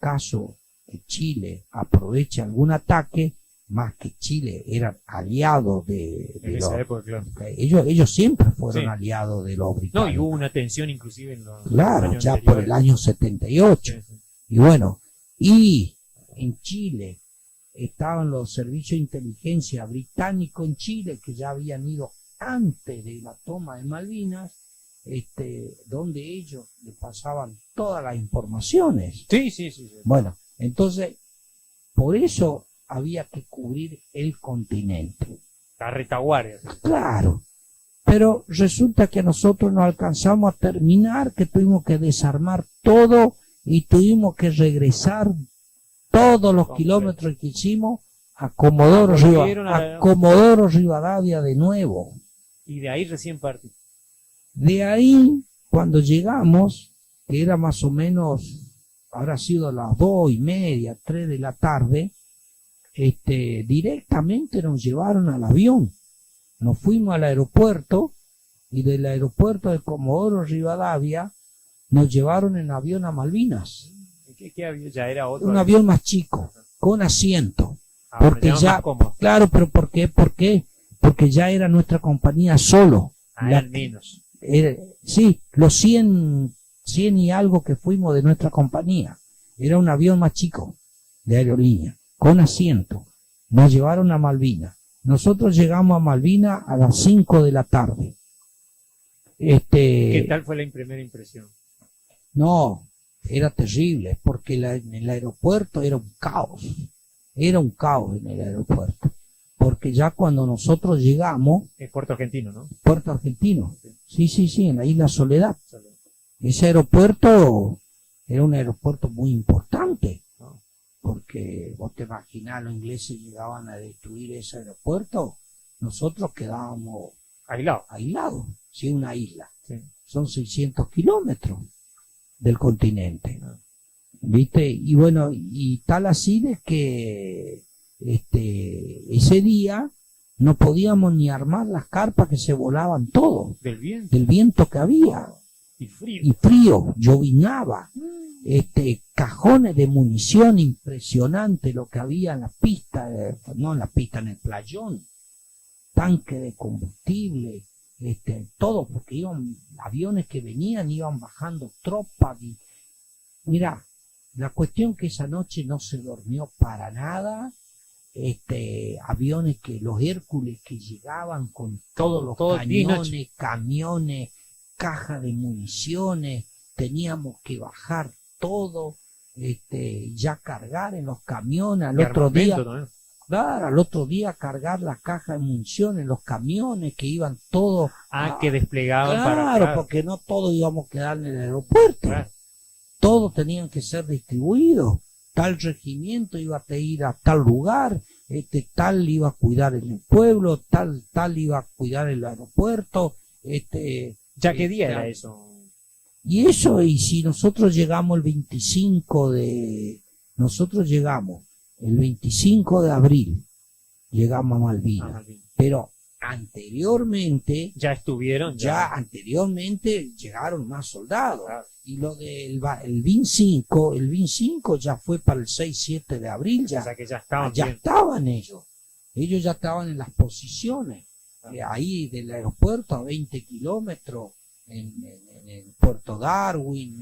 caso que Chile aproveche algún ataque, más que Chile eran aliados de esa época, claro. Ellos siempre fueron Sí. aliados de los No, británicos. y hubo una tensión inclusive en los Claro, años ya por anteriores. el año 78. Sí, sí. Y bueno, y en Chile estaban los servicios de inteligencia británicos en Chile, que ya habían ido antes de la toma de Malvinas, donde ellos le pasaban todas las informaciones. Sí, sí, sí, sí. Bueno, entonces, por eso había que cubrir el continente. La retaguardia. Claro, pero resulta que nosotros no alcanzamos a terminar, que tuvimos que desarmar todo y tuvimos que regresar todos los kilómetros que hicimos a Volvieron a Comodoro Rivadavia de nuevo. Y de ahí recién partí. De ahí, cuando llegamos, que era más o menos, habrá sido las 2:30, 3 de la tarde, directamente nos llevaron al avión. Nos fuimos al aeropuerto y del aeropuerto de Comodoro Rivadavia nos llevaron en avión a Malvinas. ¿Qué avión? Ya era otro. Un avión más chico, con asiento. Ah, porque bueno, ya, más cómodo. claro, pero ¿por qué? ¿Por qué? Porque ya era nuestra compañía solo. Ah, La- eran menos. sí, los 100 y algo que fuimos de nuestra compañía. Era un avión más chico de aerolínea, con asiento. Nos llevaron a Malvinas. Nosotros llegamos a Malvinas a las 5 de la tarde. ¿Qué tal fue la primera impresión? No, era terrible, porque en el aeropuerto era un caos. Era un caos en el aeropuerto. Porque ya cuando nosotros llegamos, Es Puerto Argentino, ¿no? Puerto Argentino, sí, en la isla Soledad. Ese aeropuerto era un aeropuerto muy importante, ¿no? Porque vos te imaginás, los ingleses llegaban a destruir ese aeropuerto, nosotros quedábamos Aislado. aislados, sí, una isla. Sí. Son 600 kilómetros del continente, Ah. ¿viste? Y bueno, y tal así de que ese día no podíamos ni armar las carpas, que se volaban todo Del viento. del viento que había. Y frío. Y frío, llovinaba, cajones de munición impresionante lo que había en la pista, no en la pista, en el playón, tanque de combustible, todo, porque iban aviones que venían, iban bajando tropas. Y mira, la cuestión que esa noche no se durmió para nada. Aviones que los Hércules que llegaban con todos los Todo día y noche. camiones, cajas de municiones, teníamos que bajar todo, ya cargar en los camiones, al Y otro día, armamento también. claro, al otro día cargar la caja de municiones en los camiones que iban todos, Que desplegaban claro, para. porque no todos íbamos a quedar en el aeropuerto, Claro. todos tenían que ser distribuidos. Tal regimiento iba a ir a tal lugar, tal iba a cuidar el pueblo, tal iba a cuidar el aeropuerto, ¿Ya qué día era eso? y si nosotros llegamos el 25 de abril, llegamos a Malvinas, Ah, bien. pero anteriormente, Ya estuvieron. ya anteriormente llegaron más soldados. Claro. Y lo del el BIN 5 ya fue para el 6-7 de abril, O sea que ya estaban ya bien. estaban ellos ya estaban en las posiciones. ahí del aeropuerto a 20 kilómetros, en el Puerto Darwin,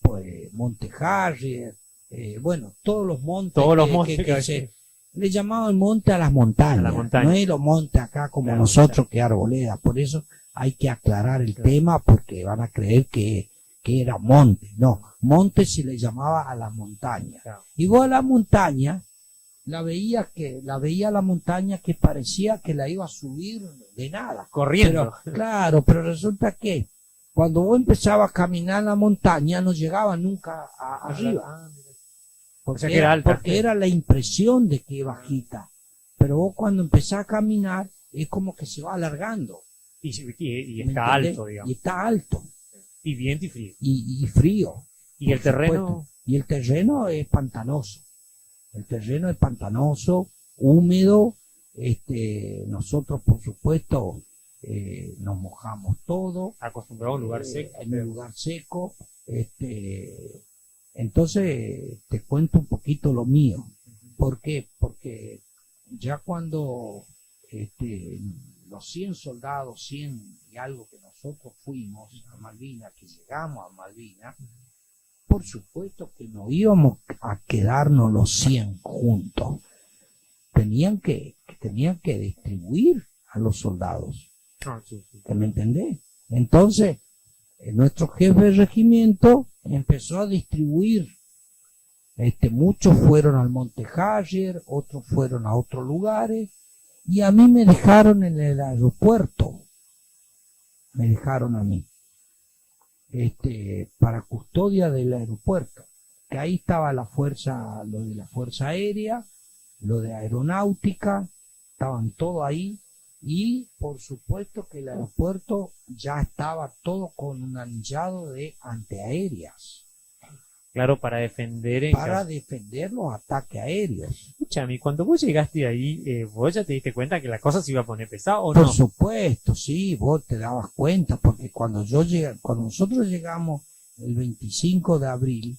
pues, Monte Harrier, bueno, todos los montes, le llamaban monte a las montañas, no es los montes acá como nosotros que arboleda, por eso hay que aclarar el tema porque van a creer que era monte, no, monte se le llamaba a la montaña, y vos a la montaña la veía la montaña que parecía que la iba a subir de nada, corriendo, pero resulta que cuando vos empezabas a caminar la montaña no llegaba nunca arriba. Porque era la impresión de que es bajita. Pero vos cuando empezás a caminar es como que se va alargando. Y está alto, digamos. Y está alto. Y viento y frío. Y frío. Y el terreno. Y el terreno es pantanoso. El terreno es pantanoso, húmedo. Nosotros, por supuesto, nos mojamos todo. Acostumbrado a un lugar seco. En un lugar seco. Entonces, te cuento un poquito lo mío. ¿Por qué? Porque ya cuando los 100 soldados, 100 y algo que nosotros fuimos a Malvinas, que llegamos a Malvinas, por supuesto que no íbamos a quedarnos los 100 juntos. Tenían que distribuir a los soldados. ¿Me entendés? Entonces, nuestro jefe de regimiento empezó a distribuir. Muchos fueron al Monte Harrier, otros fueron a otros lugares, y a mí me dejaron en el aeropuerto. Me dejaron a mí. Para custodia del aeropuerto. Que ahí estaba lo de la Fuerza Aérea, lo de Aeronáutica, estaban todos ahí. Y por supuesto que el aeropuerto ya estaba todo con un anillado de antiaéreas. Claro, para defender los ataques aéreos. Escúchame, cuando vos llegaste ahí, ¿vos ya te diste cuenta que la cosa se iba a poner pesada o no? Por supuesto, sí, vos te dabas cuenta, porque cuando nosotros llegamos el 25 de abril,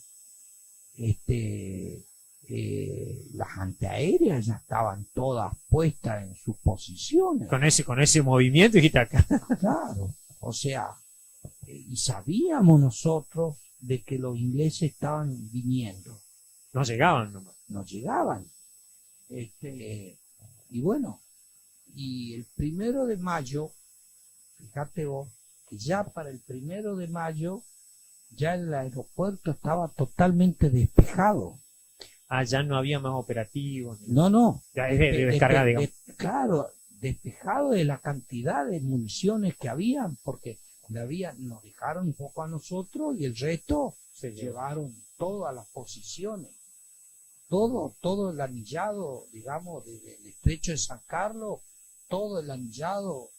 las antiaéreas ya estaban todas puestas en sus posiciones. Con ese movimiento, dijiste acá. Claro, o sea, y sabíamos nosotros de que los ingleses estaban viniendo. No llegaban nomás. No llegaban. Y bueno, y el 1 de mayo, fíjate vos, que ya para el 1 de mayo, ya el aeropuerto estaba totalmente despejado. Ya no había más operativos. No. Ya es de descargar, digamos. Claro, despejado de la cantidad de municiones que habían, porque nos dejaron un poco a nosotros y el resto se llevaron todas las posiciones. Todo el anillado, digamos, del estrecho de San Carlos, todo el anillado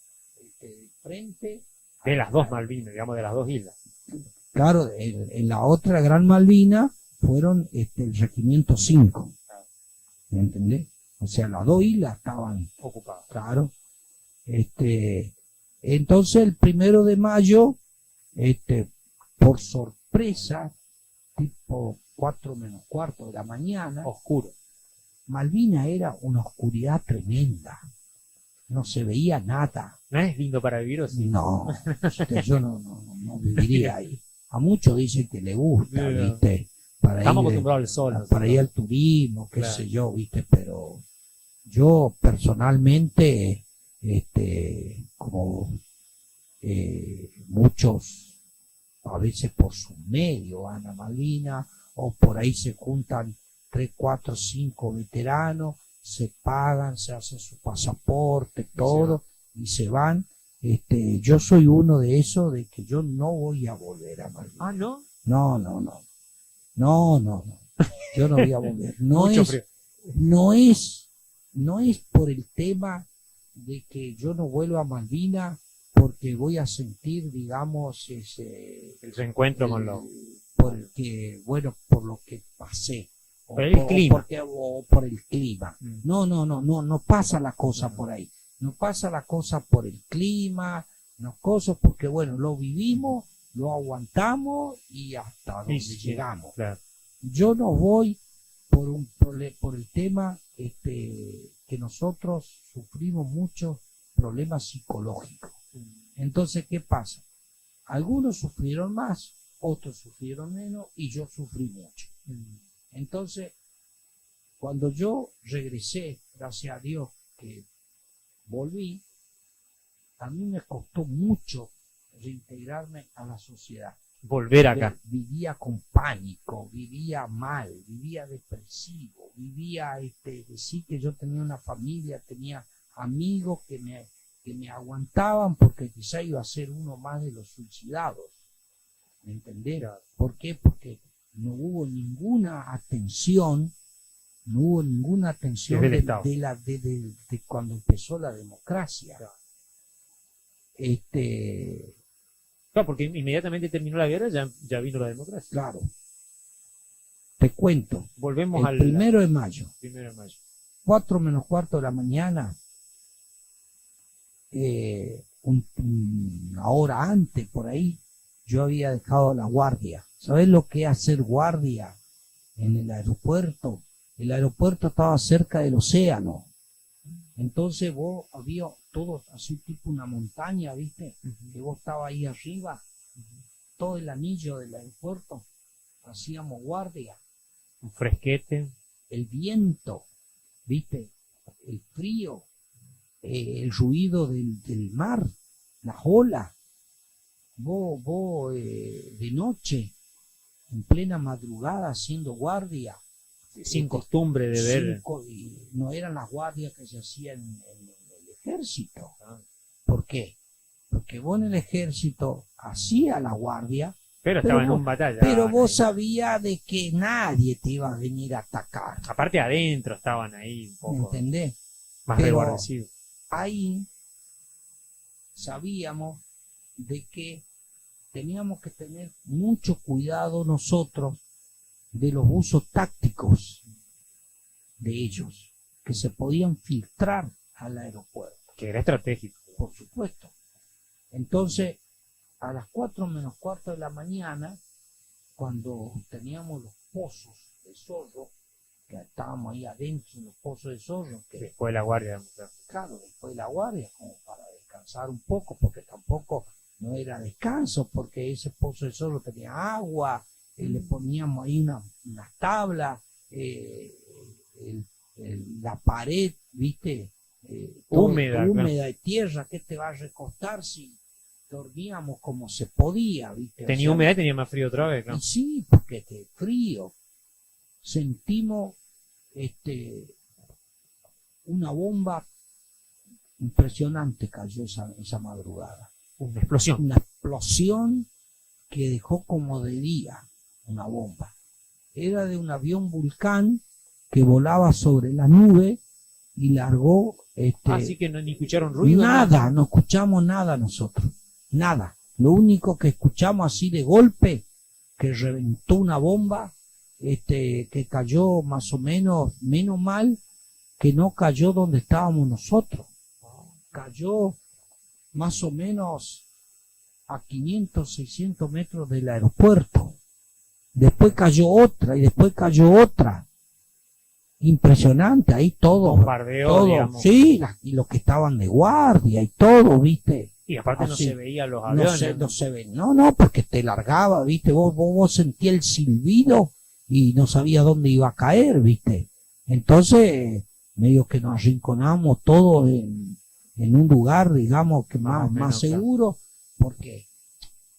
frente. De las dos Malvinas, digamos, de las dos islas. Claro, en la otra Gran Malvina fueron el Regimiento 5. ¿Me entendés? O sea, las dos islas estaban ocupadas. Claro. Entonces el 1 de mayo, por sorpresa, tipo 4 menos cuarto de la mañana, oscuro. Malvina era una oscuridad tremenda. No se veía nada. ¿No es lindo para vivir o sí? No, yo no viviría ahí. A muchos dicen que le gusta, ¿viste? Estamos acostumbrados al sol. Para ir al turismo, qué sé yo, ¿viste? Pero yo personalmente, como muchos, a veces por su medio van a Malvinas, o por ahí se juntan 3, 4, 5 veteranos, se pagan, se hacen su pasaporte, todo, y se van. Yo soy uno de esos de que yo no voy a volver a Malvinas. Ah, ¿no? No. Yo no voy a volver. No es por el tema de que yo no vuelvo a Malvinas porque voy a sentir, digamos, el reencuentro con lo porque, bueno, por lo que pasé. Por el clima. O por el clima. No pasa la cosa por ahí. No pasa la cosa por el clima, porque bueno, lo vivimos, lo aguantamos y hasta donde llegamos. Claro. Yo no voy por el tema que nosotros sufrimos muchos problemas psicológicos. Entonces, ¿qué pasa? Algunos sufrieron más, otros sufrieron menos y yo sufrí mucho. Entonces, cuando yo regresé, gracias a Dios que volví, a mí me costó mucho reintegrarme a la sociedad. Volver acá. Vivía con pánico, vivía mal, vivía depresivo, vivía decir que yo tenía una familia, tenía amigos que me aguantaban porque quizá iba a ser uno más de los suicidados. ¿Me entendés? ¿Por qué? Porque no hubo ninguna atención Desde el Estado. de cuando empezó la democracia. Claro, porque inmediatamente terminó la guerra, ya vino la democracia. Claro. Te cuento. Volvemos El al 1 de mayo, 1 de mayo. 4 menos cuarto de la mañana, una hora antes, por ahí, yo había dejado la guardia. ¿Sabés lo que es hacer guardia en el aeropuerto? El aeropuerto estaba cerca del océano. Entonces vos había todo así tipo una montaña, ¿viste? Que vos estabas ahí arriba, todo el anillo del aeropuerto, hacíamos guardia. Un fresquete. El viento, ¿viste? El frío, el ruido del mar, las olas. Vos de noche, en plena madrugada, haciendo guardia. Sin costumbre de ver. No eran las guardias que se hacían en el ejército. ¿Por qué? Porque vos en el ejército hacías la guardia, Pero estaba en un batalla. pero vos sabías de que nadie te iba a venir a atacar. Aparte adentro estaban ahí un ¿Me poco entendés? más Pero reguardecidos. ahí sabíamos de que teníamos que tener mucho cuidado nosotros de los usos tácticos de ellos, que se podían filtrar al aeropuerto. Que era estratégico. Por supuesto. Entonces, a las 4 menos cuarto de la mañana, cuando teníamos los pozos de zorro, que estábamos ahí adentro en los pozos de zorro, que Después de la guardia. claro, después de la guardia, como para descansar un poco, porque tampoco no era descanso, porque ese pozo de zorro tenía agua, le poníamos ahí unas tablas, la pared, ¿viste? Húmeda, de tierra, que te va a recostar si dormíamos como se podía, ¿viste? O Tenía sea, humedad y tenía más frío otra vez, ¿no? y sí, porque frío. Sentimos una bomba impresionante cayó esa madrugada. Una explosión. Una explosión que dejó como de día una bomba. Era de un avión Vulcán que volaba sobre la nube y largó Así que no, ni escucharon ruido. nada, no escuchamos nada nosotros, nada. Lo único que escuchamos así de golpe, que reventó una bomba, que cayó más o menos mal que no cayó donde estábamos nosotros. Cayó más o menos a 500, 600 metros del aeropuerto. Después cayó otra y después cayó otra. Impresionante, ahí todo. Bombardeo, digamos. Sí, y los que estaban de guardia y todo, ¿viste? Y aparte no Así. se veían los aviones. No se ven, no, porque te largaba, ¿viste? Vos sentías el silbido y no sabía dónde iba a caer, ¿viste? Entonces, medio que nos arrinconamos todos en un lugar, digamos, que más seguro, porque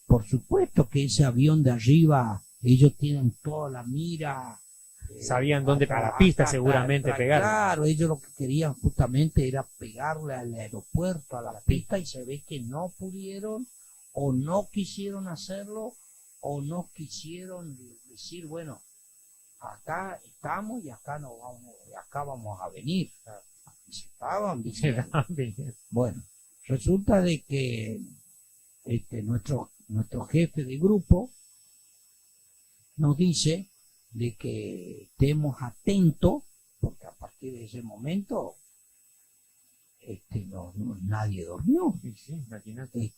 por supuesto que ese avión de arriba, ellos tienen toda la mira. Sabían dónde para la pista seguramente pegar. Claro, ellos lo que querían justamente era pegarle al aeropuerto, a la pista, y se ve que no pudieron, o no quisieron hacerlo, o no quisieron decir, bueno, acá estamos y acá no vamos, acá vamos a venir. Y se estaban viniendo. Bueno, resulta de que nuestro jefe de grupo nos dice de que estemos atentos, porque a partir de ese momento nadie durmió. Sí, imagínate.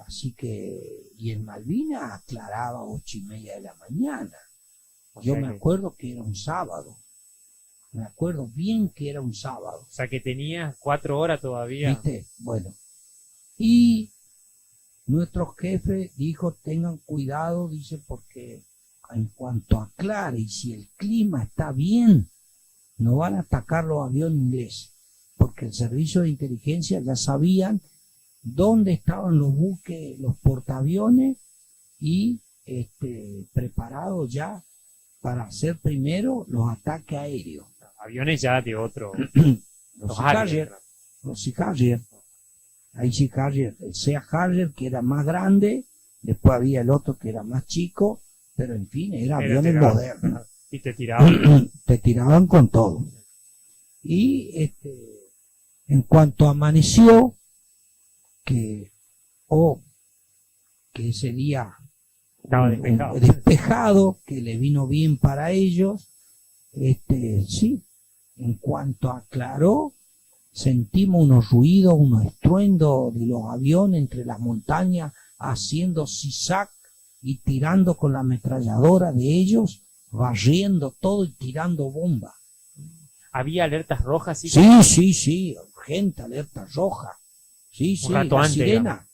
Así que, y en Malvinas aclaraba 8:30 de la mañana. Yo me acuerdo que era un sábado. Me acuerdo bien que era un sábado. O sea que tenías 4 horas todavía. ¿Viste? Bueno. Y nuestro jefe dijo, tengan cuidado, dice, porque en cuanto aclare y si el clima está bien, no van a atacar los aviones ingleses, porque el servicio de inteligencia ya sabían dónde estaban los buques, los portaaviones y preparados ya para hacer primero los ataques aéreos. Aviones ya de otro. Los Harrier, los Sea Harrier. Hay Sea Harrier, el Sea Harrier que era más grande, después había el otro que era más chico, pero en fin, eran aviones modernos. Y te tiraban. Te tiraban con todo. Y en cuanto amaneció, que ese día Estaba despejado. despejado, que le vino bien para ellos, sí, en cuanto aclaró, sentimos unos ruidos, unos estruendos de los aviones entre las montañas, haciendo zigzag y tirando con la ametralladora de ellos, barriendo todo y tirando bombas. Había alertas rojas. Sí, urgente, alerta roja. Sí, Un rato la antes, sirena.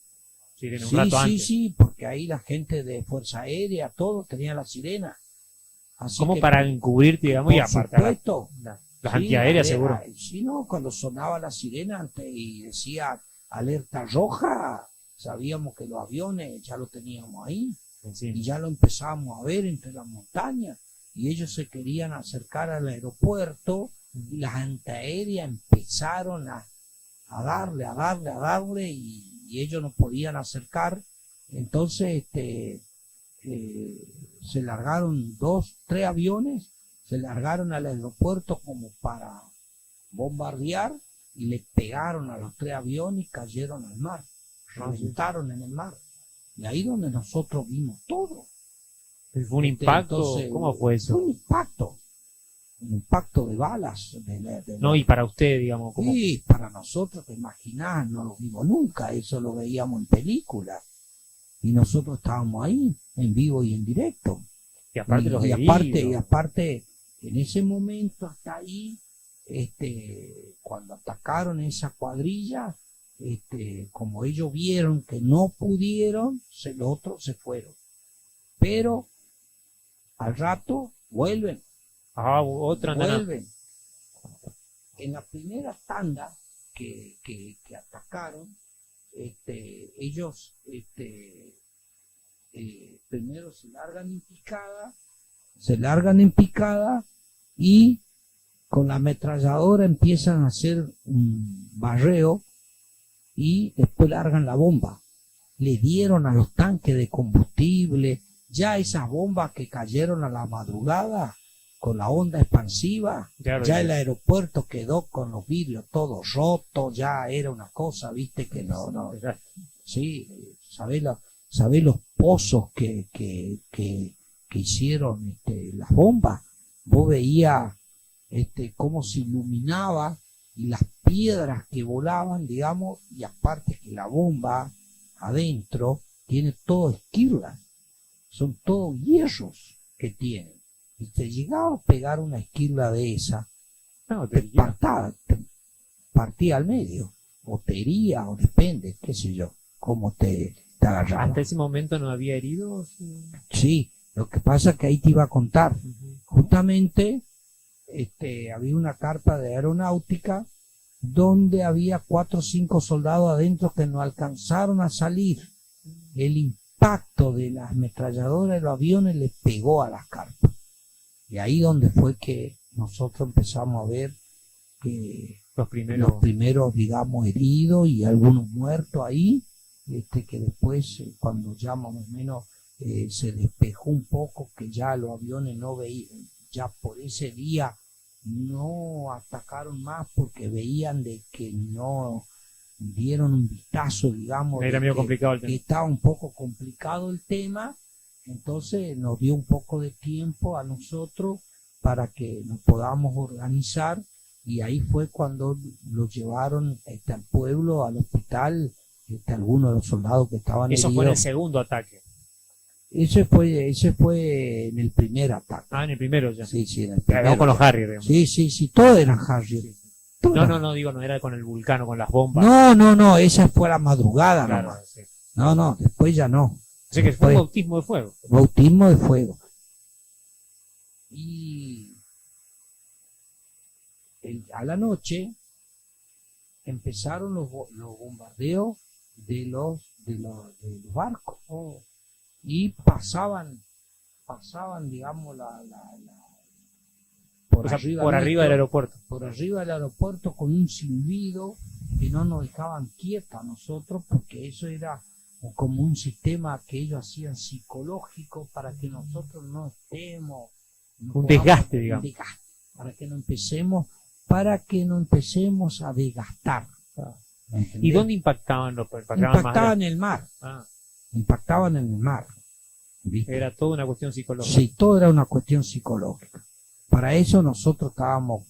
Un rato antes. Sí, porque ahí la gente de Fuerza Aérea, todo tenía la sirena. Así Como que, para encubrirte, digamos, y por apartar supuesto, las sí, antiaéreas, seguro. Sí, no, cuando sonaba la sirena y decía alerta roja, sabíamos que los aviones ya lo teníamos ahí y ya lo empezábamos a ver entre las montañas y ellos se querían acercar al aeropuerto y las antiaéreas empezaron a darle y ellos no podían acercar. Entonces se largaron 2, 3 aviones, se largaron al aeropuerto como para bombardear y le pegaron a los 3 aviones y cayeron al mar, reventaron en el mar. Y ahí donde nosotros vimos todo. Fue un impacto. Entonces, ¿Cómo fue eso? Fue un impacto de balas. No, y para usted, digamos, ¿cómo? Sí, para nosotros, te imaginás, no lo vimos nunca, eso lo veíamos en películas. Y nosotros estábamos ahí, en vivo y en directo. Y aparte los y heridos. aparte, en ese momento, hasta ahí, cuando atacaron esa cuadrilla, como ellos vieron que no pudieron, los otros se fueron. Pero al rato vuelven. Otra nana. Vuelven. En la primera tanda que atacaron, ellos primero se largan en picada y con la ametralladora empiezan a hacer un barreo y después largan la bomba. Le dieron a los tanques de combustible, ya esas bombas que cayeron a la madrugada con la onda expansiva, ya el aeropuerto quedó con los vidrios todos rotos, ya era una cosa, viste que no, sí, sabés los pozos que hicieron las bombas, vos veías cómo se iluminaba y las piedras que volaban, digamos, y aparte que la bomba adentro tiene todo esquirlas, son todos hierros que tienen. Y te llegaba a pegar una esquirla de esa, te partía al medio, o te hería, o depende, qué sé yo, cómo te agarraba. ¿Hasta ese momento no había heridos? Sí, lo que pasa es que ahí te iba a contar. Justamente había una carpa de aeronáutica donde había 4 o 5 soldados adentro que no alcanzaron a salir. El impacto de las ametralladoras de los aviones les pegó a las carpas. Y ahí donde fue que nosotros empezamos a ver que los primeros, digamos, heridos y algunos muertos ahí, que después, cuando ya más o menos se despejó un poco, que ya los aviones no veían, ya por ese día no atacaron más porque veían de que no dieron un vistazo, digamos, era medio complicado el tema. Que estaba un poco complicado el tema. Entonces nos dio un poco de tiempo a nosotros para que nos podamos organizar y ahí fue cuando lo llevaron al pueblo, al hospital, algunos de los soldados que estaban Eso heridos. fue en el segundo ataque. Ese fue en el primer ataque. Ah, en el primero ya. Sí, en el Pero primero. con los Harrier, digamos. Sí, todos eran Harrier. Todos No, eran- digo, no era con el Vulcano, con las bombas. No, esa fue la madrugada Claro, nomás. sí. No, después ya no. Así que fue un Después- bautismo de fuego. Bautismo de fuego. Y a la noche empezaron los bombardeos de los barcos. Y pasaban, digamos, O sea, por arriba del aeropuerto. por arriba del aeropuerto con un silbido que no nos dejaban quietos a nosotros, porque eso era como un sistema que ellos hacían psicológico para que nosotros no estemos Un desgaste, digamos. un desgaste, para que no empecemos a desgastar. ¿entendés? ¿Y dónde impactaban los impactaban más Impactaban en el mar, Ah, impactaban en el mar. ¿viste? era toda una cuestión psicológica. Sí, todo era una cuestión psicológica. Para eso nosotros estábamos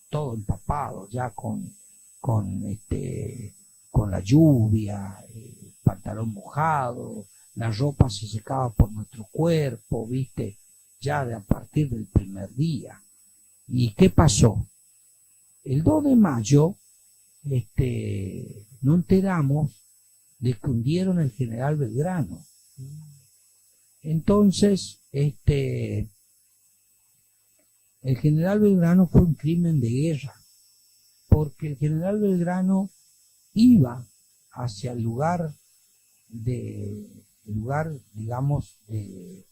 todos empapados ya con la lluvia, pantalón mojado, la ropa se secaba por nuestro cuerpo, viste, ya a partir del primer día. ¿Y qué pasó? El 2 de mayo, nos enteramos de que hundieron el general Belgrano. Entonces, el general Belgrano fue un crimen de guerra, porque el general Belgrano iba hacia el lugar, digamos, de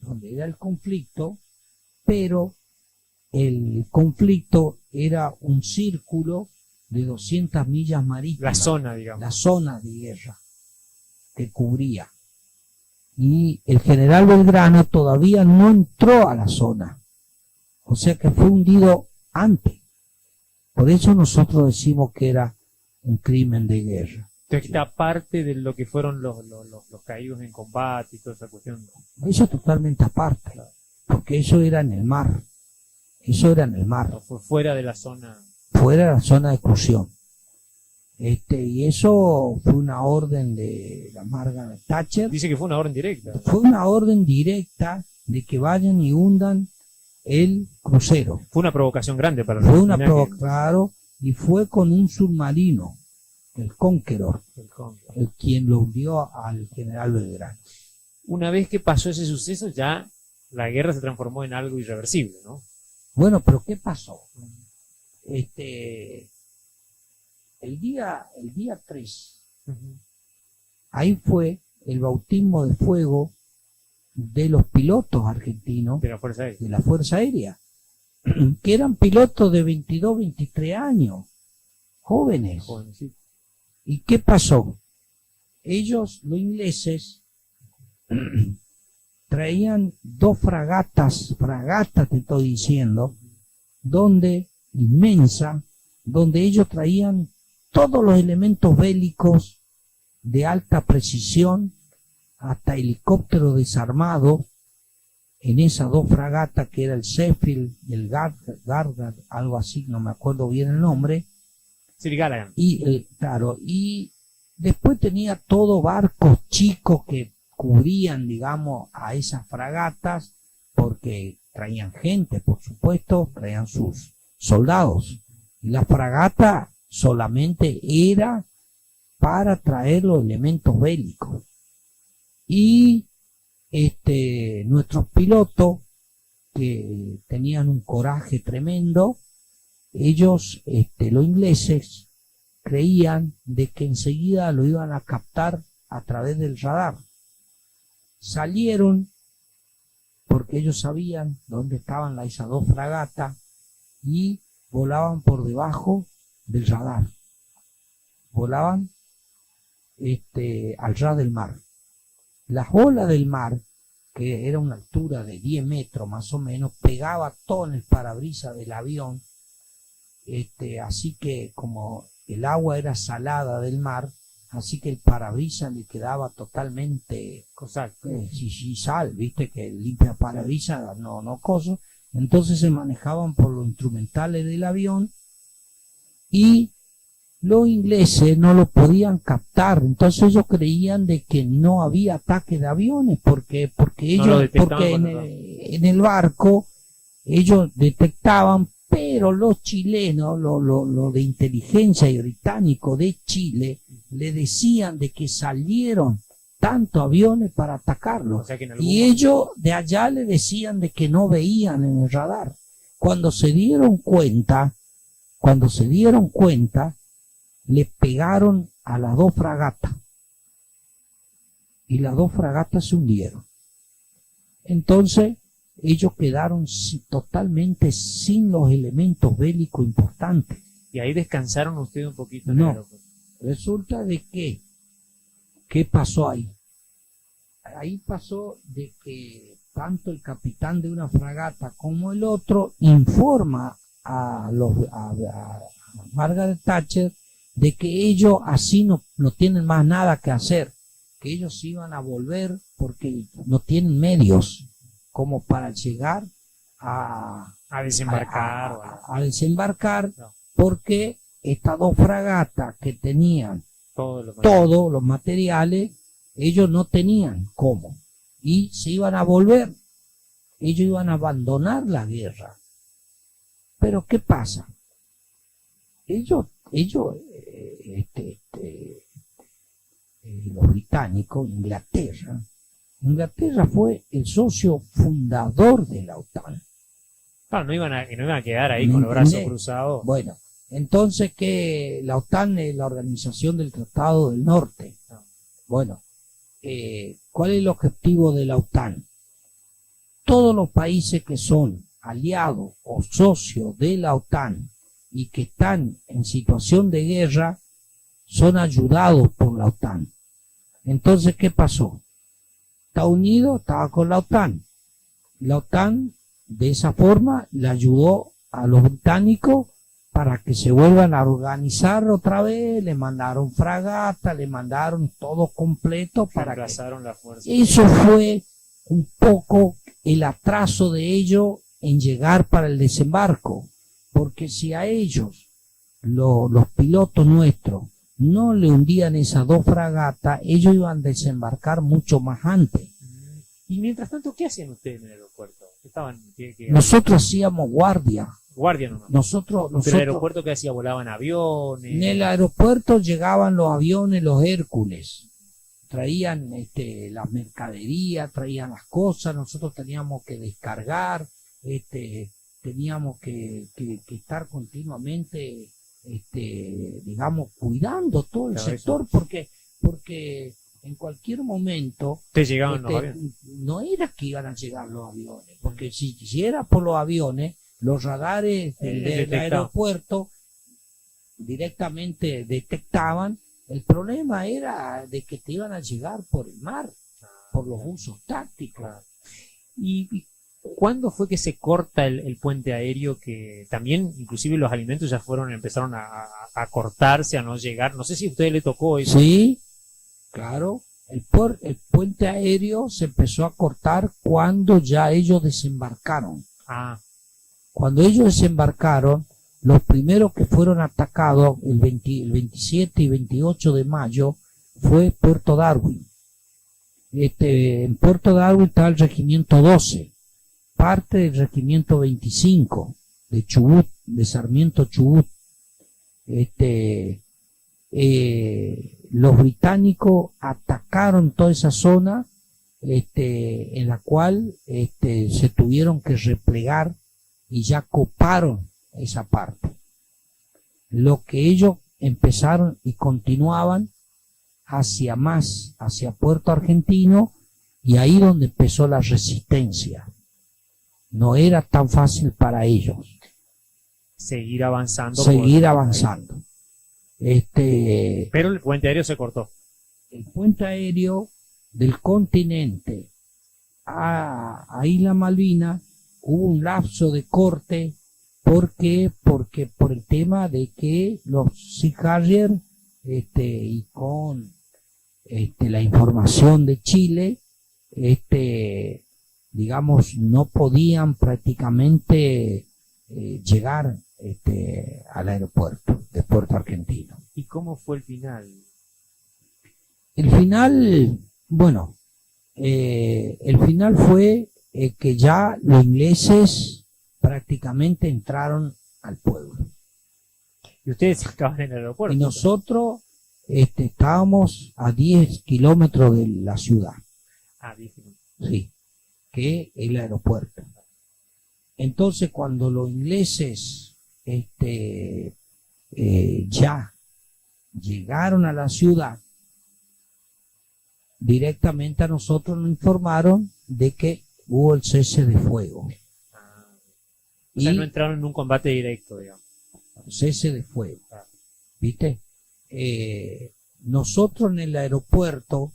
donde era el conflicto, pero el conflicto era un círculo de 200 millas marítimas. La zona, digamos. La zona de guerra que cubría. Y el general Belgrano todavía no entró a la zona. O sea que fue hundido antes. Por eso nosotros decimos que era un crimen de guerra. Entonces, esta parte de lo que fueron los caídos en combate y toda esa cuestión. Eso totalmente aparte. Porque eso era en el mar. Eso era en el mar. No fue fuera de la zona. Fuera de la zona de exclusión. Y eso fue una orden de la Margaret Thatcher. Dice que fue una orden directa. Fue una orden directa de que vayan y hundan el crucero. Fue una provocación grande para Fue una Argentina prueba, claro, y fue con un submarino, el Conqueror, quien lo hundió al general Belgrano. Una vez que pasó ese suceso, ya la guerra se transformó en algo irreversible, ¿no? Bueno, pero ¿qué pasó? El día 3, ahí fue el bautismo de fuego de los pilotos argentinos De la Fuerza Aérea. de la Fuerza Aérea, que eran pilotos de 22, 23 años, jóvenes. Jovencito. ¿Y qué pasó? Ellos, los ingleses, traían 2 fragatas te estoy diciendo, inmensa, donde ellos traían todos los elementos bélicos de alta precisión, hasta helicópteros desarmados, en esas 2 fragatas que era el Sheffield y el Gardner, algo así, no me acuerdo bien el nombre, Sir Gallagher. y después tenía todo barcos chicos que cubrían, digamos, a esas fragatas, porque traían gente, por supuesto, traían sus soldados. Y la fragata solamente era para traer los elementos bélicos. Y nuestros pilotos, que tenían un coraje tremendo, ellos, los ingleses, creían de que enseguida lo iban a captar a través del radar. Salieron, porque ellos sabían dónde estaban esas 2 fragatas, y volaban por debajo del radar. Volaban al ras del mar. Las olas del mar, que era una altura de 10 metros más o menos, pegaba todo en el parabrisas del avión, así que como el agua era salada del mar, así que el parabrisas le quedaba totalmente sal, viste que limpia parabrisas, no coso. Entonces se manejaban por los instrumentales del avión y los ingleses no lo podían captar, entonces ellos creían de que no había ataque de aviones, porque ellos, porque en el barco ellos detectaban, pero los chilenos, lo de inteligencia y británico de Chile, le decían de que salieron tantos aviones para atacarlos, O sea que en algún y momento- ellos de allá le decían de que no veían en el radar. Cuando se dieron cuenta, le pegaron a las dos fragatas, y las dos fragatas se hundieron. Entonces, ellos quedaron totalmente sin los elementos bélicos importantes. Y ahí descansaron ustedes un poquito en el No. aeropuerto. Resulta de que, ¿qué pasó ahí? Ahí pasó de que tanto el capitán de una fragata como el otro informa a Margaret Thatcher de que ellos así no tienen más nada que hacer, que ellos se iban a volver porque no tienen medios como para llegar a desembarcar. a desembarcar, No. porque estas dos fragatas que tenían todos los materiales, ellos no tenían cómo, y se iban a volver, ellos iban a abandonar la guerra. Pero ¿qué pasa? Los británicos, Inglaterra fue el socio fundador de la OTAN. Claro, no iban a quedar ahí ¿Me con los brazos entendés? cruzados. Bueno, entonces que la OTAN es la Organización del Tratado del Norte. Bueno, ¿cuál es el objetivo de la OTAN? Todos los países que son aliados o socios de la OTAN y que están en situación de guerra son ayudados por la OTAN. Entonces, ¿qué pasó? Estados Unidos estaba con la OTAN. La OTAN, de esa forma, le ayudó a los británicos para que se vuelvan a organizar otra vez, le mandaron fragata, le mandaron todo completo para que... Reemplazaron la fuerza. Eso fue un poco el atraso de ellos en llegar para el desembarco, porque si a ellos, los pilotos nuestros, no le hundían esas dos fragatas, ellos iban a desembarcar mucho más antes. Y mientras tanto, ¿qué hacían ustedes en el aeropuerto? Nosotros hacíamos guardia. Guardia nomás. Nosotros, ¿Pero el aeropuerto qué hacía? ¿Volaban aviones? En el aeropuerto llegaban los aviones, los Hércules. Traían las mercaderías, traían las cosas, nosotros teníamos que descargar, teníamos que estar continuamente, digamos, cuidando todo el Claro, sector, porque en cualquier momento Ustedes llegaban los aviones. no era que iban a llegar los aviones, porque si era por los aviones, los radares del detectaba. aeropuerto directamente detectaban. El problema era de que te iban a llegar por el mar, por los usos tácticos. ¿Y cuándo fue que se corta el puente aéreo? Que también, inclusive los alimentos ya empezaron a cortarse, a no llegar. No sé si a ustedes le tocó eso. Sí, claro. El puente aéreo se empezó a cortar cuando ya ellos desembarcaron. Cuando ellos desembarcaron, los primeros que fueron atacados el 27 y 28 de mayo fue Puerto Darwin. En Puerto Darwin estaba el regimiento 12, parte del regimiento 25 de Chubut, de Sarmiento Chubut. Los británicos atacaron toda esa zona, en la cual se tuvieron que replegar y ya coparon esa parte. Lo que ellos empezaron y continuaban hacia Puerto Argentino, y ahí donde empezó la resistencia. No era tan fácil para ellos Seguir avanzando. Pero el puente aéreo se cortó. El puente aéreo del continente a Isla Malvina hubo un lapso de corte. ¿Por qué? Porque por el tema de que los Sea Harrier, y con la información de Chile, digamos, no podían prácticamente llegar al aeropuerto de Puerto Argentino. ¿Y cómo fue el final? El final, bueno, el final fue que ya los ingleses prácticamente entraron al pueblo. Y ustedes estaban en el aeropuerto. Y nosotros estábamos a 10 kilómetros de la ciudad, Ah, dije. sí, que es el aeropuerto. Entonces, cuando los ingleses ya llegaron a la ciudad, directamente a nosotros nos informaron de que hubo el cese de fuego. O sea, Y no entraron en un combate directo, digamos. cese de fuego. ¿Viste? Nosotros en el aeropuerto,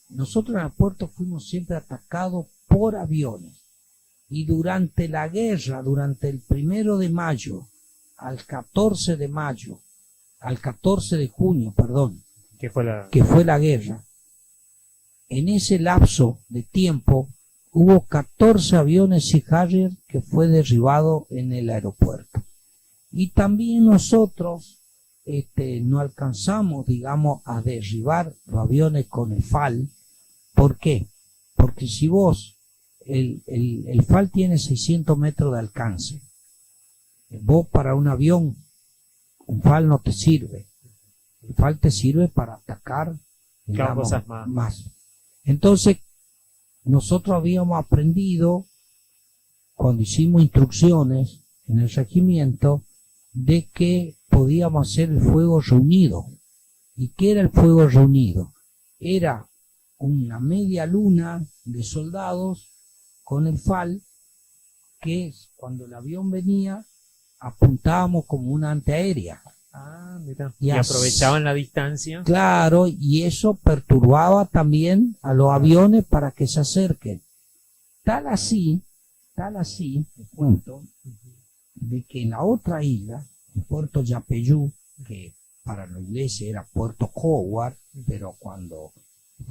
nosotros en el aeropuerto fuimos siempre atacados por aviones. Y durante la guerra, durante el 1 de mayo al 14 de mayo, al 14 de junio, perdón, ¿Qué fue la...? que fue la guerra, en ese lapso de tiempo hubo 14 aviones Sea Harrier que fue derribado en el aeropuerto. Y también nosotros no alcanzamos, digamos, a derribar los aviones con el FAL. ¿Por qué? Porque si vos, el FAL tiene 600 metros de alcance. Vos para un avión, un FAL no te sirve. El FAL te sirve para atacar, digamos, cosas más. Entonces, nosotros habíamos aprendido, cuando hicimos instrucciones en el regimiento, de que podíamos hacer el fuego reunido. ¿Y qué era el fuego reunido? Era una media luna de soldados con el FAL, que cuando el avión venía, apuntábamos como una antiaérea. Ah, mira. Y Y aprovechaban la distancia. Claro, y eso perturbaba también a los aviones para que se acerquen. Tal así, te cuento, de que en la otra isla, en Puerto Yapeyú, que para los ingleses era Puerto Howard, pero cuando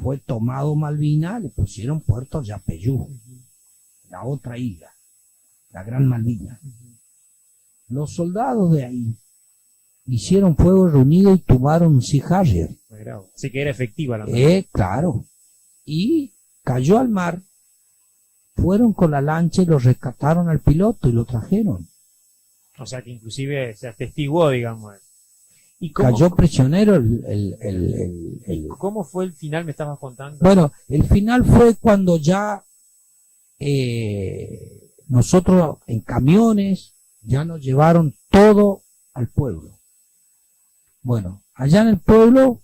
fue tomado Malvinas le pusieron Puerto Yapeyú, la otra isla, la Gran Malvina. Los soldados de ahí hicieron fuego reunido y tomaron un Sea Harrier. Así que era efectiva la Claro. Y cayó al mar, fueron con la lancha y lo rescataron al piloto y lo trajeron. O sea que inclusive se atestiguó, digamos. ¿Y cómo, Cayó prisionero cómo fue el final? Me estabas contando. Bueno, el final fue cuando ya nosotros en camiones ya nos llevaron todo al pueblo. Bueno, allá en el pueblo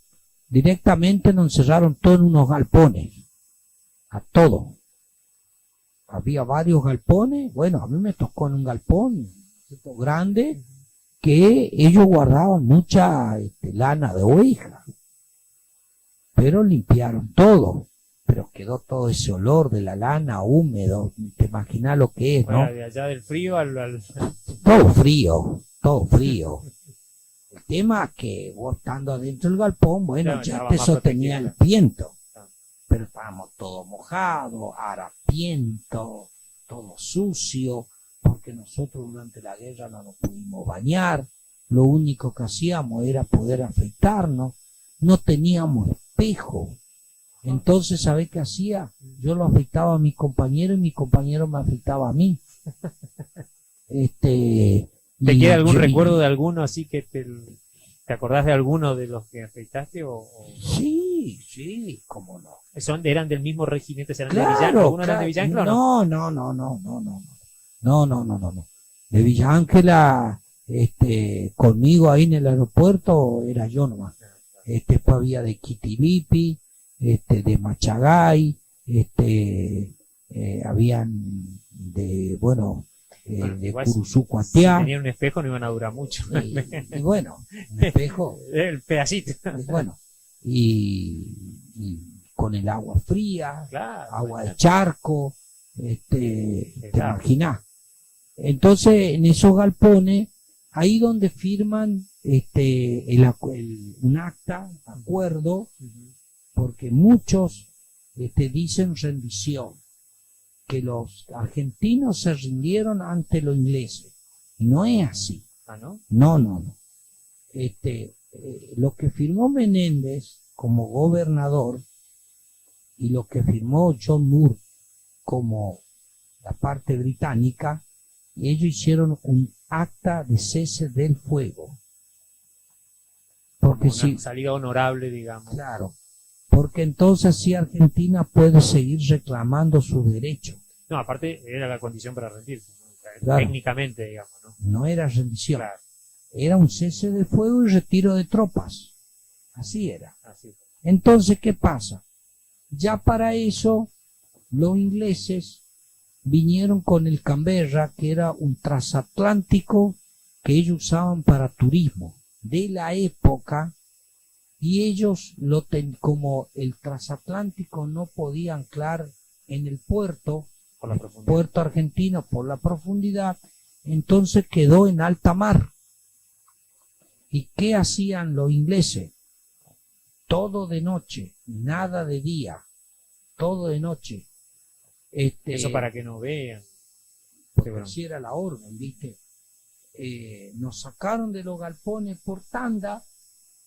directamente nos encerraron todo en unos galpones, a todo. Había varios galpones, bueno, a mí me tocó en un galpón grande que ellos guardaban mucha lana de oveja, pero limpiaron todo, pero quedó todo ese olor de la lana húmedo, te imaginas lo que es, ¿no? De allá del frío al... Todo frío, todo frío. El tema es que vos estando adentro del galpón, bueno, Claro, ya estaba te más sostenía el protegido. viento, Claro. pero estábamos todos mojados, harapientos, todo sucio, porque nosotros durante la guerra no nos pudimos bañar, lo único que hacíamos era poder afeitarnos, no teníamos espejo. Entonces, ¿sabés qué hacía? Yo lo afeitaba a mi compañero y mi compañero me afeitaba a mí. ¿Te queda algún recuerdo de alguno así que te acordás de alguno de los que afectaste Sí, cómo no. eran del mismo regimiento, eran de Claro, Villa, algunos eran de claro. Villa Ángela, ¿o no? No. De Villa Ángela, conmigo ahí en el aeropuerto era yo nomás. Después había de Quitilipi, de Machagay, habían de, de igual, si Curuzucuatiá. tenían un espejo no iban a durar mucho. Y bueno, un espejo. El pedacito. Y bueno, y con el agua fría, Claro, agua de charco, te Claro. imaginás. Entonces, en esos galpones, ahí donde firman un acta, acuerdo, porque muchos dicen rendición, que los argentinos se rindieron ante los ingleses. Y no es así. Ah, ¿no? No. lo que firmó Menéndez como gobernador y lo que firmó John Moore como la parte británica, ellos hicieron un acta de cese del fuego. Porque Una si, salida honorable, digamos. claro, porque entonces sí Argentina puede seguir reclamando su derecho. No, aparte era la condición para rendirse, ¿no? O sea, Claro. técnicamente, digamos, ¿no? No era rendición, Claro, era un cese de fuego y retiro de tropas. Así era. así fue. Entonces, ¿qué pasa? Ya para eso, los ingleses vinieron con el Canberra, que era un transatlántico que ellos usaban para turismo de la época, y ellos como el transatlántico no podía anclar en el puerto, Por la profundidad. puerto argentino por la profundidad, entonces quedó en alta mar. ¿Y qué hacían los ingleses? Todo de noche, nada de día, todo de noche. Eso para que no vean. Porque bueno. así era la orden, ¿viste? Nos sacaron de los galpones por tanda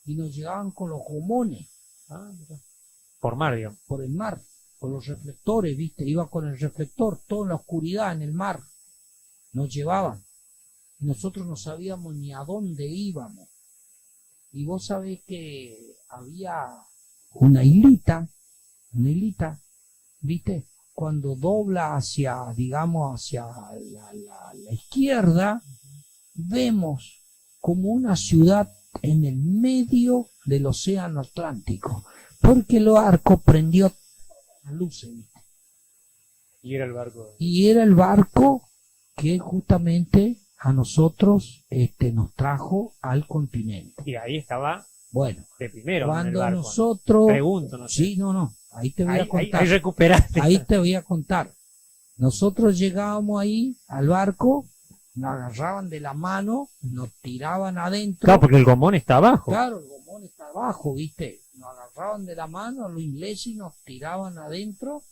y nos llevaban con los gomones Ah, mira. Por mar, digamos. por el mar, con los reflectores, ¿viste? Iba con el reflector, todo en la oscuridad, en el mar. Nos llevaban. Y nosotros no sabíamos ni a dónde íbamos. Y vos sabés que había una islita, ¿viste? Cuando dobla hacia, digamos, hacia la izquierda, vemos como una ciudad en el medio del océano Atlántico, porque el barco prendió las luces, ¿viste? Y era el barco. Y era el barco que justamente a nosotros nos trajo al continente. Y ahí estaba Bueno, de primero, ¿no? En el cuando barco, ¿no? nosotros... Pregunto, no sé. Sí, no, ahí te voy a Ahí contar. recuperaste. Ahí te voy a contar. Nosotros llegábamos ahí al barco, nos agarraban de la mano, nos tiraban adentro. Claro, porque el gomón está abajo. Claro, el gomón está abajo, ¿viste? Nos agarraban de la mano los ingleses y nos tiraban adentro.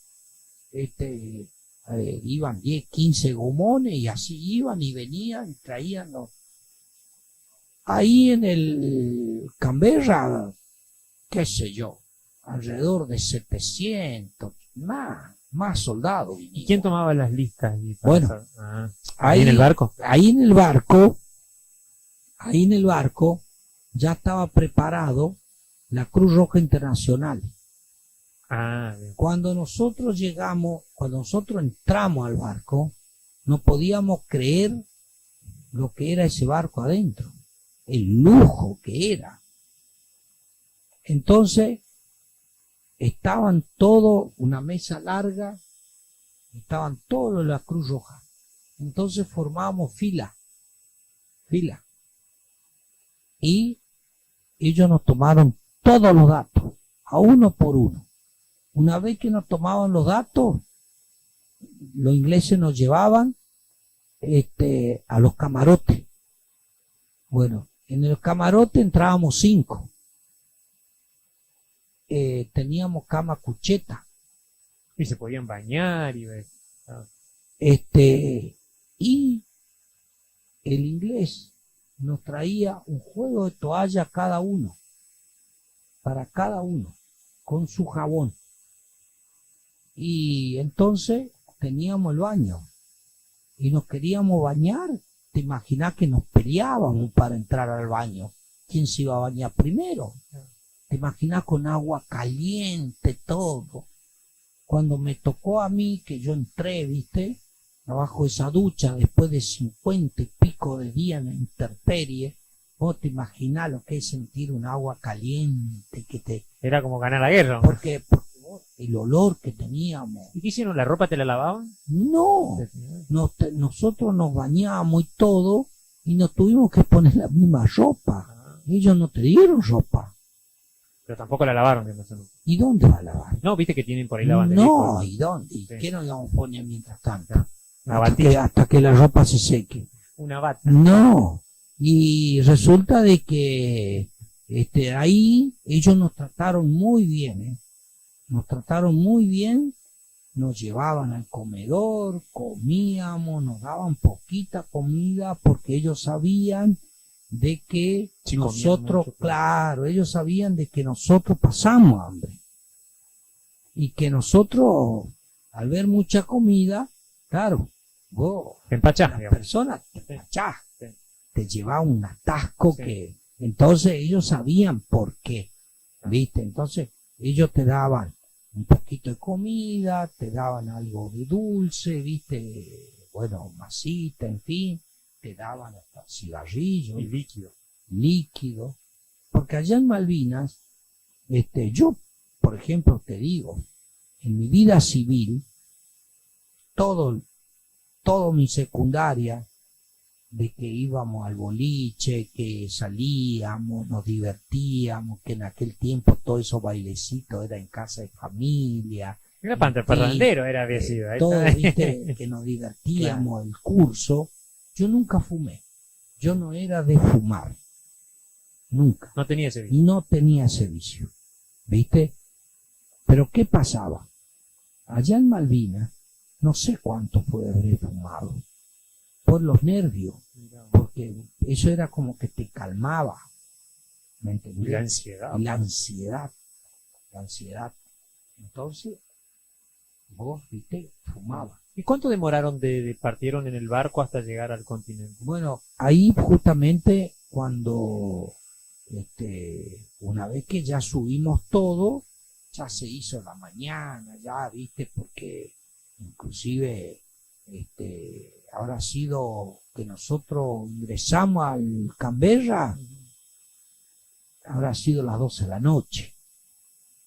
Iban 10, 15 gomones y así iban y venían y traían los... Ahí en el Canberra, qué sé yo, alrededor de 700, más soldados vinieron. ¿Y quién tomaba las listas? Bueno, ahí en el barco. Ahí en el barco ya estaba preparado la Cruz Roja Internacional. Ah, bien. Cuando nosotros entramos al barco, no podíamos creer lo que era ese barco adentro, el lujo que era. Entonces, estaban todos, una mesa larga, estaban todos en la Cruz Roja. Entonces formábamos fila. Y ellos nos tomaron todos los datos, a uno por uno. Una vez que nos tomaban los datos, los ingleses nos llevaban a los camarotes. Bueno, en el camarote entrábamos 5. Teníamos cama cucheta. Y se podían bañar y ver. Y el inglés nos traía un juego de toalla cada uno, para cada uno, con su jabón. Y entonces teníamos el baño y nos queríamos bañar. Te imaginás que nos peleábamos para entrar al baño. ¿Quién se iba a bañar primero? Te imaginás con agua caliente, todo. Cuando me tocó a mí, que yo entré, ¿viste? Abajo de esa ducha, después de 50 y pico de días en la intemperie, vos te imaginás lo que es sentir un agua caliente que te... Era como ganar la guerra, ¿no? Porque el olor que teníamos. ¿Y qué hicieron? ¿La ropa te la lavaban? No, nosotros nos bañábamos y todo, y nos tuvimos que poner la misma ropa. Ellos no te dieron ropa. Pero tampoco la lavaron, digamos, ¿no? ¿Y dónde va a lavar? No, viste que tienen por ahí la banderita. No, ¿y dónde? ¿Y Sí. qué nos íbamos a poner mientras tanto? Una batilla. Hasta que la ropa se seque. Una bata. No, y resulta de que ahí ellos nos trataron muy bien, ¿eh? Nos trataron muy bien, nos llevaban al comedor, comíamos, nos daban poquita comida porque ellos sabían de que Sí, comían nosotros, mucho, claro, ellos sabían de que nosotros pasamos hambre. Y que nosotros, al ver mucha comida, claro, vos, Te empachás, las digamos. personas te empachás, Sí. te llevaba un atasco Sí. que, entonces ellos sabían por qué, Ah. ¿viste? Entonces ellos te daban un poquito de comida, te daban algo de dulce, ¿viste? Bueno, masita, en fin, te daban hasta cigarrillos, Y líquido. líquido, porque allá en Malvinas, yo, por ejemplo, te digo, en mi vida civil, todo mi secundaria, de que íbamos al boliche, que salíamos, nos divertíamos, que en aquel tiempo todo esos bailecitos era en casa de familia, Era parrandero, era había sido. Ahí todo, está. viste, que nos divertíamos, el curso. Yo nunca fumé, yo no era de fumar, nunca, No tenía ese vicio. no tenía ese vicio, ¿viste? Pero ¿qué pasaba? Allá en Malvinas, no sé cuánto puede haber fumado, por los nervios, porque eso era como que te calmaba, ¿me Y entendés? la ansiedad. Y la ansiedad. Entonces, vos, viste, fumaba. ¿Y cuánto demoraron partieron en el barco hasta llegar al continente? Bueno, ahí justamente cuando, una vez que ya subimos todo, ya se hizo la mañana, ya, viste, porque inclusive, habrá sido que nosotros ingresamos al Canberra, habrá sido las 12 de la noche.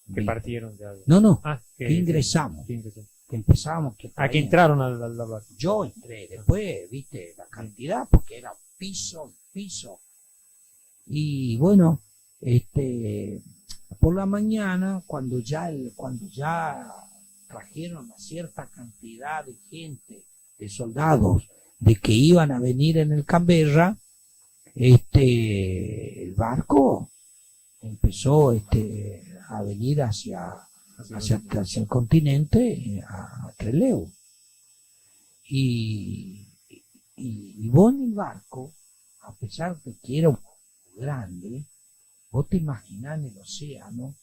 Que ¿Viste? partieron ya. No, Ah, que ingresamos, que ingresó. que empezamos, que Ah, que traían. entraron al barco. Yo entré, después, viste, la cantidad, porque era piso. Y bueno, por la mañana, cuando ya trajeron una cierta cantidad de gente, de soldados, de que iban a venir en el Canberra, el barco empezó a venir hacia el continente, a Trelew. Y vos en el barco, a pesar de que era un poco grande, vos te imaginás en el océano,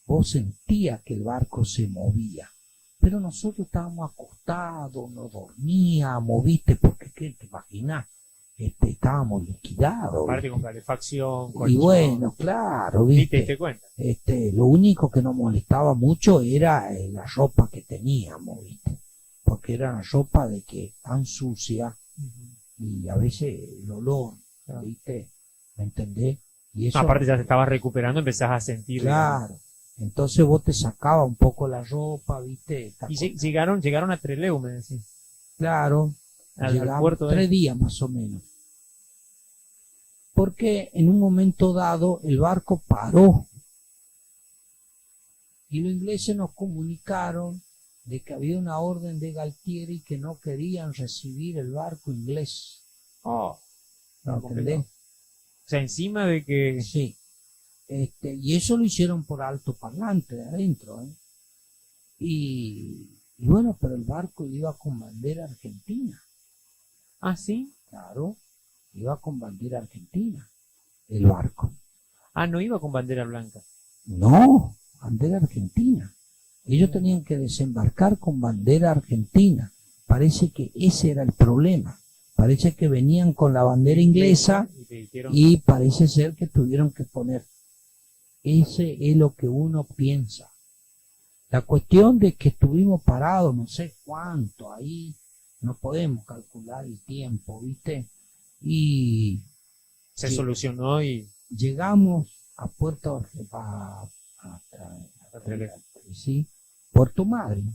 vos sentías que el barco se movía. Pero nosotros estábamos acostados, no dormíamos, ¿viste? Porque, ¿qué te imaginás? Estábamos liquidados. Aparte con calefacción, Y colchón. bueno, claro, Ni te ¿viste? diste cuenta. Lo único que nos molestaba mucho era la ropa que teníamos, ¿viste? Porque era una ropa de que tan sucia y a veces el olor, ¿viste? ¿Me entendés? Y eso, Aparte ya te estabas recuperando, empezás a sentir. claro. Entonces vos te sacabas un poco la ropa, ¿viste? Y llegaron a Trelew, me decís. Claro, Al llegamos puerto 3 días más o menos. Porque en un momento dado el barco paró y los ingleses nos comunicaron de que había una orden de Galtieri que no querían recibir el barco inglés. Oh, ¿Me no, entendés? o sea, encima de que. Sí. Y eso lo hicieron por alto parlante de adentro, ¿eh? Y bueno, pero el barco iba con bandera argentina. Ah, sí. Claro, iba con bandera argentina, el barco. Ah, no iba con bandera blanca. No, bandera argentina. Ellos tenían que desembarcar con bandera argentina. Parece que ese era el problema. Parece que venían con la bandera inglesa Y te dijeron. y parece ser que tuvieron que poner. Ese es lo que uno piensa. La cuestión de que estuvimos parados no sé cuánto ahí, no podemos calcular el tiempo, ¿viste? Y Se Sí. solucionó y. llegamos a ¿sí? Puerto Madryn.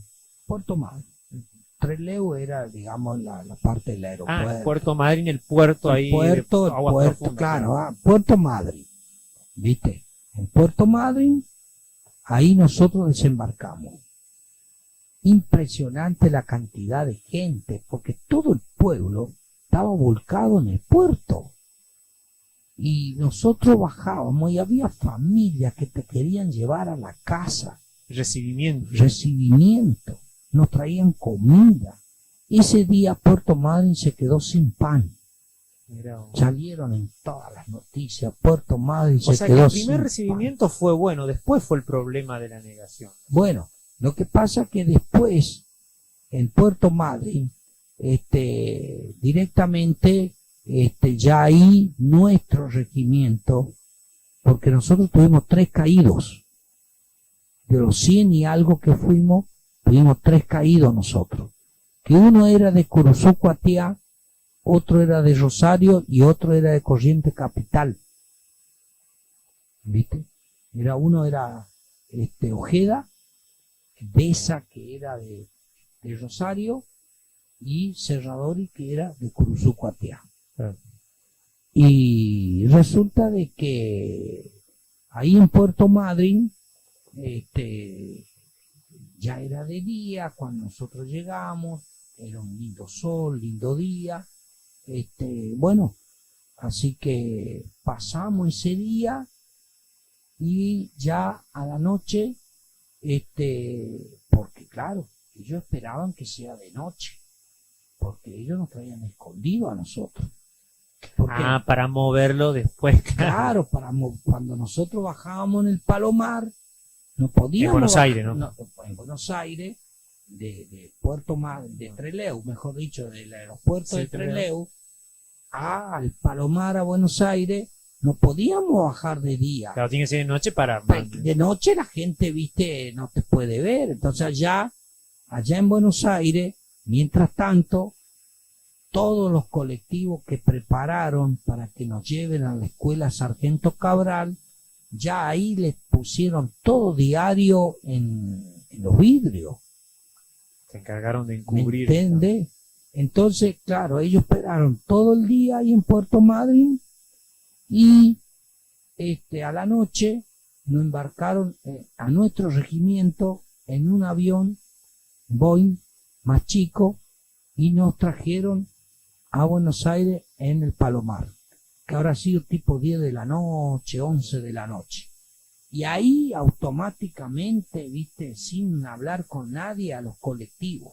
Trelew era, digamos, la parte del aeropuerto. Ah, Puerto Madryn, el puerto ahí. El puerto, de aguas profundas, claro, Puerto Madryn. ¿Viste? En Puerto Madryn, ahí nosotros desembarcamos. Impresionante la cantidad de gente, porque todo el pueblo estaba volcado en el puerto. Y nosotros bajábamos y había familias que te querían llevar a la casa, recibimiento, nos traían comida. Ese día Puerto Madryn se quedó sin pan. Mirá vos. Salieron en todas las noticias. Puerto Madryn O se sea que quedó el primer sin recibimiento fue bueno, después fue el problema de la negación. Bueno, lo que pasa que después en Puerto Madryn, directamente, ya ahí nuestro regimiento, porque nosotros tuvimos 3 caídos, de los 100 y algo que fuimos, tuvimos 3 caídos nosotros, que uno era de Curuzú Cuatiá, otro era de Rosario y otro era de Corriente Capital. ¿Viste? Uno era Ojeda, Besa, que era de Rosario, y Serradori, que era de Curuzú Cuatiá. Y resulta de que ahí en Puerto Madryn, ya era de día cuando nosotros llegamos, era un lindo sol, lindo día, bueno, así que pasamos ese día y ya a la noche, porque claro, ellos esperaban que sea de noche, porque ellos nos traían escondido a nosotros. Porque, Para moverlo después, claro, cuando nosotros bajábamos en el Palomar, no podíamos. En Buenos Aires, ¿no? En Buenos Aires, de Puerto Madryn, de Trelew, mejor dicho, del aeropuerto de Trelew, al Palomar, a Buenos Aires, no podíamos bajar de día. Claro, tiene que ser de noche para... De noche la gente, viste, no te puede ver. Entonces allá en Buenos Aires, mientras tanto, todos los colectivos que prepararon para que nos lleven a la escuela Sargento Cabral, ya ahí les pusieron todo diario en los vidrios. Se encargaron de ¿Me encubrir. entiendes? Entonces, claro, ellos esperaron todo el día ahí en Puerto Madryn y a la noche nos embarcaron a nuestro regimiento en un avión Boeing más chico y nos trajeron a Buenos Aires en el Palomar, que habrá sido tipo 10 de la noche, 11 de la noche. Y ahí automáticamente, viste, sin hablar con nadie, a los colectivos,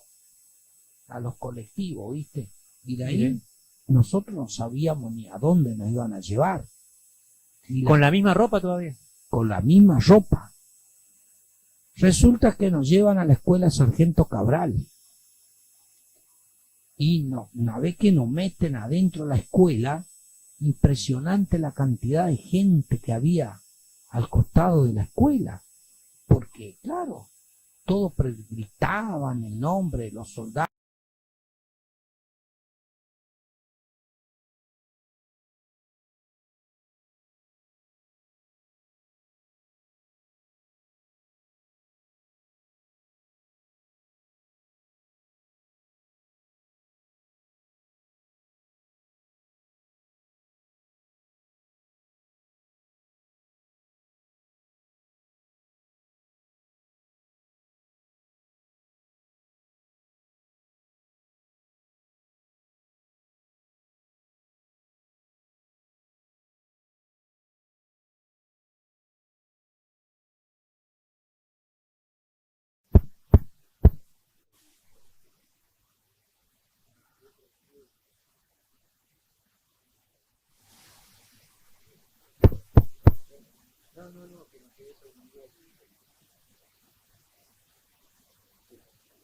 viste. Y de ahí nosotros no sabíamos ni a dónde nos iban a llevar. ¿Con la misma ropa todavía? Con la misma ropa. Resulta que nos llevan a la escuela Sargento Cabral. Y no, una vez que nos meten adentro de la escuela, impresionante la cantidad de gente que había al costado de la escuela. Porque, claro, todos gritaban el nombre de los soldados.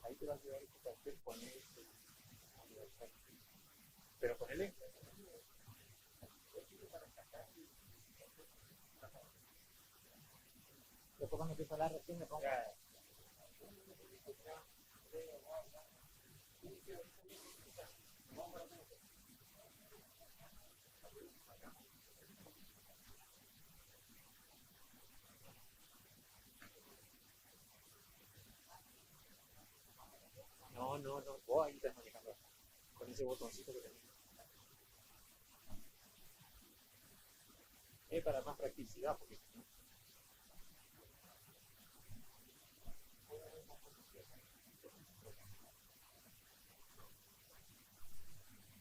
Ahí te va a llevar este papel, pero ponele. Después cuando empieza a hablar recién me ponga... No, vos ahí estás manejando con ese botoncito que tenés. Es para más practicidad, porque si no...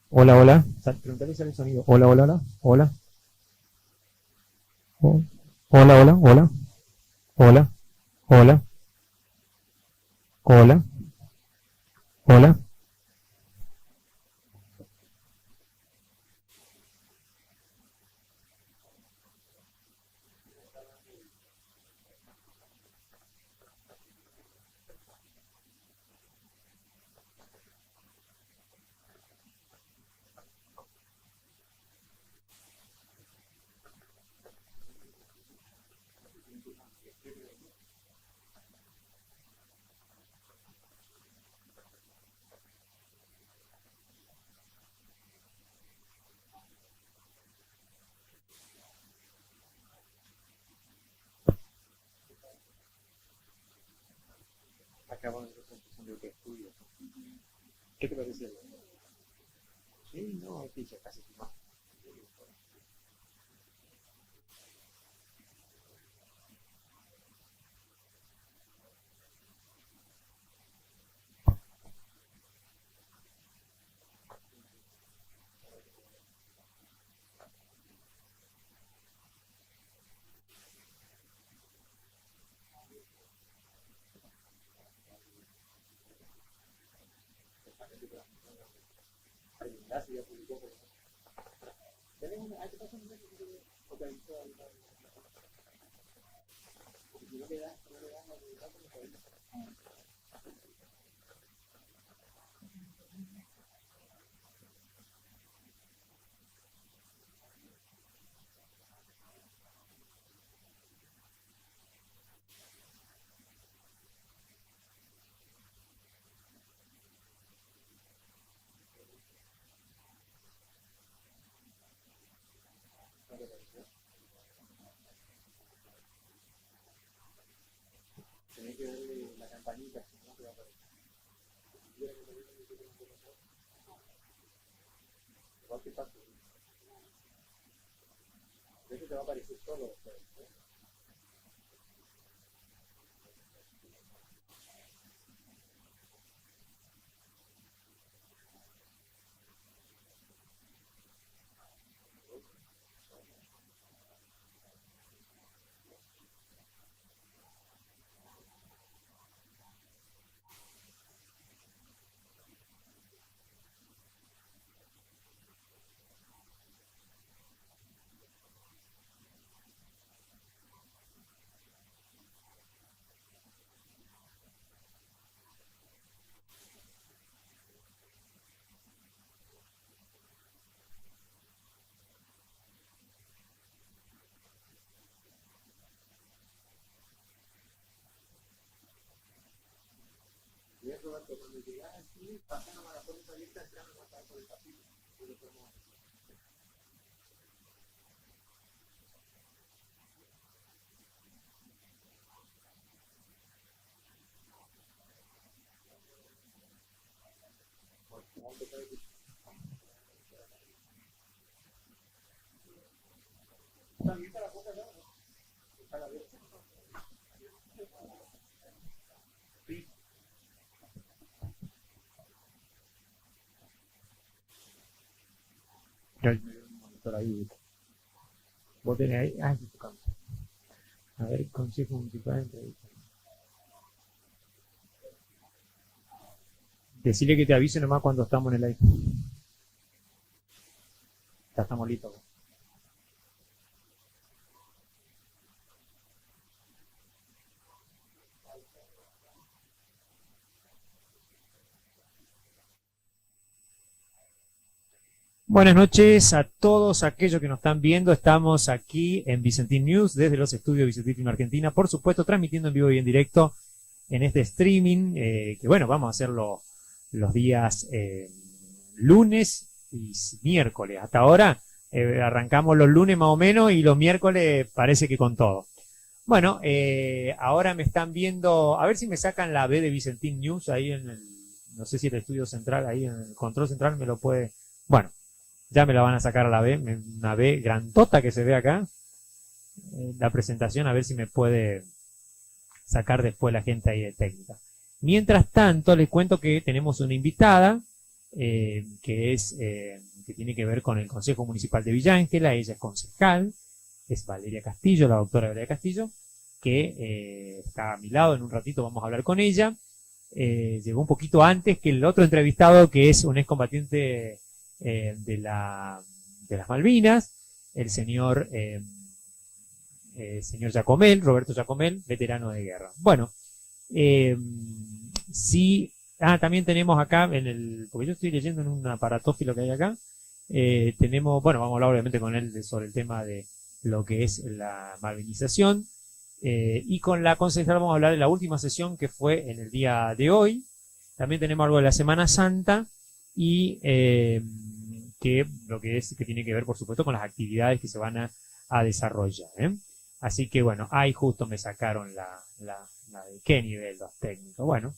Hola, hola. Preguntale si sale el sonido. Hola, hola, hola. Hola. Hola, hola, hola. Hola. Hola. Hola. Hola. acá vamos a hacer conclusión de lo que estudio. ¿Qué te parece? Sí, no, es que ya casi más. Tenés que darle la campanita, si no te va a aparecer. Igual que pasa. Eso te va a aparecer solo después. Y eso va a cuando llegas aquí, pasando a la puerta abierta, entrando a pasar por el pasillo. Y lo podemos hacer. También está la puerta allá, ¿no? Está la abierta. Sí. Ya me dio un monitor ahí. Vos tenés ahí. Ah, sí, tocamos. A ver, Consejo Municipal de Entrevista. Decirle que te avise nomás cuando estamos en el aire. Ya estamos listos. Buenas noches a todos aquellos que nos están viendo. Estamos aquí en Vicentín News desde los estudios Vicentín Argentina, por supuesto transmitiendo en vivo y en directo en este streaming, que bueno, vamos a hacerlo los días lunes y miércoles. Hasta ahora arrancamos los lunes más o menos y los miércoles parece que con todo. Bueno, ahora me están viendo, a ver si me sacan la B de Vicentín News ahí en el, no sé si el estudio central, ahí en el control central me lo puede, bueno. Ya me la van a sacar a la B, una B grandota que se ve acá. La presentación, a ver si me puede sacar después la gente ahí de técnica. Mientras tanto, les cuento que tenemos una invitada que tiene que ver con el Consejo Municipal de Villa Ángela. Ella es concejal, es Valeria Castillo, la doctora Valeria Castillo, que está a mi lado. En un ratito vamos a hablar con ella. Llegó un poquito antes que el otro entrevistado, que es un excombatiente de las Malvinas, el señor Giacomel, Roberto Giacomel, veterano de guerra. Bueno, sí, también tenemos acá porque yo estoy leyendo en un aparatófilo que hay acá, tenemos, bueno, vamos a hablar obviamente con él sobre el tema de lo que es la malvinización, y con la concejal vamos a hablar de la última sesión que fue en el día de hoy. También tenemos algo de la Semana Santa y que tiene que ver, por supuesto, con las actividades que se van a desarrollar. Así que bueno, ahí justo me sacaron la de qué nivel los técnicos. Bueno,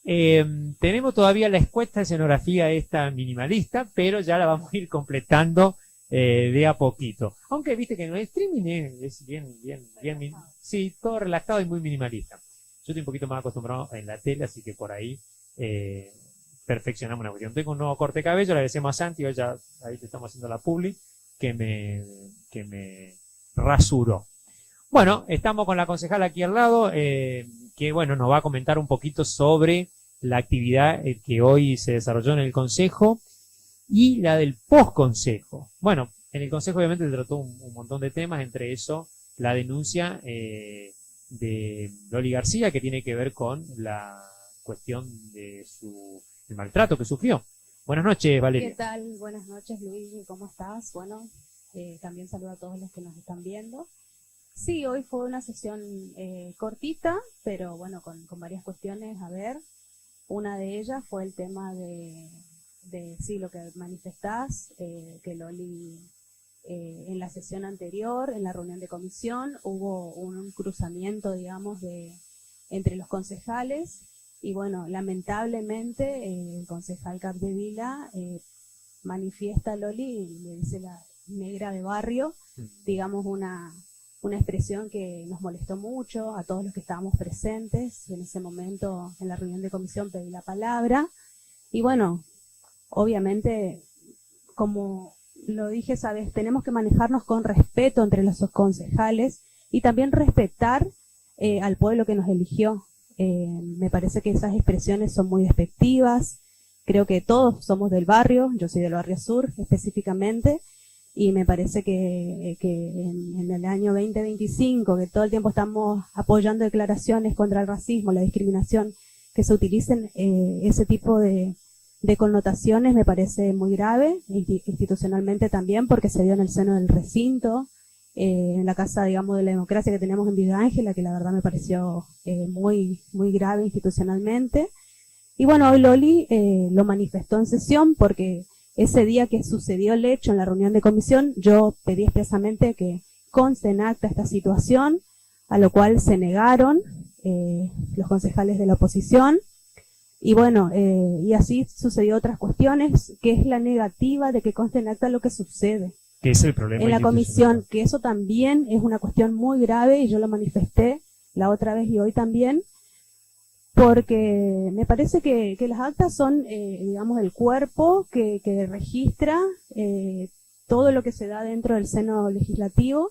Tenemos todavía la expuesta escenografía esta minimalista, pero ya la vamos a ir completando de a poquito. Aunque viste que en el streaming es sí, todo relajado y muy minimalista. Yo estoy un poquito más acostumbrado en la tele, así que por ahí perfeccionamos una cuestión. Tengo un nuevo corte de cabello, le agradecemos a Santi, hoy ya ahí te estamos haciendo la publi, que me rasuró. Bueno, estamos con la concejala aquí al lado, que bueno, nos va a comentar un poquito sobre la actividad que hoy se desarrolló en el Consejo y la del post-Consejo. Bueno, en el Consejo obviamente se trató un montón de temas, entre eso la denuncia de Loli García, que tiene que ver con la cuestión de el maltrato que sufrió. Buenas noches, Valeria. ¿Qué tal? Buenas noches, Luis, ¿cómo estás? Bueno, también saludo a todos los que nos están viendo. Sí, hoy fue una sesión cortita, pero bueno, con varias cuestiones a ver. Una de ellas fue el tema de sí, lo que manifestás, que Loli, en la sesión anterior, en la reunión de comisión, hubo un cruzamiento, digamos, entre los concejales, y bueno, lamentablemente el concejal Capdevila manifiesta a Loli, y le dice la negra de barrio, digamos una expresión que nos molestó mucho a todos los que estábamos presentes. En ese momento, en la reunión de comisión, pedí la palabra. Y bueno, obviamente, como lo dije, sabes, tenemos que manejarnos con respeto entre los concejales y también respetar al pueblo que nos eligió. Me parece que esas expresiones son muy despectivas. Creo que todos somos del barrio, yo soy del barrio sur específicamente, y me parece que en el año 2025, que todo el tiempo estamos apoyando declaraciones contra el racismo, la discriminación, que se utilicen ese tipo de connotaciones, me parece muy grave, institucionalmente también, porque se dio en el seno del recinto, en la Casa, digamos, de la Democracia que tenemos en Villa Ángela, que la verdad me pareció muy grave institucionalmente. Y bueno, hoy Loli lo manifestó en sesión, porque ese día que sucedió el hecho en la reunión de comisión, yo pedí expresamente que conste en acta esta situación, a lo cual se negaron los concejales de la oposición. Y bueno, y así sucedió otras cuestiones, que es la negativa de que conste en acta lo que sucede ¿Qué es el problema en la comisión, que eso también es una cuestión muy grave, y yo lo manifesté la otra vez y hoy también, porque me parece que las actas son, digamos, el cuerpo que registra todo lo que se da dentro del seno legislativo,